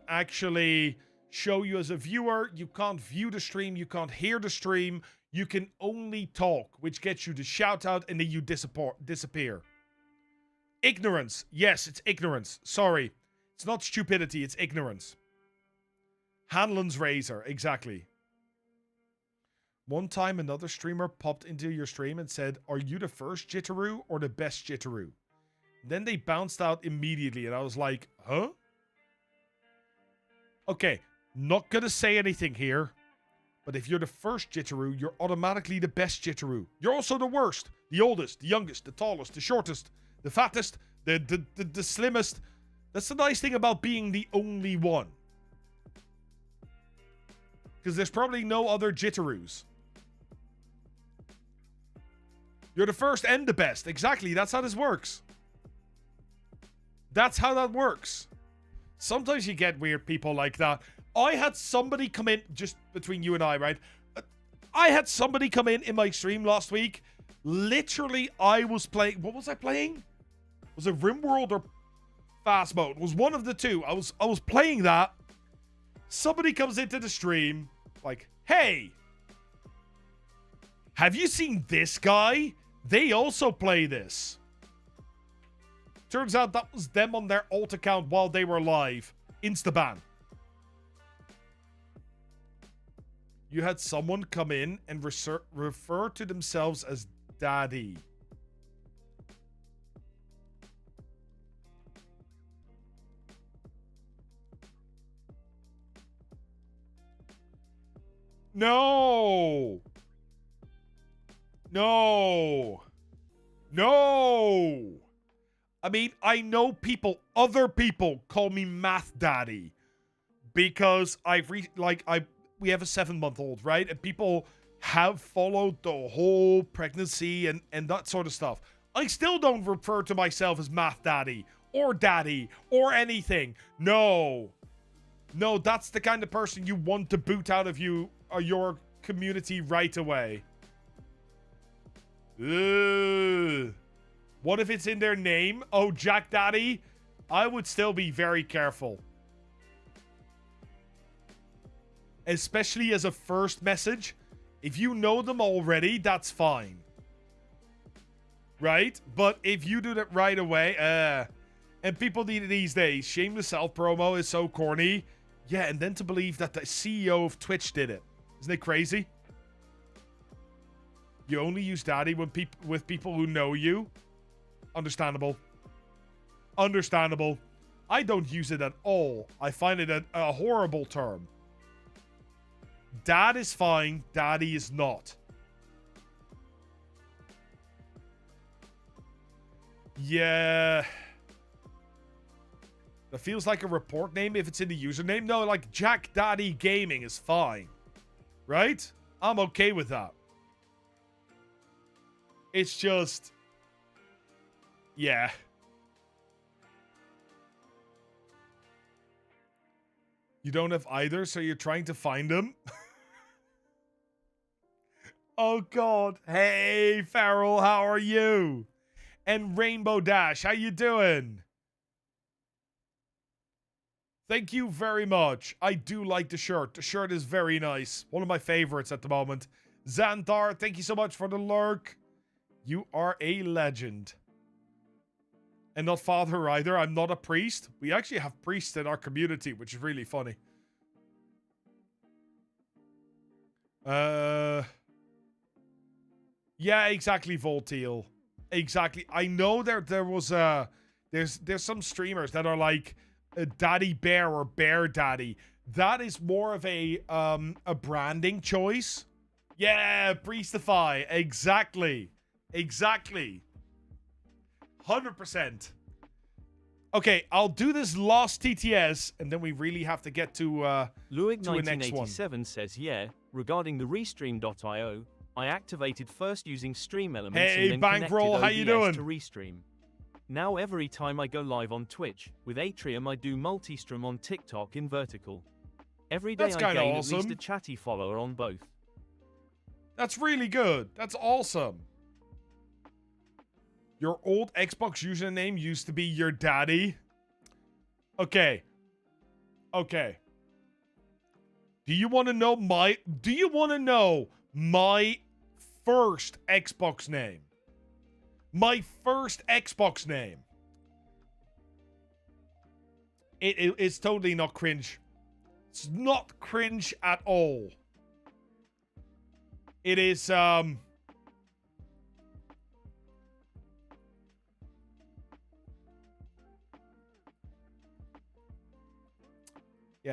actually show you as a viewer. You can't view the stream, you can't hear the stream, you can only talk, which gets you the shout out, and then you disappear. Ignorance. Yes, it's ignorance. Sorry. It's not stupidity, it's ignorance. Hanlon's razor, exactly. One time another streamer popped into your stream and said, are you the first Jitteru or the best Jitteru? Then they bounced out immediately and I was like, huh? Okay, not gonna say anything here, but if you're the first Jitteru, you're automatically the best Jitteru. You're also the worst, the oldest, the youngest, the tallest, the shortest, the fattest, the slimmest, That's the nice thing about being the only one. Because there's probably no other jitteroos. You're the first and the best. Exactly, that's how this works. That's how that works. Sometimes you get weird people like that. I had somebody come in, just between you and I, right? I had somebody come in my stream last week. Literally, I was playing... What was I playing? Was it RimWorld or Fast Mode? It was one of the two. I was playing that. Somebody comes into the stream like, hey, have you seen this guy? They also play this. Turns out that was them on their alt account while they were live. Instaban. You had someone come in and refer to themselves as Daddy. No. No. No. I mean, I know other people call me Math Daddy because we have a 7-month-old, right? And people have followed the whole pregnancy and that sort of stuff. I still don't refer to myself as Math Daddy or anything. No. No, that's the kind of person you want to boot out of your community right away. Ugh. What if it's in their name? Oh, Jack Daddy? I would still be very careful. Especially as a first message. If you know them already, that's fine. Right? But if you do that right away, and people these days, shameless self-promo is so corny. Yeah, and then to believe that the CEO of Twitch did it. Isn't it crazy? You only use Daddy with people who know you. Understandable. Understandable. I don't use it at all. I find it a horrible term. Dad is fine. Daddy is not. Yeah. That feels like a report name if it's in the username. No, like Jack Daddy Gaming is fine. Right? I'm okay with that. It's just... Yeah. You don't have either, so you're trying to find them? Oh, God. Hey, Farrell, how are you? And Rainbow Dash, how you doing? Thank you very much. I do like the shirt. The shirt is very nice. One of my favorites at the moment. Xanthar, thank you so much for the lurk. You are a legend. And not father either. I'm not a priest. We actually have priests in our community, which is really funny. Yeah, exactly, Volteal. Exactly. I know there was there's some streamers that are like Daddy Bear or Bear Daddy. That is more of a branding choice. Yeah, Priestify. Exactly. Exactly. 100%. Okay, I'll do this last TTS, and then we really have to get to Luig the next one. 1987 says, yeah, regarding the Restream.io, I activated first using Stream Elements Hey, and then Bankroll, how you doing? to Restream. Now every time I go live on Twitch, with Atrium I do multi-stream on TikTok in vertical. Every day That's I kinda gain awesome. at least a chatty follower on both. That's really good. That's awesome. Your old Xbox username used to be your daddy. Okay. Okay. Do you want to know my first Xbox name? My first Xbox name. It's totally not cringe. It's not cringe at all. It is yeah,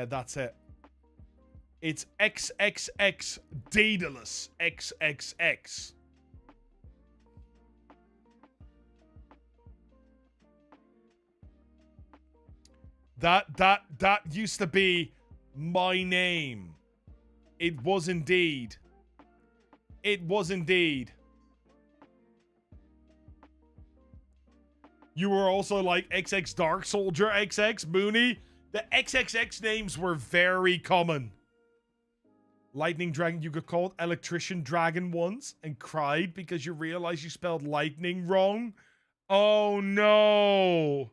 that's it. It's XXX Daedalus XXX. That used to be my name. It was indeed. It was indeed. You were also like XX Dark Soldier, XX Mooney. The XXX names were very common. Lightning Dragon, you got called Electrician Dragon once and cried because you realized you spelled lightning wrong. Oh no.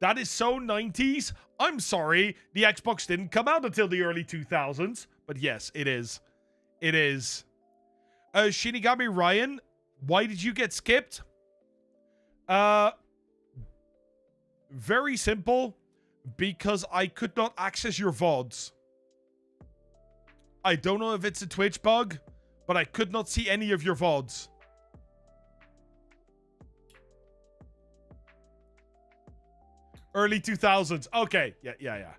That is so 90s. I'm sorry, the Xbox didn't come out until the early 2000s. But yes, it is. It is. Shinigami Ryan, why did you get skipped? Very simple. Because I could not access your VODs. I don't know if it's a Twitch bug, but I could not see any of your VODs. Early 2000s. Okay. Yeah.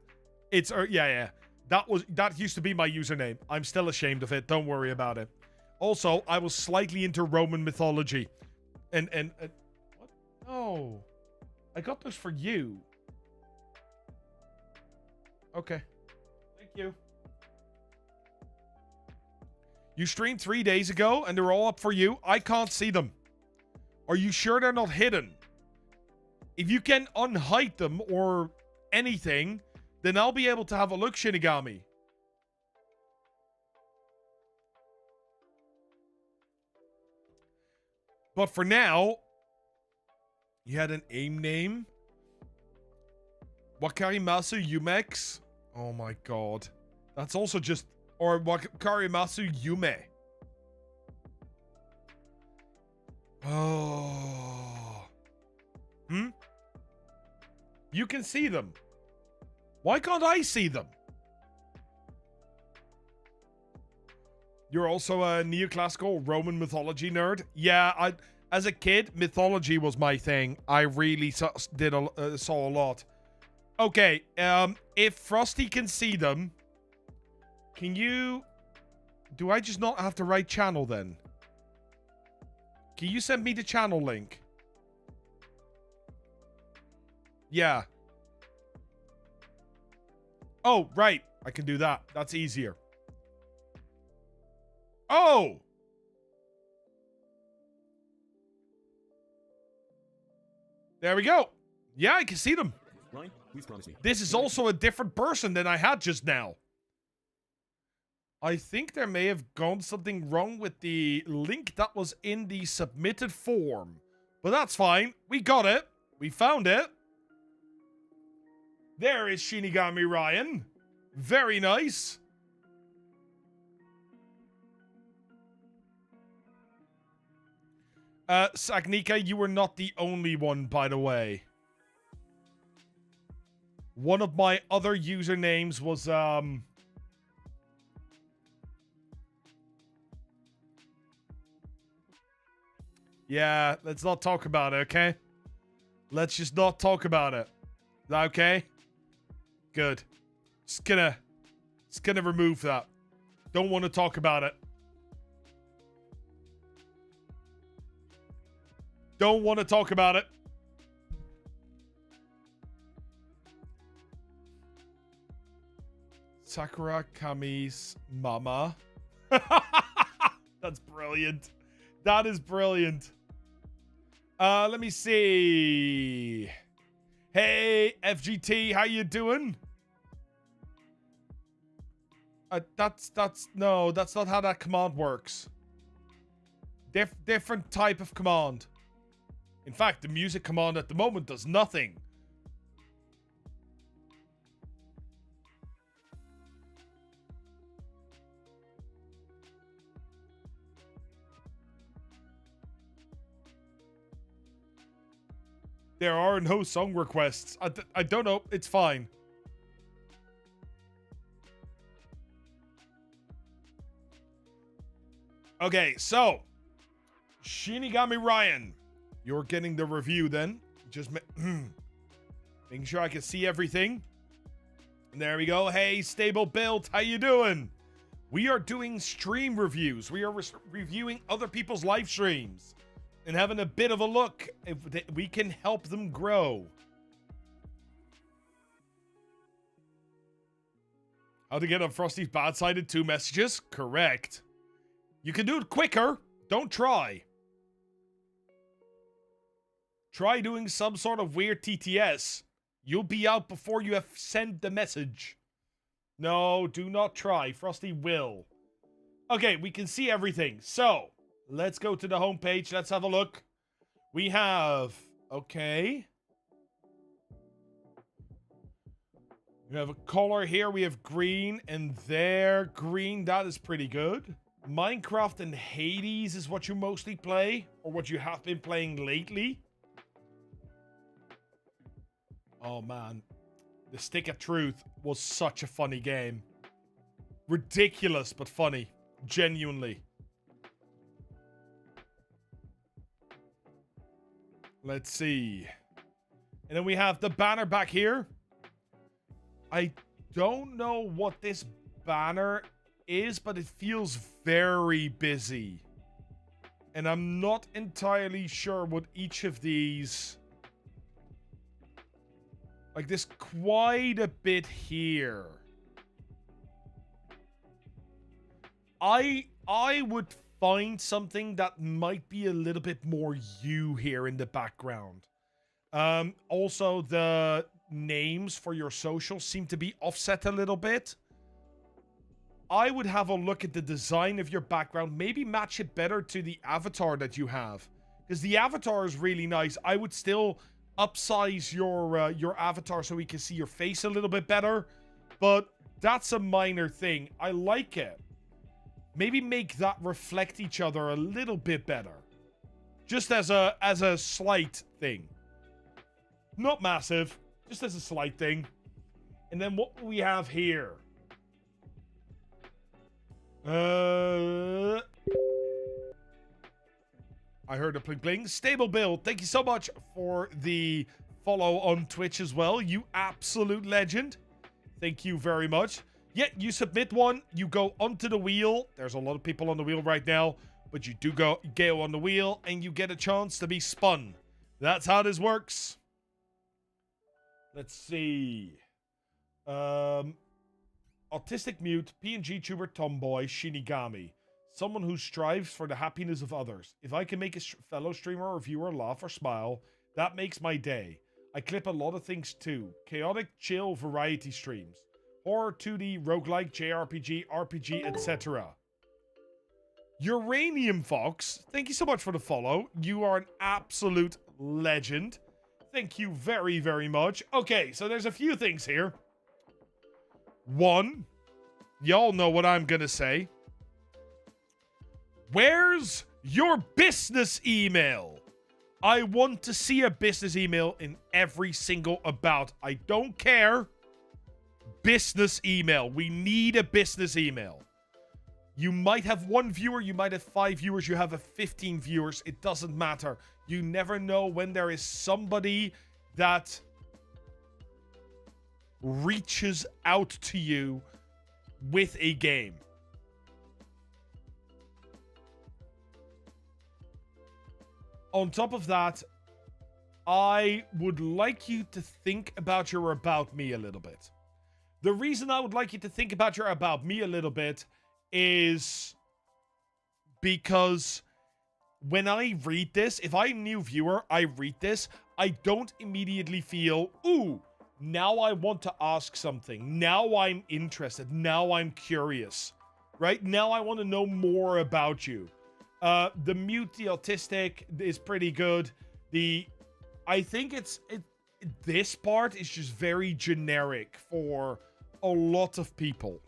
It's yeah. That used to be my username. I'm still ashamed of it. Don't worry about it. Also, I was slightly into Roman mythology. And what? No. I got those for you. Okay. Thank you. You streamed 3 days ago and they're all up for you. I can't see them. Are you sure they're not hidden? If you can unhide them or anything, then I'll be able to have a look, Shinigami. But for now, you had an AIM name. Wakarimasu Yumex. Oh my god. That's also just... Or Wakarimasu Yume. Oh. You can see them. Why can't I see them? You're also a neoclassical Roman mythology nerd? Yeah, as a kid, mythology was my thing. I really saw a lot. Okay, if Frosty can see them, can you... Do I just not have the right channel then? Can you send me the channel link? Yeah. Oh, right. I can do that. That's easier. Oh! There we go. Yeah, I can see them. Ryan, please promise me. This is also a different person than I had just now. I think there may have gone something wrong with the link that was in the submitted form. But that's fine. We got it. We found it. There is Shinigami Ryan. Very nice. Sagnika, you were not the only one, by the way. One of my other usernames was, Yeah, let's not talk about it, okay? Let's just not talk about it. Is that okay? Good. Just gonna remove that. Don't want to talk about it. Don't want to talk about it. Sakura Kami's mama. That's brilliant. That is brilliant. Let me see. Hey, FGT, how you doing? That's not how that command works. Different type of command. In fact, the music command at the moment does nothing. There are no song requests. I don't know. It's fine. Okay, so Shinigami Ryan, you're getting the review then. Just making sure I can see everything. And there we go. Hey, Stable Build, how you doing? We are doing stream reviews. We are reviewing other people's live streams and having a bit of a look if we can help them grow. How to get on Frosty's bad side in 2 messages? Correct. You can do it quicker. Don't try. Try doing some sort of weird TTS. You'll be out before you have sent the message. No, do not try. Frosty will. Okay, we can see everything. So, let's go to the homepage. Let's have a look. We have... Okay. We have a color here. We have green and there. Green, that is pretty good. Minecraft and Hades is what you mostly play. Or what you have been playing lately. Oh, man. The Stick of Truth was such a funny game. Ridiculous, but funny. Genuinely. Let's see. And then we have the banner back here. I don't know what this banner is, but it feels very busy. And I'm not entirely sure what each of these... Like, there's quite a bit here. I would find something that might be a little bit more you here in the background. Also, the names for your socials seem to be offset a little bit. I would have a look at the design of your background. Maybe match it better to the avatar that you have. Because the avatar is really nice. I would still upsize your avatar so we can see your face a little bit better. But that's a minor thing. I like it. Maybe make that reflect each other a little bit better. Just as a slight thing. Not massive. Just as a slight thing. And then what do we have here? I heard a pling pling. Stable build. Thank you so much for the follow on Twitch as well. You absolute legend. Thank you very much. Yeah, you submit one. You go onto the wheel. There's a lot of people on the wheel right now. But you do go on the wheel and you get a chance to be spun. That's how this works. Let's see. Autistic mute, PNG tuber tomboy, Shinigami. Someone who strives for the happiness of others. If I can make a fellow streamer or viewer laugh or smile, that makes my day. I clip a lot of things too. Chaotic, chill, variety streams. Horror, 2D, roguelike, JRPG, RPG, etc. Uranium Fox, thank you so much for the follow. You are an absolute legend. Thank you very, very much. Okay, so there's a few things here. One, y'all know what I'm gonna say. Where's your business email? I want to see a business email in every single about. I don't care. Business email. We need a business email. You might have 1 viewer, you might have 5 viewers, you have 15 viewers. It doesn't matter. You never know when there is somebody that reaches out to you with a game. On top of that, I would like you to think about your About Me a little bit. The reason I would like you to think about your About Me a little bit is because when I read this, if I'm a new viewer, I read this, I don't immediately feel, ooh, now I want to ask something. Now I'm interested. Now I'm curious. Right? Now I want to know more about you. The mute, the autistic is pretty good. I think this part is just very generic for a lot of people.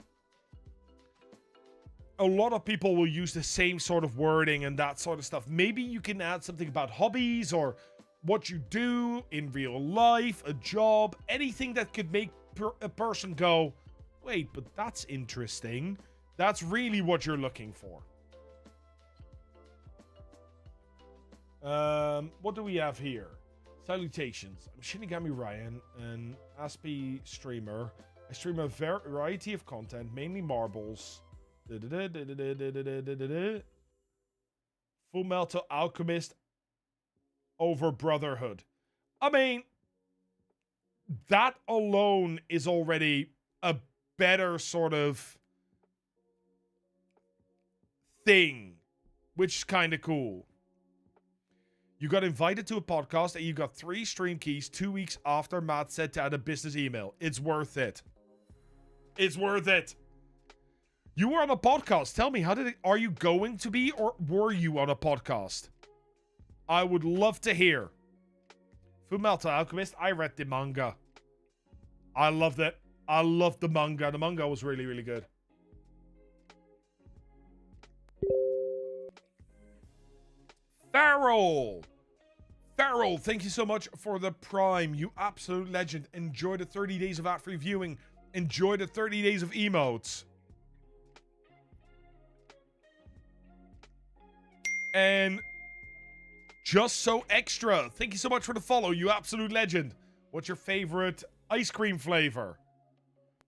A lot of people will use the same sort of wording and that sort of stuff. Maybe you can add something about hobbies or what you do in real life, a job, anything that could make a person go, wait, but that's interesting. That's really what you're looking for. What do we have here? Salutations. I'm Shinigami Ryan, an Aspie streamer. I stream a variety of content, mainly marbles. Full Metal Alchemist over Brotherhood. I mean, that alone is already a better sort of thing, which is kind of cool. You got invited to a podcast and you got 3 stream keys 2 weeks after Matt said to add a business email. It's worth it. It's worth it. You were on a podcast. Tell me, are you going to be, or were you on a podcast? I would love to hear. Fullmetal Alchemist, I read the manga. I loved it. I loved the manga. The manga was really, really good. Farrell, thank you so much for the Prime. You absolute legend. Enjoy the 30 days of ad-free viewing. Enjoy the 30 days of emotes. And Just So Extra, thank you so much for the follow. You absolute legend. What's your favorite ice cream flavor?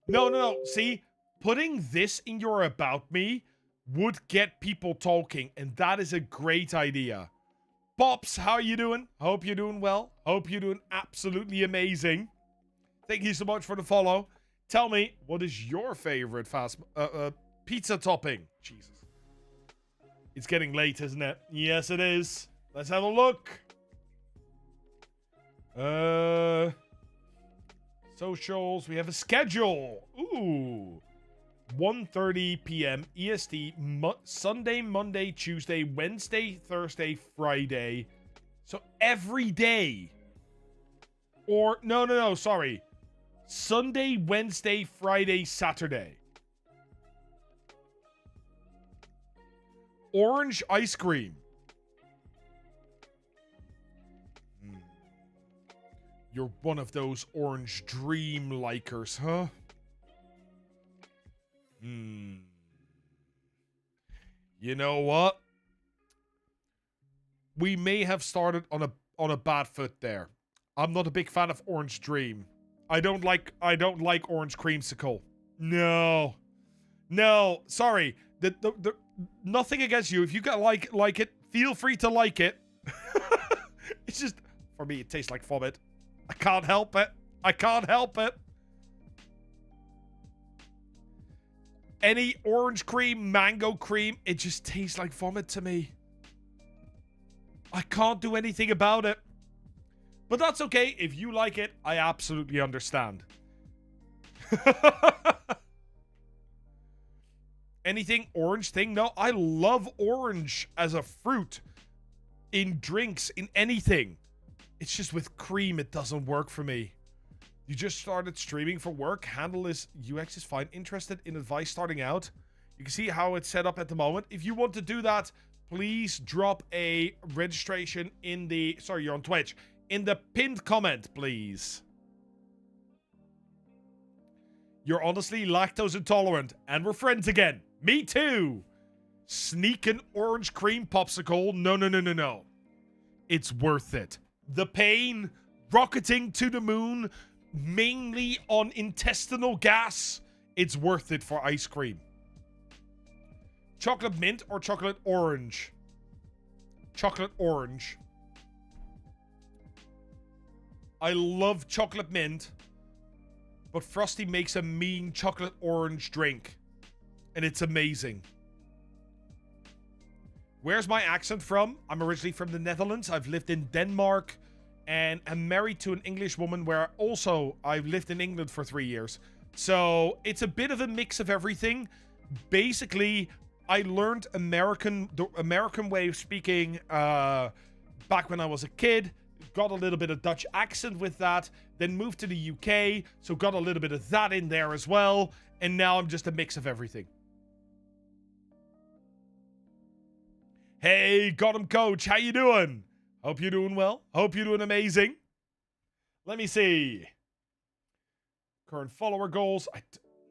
No. See, putting this in your About Me would get people talking, and that is a great idea. Pops, how are you doing? Hope you're doing well. Hope you're doing absolutely amazing. Thank you so much for the follow. Tell me, what is your favorite pizza topping? Jesus. It's getting late, isn't it? Yes, it is. Let's have a look. Socials. We have a schedule. Ooh. 1:30 p.m. EST. Sunday, Monday, Tuesday, Wednesday, Thursday, Friday. So every day. Or, no, sorry. Sunday, Wednesday, Friday, Saturday. Orange ice cream. You're one of those orange dream likers, huh? You know what? We may have started on a bad foot there. I'm not a big fan of Orange Dream. I don't like orange creamsicle. No, sorry. The nothing against you. If you got like it, feel free to like it. It's just, for me, it tastes like vomit. I can't help it. Any orange cream, mango cream, it just tastes like vomit to me. I can't do anything about it. But that's okay. If you like it, I absolutely understand. Anything orange thing? No, I love orange as a fruit. In drinks, in anything. It's just with cream, it doesn't work for me. You just started streaming for work. Handle is UX is fine. Interested in advice starting out? You can see how it's set up at the moment. If you want to do that, please drop a registration in the... Sorry, you're on Twitch. In the pinned comment, please. You're honestly lactose intolerant. And we're friends again. Me too. Sneaking orange cream popsicle. No. It's worth it. The pain. Rocketing to the moon. Mainly on intestinal gas. It's worth it for ice cream. Chocolate mint or chocolate orange? Chocolate orange. I love chocolate mint, but Frosty makes a mean chocolate orange drink, and it's amazing. Where's my accent from? I'm originally from the Netherlands. I've lived in Denmark, and I'm married to an English woman where also I've lived in England for 3 years. So it's a bit of a mix of everything. Basically, I learned the American way of speaking back when I was a kid. Got a little bit of Dutch accent with that. Then moved to the UK, so got a little bit of that in there as well. And now I'm just a mix of everything. Hey, Gotham Coach, how you doing? Hope you're doing well. Hope you're doing amazing. Let me see. Current follower goals.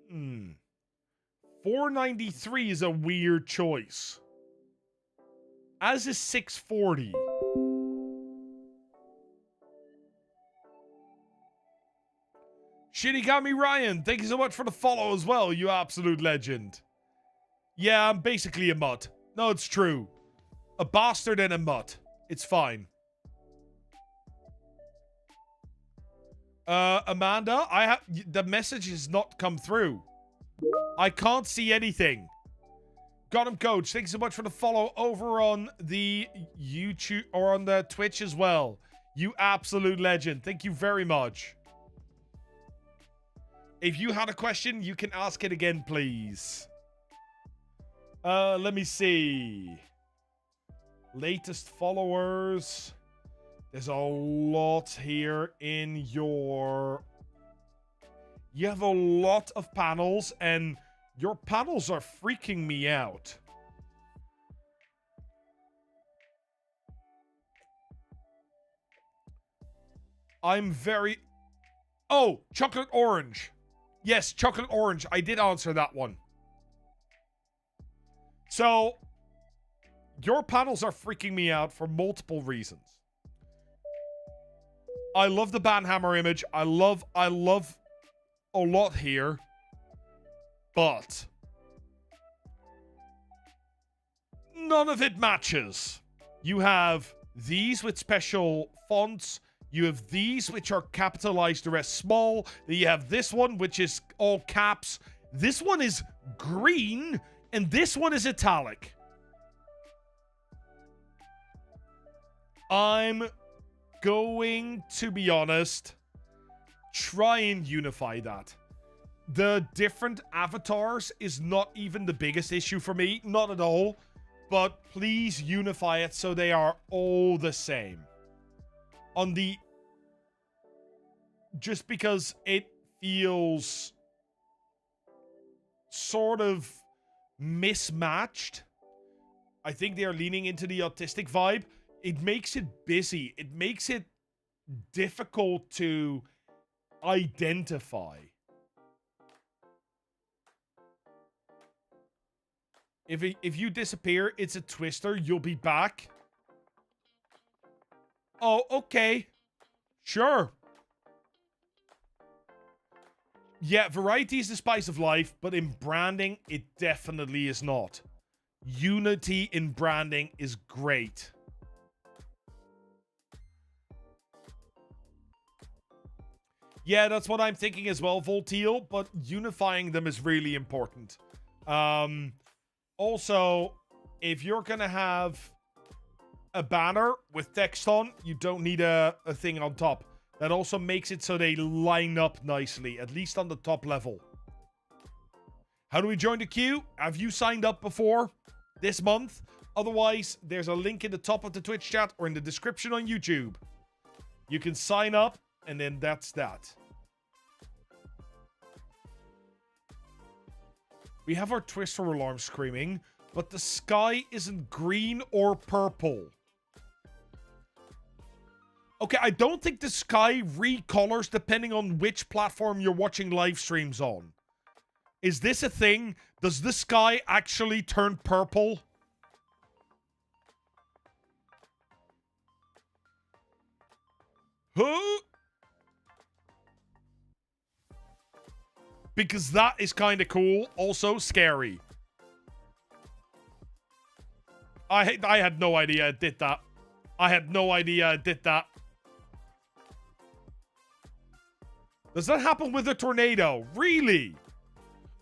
493 is a weird choice. As is 640. Shinigami Ryan, thank you so much for the follow as well, you absolute legend. Yeah, I'm basically a mutt. No, it's true. A bastard and a mutt. It's fine. Amanda, the message has not come through. I can't see anything. Got him, coach. Thanks so much for the follow over on the YouTube or on the Twitch as well. You absolute legend. Thank you very much. If you had a question, you can ask it again, please. Let me see. Latest followers. There's a lot here in your... You have a lot of panels, and your panels are freaking me out. I'm very... Oh, chocolate orange. Yes, chocolate orange. I did answer that one. So, your panels are freaking me out for multiple reasons. I love the Banhammer image. I love a lot here. But none of it matches. You have these with special fonts. You have these which are capitalized, the rest small. Then you have this one which is all caps. This one is green, and this one is italic. I'm going to be honest, try and unify that. The different avatars is not even the biggest issue for me, not at all. But please unify it so they are all the same. On the... Just because it feels sort of mismatched. I think they are leaning into the autistic vibe. It makes it busy. It makes it difficult to identify. If you disappear, it's a twister. You'll be back. Oh, okay. Sure. Yeah, variety is the spice of life, but in branding, it definitely is not. Unity in branding is great. Yeah, that's what I'm thinking as well, Volteal, but unifying them is really important. Also, if you're going to have a banner with text on, you don't need a thing on top. That also makes it so they line up nicely, at least on the top level. How do we join the queue? Have you signed up before this month? Otherwise, there's a link in the top of the Twitch chat or in the description on YouTube. You can sign up, and then that's that. We have our Twister alarm screaming, but the sky isn't green or purple. Okay, I don't think the sky recolors depending on which platform you're watching live streams on. Is this a thing? Does the sky actually turn purple? Huh? Because that is kind of cool. Also scary. I had no idea it did that. I had no idea it did that. Does that happen with a tornado? Really?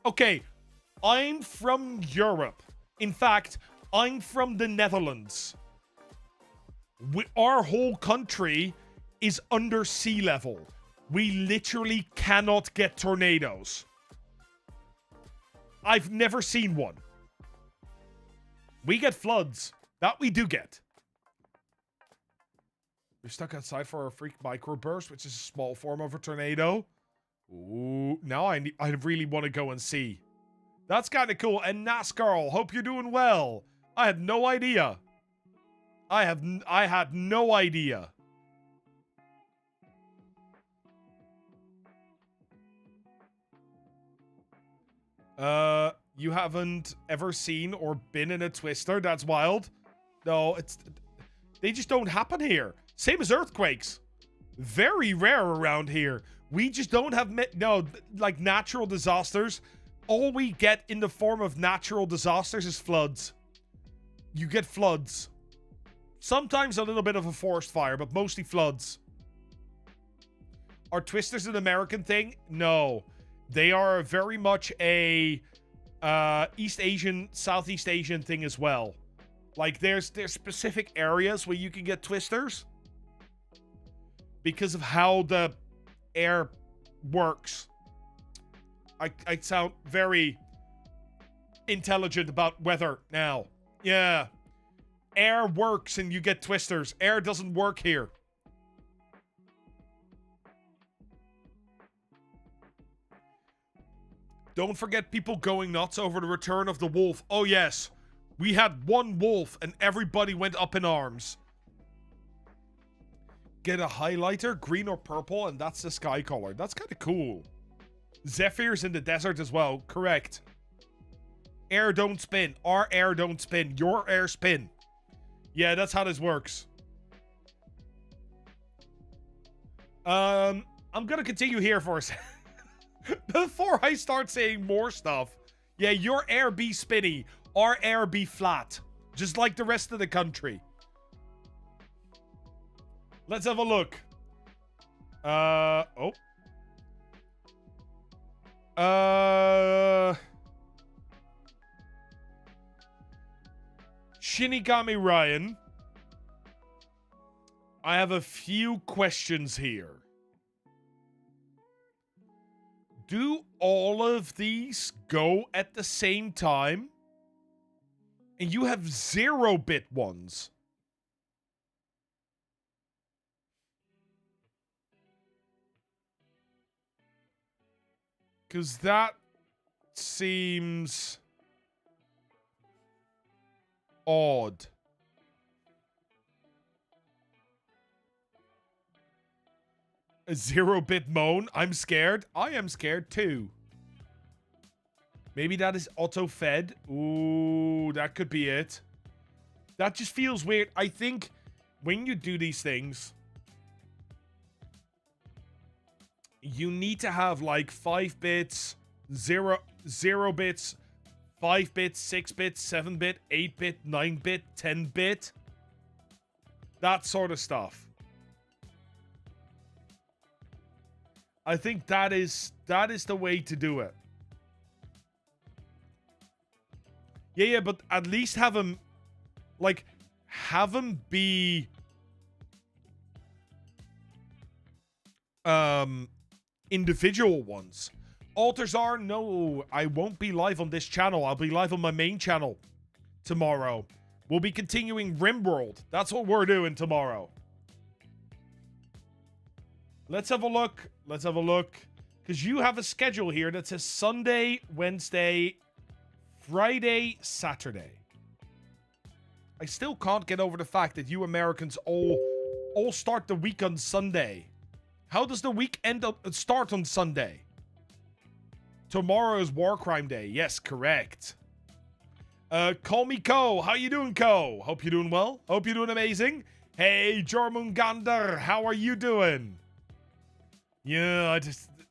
Okay, I'm from Europe. In fact, I'm from the Netherlands. Our whole country is under sea level. We literally cannot get tornadoes. I've never seen one. We get floods. That we do get. We're stuck outside for a freak microburst, which is a small form of a tornado. Ooh, now I really want to go and see. That's kind of cool. And NASCAR, hope you're doing well. I had no idea. I had no idea. You haven't ever seen or been in a twister? That's wild. No, they just don't happen here. Same as earthquakes. Very rare around here. We just don't have like natural disasters. All we get in the form of natural disasters is floods. You get floods. Sometimes a little bit of a forest fire, but mostly floods. Are twisters an American thing? No. They are very much a East Asian, Southeast Asian thing as well. Like, there's specific areas where you can get twisters because of how the air works. I sound very intelligent about weather now. Yeah. Air works and you get twisters. Air doesn't work here. Don't forget people going nuts over the return of the wolf. Oh, yes. We had one wolf and everybody went up in arms. Get a highlighter, green or purple, and that's the sky color. That's kind of cool. Zephyr's in the desert as well. Correct. Air don't spin. Our air don't spin. Your air spin. Yeah, that's how this works. I'm gonna continue here for a second. Before I start saying more stuff. Yeah, your air be spinny. Our air be flat. Just like the rest of the country. Let's have a look. Oh. Shinigami Ryan. I have a few questions here. Do all of these go at the same time? And you have 0-bit ones. Because that seems odd. A 0-bit moan? I'm scared. I am scared too. Maybe that is auto-fed. Ooh, that could be it. That just feels weird. I think when you do these things, you need to have like 5 bits, 0 bits, 5 bits, 6 bits, 7 bit, 8 bit, 9 bit, 10 bit. That sort of stuff. I think that is the way to do it. Yeah, but at least have them, like, have them be, individual ones. Altazar, no, I won't be live on this channel. I'll be live on my main channel tomorrow. We'll be continuing RimWorld. That's what we're doing tomorrow. Let's have a look. Let's have a look. Because you have a schedule here that says Sunday, Wednesday, Friday, Saturday. I still can't get over the fact that you Americans all start the week on Sunday. How does the week start on Sunday? Tomorrow is War Crime Day. Yes, correct. Call me Ko. How you doing, Ko? Hope you're doing well. Hope you're doing amazing. Hey, Jormungander. How are you doing? Yeah,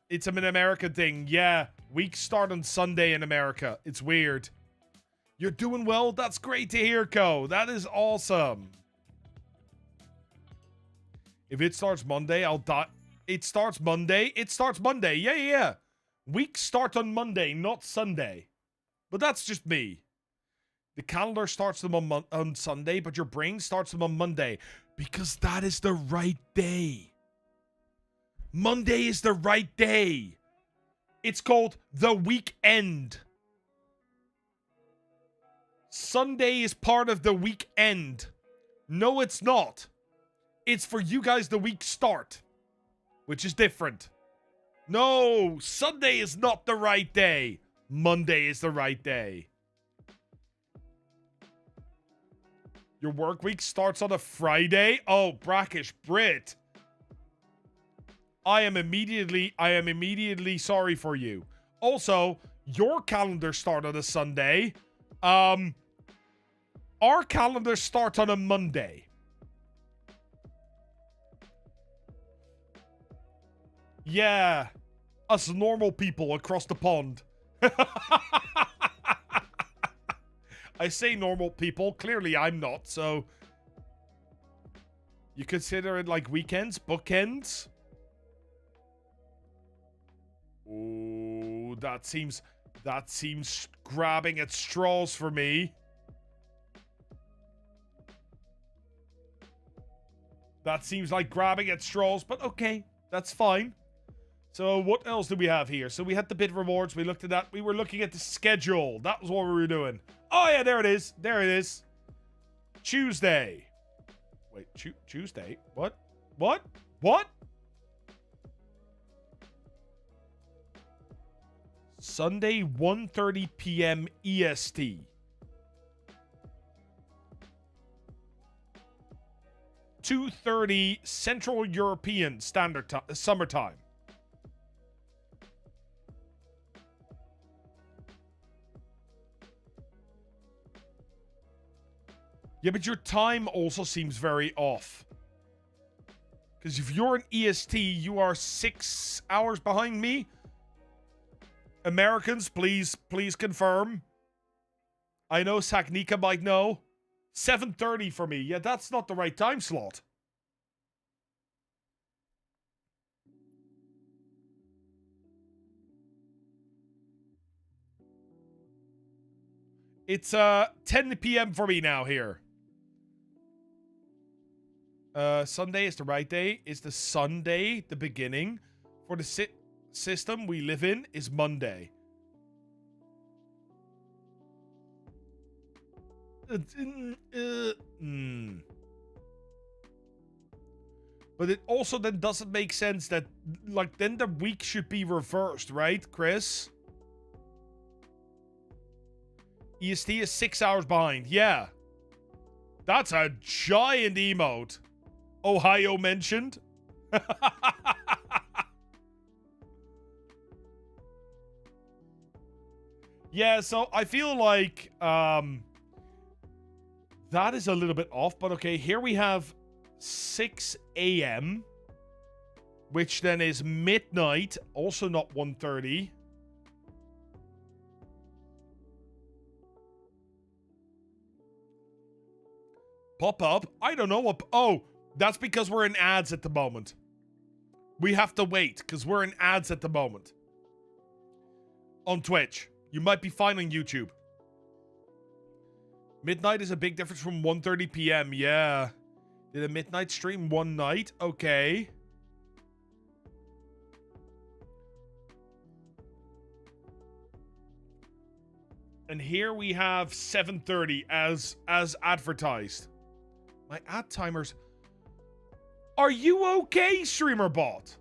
it's an American thing. Yeah, weeks start on Sunday in America. It's weird. You're doing well? That's great to hear, Ko. That is awesome. If it starts Monday, I'll die. It starts Monday. It starts Monday. Yeah. Weeks start on Monday, not Sunday. But that's just me. The calendar starts them on Sunday, but your brain starts them on Monday. Because that is the right day. Monday is the right day. It's called the weekend. Sunday is part of the weekend. No, it's not. It's for you guys the week start, which is different. No, Sunday is not the right day. Monday is the right day. Your work week starts on a Friday? Oh, brackish Brit. I am immediately sorry for you. Also, your calendar start on a Sunday. Our calendar starts on a Monday. Yeah. Us normal people across the pond. I say normal people. Clearly, I'm not, so... You consider it like weekends? Bookends? Ooh. that seems grabbing at straws for me. That seems like grabbing at straws, but okay, that's fine. So what else do we have here? So we had the bid rewards. We looked at that. We were looking at the schedule. That was what we were doing. Oh, yeah, there it is. There it is. Tuesday. Wait, Tuesday? What? What? What? Sunday, 1:30 p.m. EST. (2:30 Central European Standard Time, summertime. Yeah, but your time also seems very off. Because if you're an EST, you are 6 hours behind me. Americans, please confirm. I know Saknika might know. 7:30 for me. Yeah, that's not the right time slot. It's 10 p.m. for me now here. Sunday is the right day. Is the Sunday the beginning? For the system we live in is Monday. But it also then doesn't make sense that, like, then the week should be reversed, right, Chris? EST is 6 hours behind. Yeah. That's a giant emote. Ohio mentioned. Yeah, so I feel like that is a little bit off, but okay, here we have 6 a.m., which then is midnight, also not 1:30. Pop up? I don't know what... Oh, that's because we're in ads at the moment. We have to wait, because we're in ads at the moment. On Twitch. You might be fine on YouTube. Midnight is a big difference from 1:30 p.m. Yeah. Did a midnight stream one night? Okay. And here we have 7:30 as advertised. My ad timers. Are you okay, streamer bot?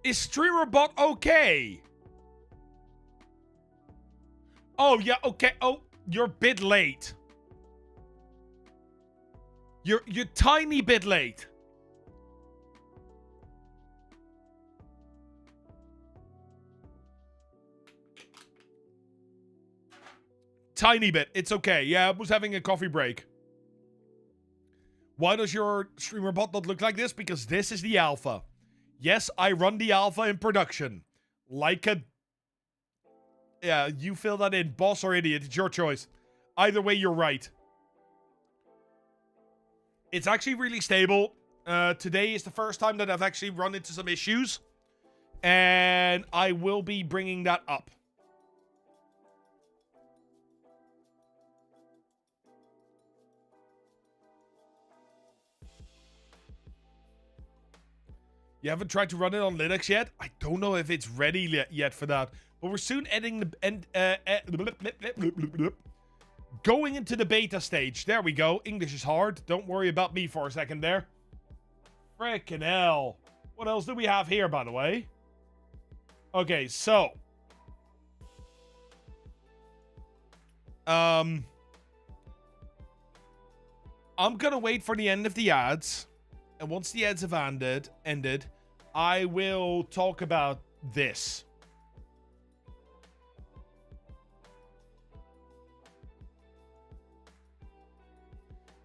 Is streamer bot okay? Oh, yeah, okay. Oh, you're a bit late. You're tiny bit late. Tiny bit. It's okay. Yeah, I was having a coffee break. Why does your streamer bot not look like this? Because this is the alpha. Yes, I run the alpha in production. Like a... Yeah, you fill that in. Boss or idiot. It's your choice. Either way, you're right. It's actually really stable. Today is the first time that I've actually run into some issues. And I will be bringing that up. You haven't tried to run it on Linux yet? I don't know if it's ready yet for that. But we're soon going into the beta stage. There we go. English is hard. Don't worry about me for a second there. Frickin' hell. What else do we have here, by the way? Okay, so. I'm gonna wait for the end of the ads. And once the ads have ended, I will talk about this.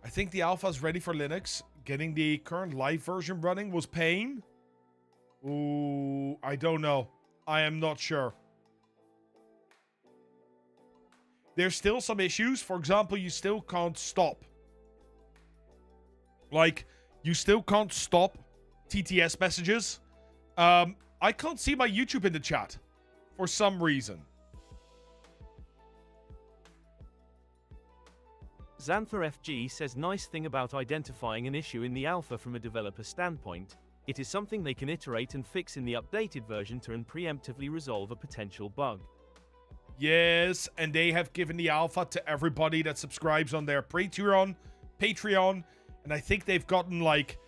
I think the alpha is ready for Linux. Getting the current live version running was pain. Ooh, I don't know. I am not sure. There's still some issues. For example, you still can't stop. Like, you still can't stop TTS messages. I can't see my YouTube in the chat for some reason. Xanther FG says nice thing about identifying an issue in the alpha from a developer standpoint. It is something they can iterate and fix in the updated version to preemptively resolve a potential bug. Yes, and they have given the alpha to everybody that subscribes on their Patreon, and I think they've gotten, like,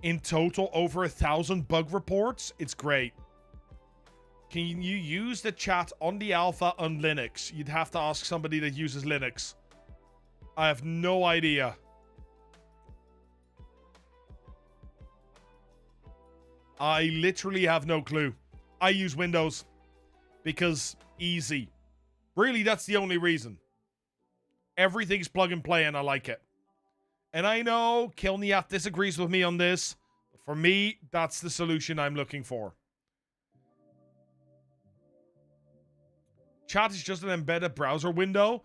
in total over 1,000 bug reports. It's great. Can you use the chat on the alpha on Linux? You'd have to ask somebody that uses Linux. I have no idea. I literally have no clue. I use Windows because easy. Really, that's the only reason. Everything's plug and play and I like it. And I know Kilniat disagrees with me on this. But for me, that's the solution I'm looking for. Chat is just an embedded browser window.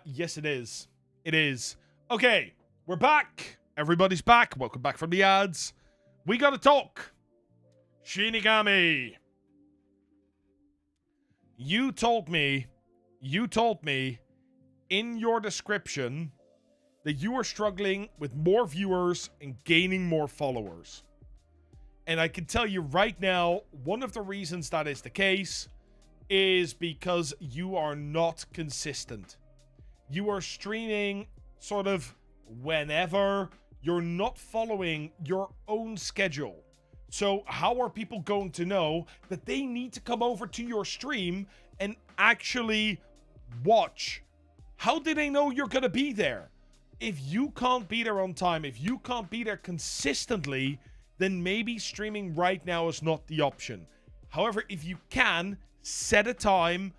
Yes, it is. It is. Okay, we're back. Everybody's back. Welcome back from the ads. We gotta talk. Shinigami. You told me in your description that you are struggling with more viewers and gaining more followers. And I can tell you right now, one of the reasons that is the case is because you are not consistent. You are streaming sort of whenever. You're not following your own schedule. So how are people going to know that they need to come over to your stream and actually watch? How do they know you're going to be there? If you can't be there on time, if you can't be there consistently, then maybe streaming right now is not the option. However, if you can, set a time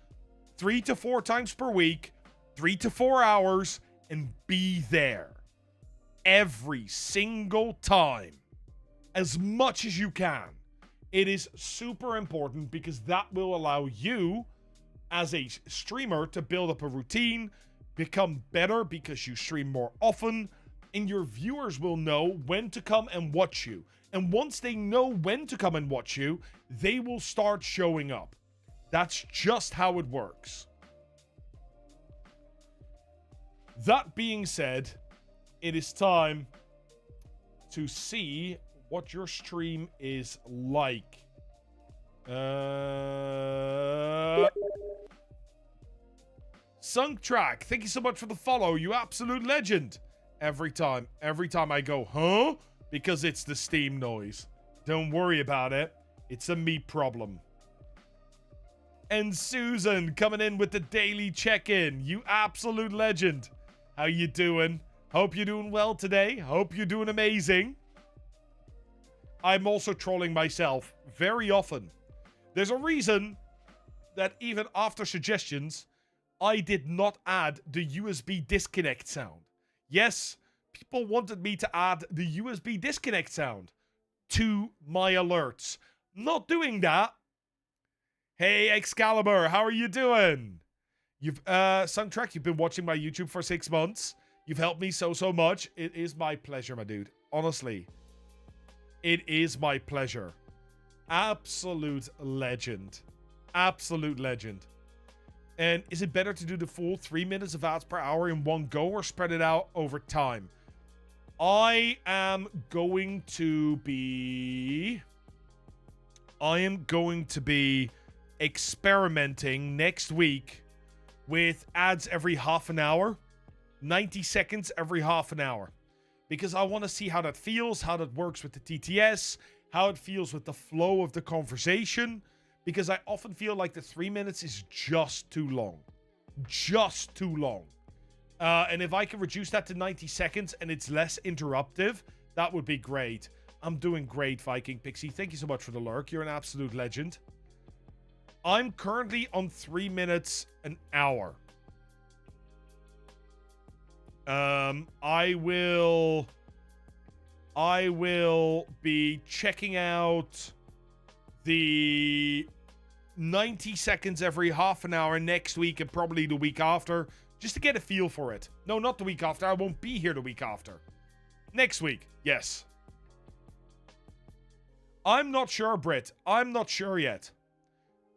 3 to 4 times per week, 3 to 4 hours, and be there every single time as much as you can. It is super important because that will allow you as a streamer to build up a routine, become better because you stream more often, and your viewers will know when to come and watch you. And once they know when to come and watch you, they will start showing up. That's just how it works. That being said, it is time to see what your stream is like. Sunk Track, thank you so much for the follow, you absolute legend. Every time I go, huh? Because it's the Steam noise. Don't worry about it. It's a me problem. And Susan coming in with the daily check-in. You absolute legend. How you doing? Hope you're doing well today. Hope you're doing amazing. I'm also trolling myself very often. There's a reason that even after suggestions, I did not add the USB disconnect sound. Yes, people wanted me to add the USB disconnect sound to my alerts. Not doing that. Hey, Excalibur, how are you doing? You've, Soundtrack, you've been watching my YouTube for 6 months. You've helped me so much. It is my pleasure, my dude. Honestly. It is my pleasure. Absolute legend. Absolute legend. And is it better to do the full 3 minutes of ads per hour in one go or spread it out over time? I am going to be experimenting next week with ads every half an hour, 90 seconds every half an hour, because I want to see how that feels, how that works with the TTS, how it feels with the flow of the conversation, because I often feel like the 3 minutes is just too long. Just too long. And if I can reduce that to 90 seconds and it's less interruptive, that would be great. I'm doing great, Viking Pixie. Thank you so much for the lurk. You're an absolute legend. I'm currently on 3 minutes an hour. I will be checking out the 90 seconds every half an hour next week and probably the week after, just to get a feel for it. No, not the week after. I won't be here the week after. Next week, yes. I'm not sure, Britt. I'm not sure yet.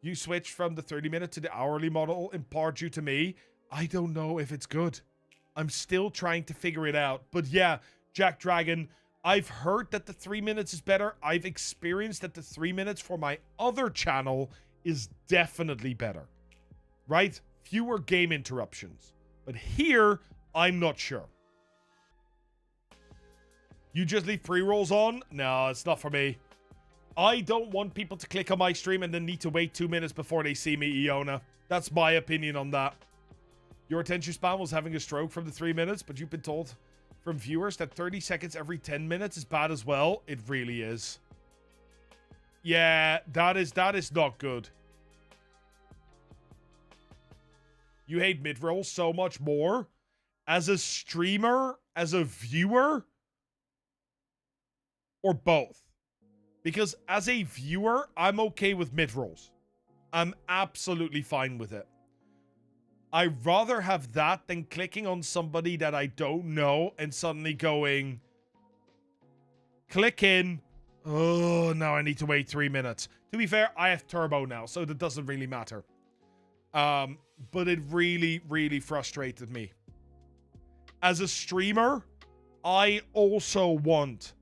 You switched from the 30-minute to the hourly model in part due to me. I don't know if it's good. I'm still trying to figure it out. But yeah, Jack Dragon, I've heard that the 3 minutes is better. I've experienced that the 3 minutes for my other channel is definitely better. Right? Fewer game interruptions. But here, I'm not sure. You just leave pre-rolls on? No, it's not for me. I don't want people to click on my stream and then need to wait 2 minutes before they see me, Iona. That's my opinion on that. Your attention span was having a stroke from the 3 minutes, but you've been told from viewers that 30 seconds every 10 minutes is bad as well. It really is. Yeah, that is not good. You hate mid-rolls so much more? As a streamer? As a viewer? Or both? Because as a viewer, I'm okay with mid-rolls. I'm absolutely fine with it. I'd rather have that than clicking on somebody that I don't know and suddenly going, click in. Oh, now I need to wait 3 minutes. To be fair, I have turbo now, so that doesn't really matter. But it really, really frustrated me. As a streamer, I also want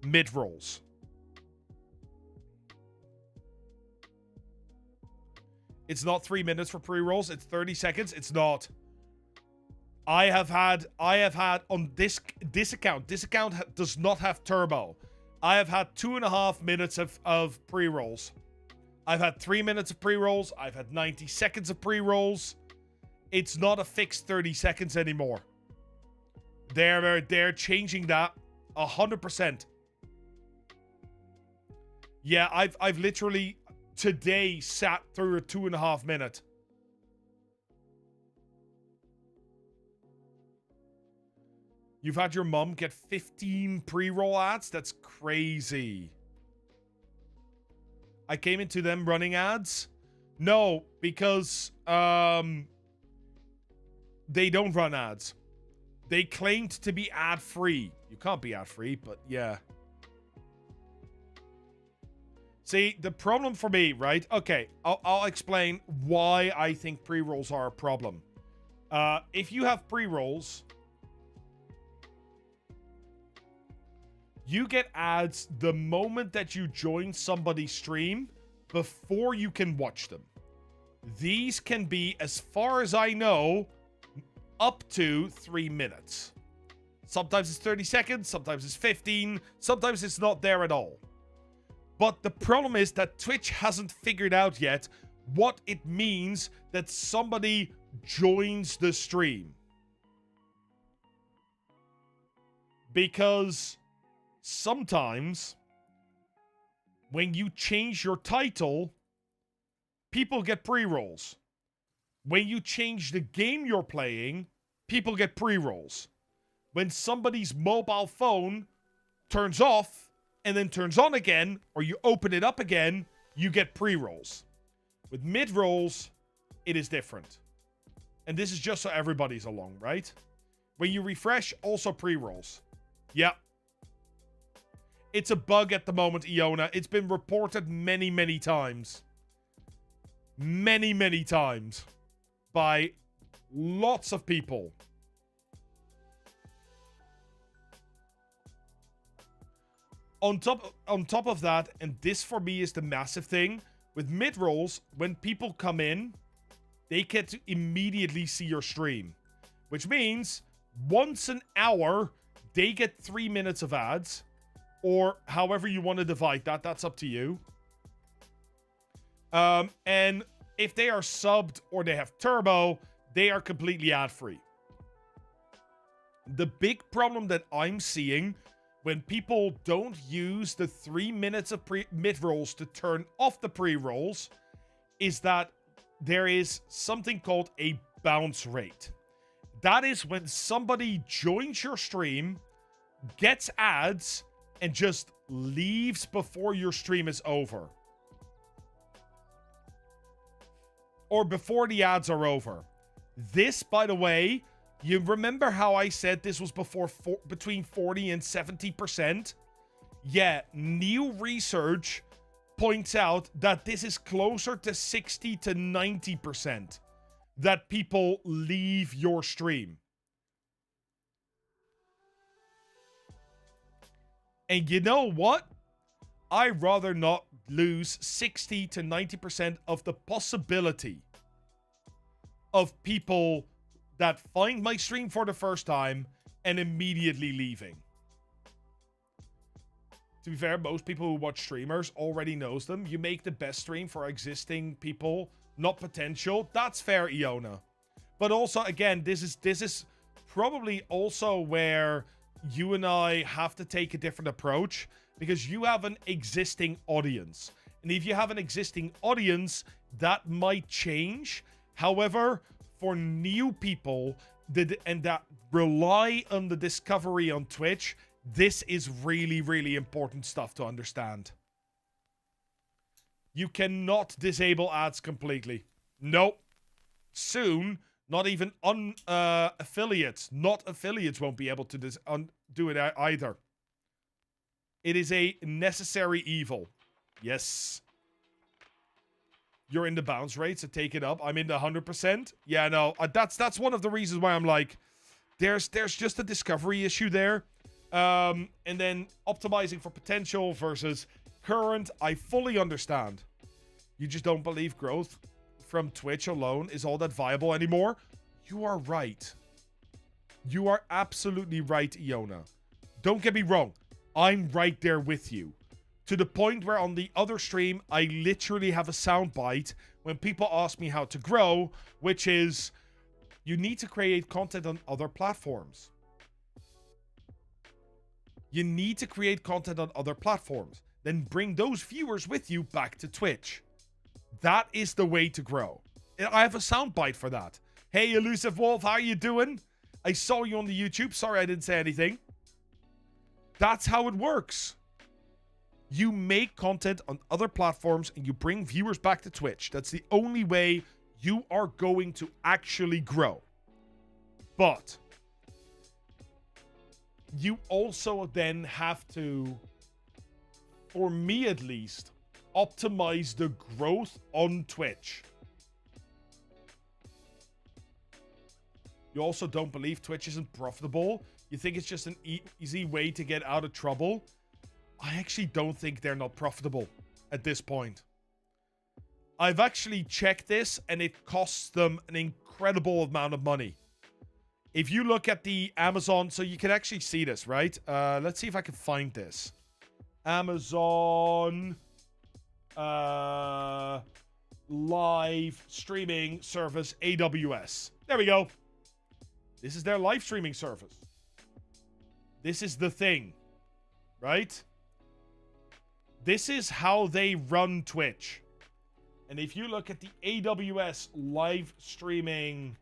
mid-rolls. It's not 3 minutes for pre-rolls. It's 30 seconds. It's not. I have had on this account. This account does not have turbo. I have had 2.5 minutes of pre-rolls. I've had 3 minutes of pre-rolls. I've had 90 seconds of pre-rolls. It's not a fixed 30 seconds anymore. They're changing that 100%. Yeah, I've literally today sat through a 2.5 minute. You've had your mum get 15 pre-roll ads? That's crazy. I came into them running ads? No, because they don't run ads. They claimed to be ad-free. You can't be ad-free, but yeah. See, the problem for me, right? Okay, I'll explain why I think pre-rolls are a problem. If you have pre-rolls, you get ads the moment that you join somebody's stream before you can watch them. These can be, as far as I know, up to 3 minutes. Sometimes it's 30 seconds, sometimes it's 15, sometimes it's not there at all. But the problem is that Twitch hasn't figured out yet what it means that somebody joins the stream. Because sometimes when you change your title, people get pre-rolls. When you change the game you're playing, people get pre-rolls. When somebody's mobile phone turns off and then turns on again, or you open it up again, you get pre-rolls. With mid-rolls, it is different. And this is just so everybody's along, right? When you refresh, also pre-rolls. Yeah. It's a bug at the moment, Iona. It's been reported many, many times. Many, many times. By lots of people. On top of that, and this for me is the massive thing, with mid-rolls, when people come in, they get to immediately see your stream. Which means, once an hour, they get 3 minutes of ads. Or however you want to divide that, that's up to you. And if they are subbed or they have turbo, they are completely ad-free. The big problem that I'm seeing when people don't use the 3 minutes of mid-rolls to turn off the pre-rolls is that there is something called a bounce rate. That is when somebody joins your stream, gets ads, and just leaves before your stream is over. Or before the ads are over. This, by the way, You remember how I said this was between 40 and 70%? Yeah, new research points out that this is closer to 60 to 90% that people leave your stream. And you know what? I'd rather not lose 60 to 90% of the possibility of people that find my stream for the first time and immediately leaving. To be fair, most people who watch streamers already knows them. You make the best stream for existing people, not potential. That's fair, Iona. But also, again, this is probably also where you and I have to take a different approach, because you have an existing audience. And if you have an existing audience, that might change. However, for new people that rely on the discovery on Twitch, this is really, really important stuff to understand. You cannot disable ads completely. Nope. Soon, not even affiliates. Not affiliates won't be able to do it either. It is a necessary evil. Yes. You're in the bounce rate, so take it up. I'm in the 100%. Yeah, no, that's one of the reasons why I'm like, there's just a discovery issue there. And then optimizing for potential versus current, I fully understand. You just don't believe growth from Twitch alone is all that viable anymore. You are right. You are absolutely right, Iona. Don't get me wrong. I'm right there with you. To the point where on the other stream, I literally have a soundbite when people ask me how to grow, which is, you need to create content on other platforms. You need to create content on other platforms. Then bring those viewers with you back to Twitch. That is the way to grow. I have a soundbite for that. Hey, Elusive Wolf, how are you doing? I saw you on the YouTube. Sorry I didn't say anything. That's how it works. You make content on other platforms and you bring viewers back to Twitch. That's the only way you are going to actually grow. But you also then have to, for me at least, optimize the growth on Twitch. You also don't believe Twitch isn't profitable. You think it's just an easy way to get out of trouble. I actually don't think they're not profitable at this point. I've actually checked this and it costs them an incredible amount of money. If you look at the Amazon, so you can actually see this, right? Let's see if I can find this. Amazon live streaming service, AWS. There we go. This is their live streaming service. This is the thing, right? This is how they run Twitch. And if you look at the AWS live streaming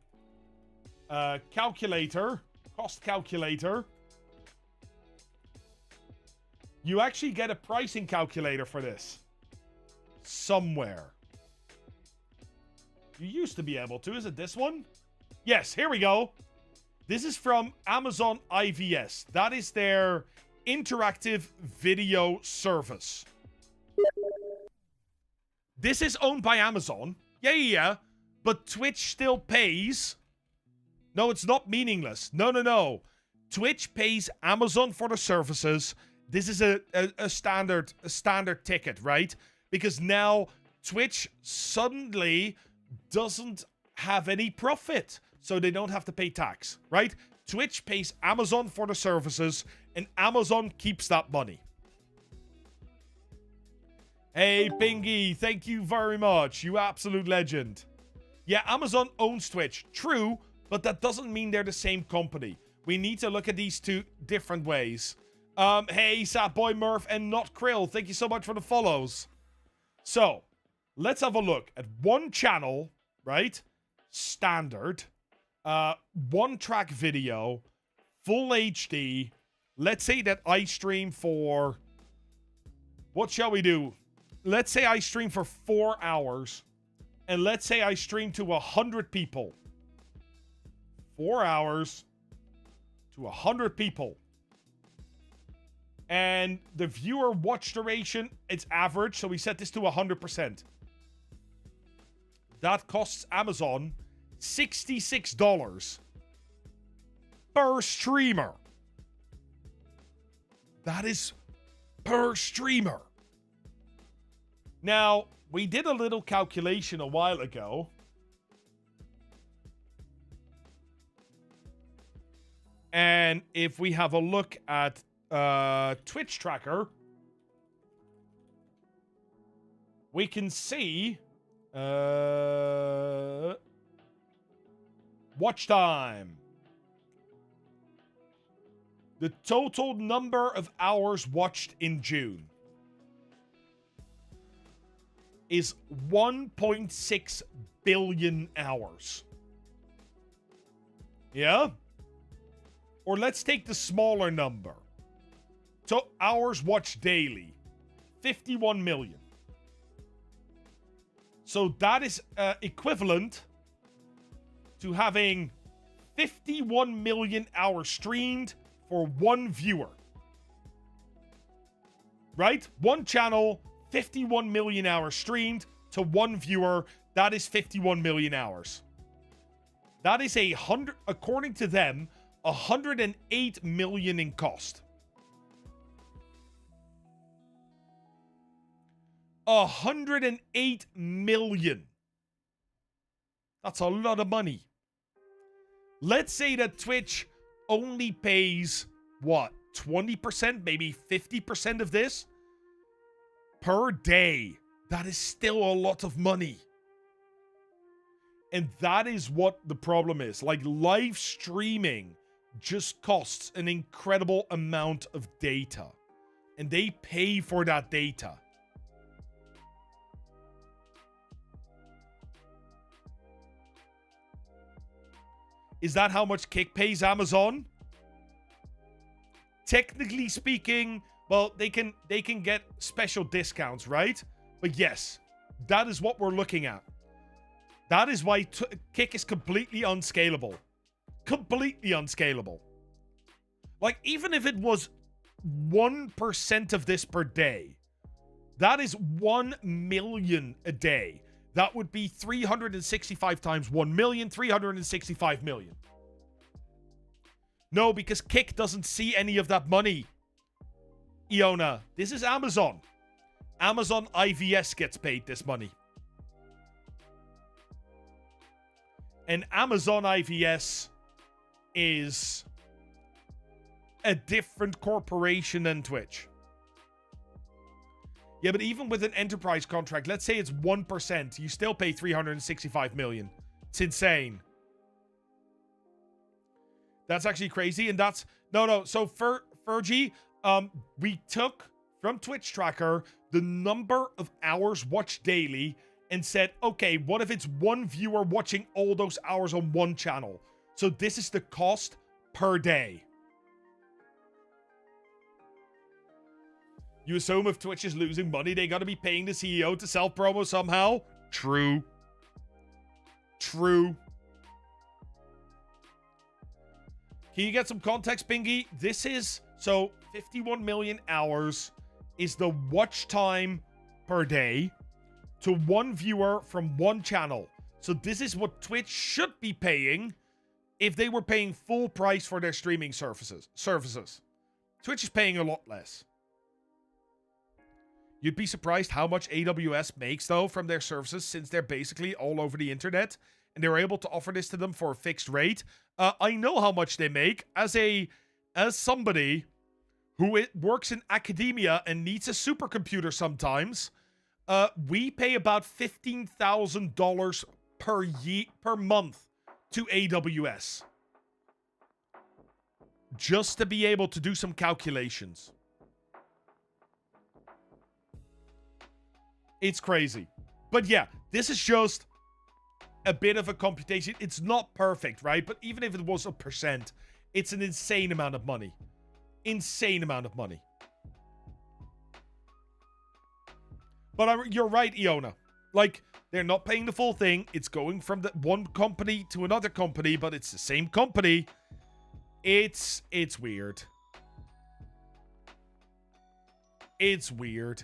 calculator, cost calculator, you actually get a pricing calculator for this. Somewhere. You used to be able to. Is it this one? Yes, here we go. This is from Amazon IVS. That is their interactive video service. This is owned by Amazon. Yeah. But Twitch still pays. No, it's not meaningless. No. Twitch pays Amazon for the services. This is a standard ticket, right? Because now Twitch suddenly doesn't have any profit. So they don't have to pay tax, right? Twitch pays Amazon for the services, and Amazon keeps that money. Hey, Pingy, thank you very much. You absolute legend. Yeah, Amazon owns Twitch. True, but that doesn't mean they're the same company. We need to look at these two different ways. Hey, Sapboy Murph and Not Krill, thank you so much for the follows. So, let's have a look at one channel, right? Standard. One track video, full HD. Let's say that I stream for, what shall we do? Let's say I stream for 4 hours, and let's say I stream to 100 people. 4 hours to 100 people. And the viewer watch duration, it's average, so we set this to 100%. That costs Amazon $66 per streamer. That is per streamer. Now, we did a little calculation a while ago. And if we have a look at Twitch tracker, we can see watch time. The total number of hours watched in June is 1.6 billion hours. Yeah? Or let's take the smaller number. So hours watched daily, 51 million. So that is equivalent to having 51 million hours streamed for one viewer. Right? One channel, 51 million hours streamed to one viewer. That is 51 million hours. That is according to them, 108 million in cost. 108 million. That's a lot of money. Let's say that Twitch only pays, what, 20%, maybe 50% of this per day. That is still a lot of money. And that is what the problem is. Like, live streaming just costs an incredible amount of data. And they pay for that data. Is that how much Kick pays Amazon? Technically speaking, well, they can get special discounts, right? But yes, that is what we're looking at. That is why Kick is completely unscalable. Completely unscalable. Like, even if it was 1% of this per day, that is 1 million a day. That would be 365 times 1 million, 365 million. No, because Kick doesn't see any of that money. Iona, this is Amazon. Amazon IVS gets paid this money. And Amazon IVS is a different corporation than Twitch. Yeah, but even with an enterprise contract, let's say it's 1%, you still pay 365 million. It's insane. That's actually crazy, and that's... No. So, Fergie, we took from Twitch Tracker the number of hours watched daily and said, okay, what if it's one viewer watching all those hours on one channel? So this is the cost per day. You assume if Twitch is losing money, they gotta be paying the CEO to self-promo somehow? True. True. Can you get some context, Bingy? This is... So, 51 million hours is the watch time per day to one viewer from one channel. So this is what Twitch should be paying if they were paying full price for their streaming services. Twitch is paying a lot less. You'd be surprised how much AWS makes, though, from their services, since they're basically all over the internet, and they're able to offer this to them for a fixed rate. I know how much they make as somebody who works in academia and needs a supercomputer sometimes. We pay about $15,000 per month to AWS just to be able to do some calculations. It's crazy. But yeah, this is just a bit of a computation. It's not perfect, right? But even if it was 1%, it's an insane amount of money. Insane amount of money. But you're right, Iona. Like, they're not paying the full thing. It's going from the one company to another company, but it's the same company. It's weird. It's weird.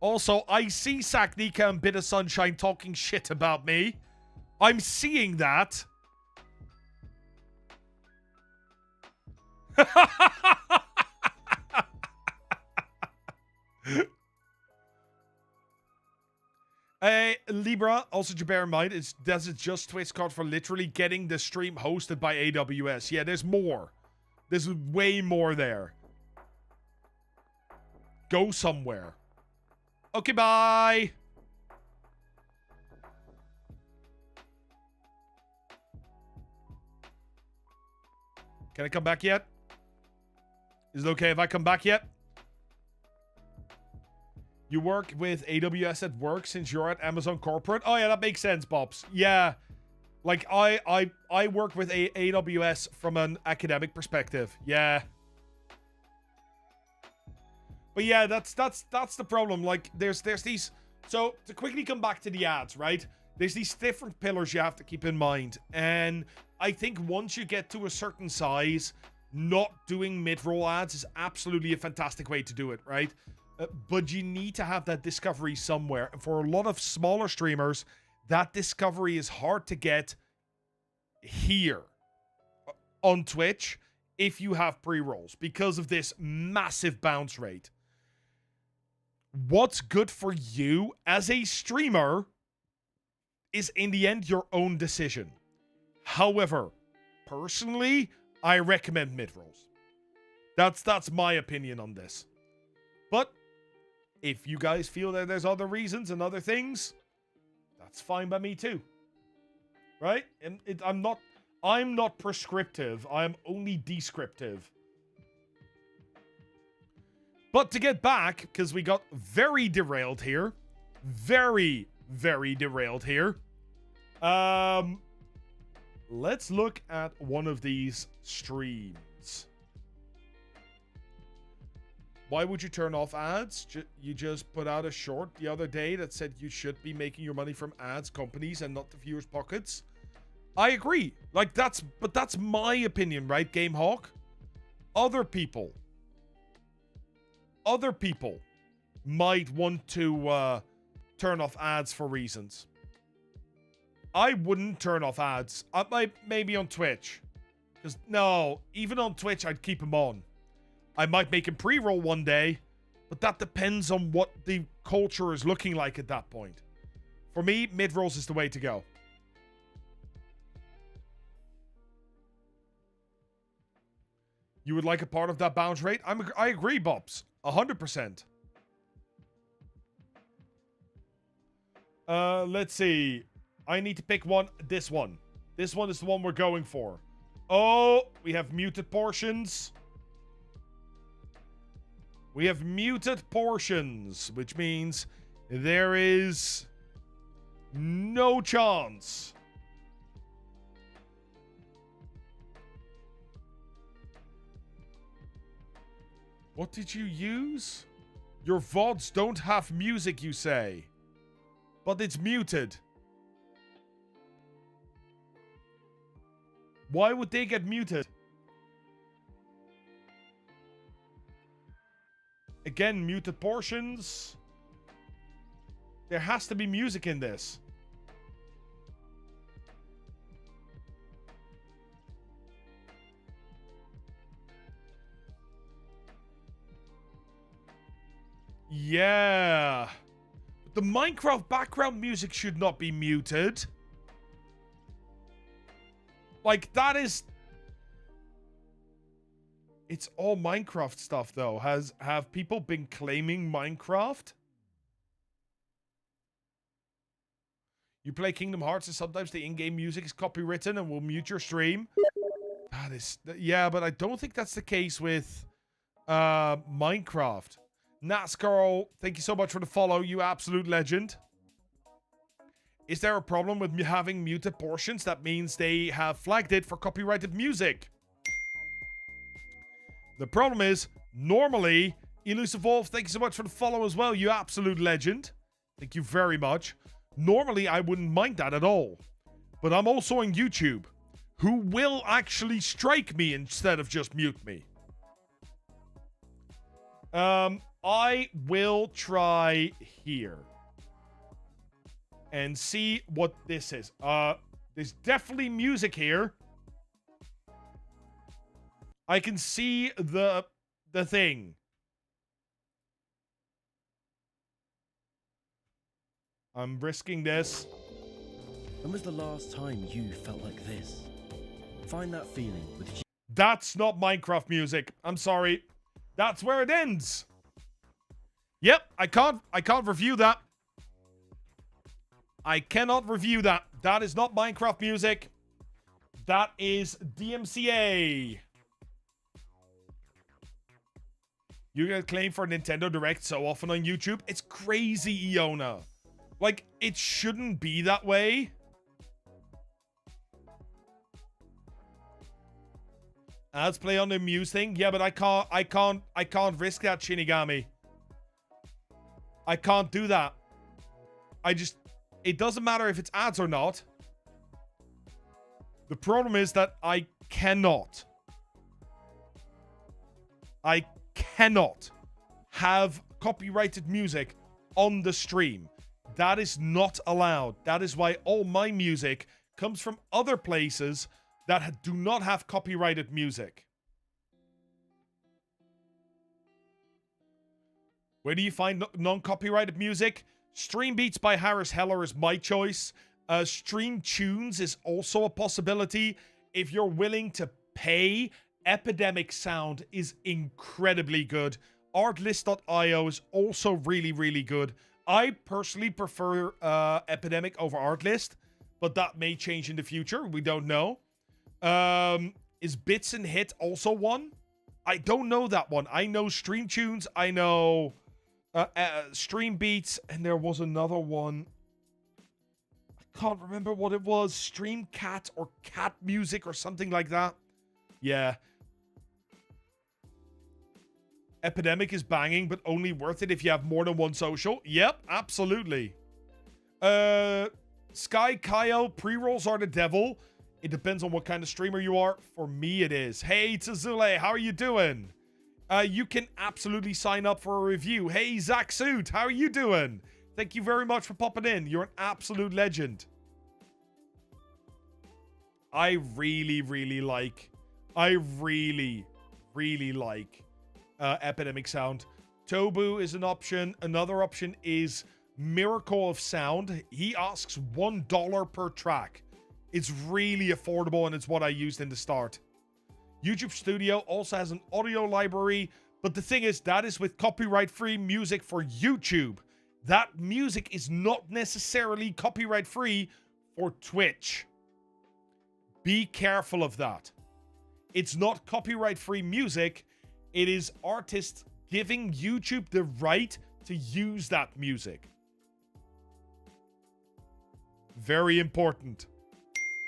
Also, I see Saknika and Bit of Sunshine talking shit about me. I'm seeing that. Libra, also to bear in mind, does it just Twitchcard for literally getting the stream hosted by AWS? Yeah, there's more. There's way more there. Go somewhere. Okay, bye. Can I come back yet? Is it okay if I come back yet? You work with AWS at work since you're at Amazon Corporate? Oh, yeah, that makes sense, Bobs. Yeah. Like, I work with AWS from an academic perspective. Yeah. But yeah, that's the problem. Like, there's these... So, to quickly come back to the ads, right? There's these different pillars you have to keep in mind. And I think once you get to a certain size, not doing mid-roll ads is absolutely a fantastic way to do it, right? But you need to have that discovery somewhere. And for a lot of smaller streamers, that discovery is hard to get here on Twitch if you have pre-rolls because of this massive bounce rate. What's good for you as a streamer is in the end your own decision. However, personally, I recommend mid-rolls. That's my opinion on this. But if you guys feel that there's other reasons and other things, that's fine by me too. Right? And I'm not prescriptive. I'm only descriptive. But to get back, because we got very derailed here. Very, very derailed here. Let's look at one of these streams. Why would you turn off ads? You just put out a short the other day that said you should be making your money from ads companies and not the viewers' pockets. I agree. Like, that's my opinion, right, GameHawk? Other people might want to turn off ads for reasons. I wouldn't turn off ads. I might maybe on Twitch. Because, no, even on Twitch, I'd keep them on. I might make him pre-roll one day, but that depends on what the culture is looking like at that point. For me, mid-rolls is the way to go. You would like a part of that bounce rate? I agree, Bobs. 100%. Let's see. I need to pick one. This one. This one is the one we're going for. Oh, we have muted portions. We have muted portions, which means there is no chance. What did you use? Your VODs don't have music, you say. But it's muted. Why would they get muted? Again, muted portions. There has to be music in this. Yeah. The Minecraft background music should not be muted. Like, that is... It's all Minecraft stuff, though. Have people been claiming Minecraft? You play Kingdom Hearts and sometimes the in-game music is copywritten and will mute your stream. That is... Yeah, but I don't think that's the case with Minecraft. NatScarl, thank you so much for the follow, you absolute legend. Is there a problem with having muted portions? That means they have flagged it for copyrighted music. The problem is, normally, Elusive Wolf, thank you so much for the follow as well, you absolute legend. Thank you very much. Normally, I wouldn't mind that at all. But I'm also on YouTube, who will actually strike me instead of just mute me. I will try here and see what this is. There's definitely music here. I can see the thing. I'm risking this. When was the last time you felt like this? Find that feeling with That's not Minecraft music. I'm sorry. That's where it ends. Yep, I can't review that. I cannot review that. That is not Minecraft music. That is DMCA. You get claim for Nintendo Direct so often on YouTube. It's crazy, Iona. Like, it shouldn't be that way. Ads play on the Muse thing. Yeah, but I can't risk that, Shinigami. I can't do that. It doesn't matter if it's ads or not. The problem is that I cannot have copyrighted music on the stream. That is not allowed. That is why all my music comes from other places that do not have copyrighted music. Where do you find non-copyrighted music? Stream Beats by Harris Heller is my choice. Stream Tunes is also a possibility. If you're willing to pay, Epidemic Sound is incredibly good. Artlist.io is also really, really good. I personally prefer Epidemic over Artlist, but that may change in the future. We don't know. Is Bits and Hit also one? I don't know that one. I know Stream Tunes. I know Stream Beats, and there was another one. I can't remember what it was. Stream Cat or Cat Music or something like that. Yeah. Epidemic is banging, but only worth it if you have more than one social. Yep, absolutely. Sky Kyle, pre-rolls are the devil. It depends on what kind of streamer you are. For me, it is. Hey, Tazule, how are you doing? You can absolutely sign up for a review. Hey, Zach Suit, how are you doing? Thank you very much for popping in. You're an absolute legend. I really, really like Epidemic Sound. Tobu is an option. Another option is Miracle of Sound. He asks $1 per track. It's really affordable, and it's what I used in the start. YouTube Studio also has an audio library, but the thing is, that is with copyright-free music for YouTube. That music is not necessarily copyright-free for Twitch. Be careful of that. It's not copyright-free music. It is artists giving YouTube the right to use that music. Very important.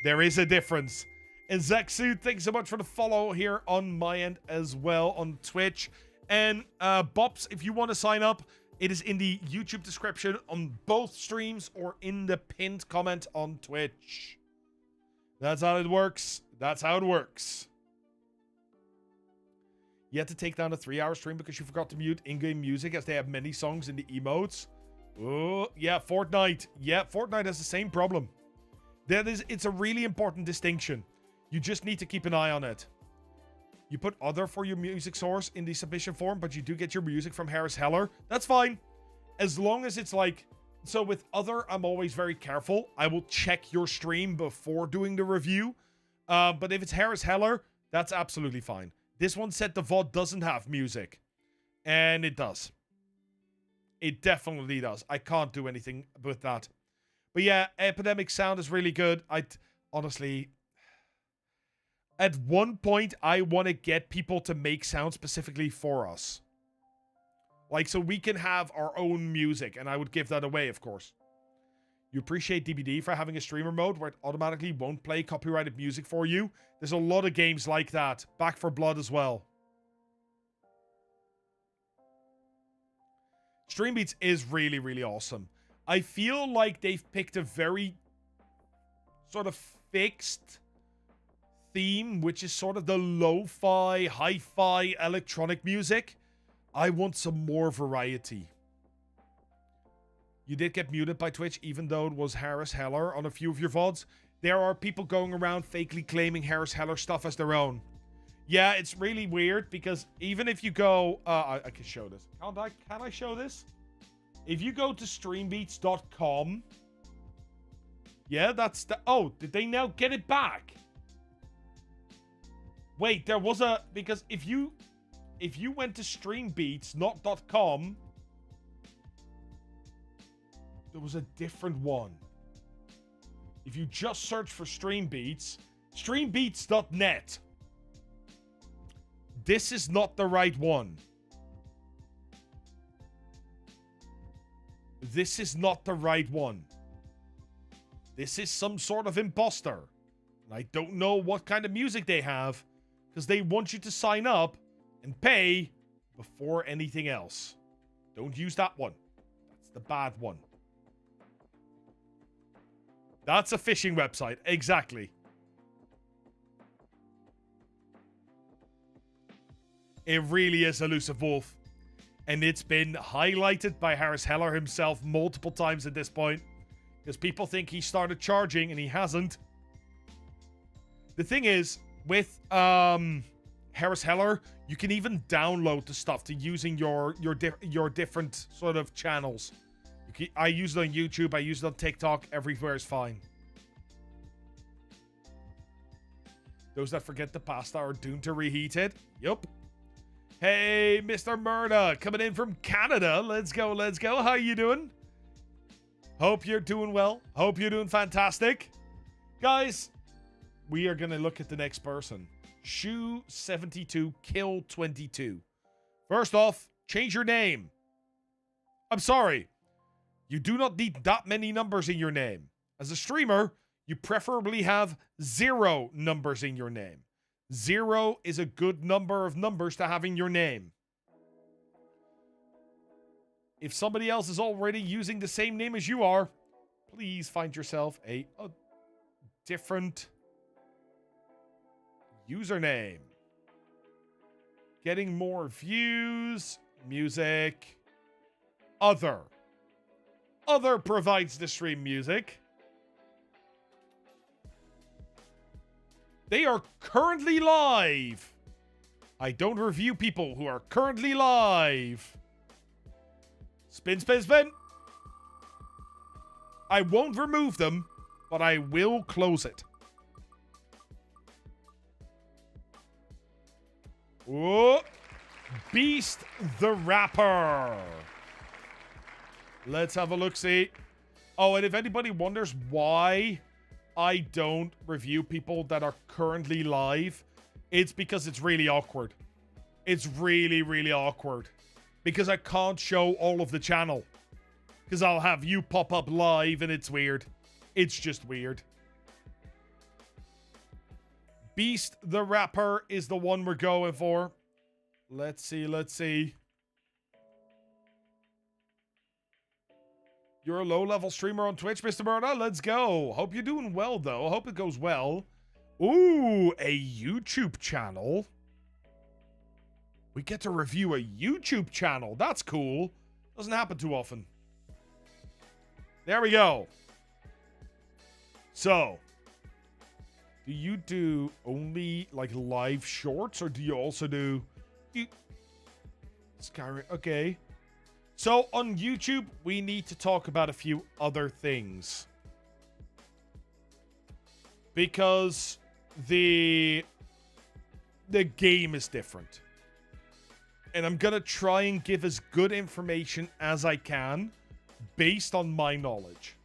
There is a difference. And Zaksu, thanks so much for the follow here on my end as well on Twitch. And Bops, if you want to sign up, it is in the YouTube description on both streams or in the pinned comment on Twitch. That's how it works. That's how it works. You had to take down a 3-hour stream because you forgot to mute in-game music as they have many songs in the emotes. Oh, yeah, Fortnite. Yeah, Fortnite has the same problem. It's a really important distinction. You just need to keep an eye on it. You put other for your music source in the submission form, but you do get your music from Harris Heller. That's fine. As long as it's like... So with other, I'm always very careful. I will check your stream before doing the review. But if it's Harris Heller, that's absolutely fine. This one said the VOD doesn't have music. And it does. It definitely does. I can't do anything with that. But yeah, Epidemic Sound is really good. Honestly... At one point, I want to get people to make sound specifically for us. Like, so we can have our own music, and I would give that away, of course. You appreciate DBD for having a streamer mode where it automatically won't play copyrighted music for you. There's a lot of games like that. Back 4 Blood as well. Stream Beats is really, really awesome. I feel like they've picked a very sort of fixed theme, which is sort of the lo-fi, hi-fi electronic music. I want some more variety. You did get muted by Twitch, even though it was Harris Heller on a few of your VODs. There are people going around fakely claiming Harris Heller stuff as their own. Yeah, it's really weird because even if you go... I can show this. Can I show this? If you go to streambeats.com... Yeah, that's the... Oh, did they now get it back? Wait, there was a... Because if you went to streambeats, not .com... There was a different one. If you just search for Streambeats, streambeats.net. This is not the right one. This is not the right one. This is some sort of imposter. And I don't know what kind of music they have, because they want you to sign up and pay before anything else. Don't use that one. That's the bad one. That's a phishing website. Exactly. It really is Elusive Wolf. And it's been highlighted by Harris Heller himself multiple times at this point. Because people think he started charging and he hasn't. The thing is, with Harris Heller, you can even download the stuff to using your different sort of channels. I use it on YouTube, I use it on TikTok, everywhere is fine. Those that forget the pasta are doomed to reheat it. Yup. Hey, Mr. Murda, coming in from Canada. Let's go, let's go. How you doing? Hope you're doing well. Hope you're doing fantastic. Guys, we are going to look at the next person. Shoe72, Kill 22. First off, change your name. I'm sorry. You do not need that many numbers in your name. As a streamer, you preferably have 0 numbers in your name. 0 is a good number of numbers to have in your name. If somebody else is already using the same name as you are, please find yourself a different username. Getting more views, music, other. Other provides the stream music. They are currently live. I don't review people who are currently live. Spin, spin, spin. I won't remove them, but I will close it. Whoa. Beast the Rapper. Let's have a look-see. Oh, and if anybody wonders why I don't review people that are currently live, it's because it's really awkward. It's really, really awkward. Because I can't show all of the channel. Because I'll have you pop up live and it's weird. It's just weird. Beast the Rapper is the one we're going for. Let's see, let's see. You're a low-level streamer on Twitch, Mr. Murda. Let's go. Hope you're doing well, though. Hope it goes well. Ooh, a YouTube channel. We get to review a YouTube channel. That's cool. Doesn't happen too often. There we go. So, do you do only, like, live shorts, or do you also do... Skyrim, okay. So, on YouTube, we need to talk about a few other things. Because the game is different. And I'm gonna try and give as good information as I can, based on my knowledge.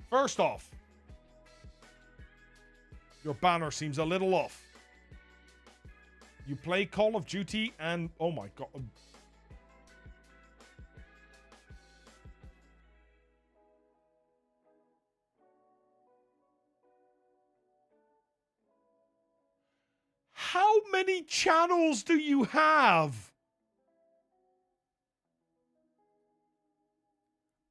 First off, your banner seems a little off. You play Call of Duty and... Oh my god... How many channels do you have?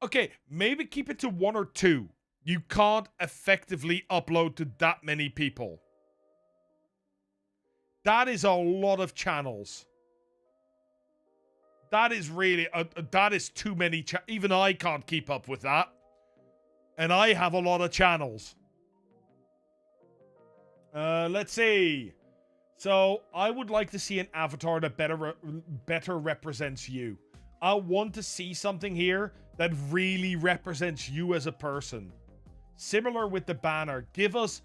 Okay, maybe keep it to 1 or 2. You can't effectively upload to that many people. That is a lot of channels. That is really... that is too many... Even I can't keep up with that. And I have a lot of channels. Let's see. So, I would like to see an avatar that better represents you. I want to see something here that really represents you as a person. Similar with the banner. Give us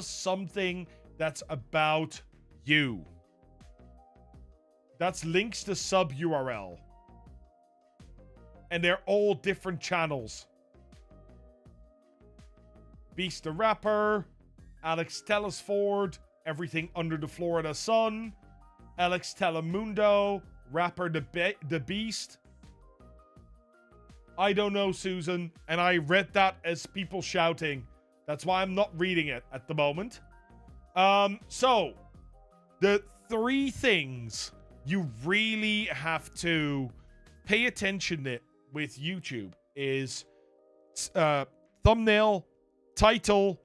something that's about you. That's links to sub URL. And they're all different channels. Beast the Rapper, Alex Telesford, Everything Under the Florida Sun, Alex Telemundo, Rapper the Beast. I don't know, Susan, and I read that as people shouting. That's why I'm not reading it at the moment. So, the 3 things you really have to pay attention to with YouTube is thumbnail, title,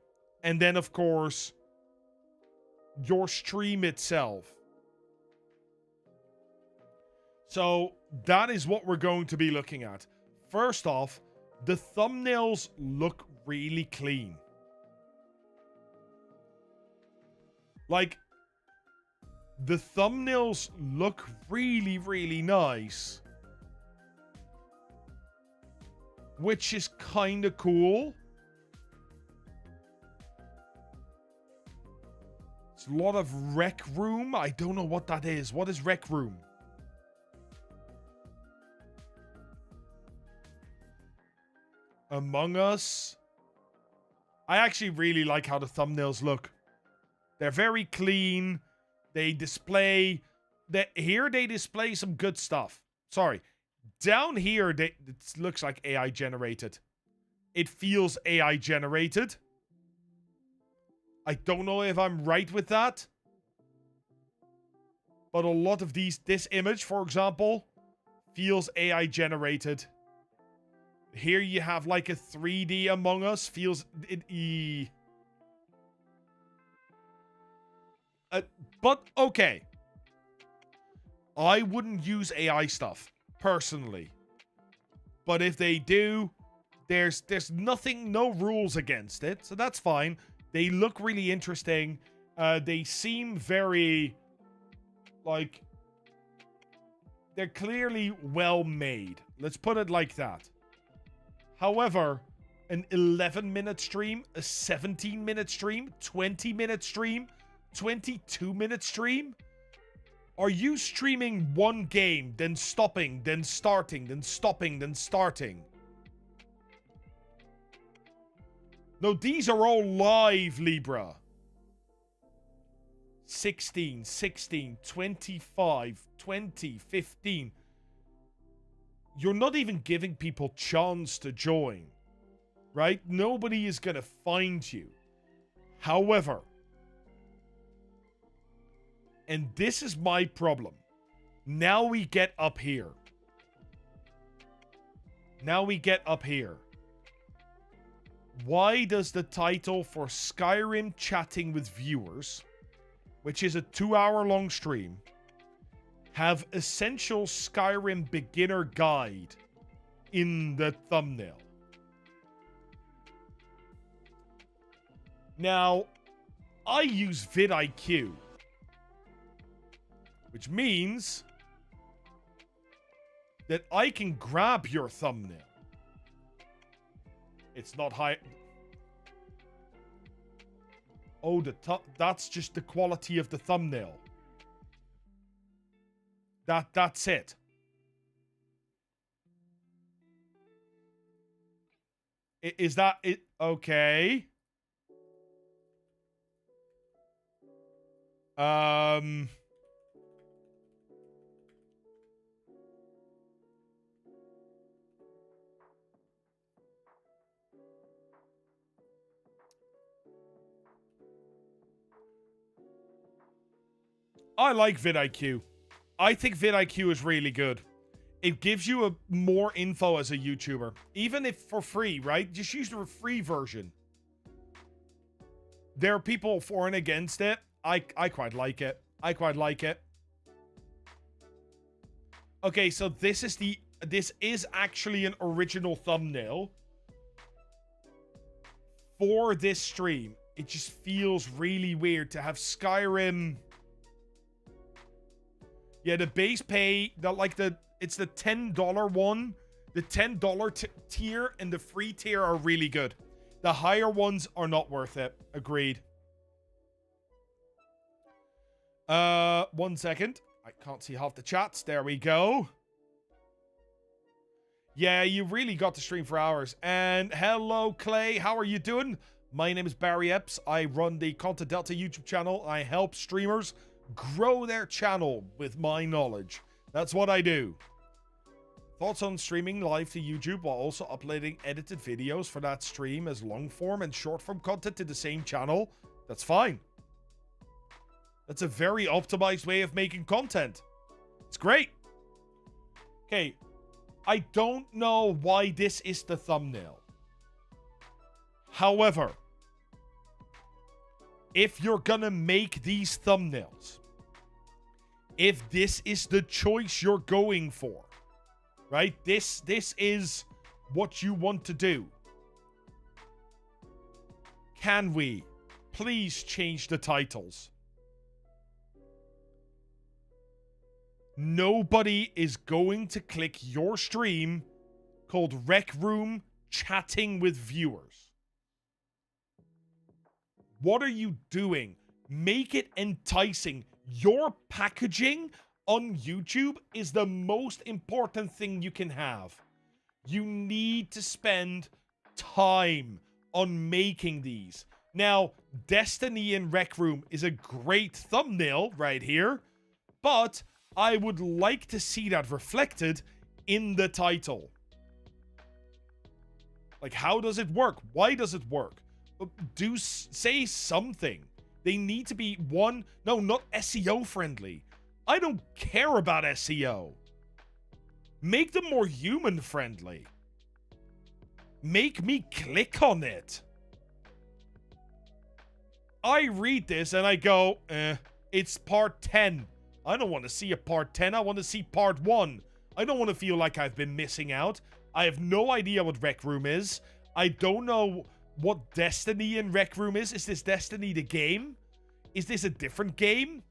and then, of course, your stream itself. So, that is what we're going to be looking at. First off, the thumbnails look really clean. Like, the thumbnails look really, really nice. Which is kind of cool. It's a lot of Rec Room. I don't know what that is. What is Rec Room? Among Us. I actually really like how the thumbnails look. They're very clean. They display... Here they display some good stuff. Sorry. Down here, it looks like AI generated. It feels AI generated. I don't know if I'm right with that. But a lot of this image, for example, feels AI generated. Here you have like a 3D Among Us. Feels... but, okay. I wouldn't use AI stuff, personally. But if they do, there's nothing, no rules against it. So that's fine. They look really interesting. They seem very, like... They're clearly well made. Let's put it like that. However, an 11-minute stream, a 17-minute stream, 20-minute stream, 22-minute stream? Are you streaming one game, then stopping, then starting, then stopping, then starting? No, these are all live, Libra. 16, 16, 25, 20, 15. You're not even giving people chance to join, right? Nobody is going to find you. However, and this is my problem. Now we get up here. Now we get up here. Why does the title for Skyrim Chatting with Viewers, which is a 2-hour-long stream, have Essential Skyrim Beginner Guide in the thumbnail? Now, I use vidIQ, which means that I can grab your thumbnail. It's not high. Oh, that's just the quality of the thumbnail. That's it. Is that it? Okay. I like vidIQ. I think vidIQ is really good. It gives you more info as a YouTuber. Even if for free, right? Just use the free version. There are people for and against it. I quite like it. I quite like it. Okay, so this is actually an original thumbnail for this stream. It just feels really weird to have Skyrim. Yeah, the base pay, it's the $10 one. The $10 tier and the free tier are really good. The higher ones are not worth it. Agreed. 1 second. I can't see half the chats. There we go. Yeah, you really got to stream for hours. And hello, Clay. How are you doing? My name is Barry Epps. I run the Content Delta YouTube channel. I help streamers grow their channel with my knowledge. That's what I do. Thoughts on streaming live to YouTube while also uploading edited videos for that stream as long form and short form content to the same channel? That's fine. That's a very optimized way of making content. It's great. Okay. I don't know why this is the thumbnail. However, if you're gonna make these thumbnails, if this is the choice you're going for, right? This is what you want to do. Can we please change the titles? Nobody is going to click your stream called Rec Room Chatting with Viewers. What are you doing? Make it enticing. Your packaging on YouTube is the most important thing you can have. You need to spend time on making these. Now, Destiny in Rec Room is a great thumbnail right here, but I would like to see that reflected in the title. Like, how does it work? Why does it work? Say something. They need to be not SEO friendly. I don't care about SEO. Make them more human friendly. Make me click on it. I read this and I go, it's part 10. I don't want to see a part 10. I want to see part 1. I don't want to feel like I've been missing out. I have no idea what Rec Room is. I don't know what Destiny in Rec Room is. Is this Destiny the game? Is this a different game?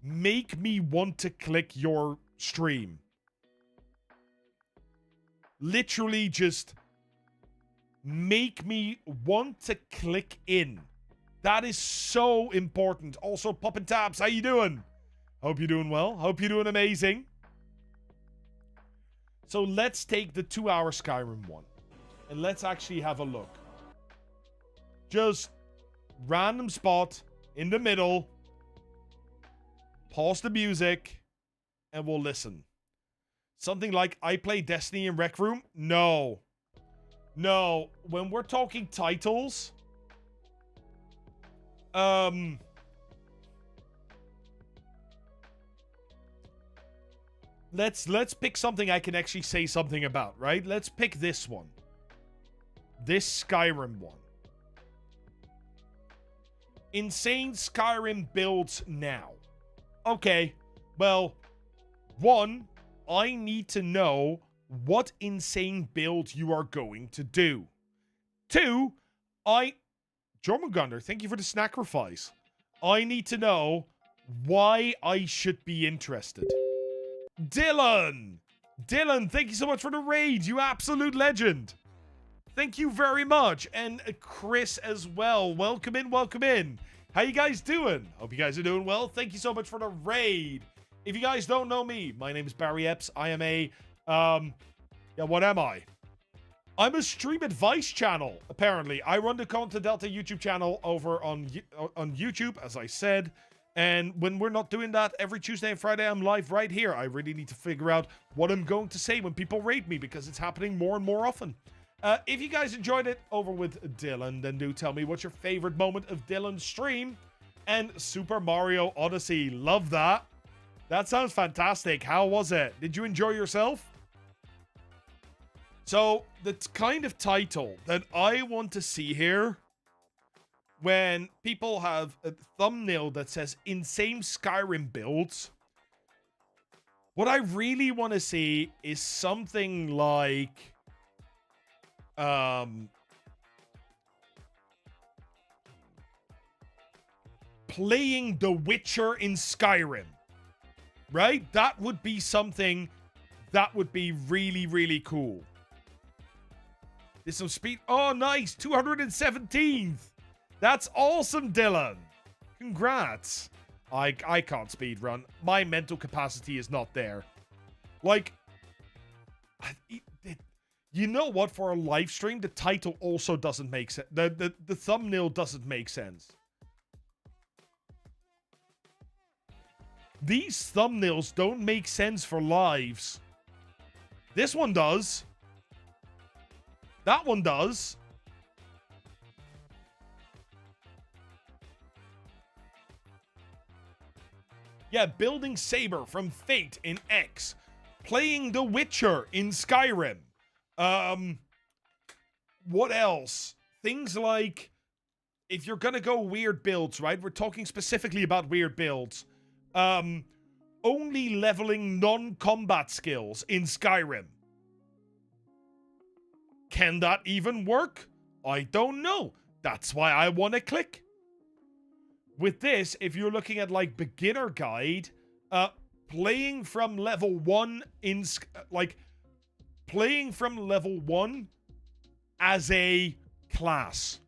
Make me want to click your stream. Literally just make me want to click in. That is so important. Also, Poppin' Tabs, how you doing? Hope you're doing well. Hope you're doing amazing. So let's take the 2-hour Skyrim one. And let's actually have a look. Just random spot in the middle. Pause the music. And we'll listen. Something like, I play Destiny in Rec Room? No. No. When we're talking titles... Let's pick something I can actually say something about, right? Let's pick this one. This Skyrim one. Insane Skyrim builds now. Okay, well, 1, I need to know what insane build you are going to do. 2, German Gunner, thank you for the sacrifice. I need to know why I should be interested. Dylan, thank you so much for the raid. You absolute legend. Thank you very much. And Chris as well. Welcome in, welcome in. How you guys doing? Hope you guys are doing well. Thank you so much for the raid. If you guys don't know me, my name is Barry Epps. I am a, what am I? I'm a stream advice channel, apparently. I run the Content Delta YouTube channel over on YouTube, as I said. And when we're not doing that every Tuesday and Friday, I'm live right here. I really need to figure out what I'm going to say when people raid me, because it's happening more and more often. If you guys enjoyed it over with Dylan, then do tell me what's your favorite moment of Dylan's stream. And Super Mario Odyssey. Love that. That sounds fantastic. How was it? Did you enjoy yourself? So, the kind of title that I want to see here, when people have a thumbnail that says insane Skyrim builds, what I really want to see is something like, playing The Witcher in Skyrim, right? That would be something that would be really, really cool. There's some speed. Oh, nice. 217th. That's awesome, Dylan. Congrats. I can't speed run. My mental capacity is not there. Like, you know what? For a live stream, the title also doesn't make sense. The thumbnail doesn't make sense. These thumbnails don't make sense for lives. This one does. That one does. Yeah, building Saber from Fate in X. Playing The Witcher in Skyrim. What else? Things like, if you're gonna go weird builds, right? We're talking specifically about weird builds. Only leveling non-combat skills in Skyrim. Can that even work? I don't know. That's why I want to click. With this, if you're looking at like beginner guide, playing from level 1 in playing from level 1 as a class.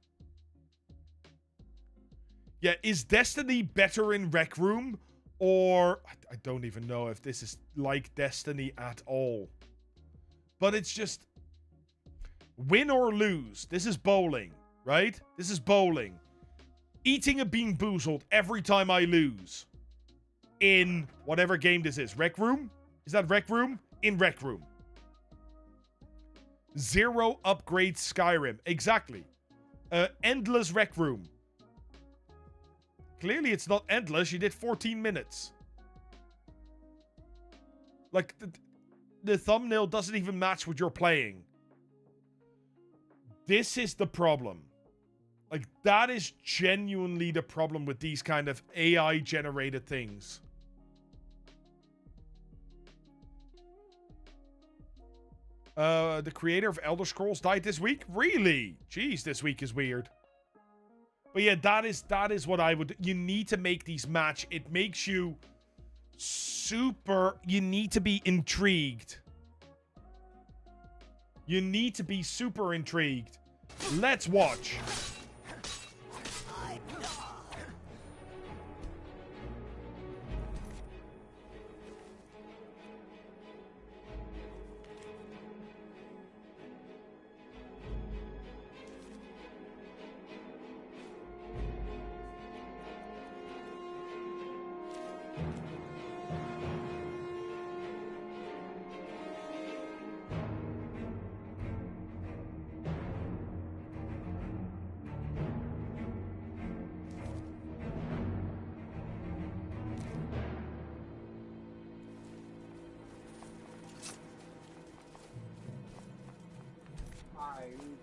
Yeah, is Destiny better in Rec Room? Or I don't even know if this is like Destiny at all. But it's just win or lose. This is bowling, right? This is bowling. Eating a Bean Boozled every time I lose. In whatever game this is. Rec Room? Is that Rec Room? In Rec Room. 0 upgrade Skyrim. Exactly. Endless Rec Room. Clearly it's not endless. You did 14 minutes. Like, the thumbnail doesn't even match what you're playing. This is the problem. Like, that is genuinely the problem with these kind of AI-generated things. The creator of Elder Scrolls died this week? Really? Jeez, this week is weird. But yeah, that is what I would... You need to make these match. It makes you super... You need to be intrigued. You need to be super intrigued. Let's watch.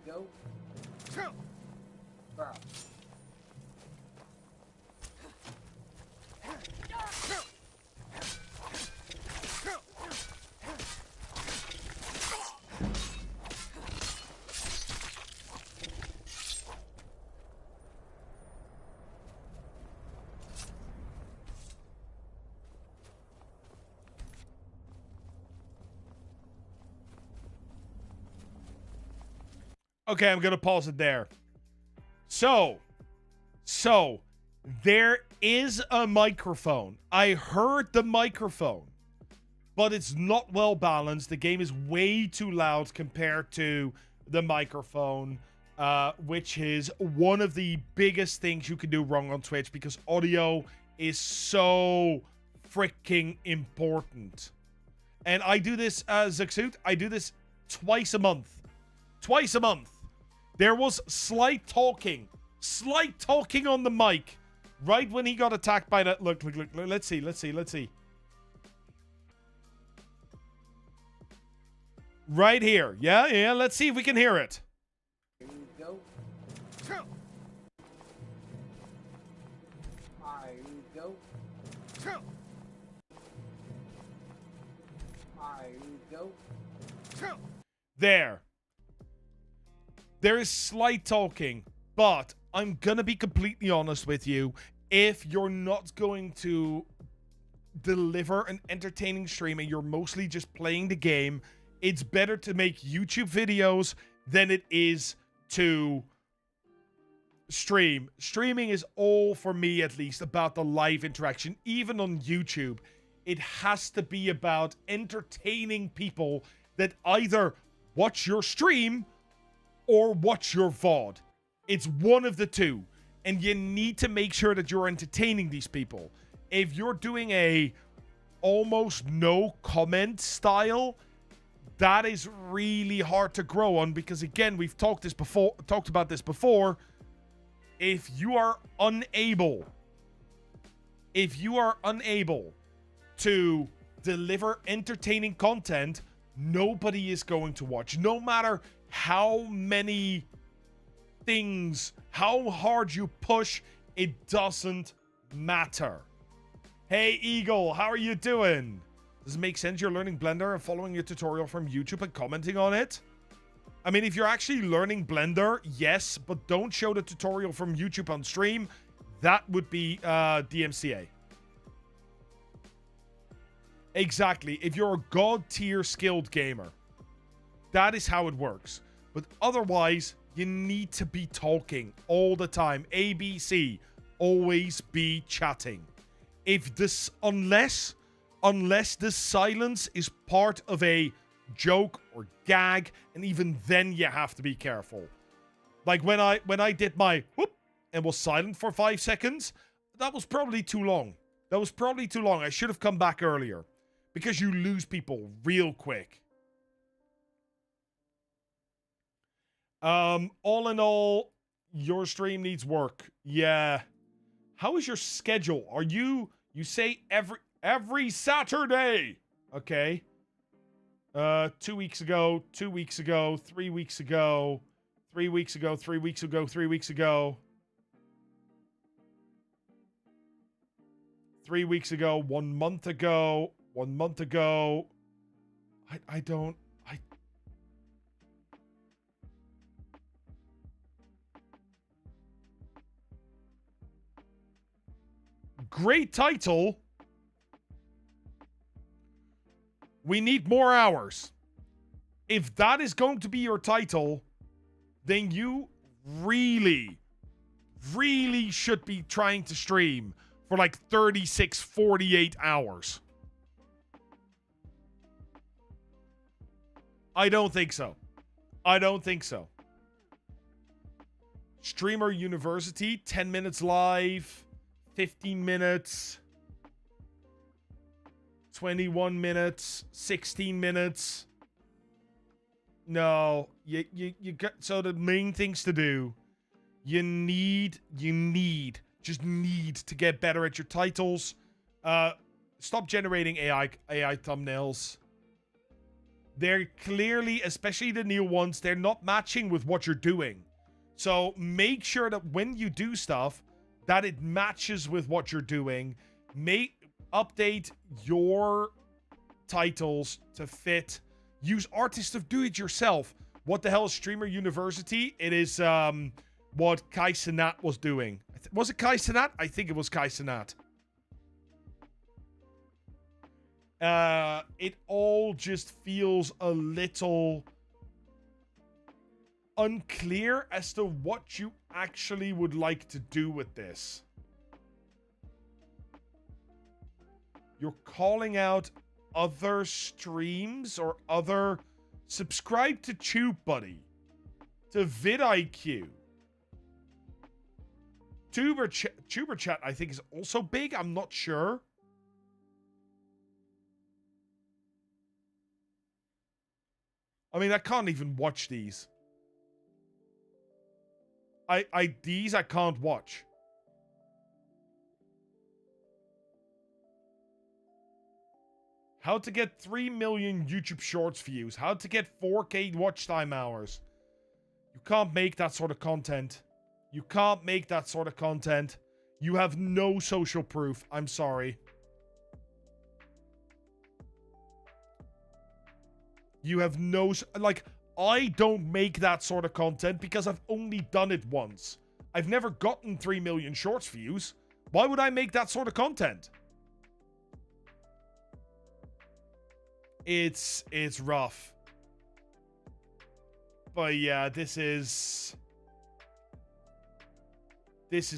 Go. Bro. Okay, I'm gonna pause it there. So, there is a microphone. I heard the microphone, but it's not well balanced. The game is way too loud compared to the microphone, which is one of the biggest things you can do wrong on Twitch because audio is so freaking important. And I do this, Zaxut, I do this twice a month. Twice a month. There was slight talking on the mic right when he got attacked by that. Look, let's see. Right here. Yeah, yeah. Let's see if we can hear it. Here we go. Here we go. Here we go. There. There is slight talking, but I'm gonna be completely honest with you. If you're not going to deliver an entertaining stream and you're mostly just playing the game, it's better to make YouTube videos than it is to stream. Streaming is all, for me at least, about the live interaction. Even on YouTube, it has to be about entertaining people that either watch your stream or watch your VOD. It's one of the two. And you need to make sure that you're entertaining these people. If you're doing a almost no comment style, that is really hard to grow on, because again, we've talked about this before. If you are unable to deliver entertaining content, nobody is going to watch. No matter how many things, how hard you push, it doesn't matter. Hey Eagle, how are you doing? Does it make sense you're learning Blender and following your tutorial from YouTube and commenting on it? I mean, if you're actually learning Blender, yes, but don't show the tutorial from YouTube on stream. That would be DMCA. Exactly. If you're a god tier skilled gamer, that is how it works. But otherwise, you need to be talking all the time. ABC. Always be chatting. If this, unless the silence is part of a joke or gag, and even then you have to be careful. Like when I did my whoop and was silent for 5 seconds, that was probably too long. I should have come back earlier, because you lose people real quick. All in all, your stream needs work. Yeah. How is your schedule? Are you say every Saturday? Okay. 2 weeks ago, 2 weeks ago, 3 weeks ago, 3 weeks ago, 3 weeks ago, 3 weeks ago. 3 weeks ago, 1 month ago, 1 month ago. I don't. Great title. We need more hours. If that is going to be your title, then you really should be trying to stream for like 36, 48 hours. I don't think so. Streamer University, 10 minutes live. 15 minutes, 21 minutes, 16 minutes. No, you got, so the main things to do, you need to get better at your titles. Stop generating AI thumbnails. They're clearly, especially the new ones, they're not matching with what you're doing. So make sure that when you do stuff, that it matches with what you're doing. Update your titles to fit. Use Artist of Do It Yourself. What the hell is Streamer University? It is what Kai Cenat was doing. Was it Kai Cenat? I think it was Kai Cenat. It all just feels a little unclear as to what you actually would like to do with this. You're calling out other streams or other... Subscribe to TubeBuddy, to vidIQ. Tuber Chat, I think, is also big. I'm not sure. I mean, I can't even watch these. These I can't watch. How to get 3 million YouTube Shorts views. How to get 4K watch time hours. You can't make that sort of content. You can't make that sort of content. You have no social proof. I'm sorry. You have no... Like, I don't make that sort of content because I've only done it once. I've never gotten 3 million Shorts views. Why would I make that sort of content? It's rough. But yeah, this is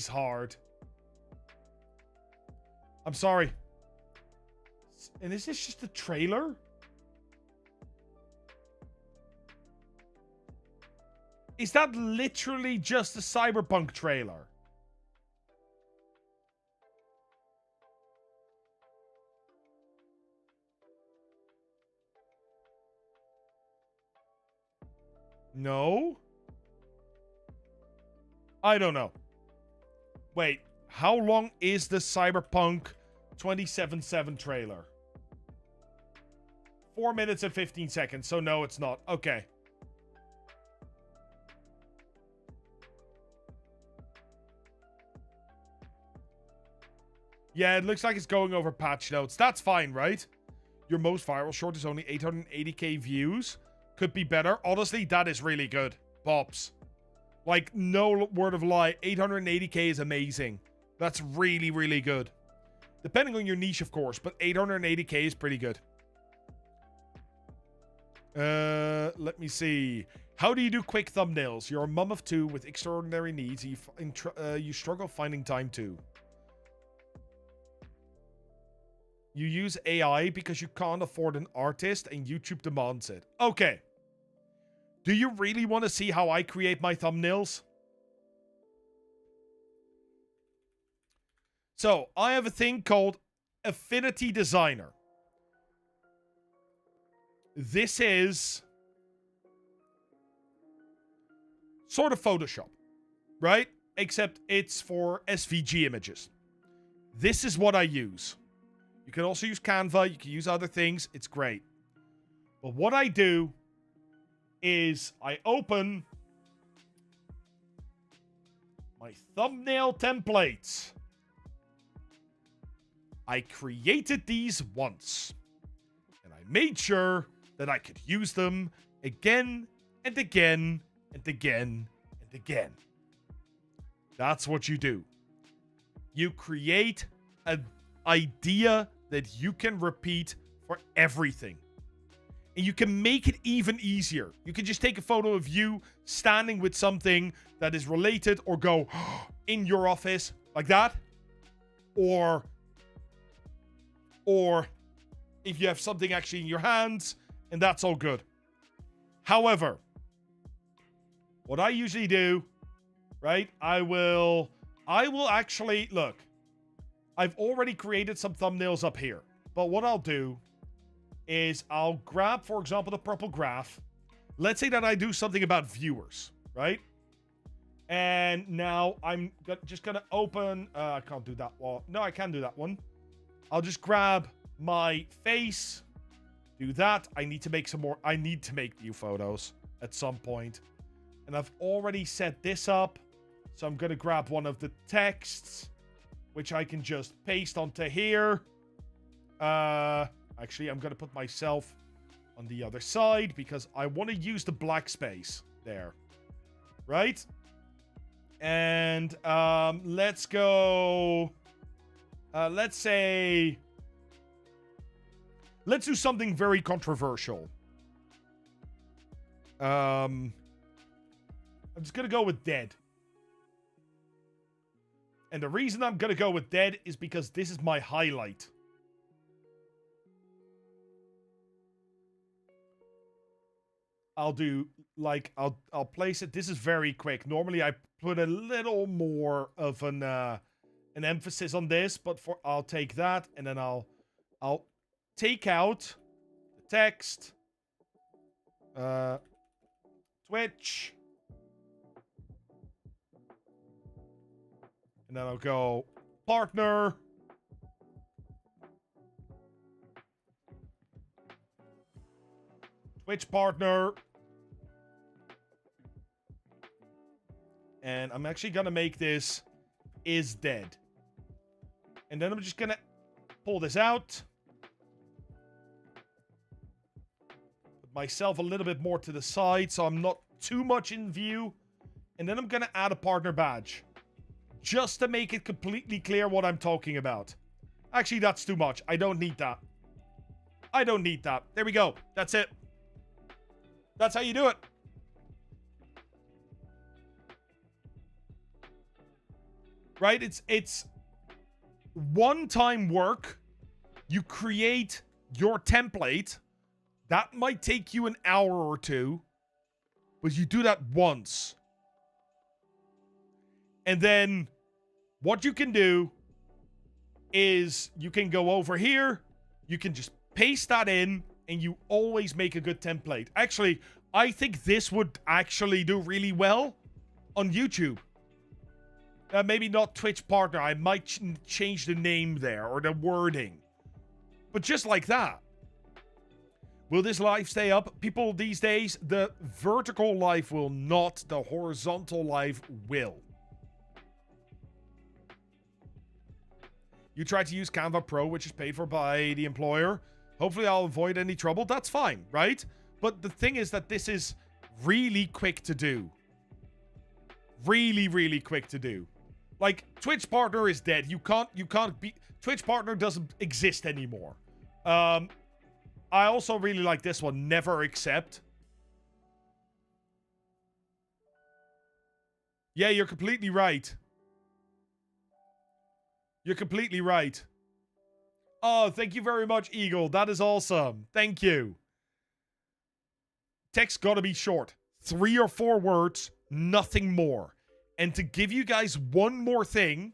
hard. I'm sorry. And is this just a trailer? Is that literally just a Cyberpunk trailer? No? I don't know. Wait, how long is the Cyberpunk 2077 trailer? 4 minutes and 15 seconds, so no, it's not. Okay. Yeah, it looks like it's going over patch notes. That's fine, right? Your most viral short is only 880k views. Could be better. Honestly, that is really good. Pops. Like, no word of lie. 880k is amazing. That's really, really good. Depending on your niche, of course. But 880k is pretty good. Let me see. How do you do quick thumbnails? You're a mum of 2 with extraordinary needs. You struggle finding time to. You use AI because you can't afford an artist and YouTube demands it. Okay. Do you really want to see how I create my thumbnails? So, I have a thing called Affinity Designer. This is sort of Photoshop, right? Except it's for SVG images. This is what I use. You can also use Canva. You can use other things. It's great. But what I do is I open my thumbnail templates. I created these once. And I made sure that I could use them again and again and again and again. That's what you do. You create an idea that you can repeat for everything. And you can make it even easier. You can just take a photo of you standing with something that is related or go in your office like that. Or if you have something actually in your hands, and that's all good. However, what I usually do, right? I will actually, look, I've already created some thumbnails up here. But what I'll do is I'll grab, for example, the purple graph. Let's say that I do something about viewers, right? And now I'm just going to open... I can't do that one. No, I can do that one. I'll just grab my face. Do that. I need to make some more... I need to make new photos at some point. And I've already set this up. So I'm going to grab one of the texts, which I can just paste onto here. Actually, I'm going to put myself on the other side because I want to use the black space there. Right? And let's go... let's say... Let's do something very controversial. I'm just going to go with dead. And the reason I'm going to go with dead is because this is my highlight. I'll do, like, I'll place it. This is very quick. Normally, I put a little more of an emphasis on this, but I'll take that, and then I'll take out the text, Twitch, and then I'll go partner, Twitch partner. And I'm actually going to make this is dead. And then I'm just going to pull this out. Put myself a little bit more to the side so I'm not too much in view. And then I'm going to add a partner badge. Just to make it completely clear what I'm talking about. Actually, that's too much. I don't need that. I don't need that. There we go. That's it. That's how you do it. Right? It's one-time work. You create your template. That might take you an hour or two. But you do that once. And then what you can do is you can go over here. You can just paste that in. And you always make a good template. Actually, I think this would actually do really well on YouTube. Maybe not Twitch partner. I might change the name there or the wording. But just like that. Will this live stay up? People these days, the vertical live will not. The horizontal live will. You try to use Canva Pro, which is paid for by the employer. Hopefully I'll avoid any trouble. That's fine, right? But the thing is that this is really quick to do. Really, really quick to do. Like, Twitch partner is dead. You can't be... Twitch partner doesn't exist anymore. I also really like this one. Never accept. Yeah, you're completely right. You're completely right. Oh, thank you very much, Eagle. That is awesome. Thank you. Text gotta be short. 3 or 4 words, nothing more. And to give you guys one more thing,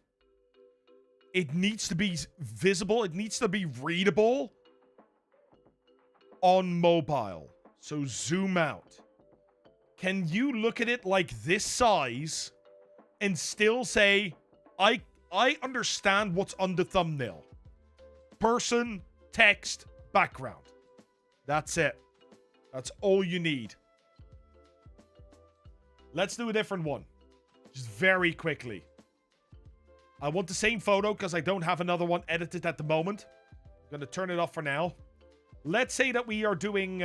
it needs to be visible. It needs to be readable on mobile. So zoom out. Can you look at it like this size and still say, I understand what's on the thumbnail? Person, text, background. That's it. That's all you need. Let's do a different one. Just very quickly. I want the same photo because I don't have another one edited at the moment. I'm going to turn it off for now. Let's say that we are doing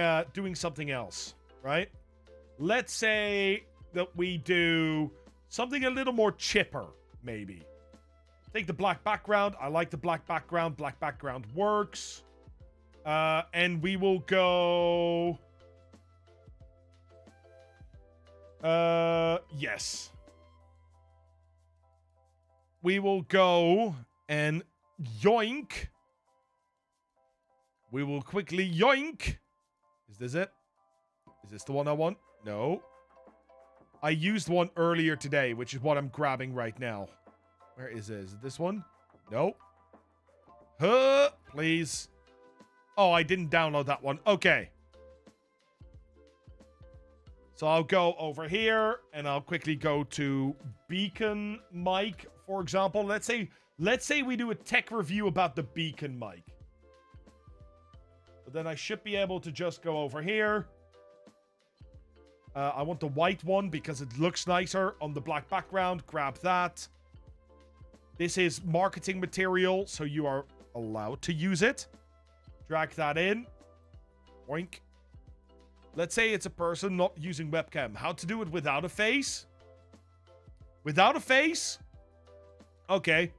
something else, right? Let's say that we do something a little more chipper, maybe. Take the black background. I like the black background. Black background works. And we will go... yes. We will go and yoink. We will quickly yoink. Is this it? Is this the one I want? No. I used one earlier today, which is what I'm grabbing right now. Where is it? Is it this one? No. Please. Oh, I didn't download that one. Okay. So I'll go over here and I'll quickly go to Beacon mic, for example. Let's say we do a tech review about the Beacon mic. But then I should be able to just go over here. I want the white one because it looks nicer on the black background. Grab that. This is marketing material, so you are allowed to use it. Drag that in. Oink. Let's say it's a person not using webcam. How to do it without a face? Without a face? Okay.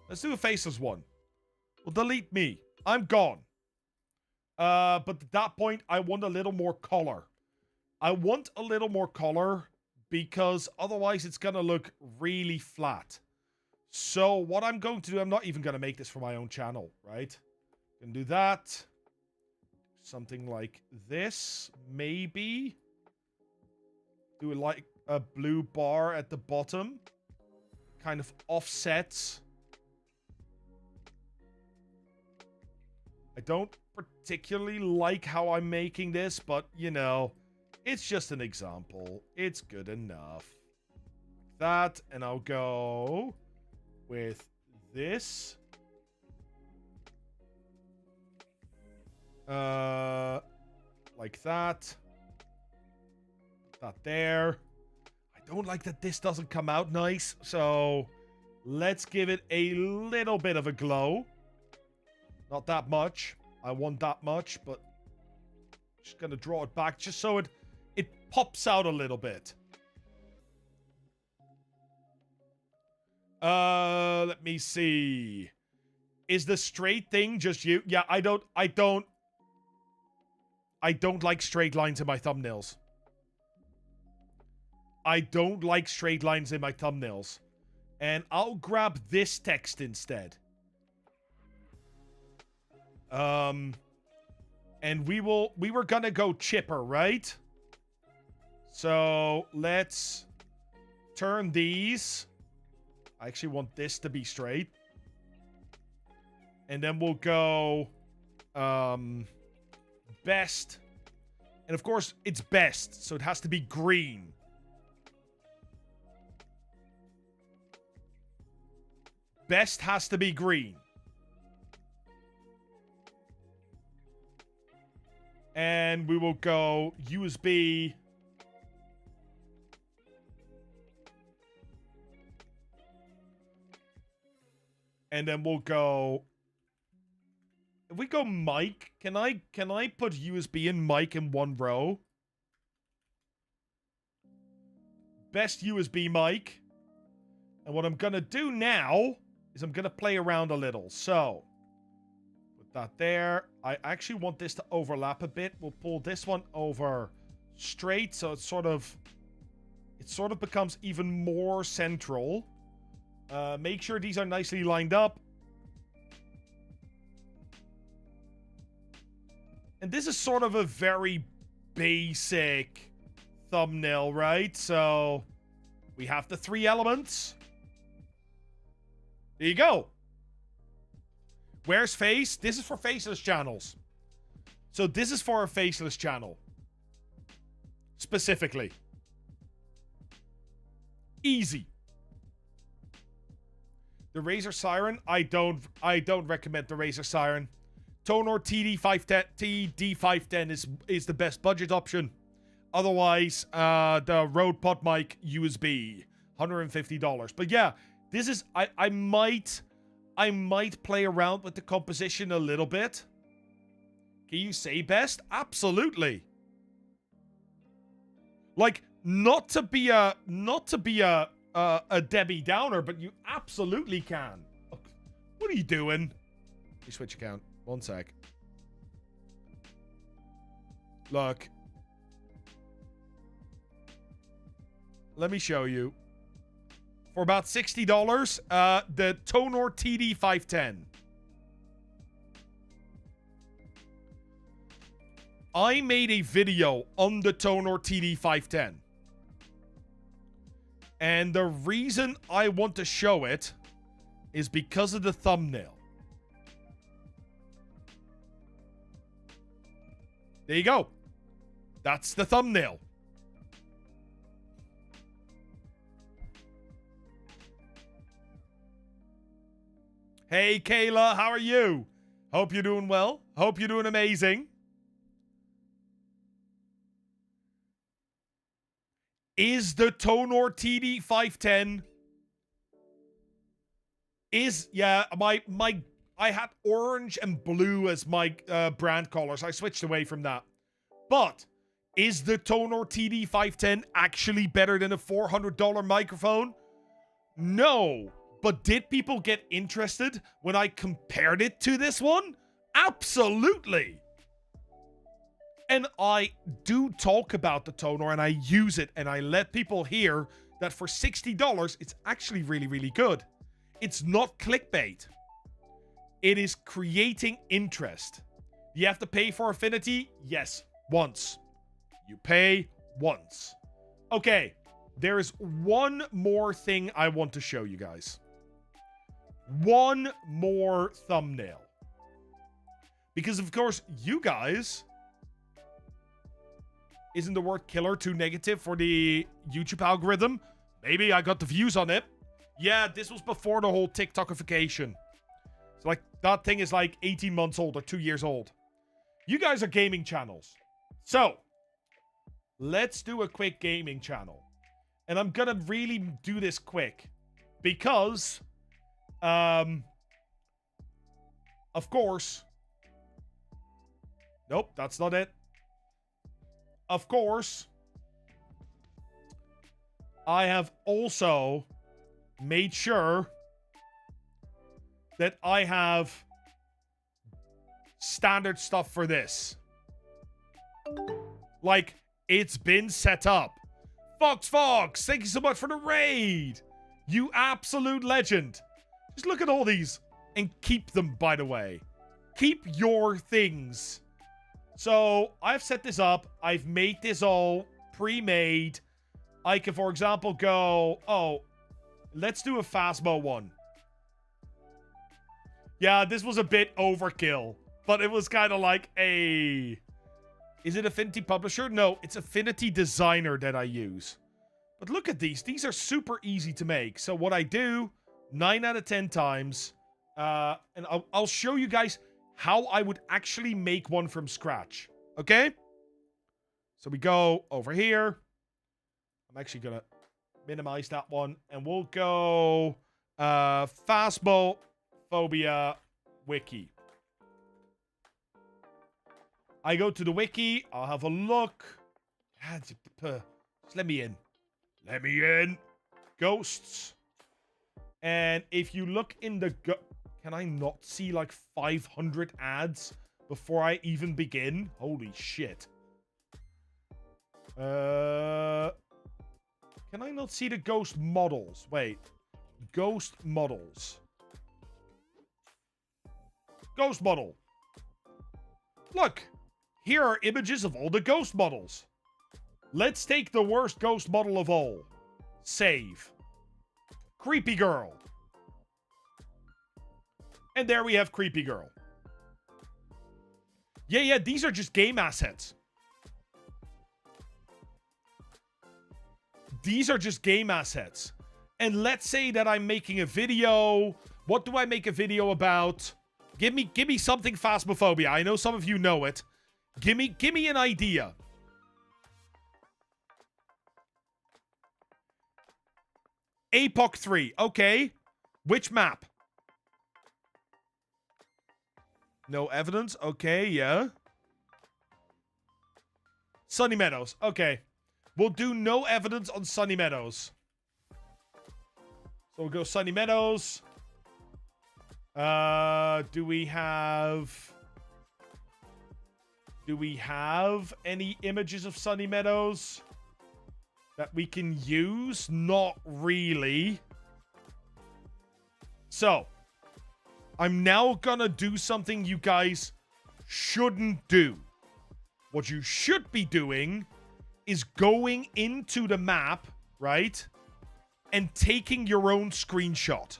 Let's do a faceless one. Well, delete me. I'm gone. But at that point, I want a little more color. I want a little more color because otherwise it's going to look really flat. So what I'm going to do, I'm not even going to make this for my own channel, right? Can do that. Something like this, maybe. Do it like a blue bar at the bottom. Kind of offsets. I don't particularly like how I'm making this, but, you know, it's just an example. It's good enough. Like that, and I'll go with this. like that. That there. I don't like that this doesn't come out nice, so let's give it a little bit of a glow. Not that much. I want that much, but just gonna draw it back just so it pops out a little bit. Let me see. Is the straight thing just you? Yeah, I don't like straight lines in my thumbnails. I don't like straight lines in my thumbnails. And I'll grab this text instead. And we were gonna go chipper, right? So let's turn these. I actually want this to be straight. And then we'll go best. And of course, it's best, so it has to be green. Best has to be green. And we will go USB. And then we'll go. If we go mic, can I put USB and mic in one row? Best USB mic. And what I'm gonna do now is I'm gonna play around a little. So put that there. I actually want this to overlap a bit. We'll pull this one over straight, so it sort of becomes even more central. Make sure these are nicely lined up. And this is sort of a very basic thumbnail, right? So we have the 3 elements. There you go. Where's face? This is for faceless channels. So this is for a faceless channel. Specifically. Easy. The Razer Siren, I don't recommend the Razer Siren. Tonor TD510 is the best budget option. Otherwise, the Rode PodMic USB, $150. But yeah, this is I might play around with the composition a little bit. Can you say best? Absolutely. Like, not to be a Debbie Downer, but you absolutely can. What are you doing? Let me switch account. One sec. Look. Let me show you. For about $60, the Tonor TD510. I made a video on the Tonor TD510. And the reason I want to show it is because of the thumbnail. There you go. That's the thumbnail. Hey, Kayla, how are you? Hope you're doing well. Hope you're doing amazing. Is the Tonor TD510 I had orange and blue as my brand colors. I switched away from that. But is the Tonor TD510 actually better than a $400 microphone? No. But did people get interested when I compared it to this one? Absolutely. And I do talk about the Tonor and I use it and I let people hear that for $60, it's actually really, really good. It's not clickbait. It is creating interest. You have to pay for Affinity? Yes, once. You pay once. Okay, there is one more thing I want to show you guys. One more thumbnail. Because, of course, you guys... Isn't the word killer too negative for the YouTube algorithm? Maybe I got the views on it. Yeah, this was before the whole TikTokification. So, like, that thing is like 18 months old or 2 years old. You guys are gaming channels. So, let's do a quick gaming channel. And I'm gonna really do this quick. Because, of course... Nope, that's not it. Of course, I have also made sure that I have standard stuff for this. Like, it's been set up. Fox, thank you so much for the raid. You absolute legend. Just look at all these and keep them, by the way. Keep your things. So, I've set this up. I've made this all pre-made. I can, for example, go... Oh, let's do a Phasmo one. Yeah, this was a bit overkill. But it was kind of like a... Is it Affinity Publisher? No, it's Affinity Designer that I use. But look at these. These are super easy to make. So what I do, 9 out of 10 times... and I'll show you guys... how I would actually make one from scratch. Okay? So we go over here. I'm actually going to minimize that one. And we'll go Phasmophobia Wiki. I go to the wiki. I'll have a look. Just let me in. Let me in. Ghosts. And if you look in the... Can I not see like 500 ads before I even begin? Holy shit. Can I not see the ghost models? Wait. Ghost models. Ghost model. Look. Here are images of all the ghost models. Let's take the worst ghost model of all. Save. Creepy girl. And there we have Creepy Girl. Yeah, these are just game assets. These are just game assets. And let's say that I'm making a video. What do I make a video about? Give me something Phasmophobia. I know some of you know it. Give me an idea. APOC 3. Okay. Which map? No evidence? Okay, yeah. Sunny Meadows. Okay. We'll do no evidence on Sunny Meadows. So we'll go Sunny Meadows. Do we have any images of Sunny Meadows that we can use? Not really. So, I'm now gonna do something you guys shouldn't do. What you should be doing is going into the map, right? And taking your own screenshot.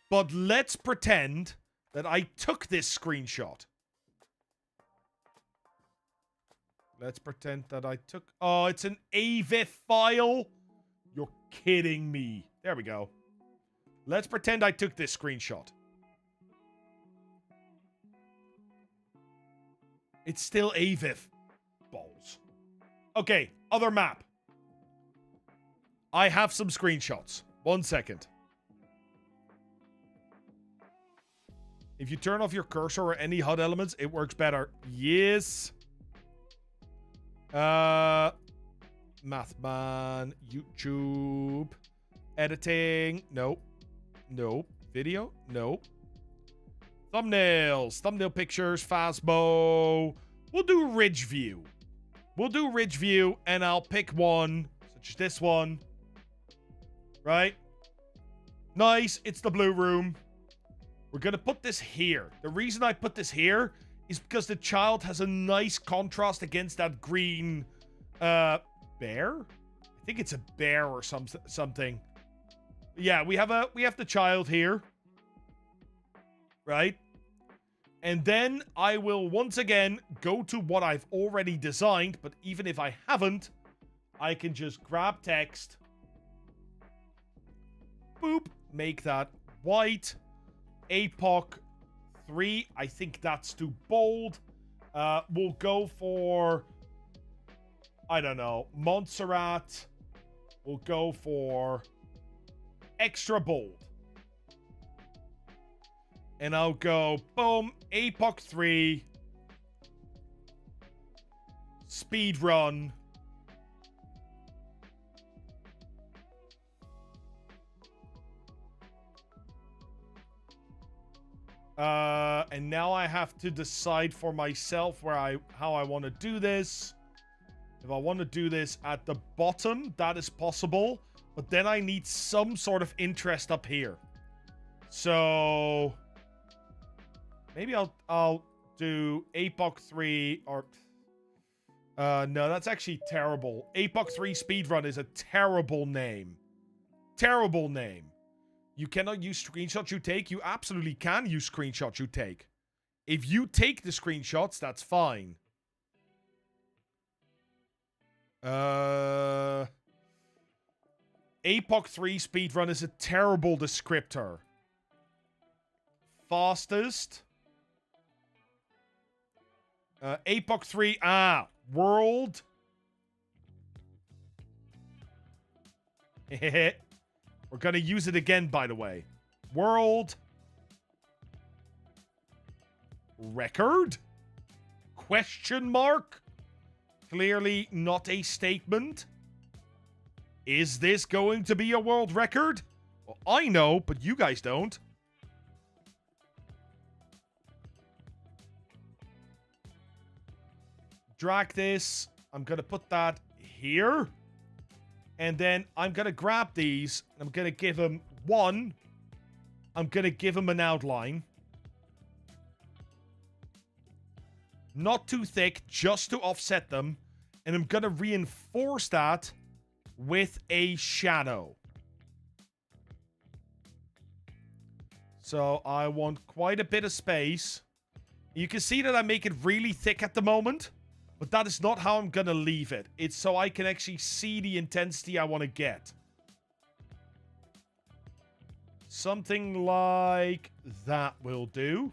But let's pretend that I took this screenshot. Let's pretend that I took... Oh, it's an AVIF file? You're kidding me. There we go. Let's pretend I took this screenshot. It's still AVIF. Balls. Okay, other map. I have some screenshots. 1 second. If you turn off your cursor or any HUD elements, it works better. Yes. Mathman, YouTube, editing. Nope. Nope. Video. Nope. Thumbnails. Thumbnail pictures. Phasmo. We'll do Ridge View. We'll do Ridge View, and I'll pick one, such as this one. Right? Nice. It's the blue room. We're going to put this here. The reason I put this here is because the child has a nice contrast against that green bear. I think it's a bear or something. Yeah, we have the child here. Right? And then I will once again go to what I've already designed, but even if I haven't, I can just grab text. Boop. Make that white. APOC 3. I think that's too bold. We'll go for, I don't know, Montserrat. We'll go for extra bold. And I'll go, boom, Epoch 3. Speed run. And now I have to decide for myself how I want to do this. If I want to do this at the bottom, that is possible. But then I need some sort of interest up here. So maybe I'll do Epoch 3 or no, that's actually terrible. Epoch 3 speedrun is a terrible name. Terrible name. You cannot use screenshots you take. You absolutely can use screenshots you take. If you take the screenshots, that's fine. Epoch 3 speedrun is a terrible descriptor. Fastest. Epoch 3, world. We're gonna use it again, by the way. World. Record? Question mark? Clearly not a statement. Is this going to be a world record? Well, I know, but you guys don't. Drag this. I'm gonna put that here. And then I'm going to grab these. I'm going to give them one. I'm going to give them an outline. Not too thick, just to offset them. And I'm going to reinforce that with a shadow. So I want quite a bit of space. You can see that I make it really thick at the moment. But that is not how I'm going to leave it. It's so I can actually see the intensity I want to get. Something like that will do.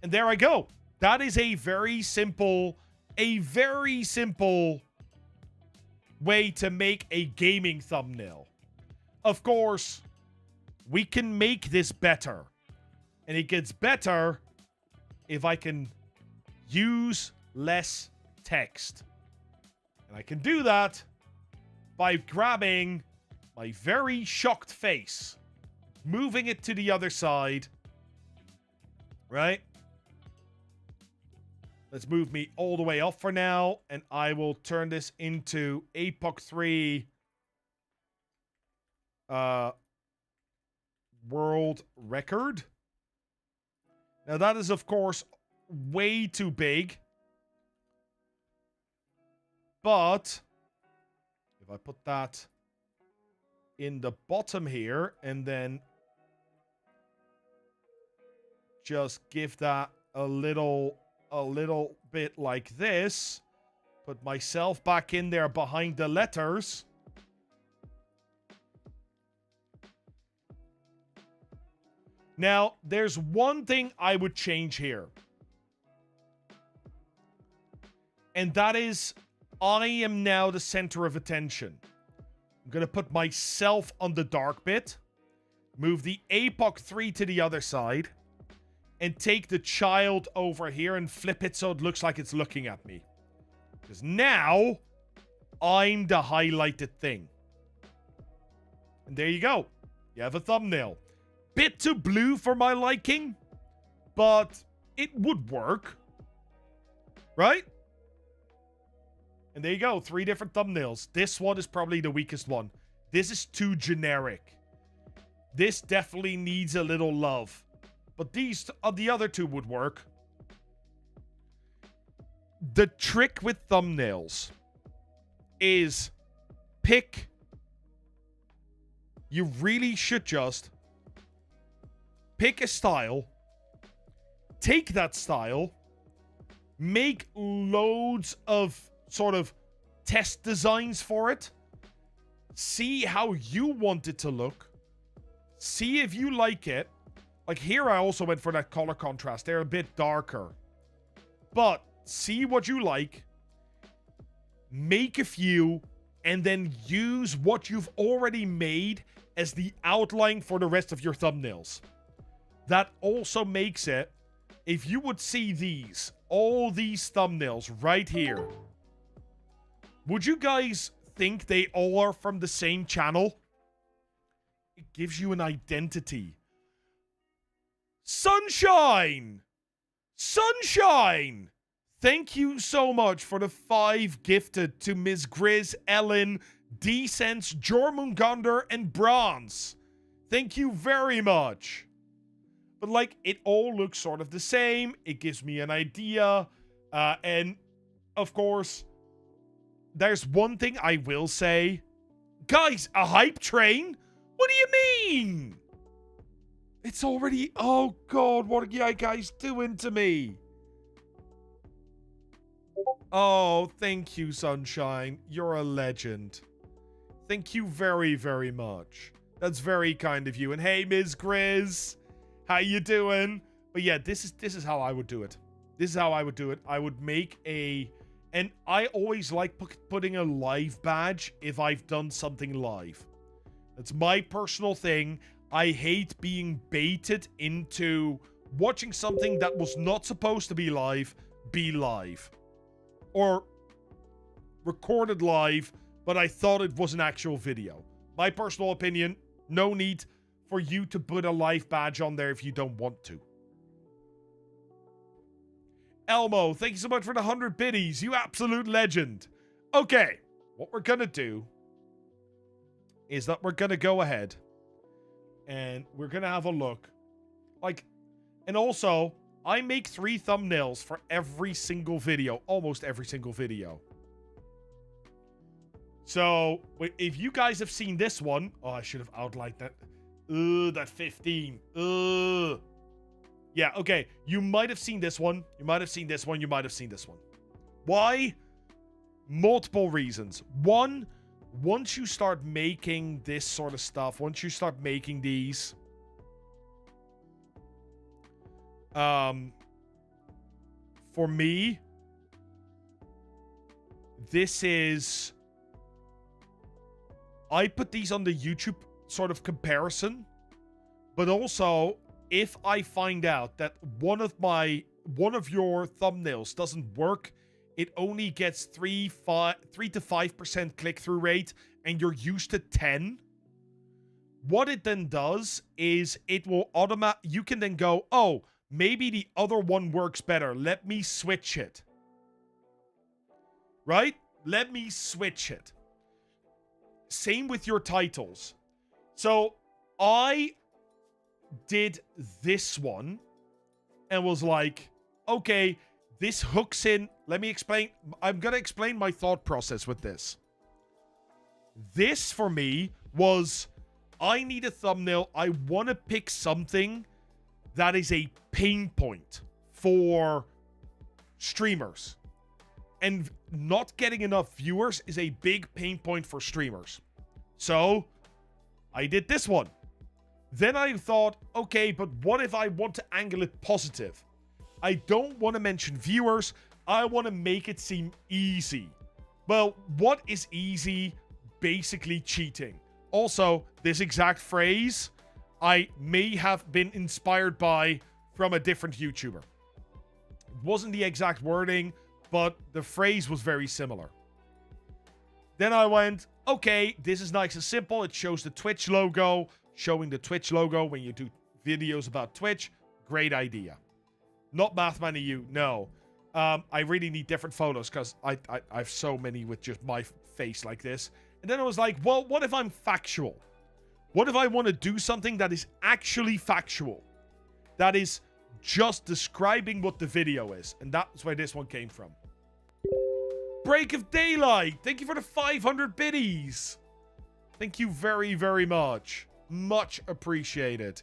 And there I go. That is a very simple way to make a gaming thumbnail. Of course, we can make this better. And it gets better if I can use less text. And I can do that by grabbing my very shocked face, moving it to the other side, right? Let's move me all the way up for now, and I will turn this into Epoch 3 world record. Now that is, of course, way too big. But if I put that in the bottom here and then just give that a little bit like this, put myself back in there behind the letters. Now, there's one thing I would change here. And that is, I am now the center of attention. I'm going to put myself on the dark bit. Move the Epoch 3 to the other side. And take the child over here and flip it so it looks like it's looking at me. Because now, I'm the highlighted thing. And there you go. You have a thumbnail. Bit too blue for my liking. But it would work. Right? And there you go, 3 different thumbnails. This one is probably the weakest one. This is too generic. This definitely needs a little love. But these, the other 2 would work. The trick with thumbnails is pick. You really should just pick a style. Take that style. Make loads of sort of test designs for it. See how you want it to look. See if you like it. Like here I also went for that color contrast. They're a bit darker. But see what you like. Make a few. And then use what you've already made as the outline for the rest of your thumbnails. That also makes it, if you would see these, all these thumbnails right here, would you guys think they all are from the same channel? It gives you an identity. Sunshine! Sunshine! Thank you so much for the 5 gifted to Ms. Grizz, Ellen, Decence, Jormungandr, and Bronze. Thank you very much. But, like, it all looks sort of the same. It gives me an idea. And, of course, there's one thing I will say. Guys, a hype train? What do you mean? It's already... Oh, God, what are you guys doing to me? Oh, thank you, Sunshine. You're a legend. Thank you very, very much. That's very kind of you. And hey, Ms. Grizz, how you doing? But yeah, this is how I would do it. This is how I would do it. I would make a... And I always like putting a live badge if I've done something live. That's my personal thing. I hate being baited into watching something that was not supposed to be live. Or recorded live, but I thought it was an actual video. My personal opinion, no need for you to put a live badge on there if you don't want to. Elmo, thank you so much for the 100 biddies. You absolute legend. Okay, what we're gonna do is that we're gonna go ahead and we're gonna have a look. Like, and also... I make 3 thumbnails for every single video. Almost every single video. So, if you guys have seen this one... Oh, I should have outlined that. That 15. Yeah, okay. You might have seen this one. You might have seen this one. You might have seen this one. Why? Multiple reasons. One, once you start making this sort of stuff, once you start making these... for me, this is... I put these on the YouTube sort of comparison, but also, if I find out that one of your thumbnails doesn't work, it only gets 3 to 5% click-through rate, and you're used to 10. What it then does is it will you can then go, oh, maybe the other one works better. Let me switch it. Right? Let me switch it. Same with your titles. So, I did this one and was like, okay, this hooks in. Let me explain. I'm going to explain my thought process with this. This, for me, was... I need a thumbnail. I want to pick something that is a pain point for streamers. And not getting enough viewers is a big pain point for streamers. So, I did this one. Then I thought, okay, but what if I want to angle it positive? I don't want to mention viewers. I want to make it seem easy. Well, what is easy? Basically cheating. Also, this exact phrase, I may have been inspired by from a different YouTuber. It wasn't the exact wording, but the phrase was very similar. Then I went, okay, this is nice and simple. It shows the Twitch logo. Showing the Twitch logo when you do videos about Twitch. Great idea. Not Mathman EU, no. I really need different photos because I have so many with just my face like this. And then I was like, well, what if I'm factual? What if I want to do something that is actually factual? That is just describing what the video is. And that's where this one came from. Break of Daylight. Thank you for the 500 biddies. Thank you very, very much. Much appreciated.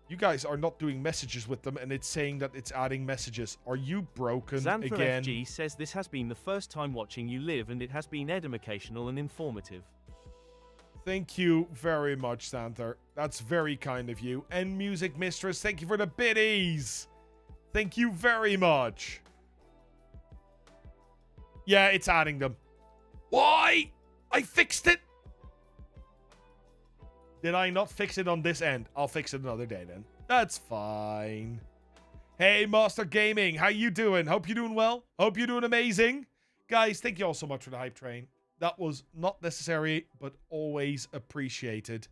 You guys are not doing messages with them, and it's saying that it's adding messages. Are you broken Xantha again? FG says this has been the first time watching you live, and it has been educational and informative. Thank you very much, Xantha. That's very kind of you. And Music Mistress, thank you for the biddies. Thank you very much. Yeah, it's adding them. Why? I fixed it. Did I not fix it on this end? I'll fix it another day then. That's fine. Hey, Master Gaming. How you doing? Hope you're doing well. Hope you're doing amazing. Guys, thank you all so much for the hype train. That was not necessary, but always appreciated.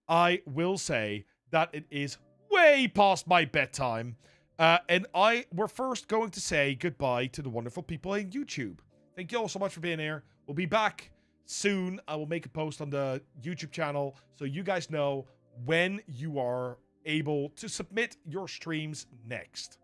I will say that it is way past my bedtime. And we're first going to say goodbye to the wonderful people in YouTube. Thank you all so much for being here. We'll be back soon. I will make a post on the YouTube channel so you guys know when you are able to submit your streams next.